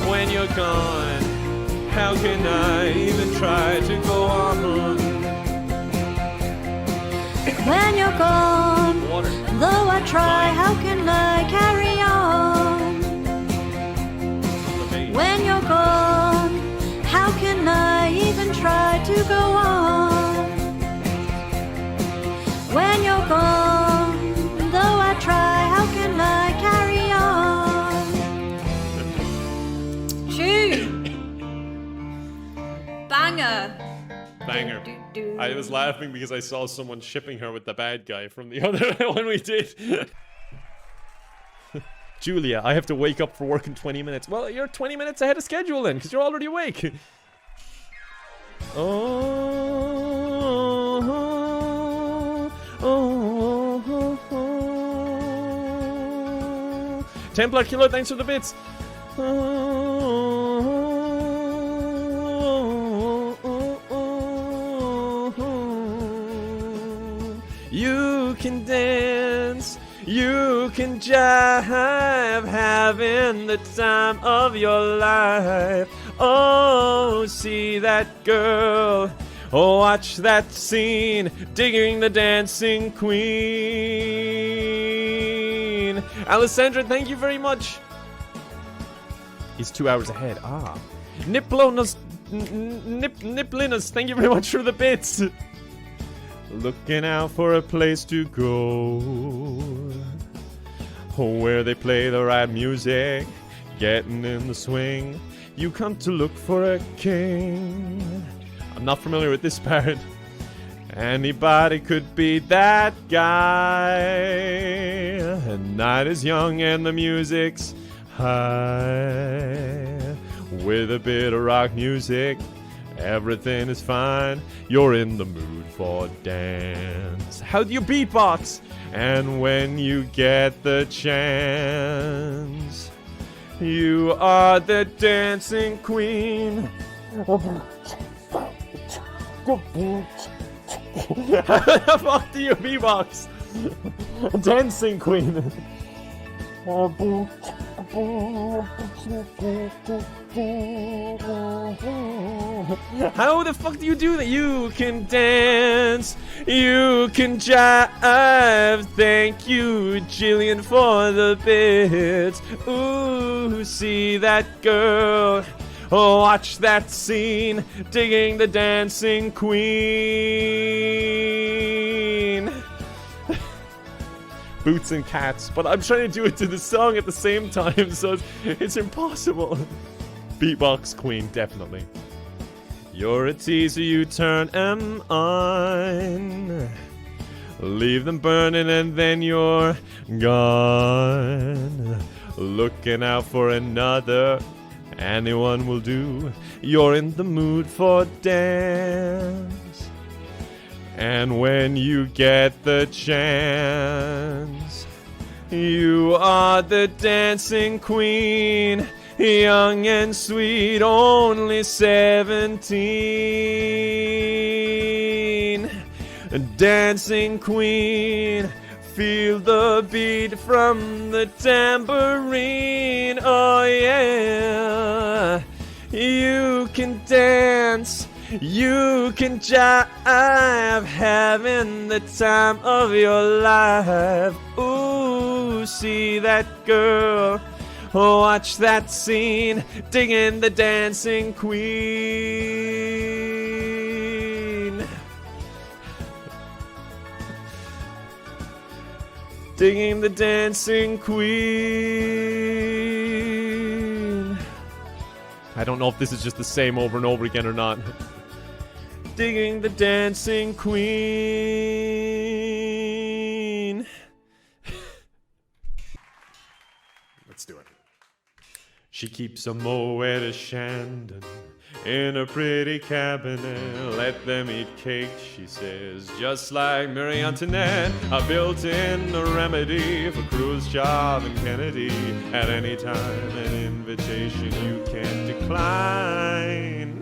[SPEAKER 1] When you're gone, how can I even try to go on?
[SPEAKER 9] When you're gone, though I try, how can I carry on? When you're gone, how can I even try to go on? When you're gone, though I try, how can I carry on?
[SPEAKER 18] Banger.
[SPEAKER 1] Banger. I was laughing because I saw someone shipping her with the bad guy from the other one we did. Julia, I have to wake up for work in 20 minutes. Well, you're 20 minutes ahead of schedule then, because you're already awake. Templar Killer, thanks for the bits. You can dance, you can jive, having the time of your life. Oh, see that girl, oh, watch that scene, digging the dancing queen. Alessandra, thank you very much. He's 2 hours ahead. Ah. Niplinus, thank you very much for the bits. Looking out for a place to go where they play the right music, getting in the swing. You come to look for a king. I'm not familiar with this part. Anybody could be that guy. The night is young and the music's high. With a bit of rock music, everything is fine. You're in the mood for dance. How do you beatbox? And when you get the chance, you are the dancing queen. How the fuck do you beatbox? Dancing queen. How the fuck do you do that? You can dance, you can jive. Thank you, Jillian, for the bits. Ooh, see that girl, oh, watch that scene, digging the dancing queen. Boots and cats, but I'm trying to do it to the song at the same time, so it's impossible. Beatbox queen, definitely. You're a teaser, you turn 'em on. Leave them burning and then you're gone. Looking out for another, anyone will do. You're in the mood for dance. And when you get the chance, you are the dancing queen, young and sweet, only 17. Dancing queen, feel the beat from the tambourine, oh yeah. You can dance, you can jive, having the time of your life. Ooh, see that girl, watch that scene, digging the dancing queen. Digging the dancing queen. I don't know if this is just the same over and over again or not. Digging the dancing queen. Let's do it. She keeps a Moet of Shandon in a pretty cabinet. Let them eat cake, she says, just like Marie Antoinette. A built-in remedy for Khrushchev and Kennedy. At any time, an invitation you can't decline.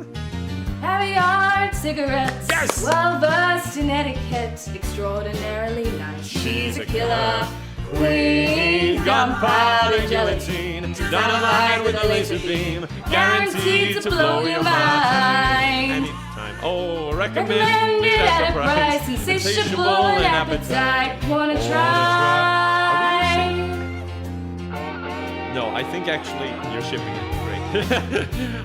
[SPEAKER 8] Heavy art cigarettes,
[SPEAKER 1] yes!
[SPEAKER 8] Well versed in etiquette, extraordinarily nice. She's a killer queen, gunpowder gelatine, dynamite with a laser beam, guaranteed to blow your mind.
[SPEAKER 1] Anytime. Oh,
[SPEAKER 8] recommended at a price, insatiable in appetite. Wanna try?
[SPEAKER 1] No, I think actually you're shipping it. Great.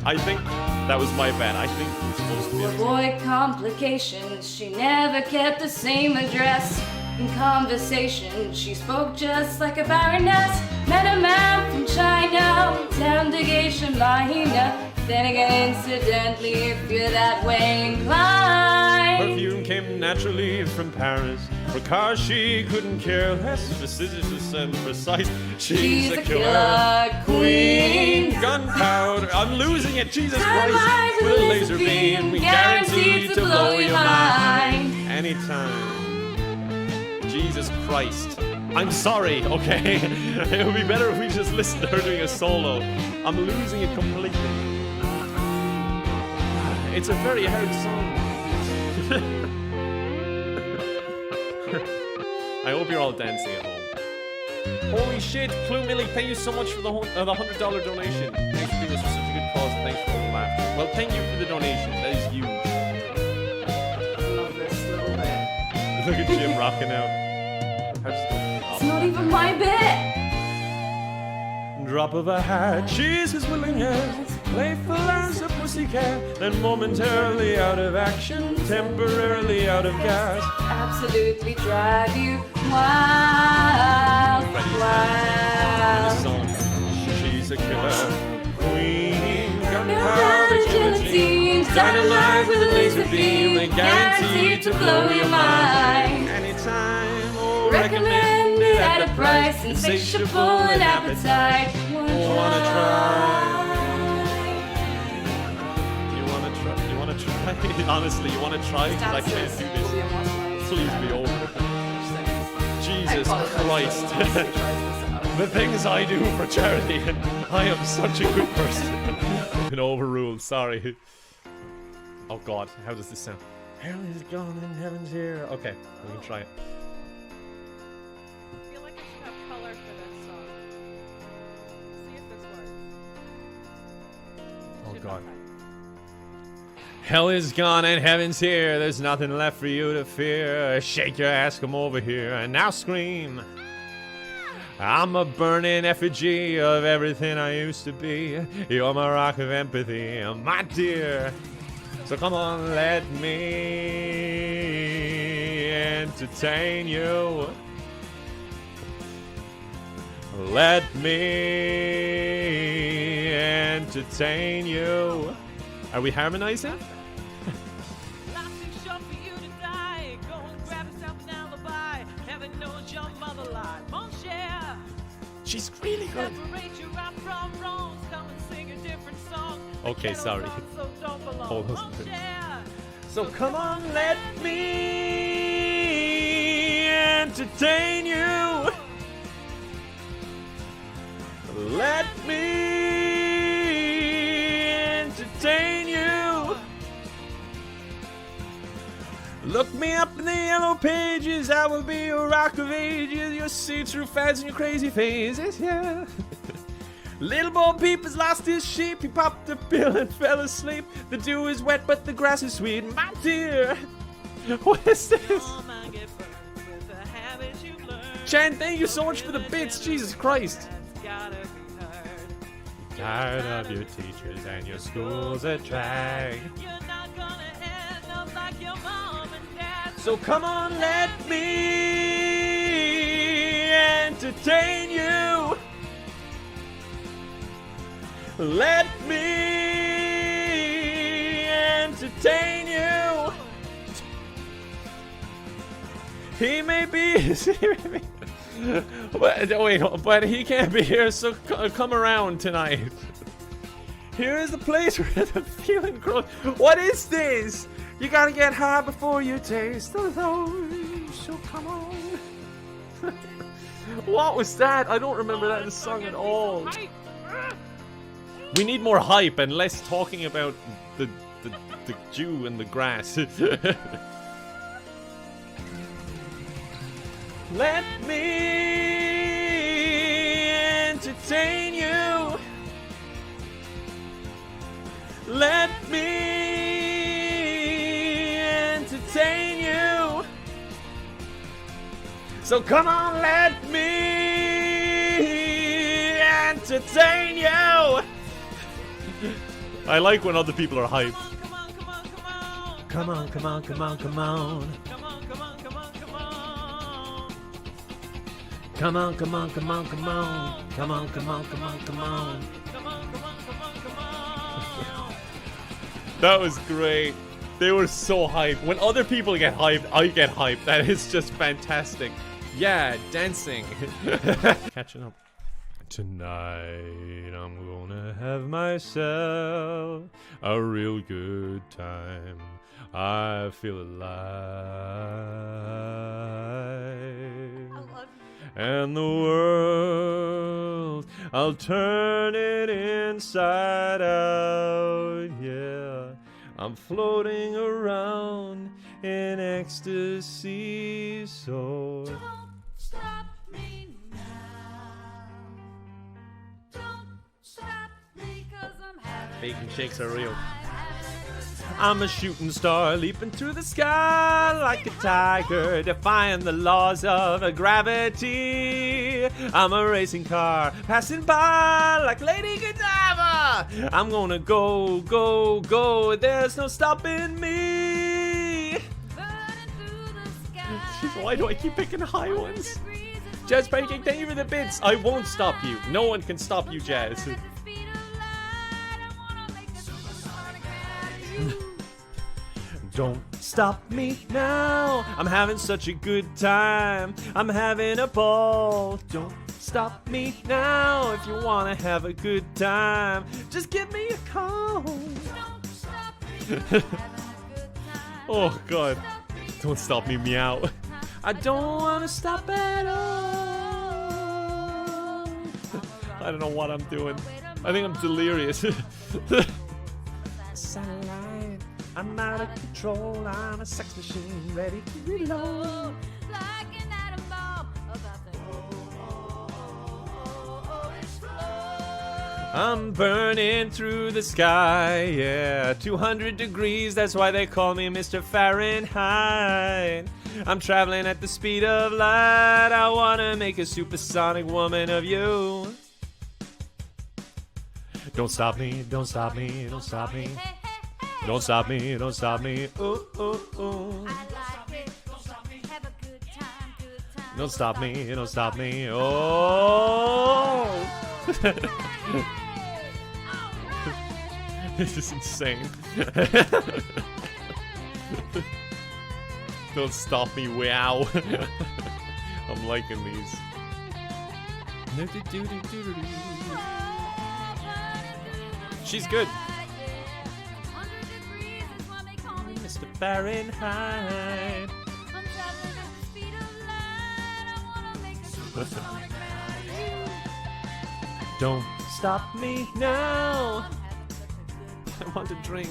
[SPEAKER 1] I think that was my bad. I think it's supposed to be.
[SPEAKER 8] To avoid complications, she never kept the same address. In conversation, she spoke just like a baroness. Met a man from China, down to geisha minor. Then again, incidentally, if you're that way inclined.
[SPEAKER 1] Perfume came naturally from Paris. For cars she couldn't care less. Precision and precise. She's a killer queen. Gunpowder. I'm losing it. Jesus Christ. With a laser beam, guaranteed to blow your mind. Anytime. Jesus Christ. I'm sorry, okay? It would be better if we just listened to her doing a solo. I'm losing it completely. It's a very hard song. I hope you're all dancing at home. Holy shit, Clue Millie, thank you so much for the $100 donation. Thanks for doing this for such a good cause. Thanks for all the laughter. Well, thank you for the donation. That is huge.
[SPEAKER 8] I love this little bit.
[SPEAKER 1] Look at Jim rocking out.
[SPEAKER 8] It's not even my bit.
[SPEAKER 1] Drop of a hat, she's as willing as playful as a pussycat, then momentarily out of action, temporarily out of gas.
[SPEAKER 8] Absolutely drive you wild, wild.
[SPEAKER 1] She's a killer queen, gunpowder guillotine, dynamite with a laser beam, guaranteed to blow your mind. Anytime, oh,
[SPEAKER 8] Recommended at a price, insatiable in appetite.
[SPEAKER 1] Wanna try? You wanna try? Honestly, you wanna try? Because I can't do this. Please be over. Jesus Christ. The things I do for charity, and I am such a good person. I've been overruled, sorry. Oh God, how does this sound? Hell is gone and heaven's here. Okay, we can try it.
[SPEAKER 10] I feel like I should have color for this song. See if this works.
[SPEAKER 1] Oh God. Hell is gone and heaven's here. There's nothing left for you to fear. Shake your ass, come over here, and now scream. I'm a burning effigy of everything I used to be. You're my rock of empathy, my dear. So come on, let me entertain you. Let me entertain you. Are we harmonizing? She's really good. Okay, sorry. Hold on. So come on, let me entertain you. Let me entertain you. Look me up in the yellow pages. I will be your rock of ages. Your see-through fads and your crazy phases, yeah. Little Bo Peep has lost his sheep. He popped a pill and fell asleep. The dew is wet, but the grass is sweet. My dear, what is this? Chan, thank you so much for the bits. Jesus Christ. Tired of your teachers and your schools a drag. So come on, let me entertain you. Let me entertain you. He may be, but he can't be here, so come around tonight. Here is the place where the feeling grows. What is this? You gotta get high before you taste the load, so come on. What was that? I don't remember that in the song at all. We need more hype and less talking about the Jew and the grass. Let me entertain you. Let me entertain you. So come on, let me entertain you. I like when other people are hyped. Come on, come on, come on, come on. Come on, come on, come on, come on. Come on, come on, come on, come on. That was great. They were so hyped. When other people get hyped, I get hyped. That is just fantastic. Yeah, dancing. Catching up. Tonight I'm gonna have myself a real good time. I feel alive. And the world, I'll turn it inside out, yeah. I'm floating around in ecstasy, so
[SPEAKER 6] Don't stop me now. Don't stop me 'cause I'm having
[SPEAKER 1] bacon shakes are real. I'm a shooting star leaping through the sky like a tiger, defying the laws of gravity. I'm a racing car passing by like Lady Godiva. I'm gonna go, go, go. There's no stopping me. Jeez, why do I keep picking high ones? Jazz Pancake, thank you for the bits. I won't stop you. No one can stop you, Jazz. Don't stop me now. I'm having such a good time. I'm having a ball. Don't stop me now. If you wanna have a good time, just give me a call. Oh God. Don't stop me, meow. I don't wanna stop at all. I don't know what I'm doing. I think I'm delirious. Satellite, I'm out of control. I'm a sex machine ready to reload.
[SPEAKER 6] like an atom bomb about to explode.
[SPEAKER 1] I'm burning through the sky, yeah. 200 degrees, that's why they call me Mr. Fahrenheit. I'm traveling at the speed of light. I wanna make a supersonic woman of you. Don't stop me, don't stop me, don't stop me. Don't stop me, don't stop me. Ooh, ooh, ooh. Don't stop me, don't stop me. Oh! This is insane. Don't stop me, wow. I'm liking these. She's good. Mr. Fahrenheit. Don't stop me now. I want to drink.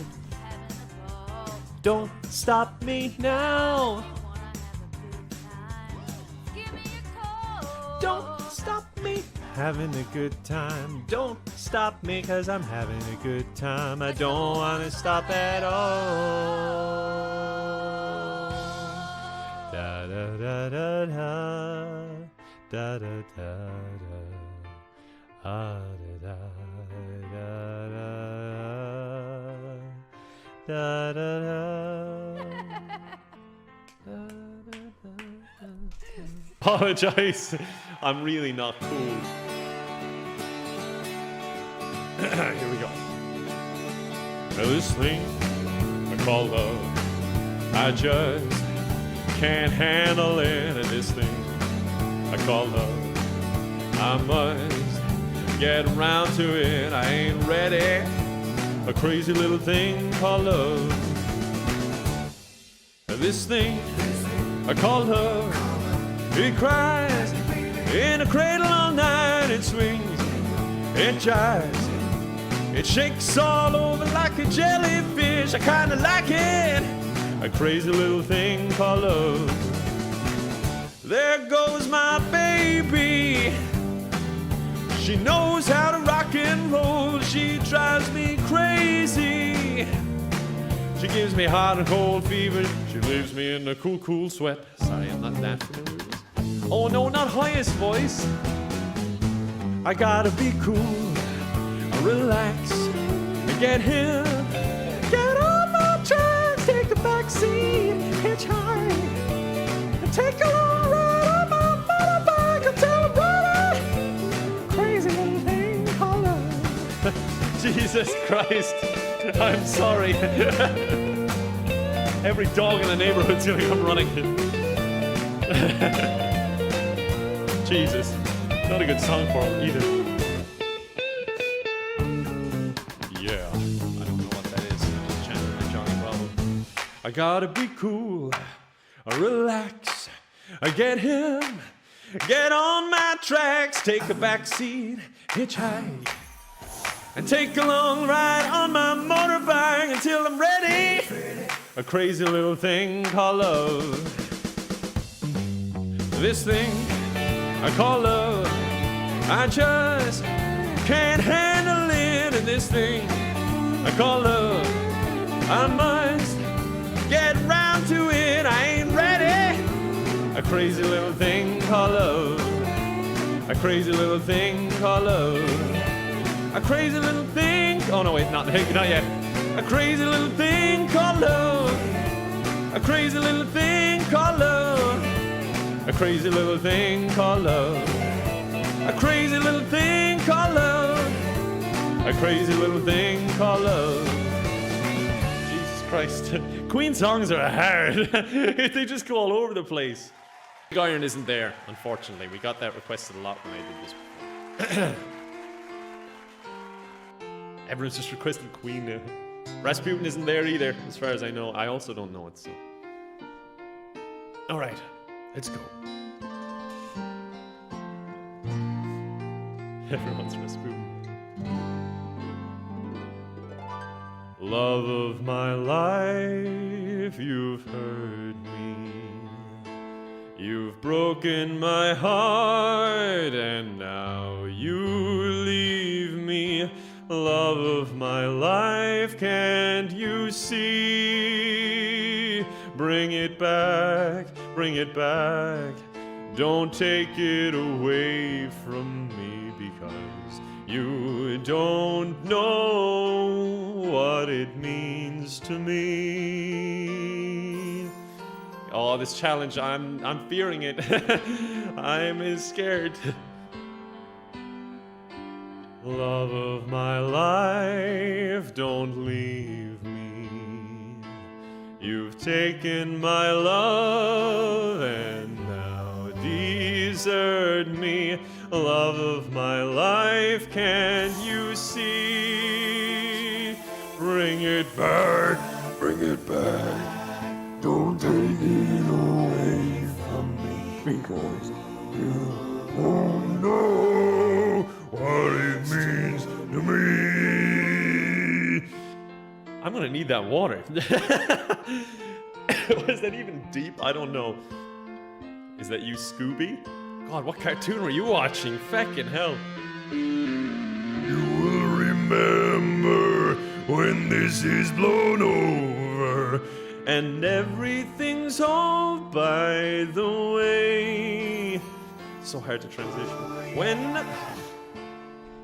[SPEAKER 1] Don't stop me now. Don't stop me. Having a good time. Don't stop me, 'cause I'm having a good time. I don't want to stop at all. Da da da da da. Da da da da. Ah, da da da da da da. Apologize. I'm really not cool. Here we go. This thing I call love, I just can't handle it. And this thing I call love, I must get around to it. I ain't ready. A crazy little thing called love. This thing I call love, it cries in a cradle all night. It swings, it jives, it shakes all over like a jellyfish. I kinda like it. A crazy little thing called love. There goes my baby. She knows how to rock and roll. She drives me crazy. She gives me hot and cold fever. She leaves me in a cool, cool sweat. Sorry, I'm not that familiar with this. Oh no, not highest voice. I gotta be cool, relax, and get him. Get on my tracks, take a back seat, hitchhike, and take a long ride on my motorbike until I'm ready. Crazy little thing called love. Jesus Christ. I'm sorry. Every dog in the neighborhood's gonna come running. Jesus. Not a good song for him either. Yeah. I don't know what that is. I'm just chanting my Johnny Bravo. I gotta be cool. Relax. Get him. Get on my tracks. Take a back seat. Hitchhike. And take a long ride on my motorbike until I'm ready. A crazy little thing called love. This thing I call love. I just can't handle it. And this thing I call love. I must get round to it. I ain't ready. A crazy little thing called love. A crazy little thing called love. A crazy little thing. Oh no, wait, not yet. A crazy little thing called love. A crazy little thing called love. A crazy little thing called love. A crazy little thing called love. A crazy little thing called love. Jesus Christ. Queen songs are hard. They just go all over the place. Big Iron isn't there, unfortunately. We got that requested a lot when I did this before. Everyone's just requesting Queen now. Rasputin isn't there either, as far as I know. I also don't know it, so. Alright, let's go. Everyone's Rasputin. Love of my life, you've hurt me. You've broken my heart, and now you leave me. Love of my life, can't you see? Bring it back, bring it back. Don't take it away from me, because you don't know what it means to me. Oh, this challenge, I'm fearing it. I'm scared. Love of my life, don't leave me. You've taken my love and now desert me. Love of my life, can't you see? Bring it back, bring it back. Don't take it away from me, because you don't know what it means to me. I'm gonna need that water. Was that even deep? I don't know. Is that you, Scooby? God, what cartoon were you watching? Feckin' hell. You will remember when this is blown over and everything's all by the way. So hard to transition. When...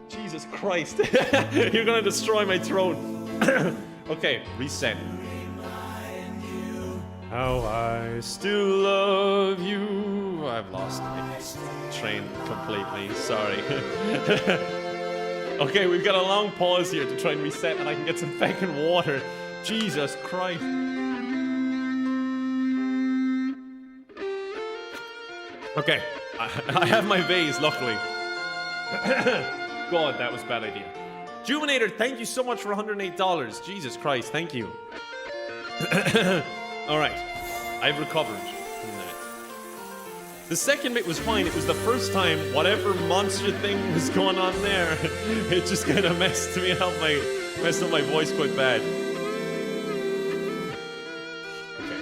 [SPEAKER 1] Jesus Christ. You're gonna destroy my throat. Okay, reset. How I still love you. I've lost my train completely. Sorry. Okay, we've got a long pause here to try and reset, and I can get some fucking water. Jesus Christ. Okay, I have my vase, luckily. God, that was a bad idea. Juminator, thank you so much for $108. Jesus Christ, thank you. Alright, I've recovered from that. The second bit was fine. It was the first time whatever monster thing was going on there, it just kind of messed up my voice quite bad. Okay.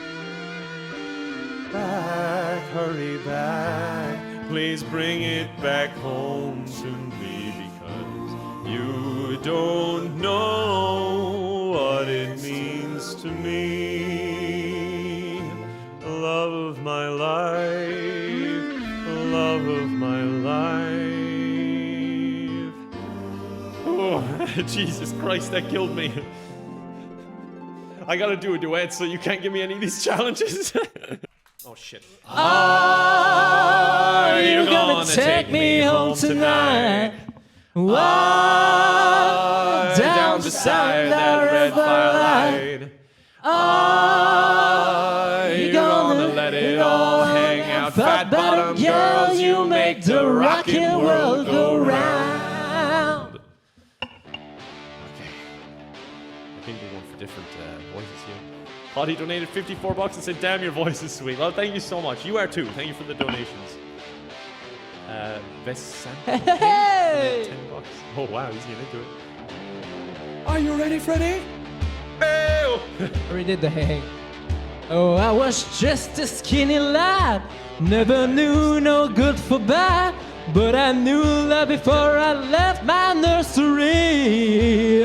[SPEAKER 1] Back, hurry back. Please bring it back home to me, because you don't know what it means to me. Love of my life, love of my life. Oh, Jesus Christ, that killed me. I gotta do a duet, so you can't give me any of these challenges. Oh shit.
[SPEAKER 17] Are you gonna take me home tonight? Down
[SPEAKER 1] down beside that red firelight. Are you gonna let it all hang out? Fat bottom girls, you make the rockin' world go round. Okay. I think we're going for different voices here. Hottie donated 54 bucks and said, damn, your voice is sweet. Well, thank you so much. You are too. Thank you for the donations.
[SPEAKER 6] Hey!
[SPEAKER 1] 10 bucks. Oh, wow, he's getting into it.
[SPEAKER 6] Are you ready, Freddy? I already did the hey. Oh, I was just a skinny lad, never knew no good for bad, but I knew love before I left my nursery.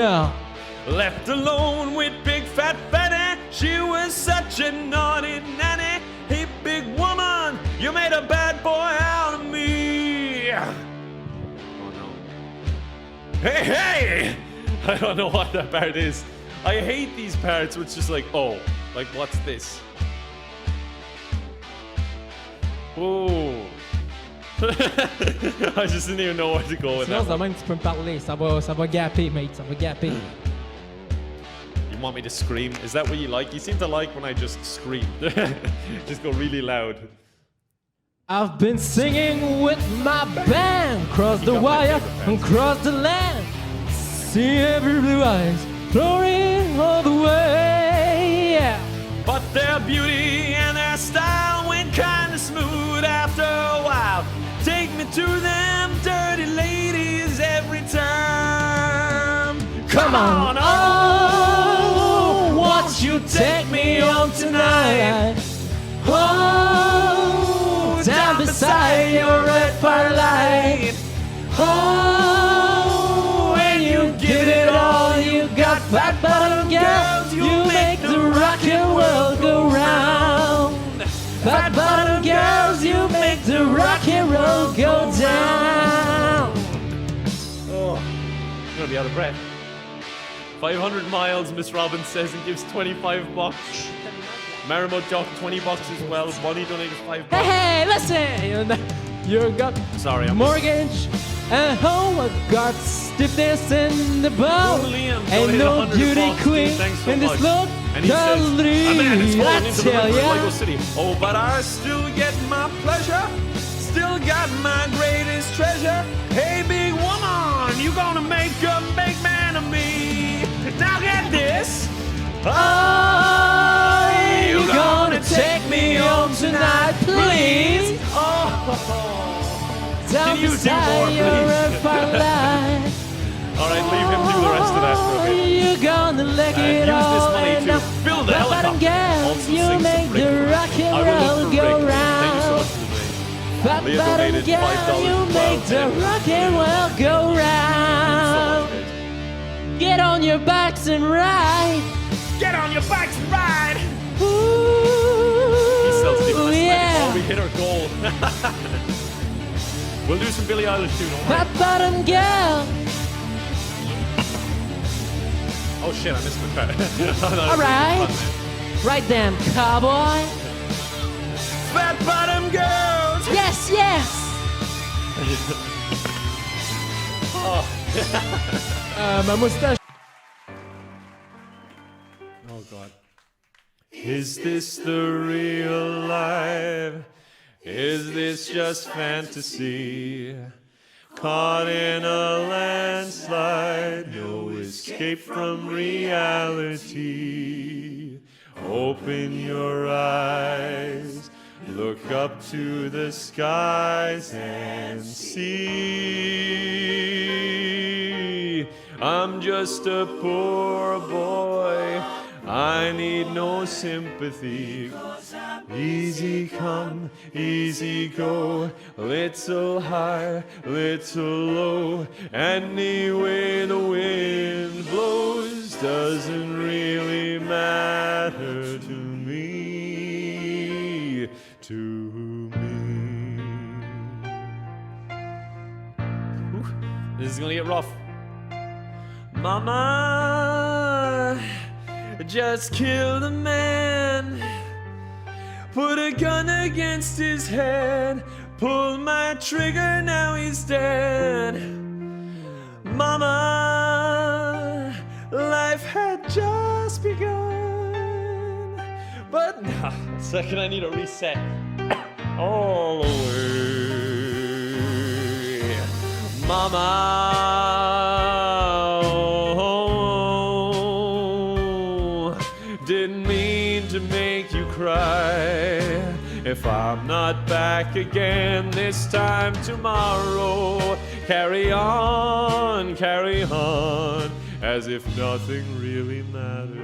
[SPEAKER 1] Left alone with big fat Fanny, she was such a naughty nanny. Hey, big woman, you made a bad boy out of me. Oh no. Hey! I don't know what that part is. I hate these parts where it's just like, oh, like what's this? Oh. I just didn't even know where to go with that.
[SPEAKER 6] Sinon, même tu peux me parler, ça va gaper, mate, ça va gaper.
[SPEAKER 1] You want me to scream? Is that what you like? You seem to like when I just scream. Just go really loud.
[SPEAKER 6] I've been singing with my band, cross the wire and cross the land. See every blue eyes flowing all the way. Yeah.
[SPEAKER 1] But their beauty and their style went kinda smooth after a while. Take me to them dirty ladies every time. Come on, oh, won't you take me home tonight? Oh, down beside your red firelight. Oh, when you give it all you got, fat bottom girls, you make the rockin' world go round. Fat bottom girls, you make the rockin' roll go down. Oh, I'm gonna be out of breath. 500 miles, Miss Robbins says, and gives 25 bucks. Marimo Jock, 20 bucks as well. Bonnie donated 5 bucks.
[SPEAKER 6] Hey, listen! You got
[SPEAKER 1] sorry, I'm
[SPEAKER 6] mortgage and home, I got stiffness in the bone. Ain't no beauty queen in this look.
[SPEAKER 1] And he says, a man is falling into the
[SPEAKER 6] tell
[SPEAKER 1] river in
[SPEAKER 6] ya.
[SPEAKER 1] Lego City. Oh, but I still get my pleasure. Still got my greatest treasure. Hey, big woman, you gonna make a big man of me. Now get this. Are you gonna take me home tonight, please? Oh,
[SPEAKER 6] Down
[SPEAKER 1] can you do
[SPEAKER 6] beside your
[SPEAKER 1] more,
[SPEAKER 6] red
[SPEAKER 1] please?
[SPEAKER 6] firelight.
[SPEAKER 1] All right, leave him do the rest of that for a bit.
[SPEAKER 6] You gonna lick it
[SPEAKER 1] Use
[SPEAKER 6] all
[SPEAKER 1] this money
[SPEAKER 6] and
[SPEAKER 1] to build a helicopter.
[SPEAKER 6] girl,
[SPEAKER 1] Also
[SPEAKER 6] you
[SPEAKER 1] sing
[SPEAKER 6] make
[SPEAKER 1] some
[SPEAKER 6] the
[SPEAKER 1] Rick.
[SPEAKER 6] rock
[SPEAKER 1] I
[SPEAKER 6] and
[SPEAKER 1] will
[SPEAKER 6] roll
[SPEAKER 1] look for
[SPEAKER 6] go
[SPEAKER 1] Rick. Thank you so
[SPEAKER 6] round.
[SPEAKER 1] much for the
[SPEAKER 6] Fat
[SPEAKER 1] Leah
[SPEAKER 6] bottom
[SPEAKER 1] donated
[SPEAKER 6] girl,
[SPEAKER 1] $5
[SPEAKER 6] you make the rock and roll go round. Get on your backs and ride.
[SPEAKER 1] Get on your backs and ride.
[SPEAKER 6] Ooh,
[SPEAKER 1] He sells people.
[SPEAKER 6] yeah.
[SPEAKER 1] Oh, we hit our goal. We'll do some Billie Eilish too, don't worry.
[SPEAKER 6] Fat bottom girl.
[SPEAKER 1] Oh shit, I missed my part.
[SPEAKER 6] All right. Right then, cowboy.
[SPEAKER 1] Fat bottom girls.
[SPEAKER 6] Yes, yes.
[SPEAKER 1] Oh.
[SPEAKER 6] Ma moustache.
[SPEAKER 1] Oh god. Is this the real life? Is this just fantasy? Caught in a landslide, no escape from reality. Open your eyes, look up to the skies and see. I'm just a poor boy, I need no sympathy. Easy come, easy go, little high, little low. Any way the wind blows doesn't really matter to me, to me. Ooh, this is gonna get rough. Mama, just kill the man. Put a gun against his head. Pull my trigger, now he's dead. Mama, begun. But nah, a second, I need a reset. All the way. Mama, oh, didn't mean to make you cry. If I'm not back again this time tomorrow, carry on, as if nothing really matters.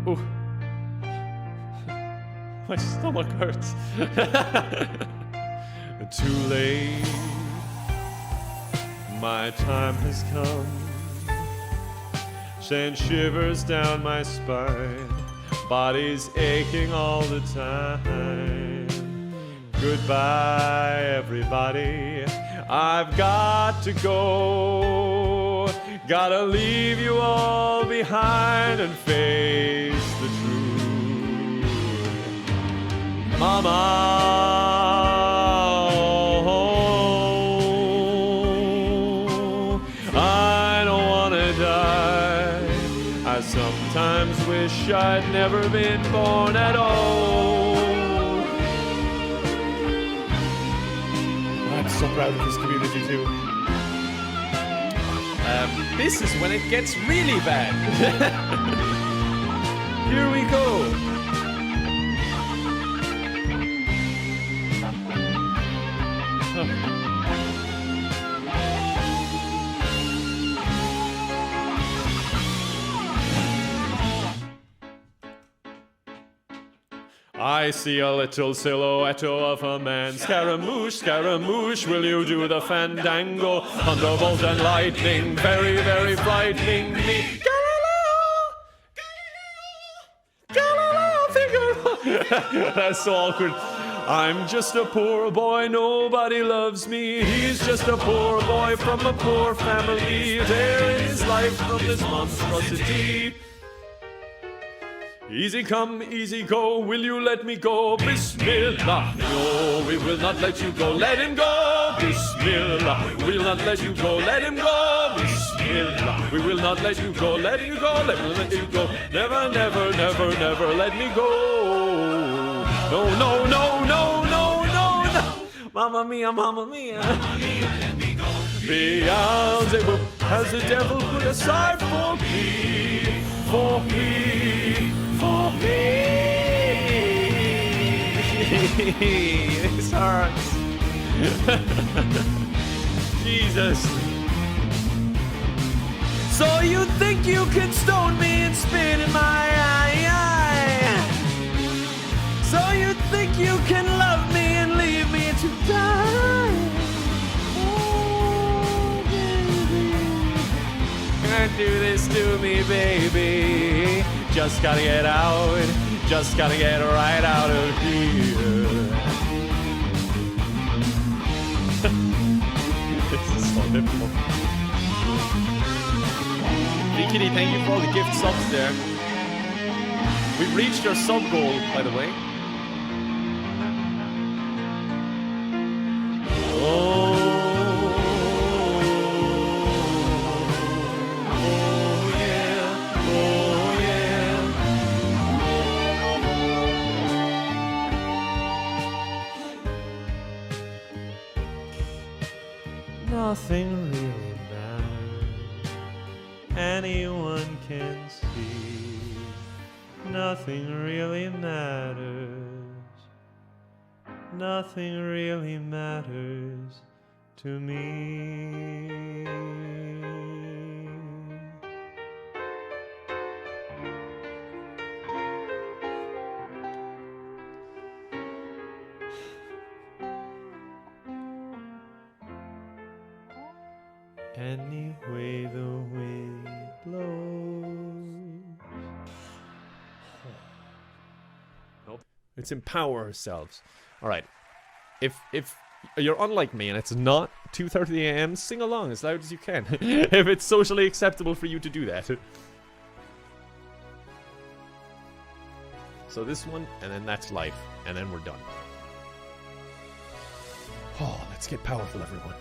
[SPEAKER 1] Ooh. My stomach hurts. Too late. My time has come. Send shivers down my spine. Body's aching all the time. Goodbye, everybody. I've got to go. Gotta leave you all behind and face the truth. Mama, I don't wanna die. I sometimes wish I'd never been born at all. I'm so proud of this community too. This is when it gets really bad. Here we go. I see a little silhouette of a man. Scaramouche, Scaramouche, will you do the fandango? Thunderbolt and lightning, very, very frightening me. Galileo, Figaro. That's so awkward. I'm just a poor boy, nobody loves me. He's just a poor boy from a poor family. There is life from this monstrosity. Easy come, easy go, will you let me go? Bismillah, no, we will not let you go, let him go. Bismillah, we will not let you go, let him go. Bismillah, we will not let you go, let you go, let you go. Never, never, never, never let me go. No, no, no, no, no, no, no. Mamma mia, mamma mia. Beelzebub has the devil put aside for me, for me. For me. This hurts. Jesus. So you think you can stone me and spit in my eye? So you think you can love me and leave me to die? Oh, baby. Can't do this to me, baby. Just gotta get out, just gotta get right out of here. This is so difficult. Hey Kitty, thank you for all the gift subs there. We've reached our sub goal, by the way. Oh. Nothing really matters. Anyone can see. Nothing really matters. Nothing really matters to me. Any way the wind blows. Nope. It's empower ourselves. All right. If you're unlike me and it's not 2:30 a.m., sing along as loud as you can. If it's socially acceptable for you to do that. So this one, and then that's life, and then we're done. Oh, let's get powerful, everyone.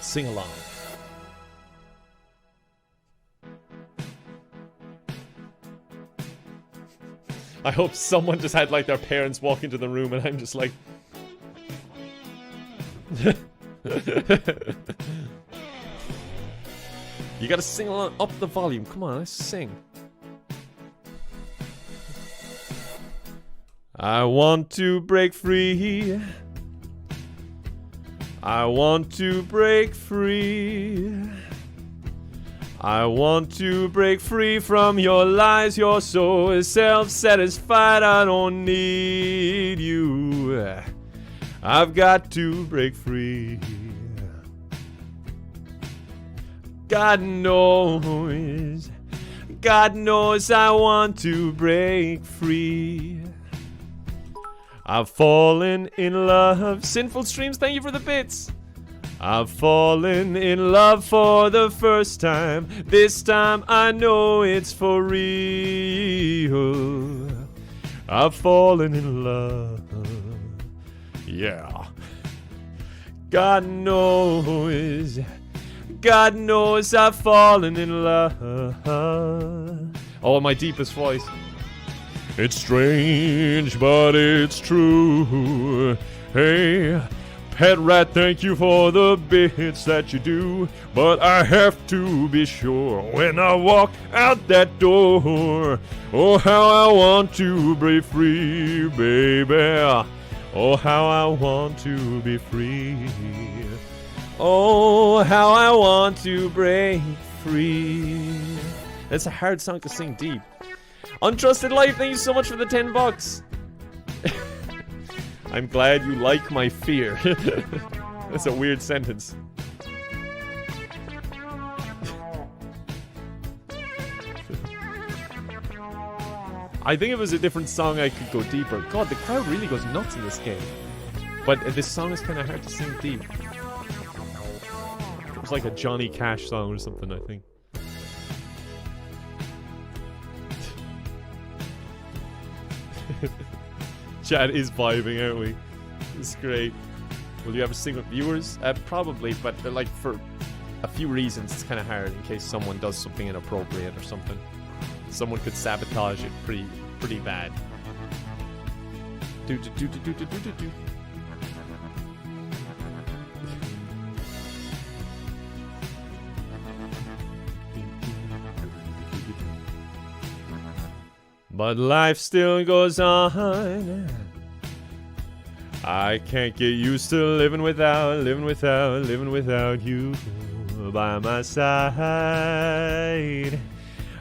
[SPEAKER 1] Sing along. I hope someone just had like their parents walk into the room and I'm just like... You gotta sing along, up the volume. Come on, let's sing. I want to break free. I want to break free. I want to break free from your lies. You're so self-satisfied. I don't need you. I've got to break free. God knows I want to break free. I've fallen in love. Sinful Streams, thank you for the bits. I've fallen in love for the first time. This time I know it's for real. I've fallen in love. Yeah. God knows I've fallen in love. Oh, my deepest voice. It's strange, but it's true. Hey, pet rat, thank you for the bits that you do. But I have to be sure when I walk out that door. Oh, how I want to break free, baby. Oh, how I want to be free. Oh, how I want to break free. That's a hard song to sing deep. Untrusted Life, thank you so much for the $10. I'm glad you like my fear. That's a weird sentence. I think if it was a different song, I could go deeper. God, the crowd really goes nuts in this game. But this song is kind of hard to sing deep. It was like a Johnny Cash song or something, I think. Chat is vibing, aren't we? It's great. Will you ever sing with viewers? Probably, but like for a few reasons, it's kind of hard in case someone does something inappropriate or something. Someone could sabotage it pretty bad. Do. But life still goes on. I can't get used to living without you by my side.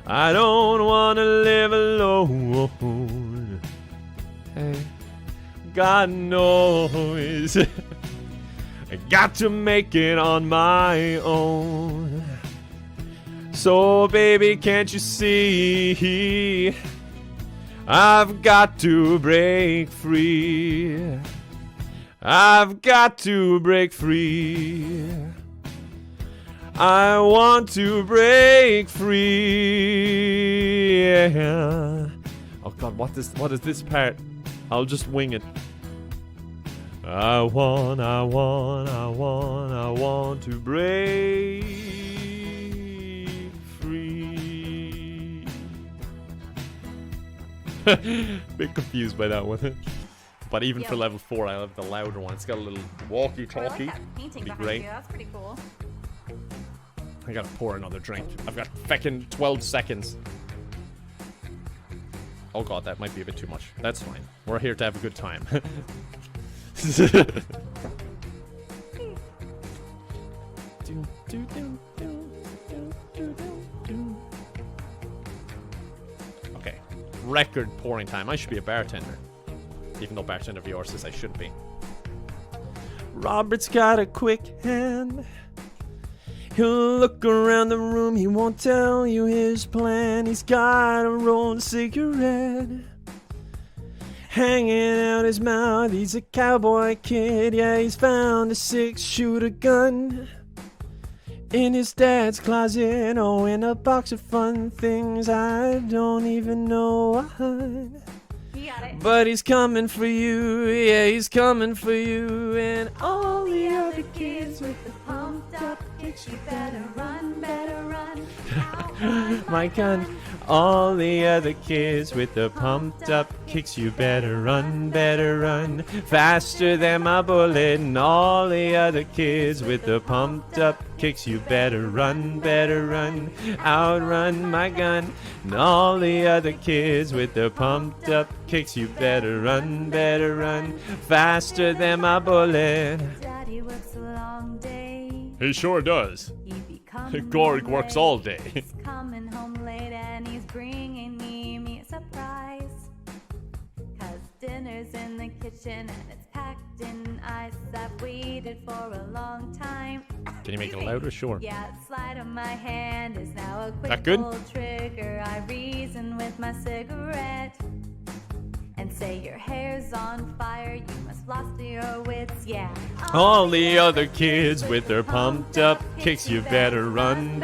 [SPEAKER 1] I don't wanna live alone. Hey, God knows I got to make it on my own. So baby, can't you see? I've got to break free. I've got to break free. I want to break free. Yeah. Oh God, what is this part? I'll just wing it. I want to break free. Bit confused by that one. But even for level 4, I have the louder one. It's got a little walkie-talkie.
[SPEAKER 8] I like that painting
[SPEAKER 1] It'd be
[SPEAKER 8] behind
[SPEAKER 1] great.
[SPEAKER 8] you. That's pretty cool.
[SPEAKER 1] I gotta pour another drink. I've got feckin' 12 seconds. Oh God, that might be a bit too much. That's fine. We're here to have a good time. Okay. Record pouring time. I should be a bartender. Even though bartender VR says I should be. Robert's got a quick hand. He'll look around the room, he won't tell you his plan. He's got a rolled cigarette hanging out his mouth. He's a cowboy kid, yeah, he's found a 6-shooter gun in his dad's closet. Oh, in a box of fun things I don't even know what.
[SPEAKER 8] You got it.
[SPEAKER 17] But he's coming for you, yeah, he's coming for you. And all the other kids with the
[SPEAKER 8] Pumped up kicks, you better run, better run.
[SPEAKER 17] my gun. All the other kids with the pumped up kicks, you better run, faster than my bullet. And all the other kids with the pumped up kicks, you better run, outrun my gun. And all the other kids with the pumped up kicks, you better run, faster than my bullet.
[SPEAKER 8] Daddy works a long day.
[SPEAKER 1] He sure does.
[SPEAKER 8] Coming
[SPEAKER 1] Gorg
[SPEAKER 8] home
[SPEAKER 1] works
[SPEAKER 8] late.
[SPEAKER 1] all day.
[SPEAKER 8] He's coming home late and he's bringing me a surprise. 'Cause dinner's in the kitchen and it's packed in ice. I've waited for a long time.
[SPEAKER 1] Can you make it louder? Sure.
[SPEAKER 8] Yeah, slide on my hand is now a quick
[SPEAKER 1] That good?
[SPEAKER 8] pull trigger. I reason with my cigarette and say your hair's on fire. You must lost your wits, yeah.
[SPEAKER 17] All the other kids with their pumped up kicks, you better run,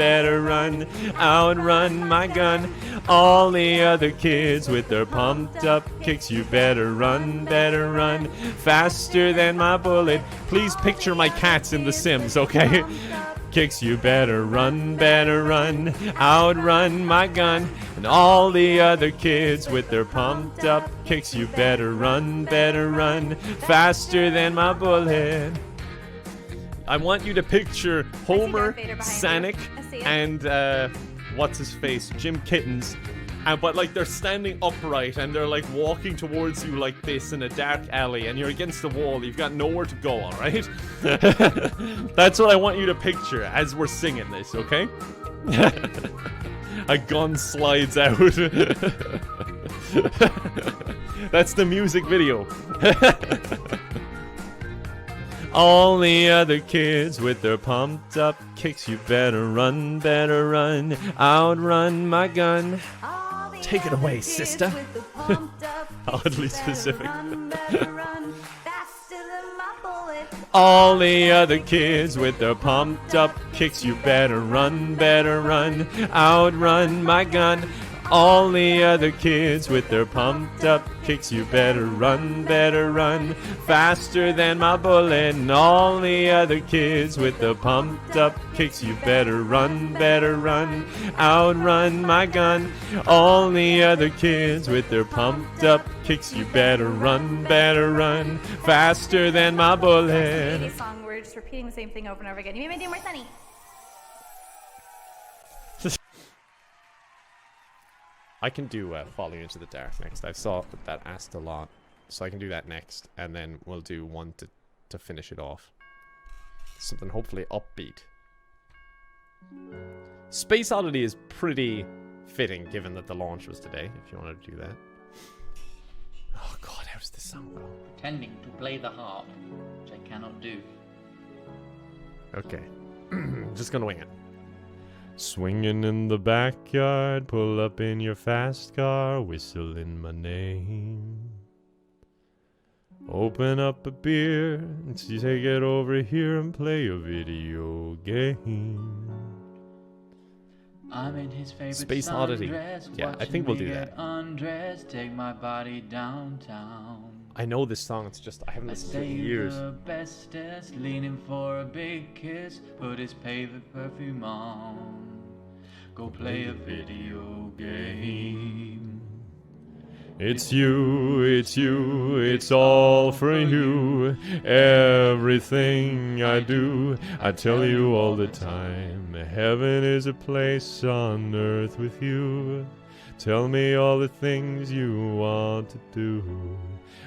[SPEAKER 17] outrun my gun. All the other kids with their pumped up kicks, you better run, faster than my bullet. Please picture my cats in The Sims, okay? Kicks, you better run, outrun my gun. And all the other kids with their pumped up kicks, you better run, faster than my bullet. I want you to picture Homer, Sonic, and what's his face, Jim Kittens. But like they're standing upright and they're like walking towards you like this in a dark alley, and you're against the wall. You've got nowhere to go, all right? That's what I want you to picture as we're singing this, okay? A gun slides out. That's the music video. All the other kids with their pumped up kicks, you better run, outrun my gun. Take it away, sister. Oddly specific. All the other kids with their pumped up kicks, you better run, outrun my gun. All the other kids with their pumped up kicks, you better run, faster than my bullet. And all the other kids with the pumped up kicks, you better run, outrun my gun. All the other kids with their pumped up kicks, you better run, faster than my bullet.
[SPEAKER 8] This song, we're just repeating the same thing over and over again. You made me do more sunny.
[SPEAKER 17] I can do Falling Into the Dark next. I saw that asked a lot, so I can do that next, and then we'll do one to finish it off. Something hopefully upbeat. Space Oddity is pretty fitting, given that the launch was today, if you want to do that. Oh god, how does this song go?
[SPEAKER 14] Pretending to play the harp, which I cannot do.
[SPEAKER 17] Okay. Just gonna wing it. Swinging in the backyard, pull up in your fast car, whistling my name. Open up a beer, and take it over here and play a video game.
[SPEAKER 14] I'm in his favorite
[SPEAKER 17] Space Oddity.
[SPEAKER 14] sundress,
[SPEAKER 17] Yeah, I think we'll do
[SPEAKER 14] watching me
[SPEAKER 17] that.
[SPEAKER 14] get undressed, take my body downtown.
[SPEAKER 17] I know this song, it's just I haven't listened to it in
[SPEAKER 14] Save
[SPEAKER 17] years.
[SPEAKER 14] the bestest, leaning for a big kiss, put his favorite perfume on. Go play a video game.
[SPEAKER 17] It's you, it's all for you. Everything I do, I tell you all the time. Heaven is a place on earth with you. Tell me all the things you want to do.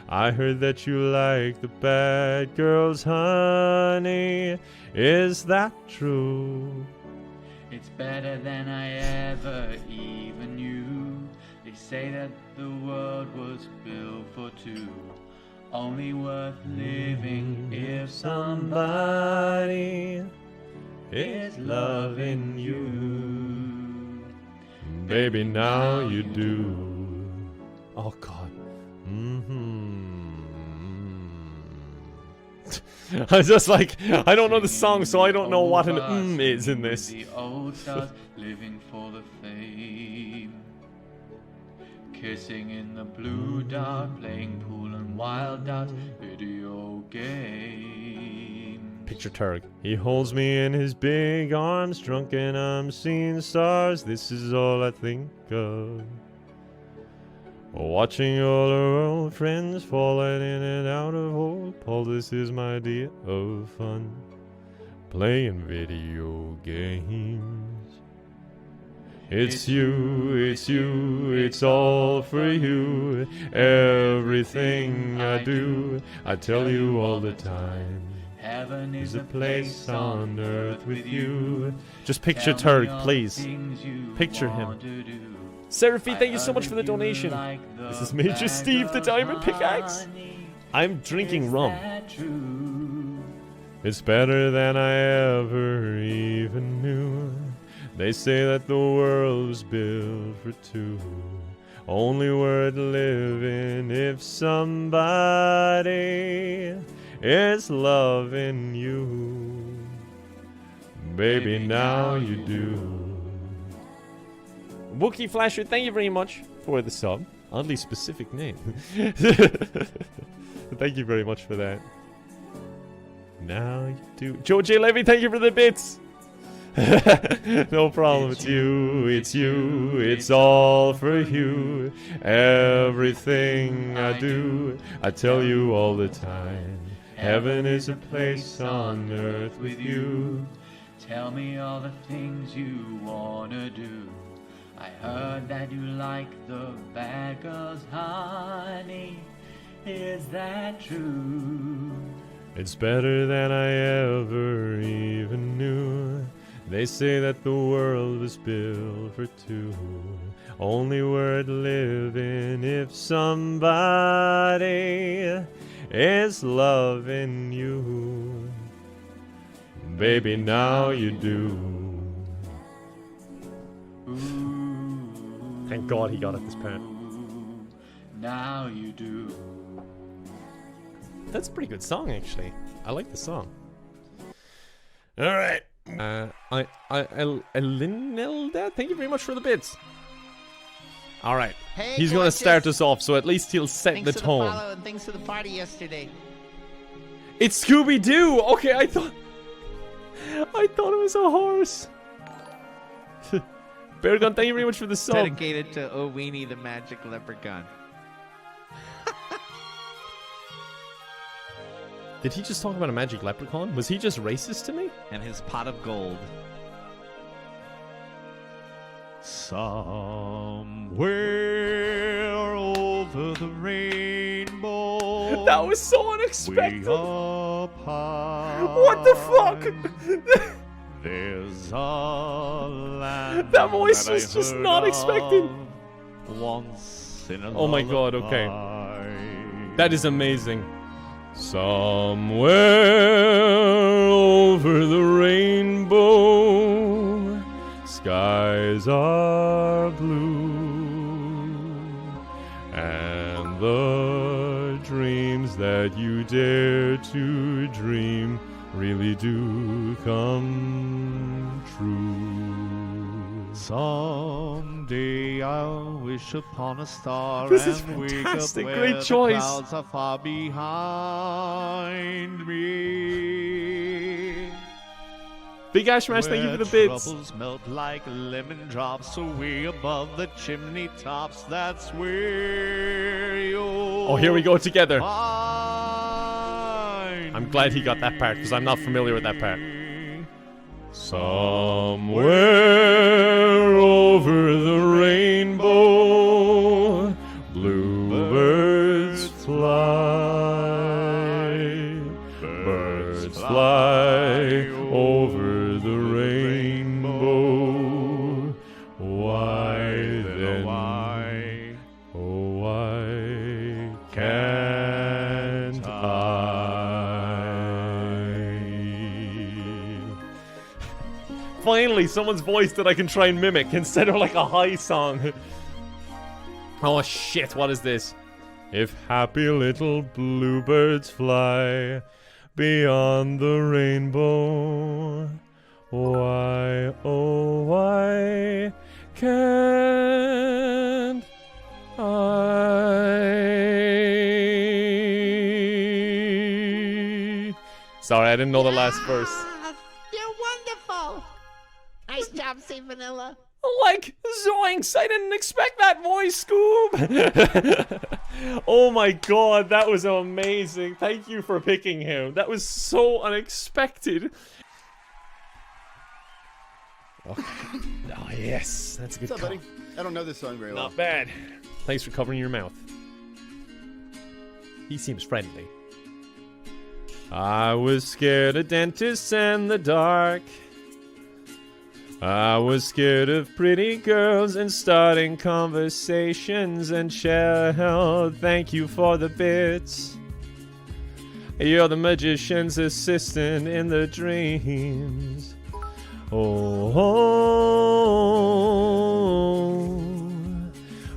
[SPEAKER 17] I heard that you like the bad girls, honey. Is that true?
[SPEAKER 14] It's better than I ever even knew. They say that the world was built for two. Only worth living if somebody is loving you.
[SPEAKER 17] Baby, now you do. Oh God. I was just like, I don't know the song, so I don't know what an is in this.
[SPEAKER 14] The old stars living for the fame. kissing in the blue dark, playing pool and wild out video game.
[SPEAKER 1] Picture Turk. He holds me in his big arms, drunk and I'm seeing stars. This is all I think of. Watching all our old friends falling in and out of hope. All this is my idea of fun. Playing video games. It's you, it's all for you. Everything I do, I tell you all the time.
[SPEAKER 14] Heaven
[SPEAKER 1] is a place on earth with you. Just picture Turk, please. Picture him. Seraphine, thank you so much for the donation. This is Major Steve, the Diamond Pickaxe. I'm drinking rum. It's better than I ever even knew. They say that the world was built for two. Only worth living if somebody is loving you. Baby, now you do. Wookie Flasher, thank you very much for the sub. Oddly specific name. Thank you very much for that. Now you do. Joe J. Levy, thank you for the bits. No problem. It's you, it's all for you. Everything I do, I tell you all the time. Heaven is a place on earth with you.
[SPEAKER 14] Tell me all the things you wanna do. I heard that you like the bad girls, honey. Is that true?
[SPEAKER 1] It's better than I ever even knew. They say that the world was built for two. Only worth living if somebody is loving you. Baby, now you do. Thank God he got it this part.
[SPEAKER 14] Now you do.
[SPEAKER 1] That's a pretty good song, actually. I like the song. All right. Linelda, thank you very much for the bits. All right.
[SPEAKER 16] Hey,
[SPEAKER 1] he's going to start us off, so at least he'll set
[SPEAKER 16] thanks
[SPEAKER 1] the
[SPEAKER 16] for
[SPEAKER 1] tone.
[SPEAKER 16] The follow and thanks for the party yesterday.
[SPEAKER 1] It's Scooby-Doo. Okay, I thought it was a horse. Beargun, thank you very much for the sub.
[SPEAKER 16] Dedicated to Weenie the Magic Leprechaun.
[SPEAKER 1] Did he just talk about a magic leprechaun? Was he just racist to me?
[SPEAKER 16] And his pot of gold.
[SPEAKER 7] Somewhere over the rainbow.
[SPEAKER 1] That was so unexpected.
[SPEAKER 7] Up high,
[SPEAKER 1] what the fuck?
[SPEAKER 7] There's a land
[SPEAKER 1] that voice
[SPEAKER 7] that
[SPEAKER 1] was
[SPEAKER 7] I
[SPEAKER 1] just
[SPEAKER 7] heard
[SPEAKER 1] not expected.
[SPEAKER 7] of Once in a
[SPEAKER 1] Oh my god, okay.
[SPEAKER 7] lullaby.
[SPEAKER 1] That is amazing. Somewhere over the rainbow, skies are blue, and the dreams that you dare to dream really do come true.
[SPEAKER 7] Someday I'll wish upon a star
[SPEAKER 1] This is
[SPEAKER 7] and wake up
[SPEAKER 1] fantastic.
[SPEAKER 7] where
[SPEAKER 1] Great
[SPEAKER 7] the
[SPEAKER 1] choice.
[SPEAKER 7] clouds are far behind me.
[SPEAKER 1] Big Ashmash, thank you for the
[SPEAKER 7] Where
[SPEAKER 1] bits.
[SPEAKER 7] troubles melt like lemon drops away above the chimney tops. That's where you'll
[SPEAKER 1] Oh, here we go together.
[SPEAKER 7] find
[SPEAKER 1] I'm glad he got that part because I'm not familiar with that part. Somewhere over the rainbow, bluebirds fly. Birds fly over the rainbow. Why then? Oh, why can't I? Finally, someone's voice that I can try and mimic instead of like a high song. Oh shit, what is this? If happy little bluebirds fly beyond the rainbow, why, oh why can't I? sorry, I didn't know the last verse.
[SPEAKER 16] You're wonderful. Nice job, St. Vanilla.
[SPEAKER 1] Like, zoinks, I didn't expect that voice, Scoob. Oh my god, that was amazing. Thank you for picking him. That was so unexpected. Oh, yes, that's a good
[SPEAKER 2] What's up,
[SPEAKER 1] call.
[SPEAKER 2] buddy? I don't know this song very well.
[SPEAKER 1] Not bad. Thanks for covering your mouth. He seems friendly. I was scared of dentists and the dark. I was scared of pretty girls and starting conversations. And Shell, thank you for the bits. You're the magician's assistant in the dreams. Oh,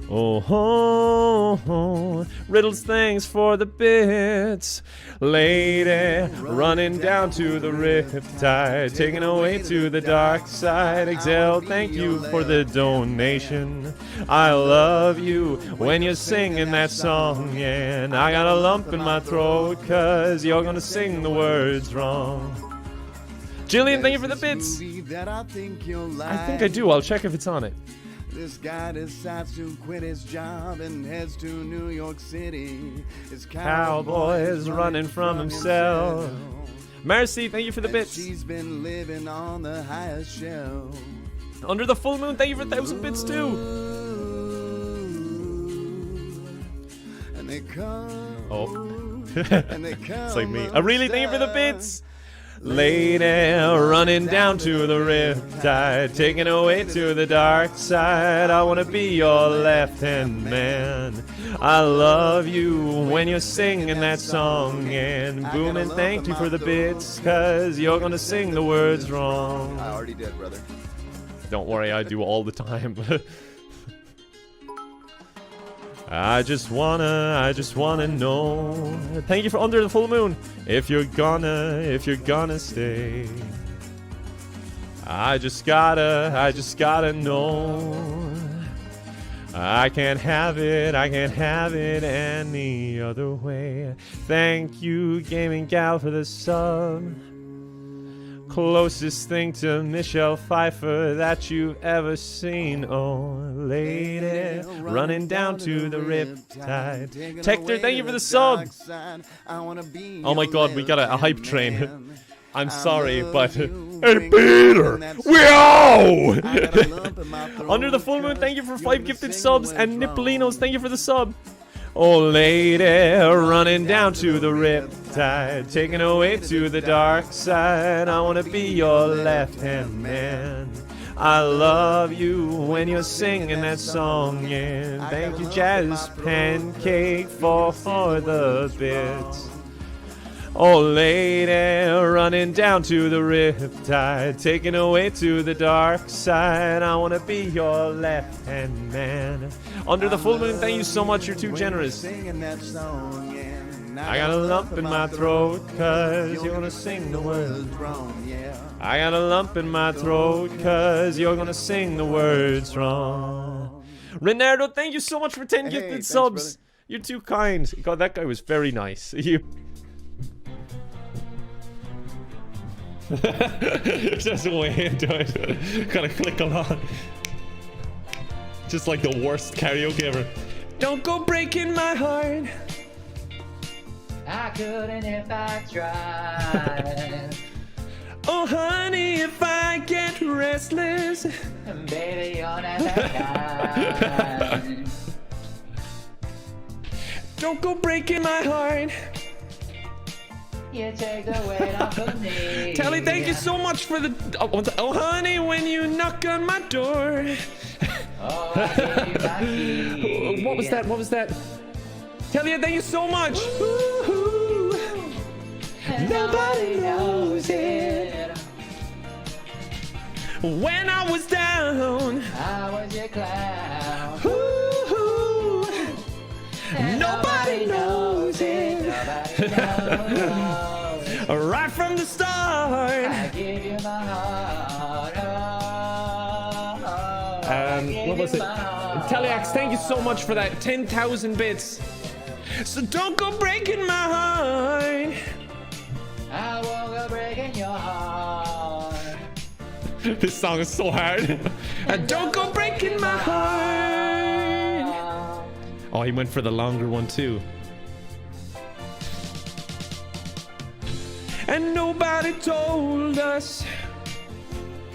[SPEAKER 1] oh, oh, oh. Riddles, thanks for the bits. Lady, running down to the riptide, taken away to the dark side. Exhale, thank you for the donation. I love you when you're singing that song, and I got a lump in my throat, cause you're gonna sing the words wrong. Jillian, thank you for the bits. I think I do. I'll check if it's on it.
[SPEAKER 5] This guy decides to quit his job and heads to New York City. His
[SPEAKER 1] Cowboy's running from himself. Mercy, thank you for the bits.
[SPEAKER 5] She's been living on the highest shelf.
[SPEAKER 1] Under the full moon, thank you for 1,000 bits too.
[SPEAKER 5] And they come.
[SPEAKER 1] Oh.
[SPEAKER 5] And they come.
[SPEAKER 1] It's like me. I really thank you for the bits. Lady, running down to the riptide, taken away to the dark side. I wanna be your left-hand man. I love you when you're singing that song. And boom, and thank you for the bits, cause you're gonna sing the words wrong.
[SPEAKER 2] I already did, brother.
[SPEAKER 1] Don't worry, I do all the time. I just wanna know. Thank you for Under the Full Moon. If you're gonna stay. I just gotta know. I can't have it any other way. Thank you, Gaming Gal, for the sub. Closest thing to Michelle Pfeiffer that you've ever seen. Oh, lady, running down to the riptide. Tector, thank you for the sub. Oh my god, we got a hype train. I'm sorry, but... Hey, Peter! Meow! Under the Full Moon, thank you for 5 gifted subs. And Nippolinos, thank you for the sub. Oh, lady, running down to the riptide, taken away to the dark side. I wanna be your left-hand man. I love you when you're singing that song. And thank you, Jazz Pancake, for the bits. Oh, lady, running down to the riptide, taken away to the dark side. I wanna be your left-hand man. Under the Full Moon, thank you so much, you're too generous. I got a lump in my throat, cause you're gonna sing the words wrong. I got a lump in my throat, cause you're gonna sing the words wrong. Renardo, thank you so much for 10 gifted subs. Brother. You're too kind. God, that guy was very nice. Just way into it. Gotta click along. Just like the worst karaoke ever. Don't go breaking my heart.
[SPEAKER 14] I couldn't if I tried.
[SPEAKER 1] Oh honey, if I get restless.
[SPEAKER 14] Baby, you're not that kind.
[SPEAKER 1] Don't go breaking my heart.
[SPEAKER 14] You take the weight off of me.
[SPEAKER 1] Tally, thank you so much for the... Oh, honey, when you knock on my door.
[SPEAKER 14] Oh, I gave you my key.
[SPEAKER 1] What was that? What was that? Tally, thank you so much. Ooh, nobody knows it. When I was down,
[SPEAKER 14] I was your clown.
[SPEAKER 1] Ooh, nobody knows it.
[SPEAKER 14] Nobody knows.
[SPEAKER 1] Right from the start,
[SPEAKER 14] I give you my heart.
[SPEAKER 1] What was it? Teleax, thank you so much for that 10,000 bits. So don't go breaking my heart.
[SPEAKER 14] I woke up heart.
[SPEAKER 17] This song is so hard. And don't go breaking my heart. Oh, he went for the longer one too. And nobody told us,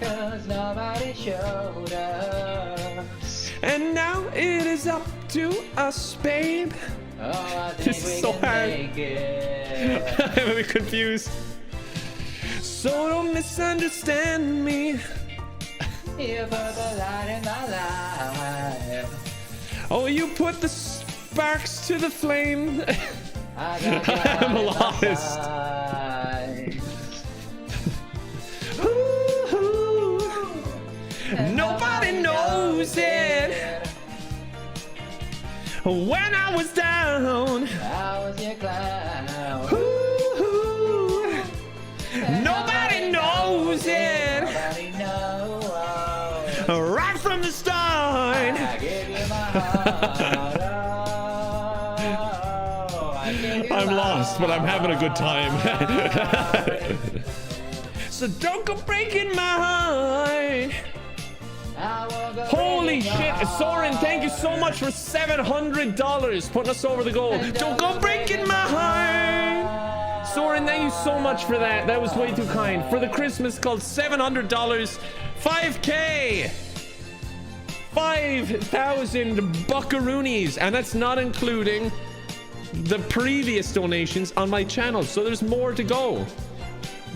[SPEAKER 14] 'Cause nobody showed us.
[SPEAKER 17] and now it is up to us, babe.
[SPEAKER 14] Oh, I think
[SPEAKER 17] This is
[SPEAKER 14] we
[SPEAKER 17] so
[SPEAKER 14] can
[SPEAKER 17] hard.
[SPEAKER 14] make it.
[SPEAKER 17] I'm a bit confused. So don't misunderstand me.
[SPEAKER 14] You put the light in my life.
[SPEAKER 17] Oh, you put the sparks to the flame.
[SPEAKER 14] I got
[SPEAKER 17] I'm lost. Nobody knows it. When I was down,
[SPEAKER 14] I was your clown.
[SPEAKER 17] Nobody knows it.
[SPEAKER 14] Nobody knows.
[SPEAKER 17] Right from the start.
[SPEAKER 14] I gave you my heart. Oh, I gave you
[SPEAKER 17] I'm
[SPEAKER 14] my
[SPEAKER 17] lost, but I'm having a good time. So don't go breaking my heart. Holy shit, Soren, thank you so much for $700 putting us over the goal. Don't go breaking my heart. Soren, thank you so much for that. That was way too kind. For the Christmas called $700, 5K. 5,000 buckaroonies, and that's not including the previous donations on my channel, so there's more to go.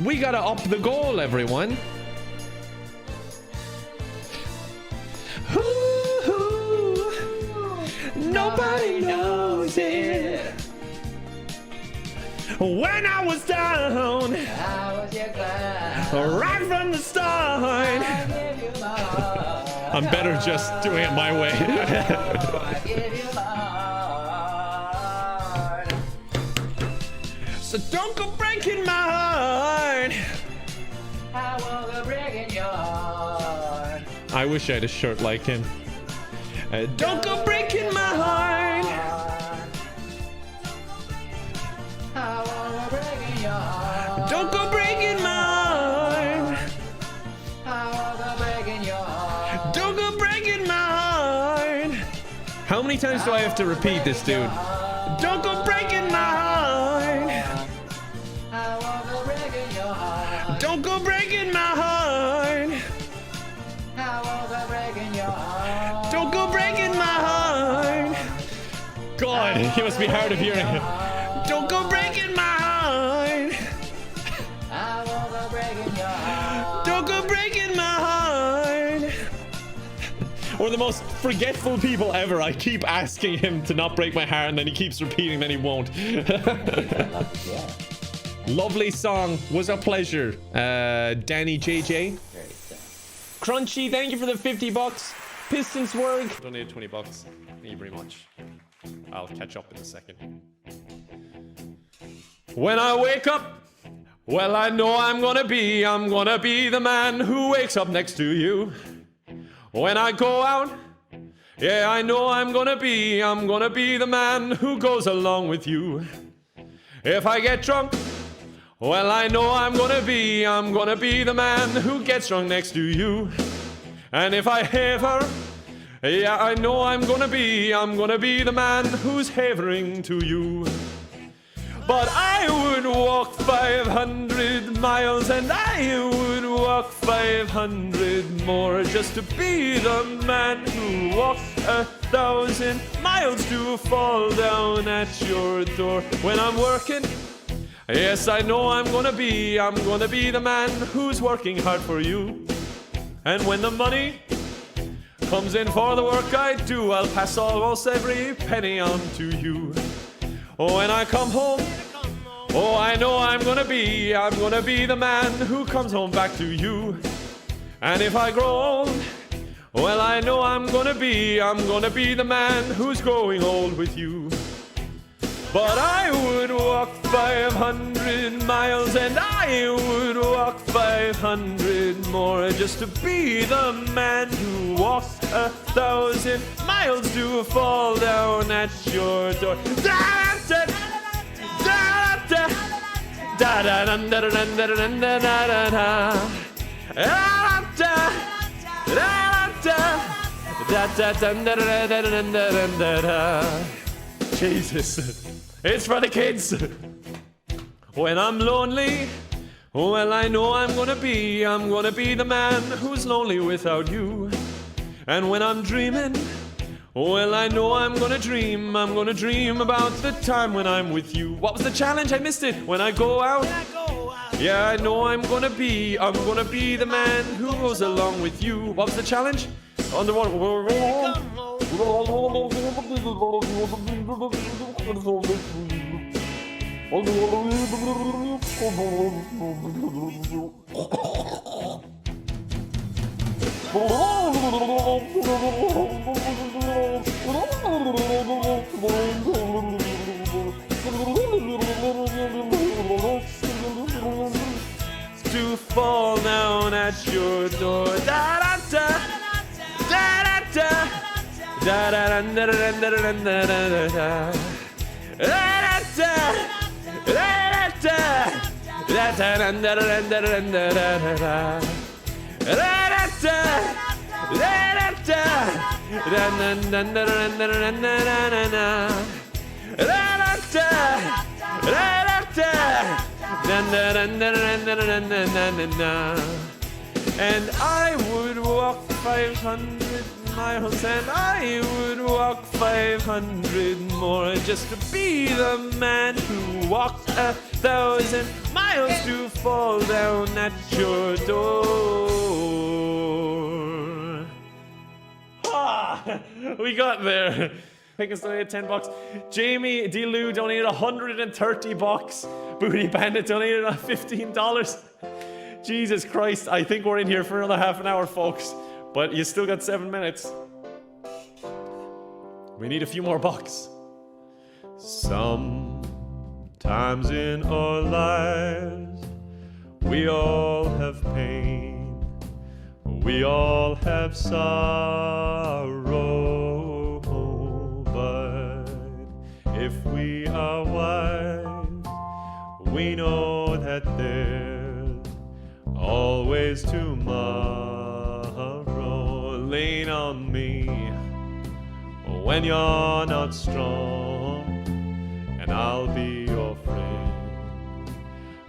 [SPEAKER 17] We gotta up the goal, everyone. Nobody knows it. When I was down,
[SPEAKER 14] I was your clown.
[SPEAKER 17] right from the start.
[SPEAKER 14] I gave you my heart.
[SPEAKER 17] I'm better just doing it my way.
[SPEAKER 14] I gave you my heart.
[SPEAKER 17] So don't go breaking my heart.
[SPEAKER 14] I won't go breaking your heart.
[SPEAKER 17] I wish I had a shirt like him. Don't go breaking my heart.
[SPEAKER 14] I won't go breaking your heart.
[SPEAKER 17] Don't go breaking my heart.
[SPEAKER 14] I won't go breaking your heart.
[SPEAKER 17] Don't go breaking my heart. How many times do I have to repeat this, dude? Don't go breaking my heart.
[SPEAKER 14] I won't go breaking your heart.
[SPEAKER 17] Don't go breaking my heart.
[SPEAKER 14] I won't go breaking your heart.
[SPEAKER 17] Don't go breaking my heart. God, he must be hard of hearing. Don't go breaking my heart.
[SPEAKER 14] I won't go breaking your heart.
[SPEAKER 17] Don't go breaking my heart. We're the most forgetful people ever. I keep asking him to not break my heart, and then he keeps repeating, then he won't. Lovely song. Was a pleasure. Danny JJ. Crunchy, thank you for the 50 bucks. Pistons Work. Donated 20 bucks. Thank you very much. I'll catch up in a second. When I wake up, well, I know I'm gonna be the man who wakes up next to you. When I go out, yeah, I know I'm gonna be the man who goes along with you. If I get drunk, well, I know I'm gonna be the man who gets drunk next to you. And if I haver, yeah, I know I'm gonna be the man who's havering to you. But I would walk 500 miles, and I would walk 500 more just to be the man who walks 1,000 miles to fall down at your door. When I'm working, yes, I know I'm gonna be the man who's working hard for you. And when the money comes in for the work I do, I'll pass almost every penny on to you. Oh, when I come home, oh, I know I'm gonna be the man who comes home back to you. And if I grow old, well, I know I'm gonna be the man who's growing old with you. But I would walk 500 miles, and I would walk 500 more just to be the man who walks 1,000 miles to fall down at your door. Da, da, da, da,
[SPEAKER 1] Da da da da da da da da da da da. Jesus, it's for the kids. When I'm lonely, well, I know I'm gonna be the man who's lonely without you. And when I'm dreaming, well, I know I'm gonna dream about the time when I'm with you. What was the challenge? I missed it. When I go out, yeah, I know I'm gonna be the man who goes along with you. What was the challenge? Underwater. To fall down at your door. Da da da da da da da da da da da da and I would walk 500 miles, and I would walk 500 more, just to be the man who walked 1,000 miles to fall down at your door. Ah, we got there. I think it's only $10. Jamie D. Lou donated $130. Booty Bandit donated $15. Jesus Christ, I think we're in here for another half an hour, folks. But you still got 7 minutes. We need a few more bucks. Sometimes in our lives, we all have pain. We all have sorrow. But if we are wise, we know that there's always tomorrow. Lean on me when you're not strong, and I'll be your friend.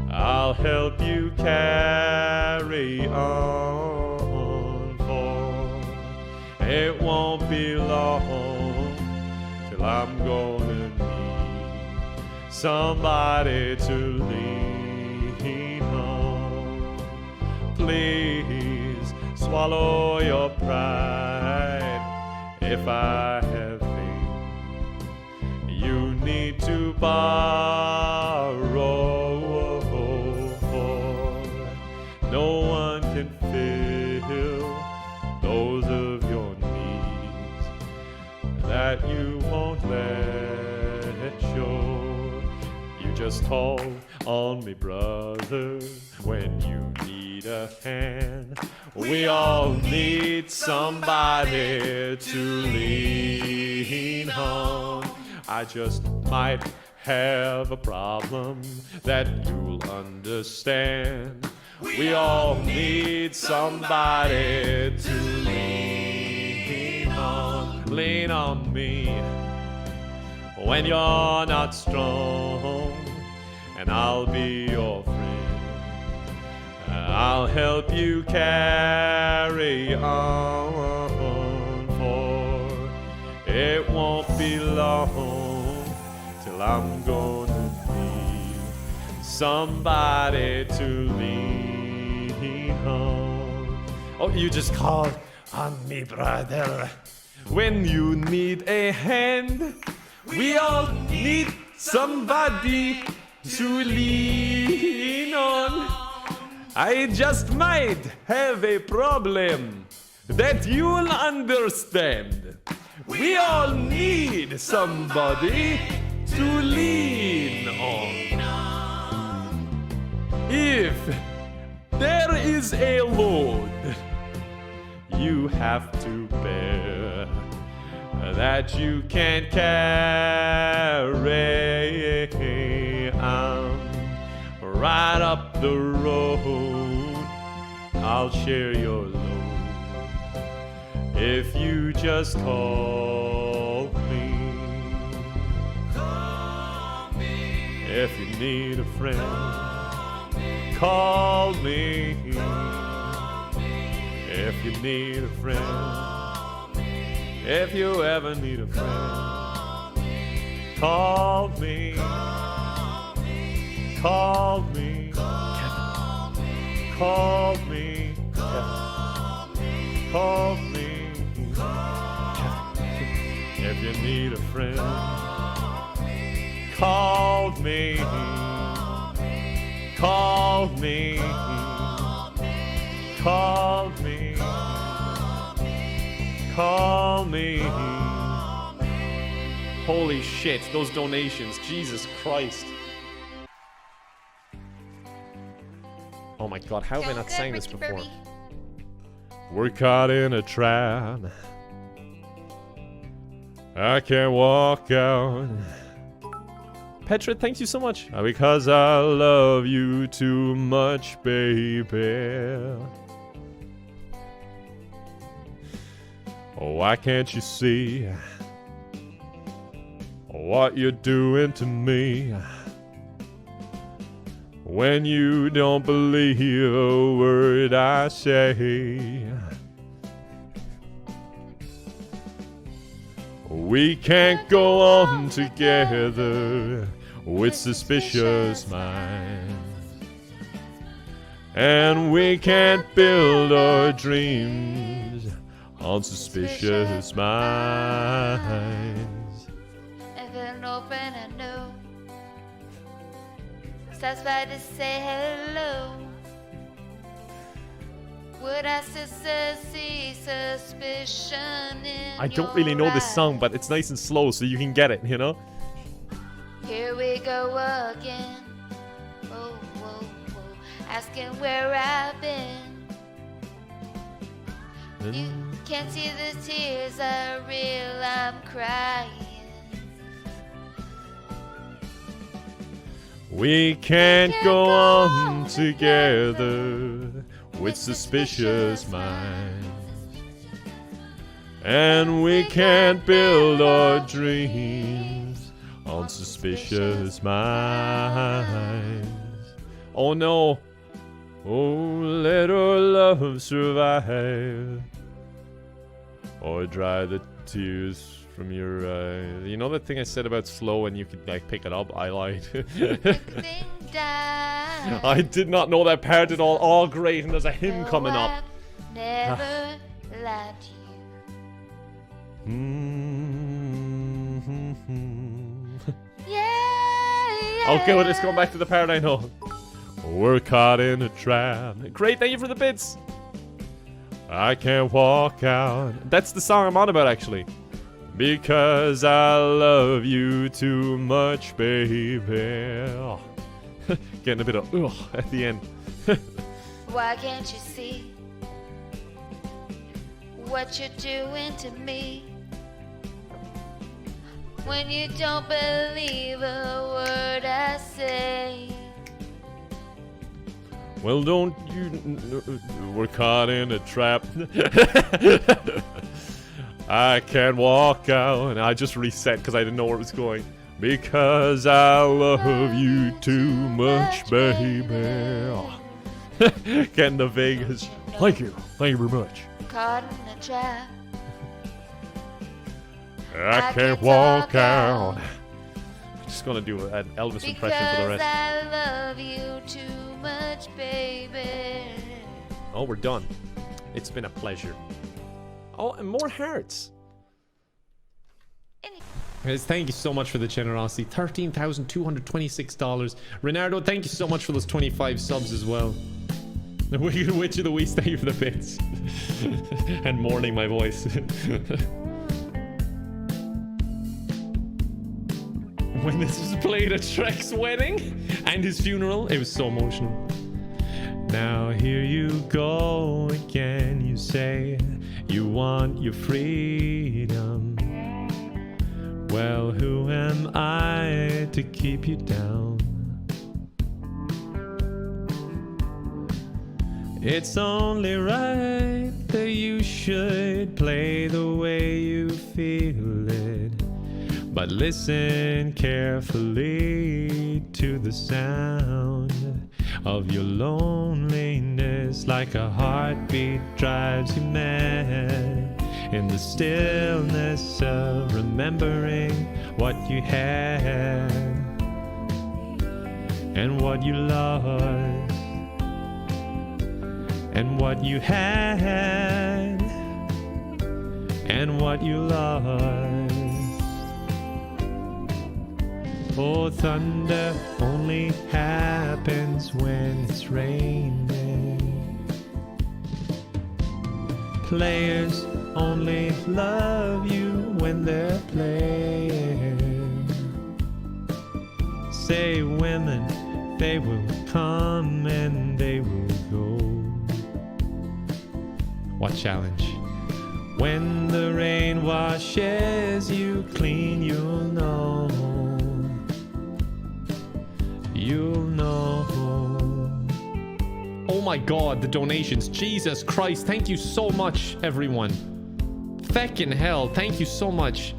[SPEAKER 1] I'll help you carry on, for it won't be long till I'm gonna need somebody to lean on. Please swallow your pride. If I have faith, you need to borrow, for no one can fill those of your needs that you won't let show. You just call on me, brother, when you need a hand. We all need somebody to lean on. I just might have a problem that you'll understand. We all need somebody to lean on. Lean on me when you're not strong, and I'll be your friend. I'll help you carry on, for it won't be long till I'm gonna need somebody to lean on. Oh, you just called on me, brother, when you need a hand. We all need somebody to lean on. I just might have a problem that you'll understand. We all need somebody to lean on. If there is a load you have to bear that you can't carry, I'm right up the road. I'll share your load if you just call me. If you need a friend, call me. If you need a friend, if you ever need a friend, call me. Call me. Call me. Call me. If you need a friend, call me. Call me. Call me. Call me. Holy shit, those donations. Jesus Christ. Oh my god, how have I not sang this before? We're caught in a trap. I can't walk out. Petra, thank you so much. Because I love you too much, baby. Oh, why can't you see what you're doing to me? When you don't believe a word I say. We can't go on together with suspicious minds. And we can't build our dreams on suspicious minds.
[SPEAKER 15] If an old friend I know stops by to say hello, would I still see suspicion in
[SPEAKER 1] I don't really know this song, but it's nice and slow so you can get it, you know?
[SPEAKER 15] Here we go again. Oh, whoa, whoa. Asking where I've been. You can't see the tears are real, I'm crying.
[SPEAKER 1] We can't go on together with suspicious minds. And we can't build our dreams on suspicious minds. Oh no. Oh, let our love survive. Or dry the tears from your eyes. You know that thing I said about slow and you could like pick it up? I lied. I did not know that part at all. Oh great, and there's a hymn coming up.
[SPEAKER 15] Never lied to you. Yeah.
[SPEAKER 1] Okay, well, let's go back to the part I know. We're caught in a trap. Great, thank you for the bits. I can't walk out. That's the song I'm on about, actually. Because I love you too much, baby. Oh. Getting a bit of ugh at the end.
[SPEAKER 15] Why can't you see what you're doing to me? When you don't believe a word I say.
[SPEAKER 1] Well, don't you... We're caught in a trap. I can't walk out. And I just reset because I didn't know where it was going. Because I love you too much, baby. Oh. Getting to Vegas. Thank you. Thank you very much.
[SPEAKER 15] Caught in a trap.
[SPEAKER 1] I can't walk out. I'm just gonna do an Elvis impression for the rest.
[SPEAKER 15] I love you too much, baby.
[SPEAKER 1] Oh, we're done. It's been a pleasure. Oh, and more hearts. Guys, thank you so much for the generosity. $13,226. Renardo, thank you so much for those 25 subs as well. The Wicked Witch of the Week, thank you for the bits. And mourning my voice. When this was played at Shrek's wedding and his funeral, it was so emotional. Now here you go again, you say you want your freedom. Well, who am I to keep you down? It's only right that you should play the way you feel it. But listen carefully to the sound of your loneliness, like a heartbeat drives you mad. In the stillness of remembering what you had and what you lost and what you had and what you lost. Oh, thunder only happens when it's raining. Players only love you when they're playing. Say women, they will come and they will go. What challenge? When the rain washes you clean, you'll know. You'll know. Oh my god, the donations. Jesus Christ, thank you so much, everyone. Feckin' hell, thank you so much.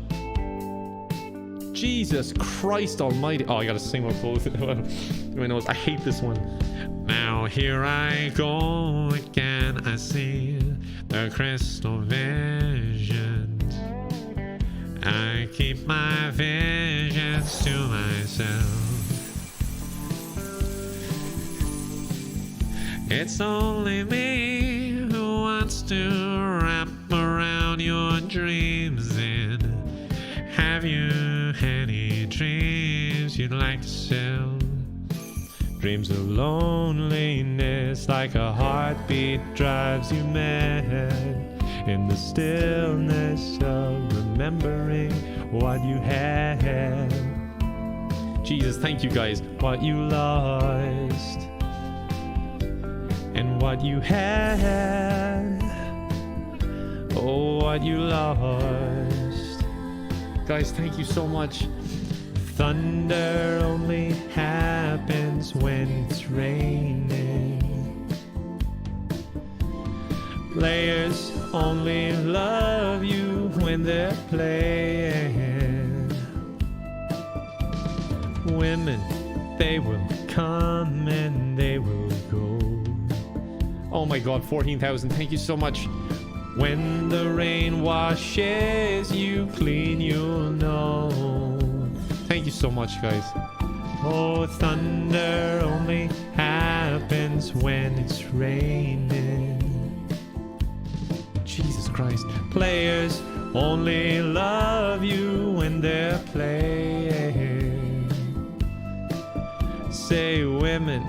[SPEAKER 1] Jesus Christ almighty. Oh, I gotta sing more close. My nose. I hate this one. Now here I go again. I see the crystal visions. I keep my visions to myself. It's only me who wants to wrap around your dreams. And have you any dreams you'd like to sell? Dreams of loneliness, like a heartbeat drives you mad. In the stillness of remembering what you had. Jesus, thank you guys. What you lost and what you had. Oh, what you lost. Guys, thank you so much. Thunder only happens when it's raining. Players only love you when they're playing. Women, they will come and they will go. Oh my god, 14,000. Thank you so much. When the rain washes you clean, you'll know. Thank you so much, guys. Oh, thunder only happens when it's raining. Jesus Christ. Players only love you when they're playing. Say women,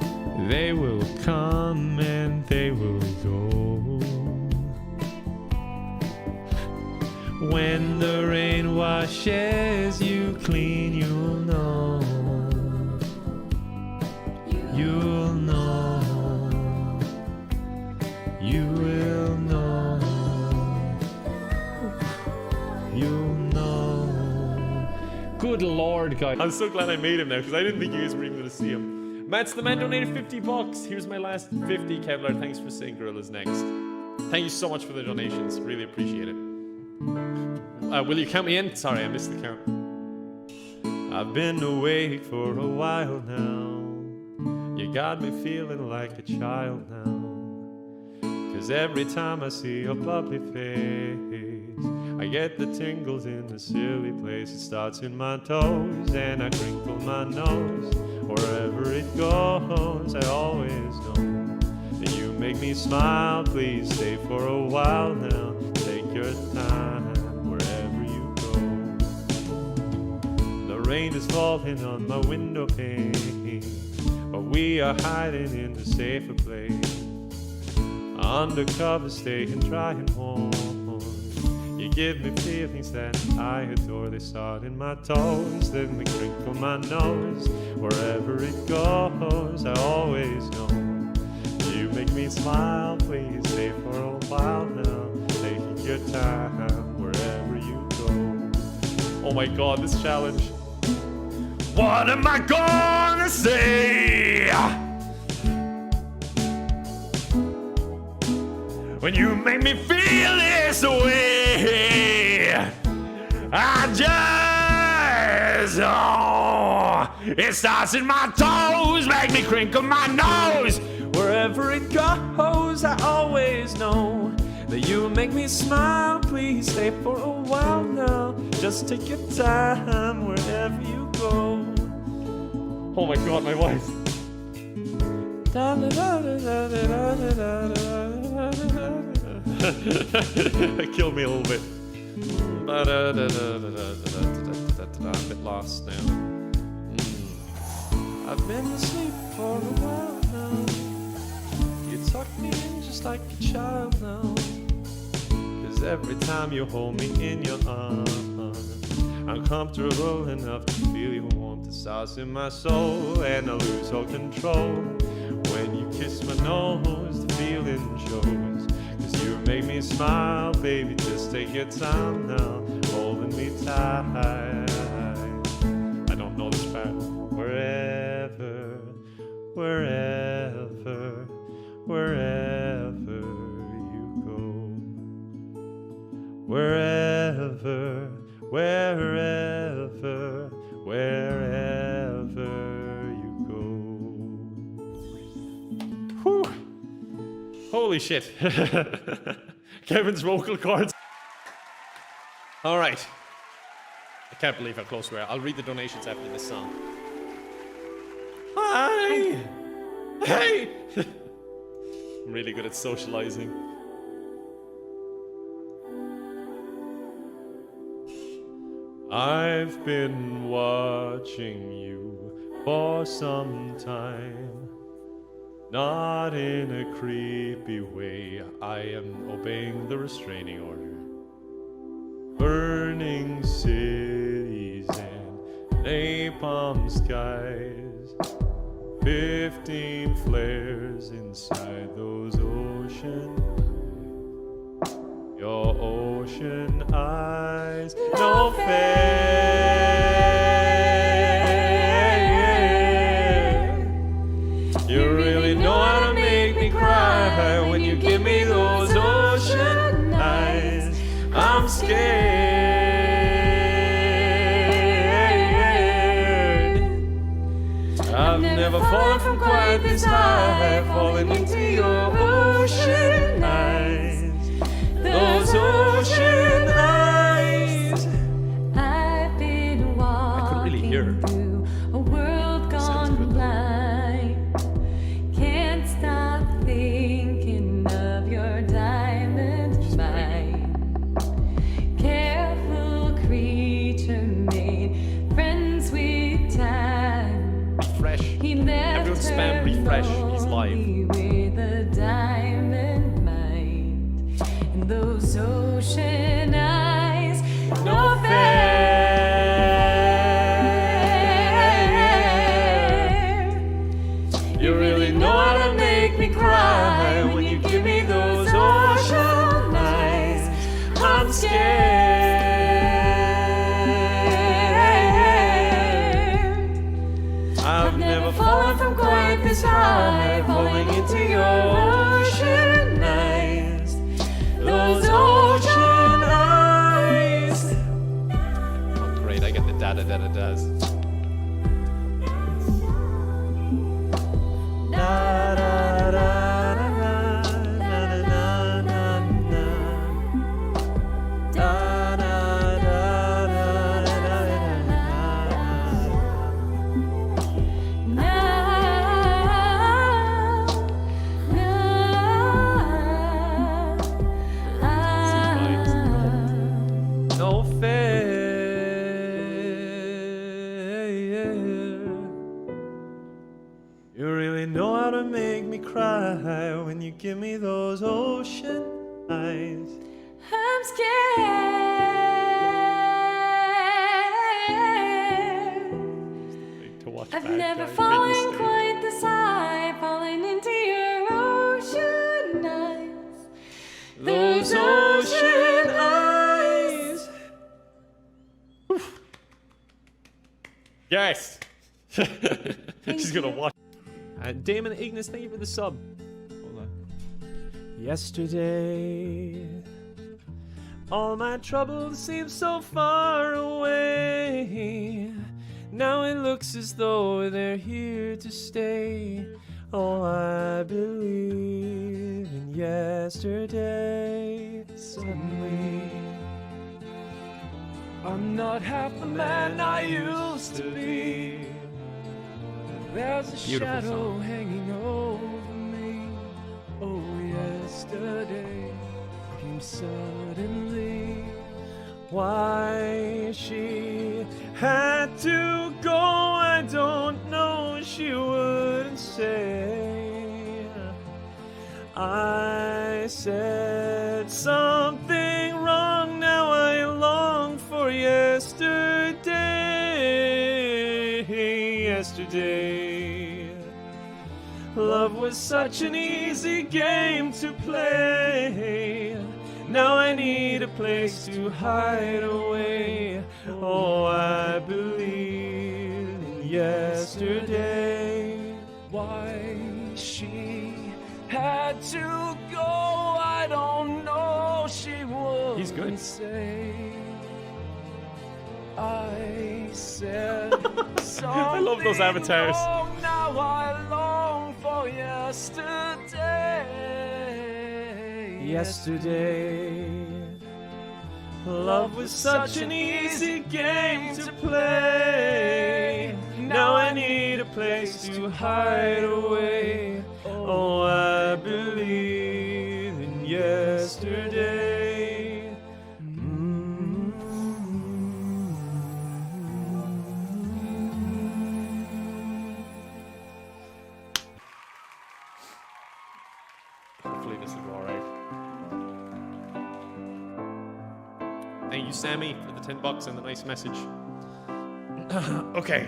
[SPEAKER 1] they will come and they will go. When the rain washes you clean, you'll know. You'll know. You will know. You'll know. Good lord, guys. I'm so glad I made him now, because I didn't think you guys were even going to see him. Matt's the man donated 50 bucks. Here's my last 50. Kevlar, thanks for saying Girl is next. Thank you so much for the donations. Really appreciate it. Will you count me in? Sorry, I missed the count. I've been awake for a while now. You got me feeling like a child now. 'Cause every time I see your bubbly face, I get the tingles in a silly place. It starts in my toes and I crinkle my nose. Wherever it goes, I always know that you make me smile. Please stay for a while now. Take your time wherever you go. The rain is falling on my window pane, but we are hiding in a safer place. Undercover, staying dry and warm. You give me feelings that I adore. They start in my toes, then they crinkle my nose. Wherever it goes, I always know. You make me smile, please stay for a while now. Taking your time wherever you go. Oh my god, this challenge. What am I gonna say? when you make me feel this way. I just, oh, it starts in my toes, make me crinkle my nose. Wherever it goes, I always know that you make me smile. Please stay for a while now. Just take your time wherever you go. Oh my God, my wife. It killed me a little bit. I'm a bit lost now. I've been asleep for a while now. You tuck me in just like a child now. 'Cause every time you hold me in your arms, I'm comfortable enough to feel your warmth. It starts in my soul and I lose all control. When you kiss my nose, the feeling shows. 'Cause you make me smile, baby, just take your time now, holding me tight. I don't know this part. Wherever, wherever, wherever you go. Wherever, wherever, wherever you go. Whew. Holy shit. Kevin's vocal cords. All right. I can't believe how close we are. I'll read the donations after this song. Hi! Hey! I'm really good at socializing. I've been watching you for some time. Not in a creepy way, I am obeying the restraining order. Burning cities and napalm skies, 15 flares inside those oceans. Your ocean eyes, no fair. You really know how to make me cry when you give me those ocean eyes. I'm scared. I've never fallen from quite this high, falling into your ocean eyes. Those ocean eyes.
[SPEAKER 8] I've been walking through a world gone blind. Can't stop thinking of your diamond mind. Careful creature made friends with time.
[SPEAKER 1] Refresh.
[SPEAKER 8] He left
[SPEAKER 1] everyone spam refresh. He's live.
[SPEAKER 8] with a diamond mind. And those ocean eyes, no fair.
[SPEAKER 1] You really know how to make me cry when you give me those ocean eyes. I'm scared. I've never fallen from quite this high, falling into your ocean eyes. Those ocean eyes. Oh, great! I get the da-da-da-da-das. No fair. You really know how to make me cry when you give me those ocean eyes.
[SPEAKER 8] I'm scared.
[SPEAKER 1] To watch
[SPEAKER 8] I've
[SPEAKER 1] back,
[SPEAKER 8] never
[SPEAKER 1] I've
[SPEAKER 8] fallen
[SPEAKER 1] witnessed it.
[SPEAKER 8] quite this high, falling into your ocean eyes.
[SPEAKER 1] Those ocean eyes. Yes. She's gonna watch. And Damon Ignis, thank you for the sub. Hold on.
[SPEAKER 17] Yesterday, all my troubles seem so far away. Now it looks as though they're here to stay. Oh, I believe in yesterday. Suddenly, I'm not half the man I used to be. There's a
[SPEAKER 1] Beautiful
[SPEAKER 17] shadow
[SPEAKER 1] song.
[SPEAKER 17] hanging over me. Oh, yesterday came suddenly. Why she had to go, I don't know, she wouldn't say. I said something wrong, now I long for yesterday. Yesterday, love was such an easy game to play. Now I need a place to hide away. Oh, I believe in yesterday. Why she had to go, I don't know, she would.
[SPEAKER 1] He's good.
[SPEAKER 17] Say, I said something
[SPEAKER 1] I love those avatars.
[SPEAKER 17] wrong, now I long for yesterday. Yesterday, love was such an easy game to play. Now I need a place to hide away. Oh, I believe in yesterday.
[SPEAKER 1] Hopefully this will go alright. Thank you, Sammy, for the $10 and the nice message.
[SPEAKER 17] Okay.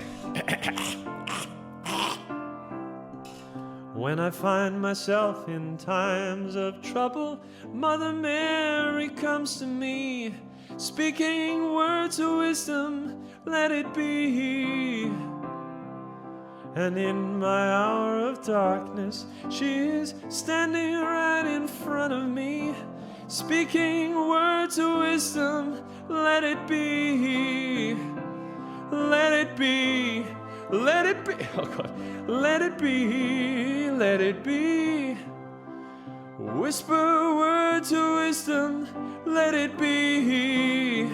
[SPEAKER 17] When I find myself in times of trouble, Mother Mary comes to me, speaking words of wisdom, let it be. And in my hour of darkness, she is standing right in front of me, speaking words of wisdom, let it be. Let it be. Let it be. Oh God. Let it be. Let it be. Whisper words of wisdom, let it be.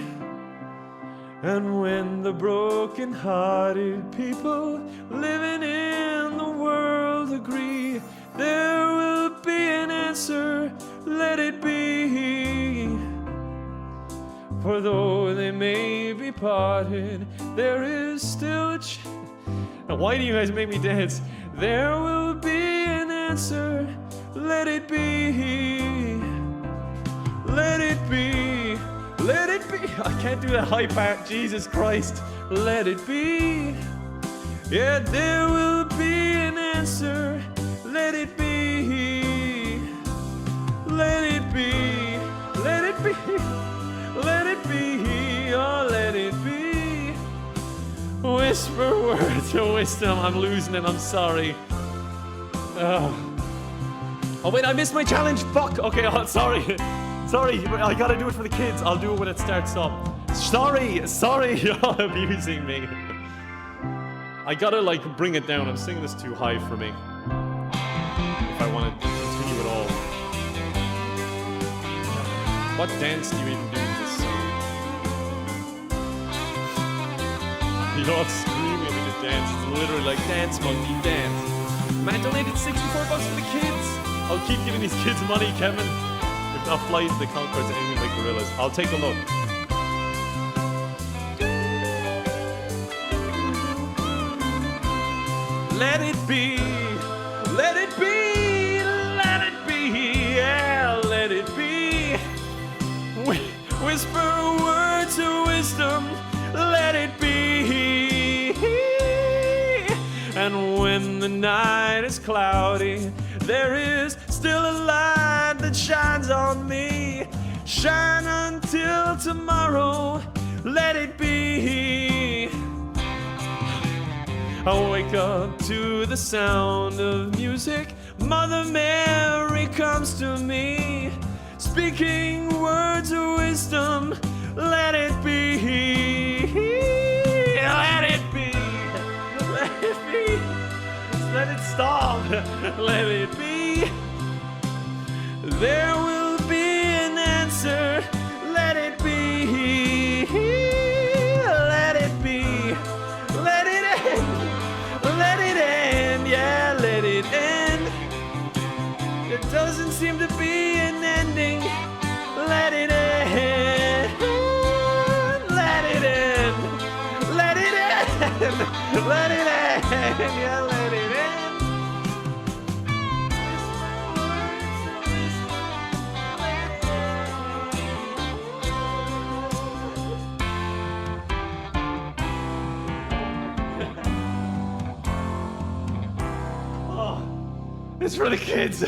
[SPEAKER 17] And when the broken-hearted people living in the world agree, there will be an answer, let it be. For though they may be parted, there is still a chance. Now why do you guys make me dance? There will be an answer, let it be. Let it be. Let it be. I can't do that high part. Jesus Christ. Let it be. Yeah, there will be an answer. Let it be. Let it be. Let it be. Let it be. Oh, let it be. Whisper words of wisdom. I'm losing it. I'm sorry. Oh wait, I missed my challenge. Fuck. Okay, oh, sorry. Sorry, I gotta do it for the kids. I'll do it when it starts up. Sorry, you're abusing me. I gotta like bring it down. I'm singing this too high for me. If I want to continue at all. What dance do you even do with this song? You're all screaming at me to dance. It's literally like dance monkey dance. Man donated $64 for the kids. I'll keep giving these kids money, Kevin. If not Flight of the Conchords anything like Gorillas. I'll take a look. Let it be, let it be, let it be, yeah, let it be. Whisper words of wisdom, let it be. And when the night is cloudy, there is still a light that shines on me. Shine until tomorrow, let it be. I wake up to the sound of music. Mother Mary
[SPEAKER 1] comes to me, speaking words of wisdom, let it be. Let it be. Let it be. Let it stop. Let it be. There will be an answer. Let it be. Let it be. Let it end. Let it end. Yeah, let it end. There doesn't seem to be an ending. Let it end. Let it end. Let it end. Let it end. Yeah, let it end. It's for the kids.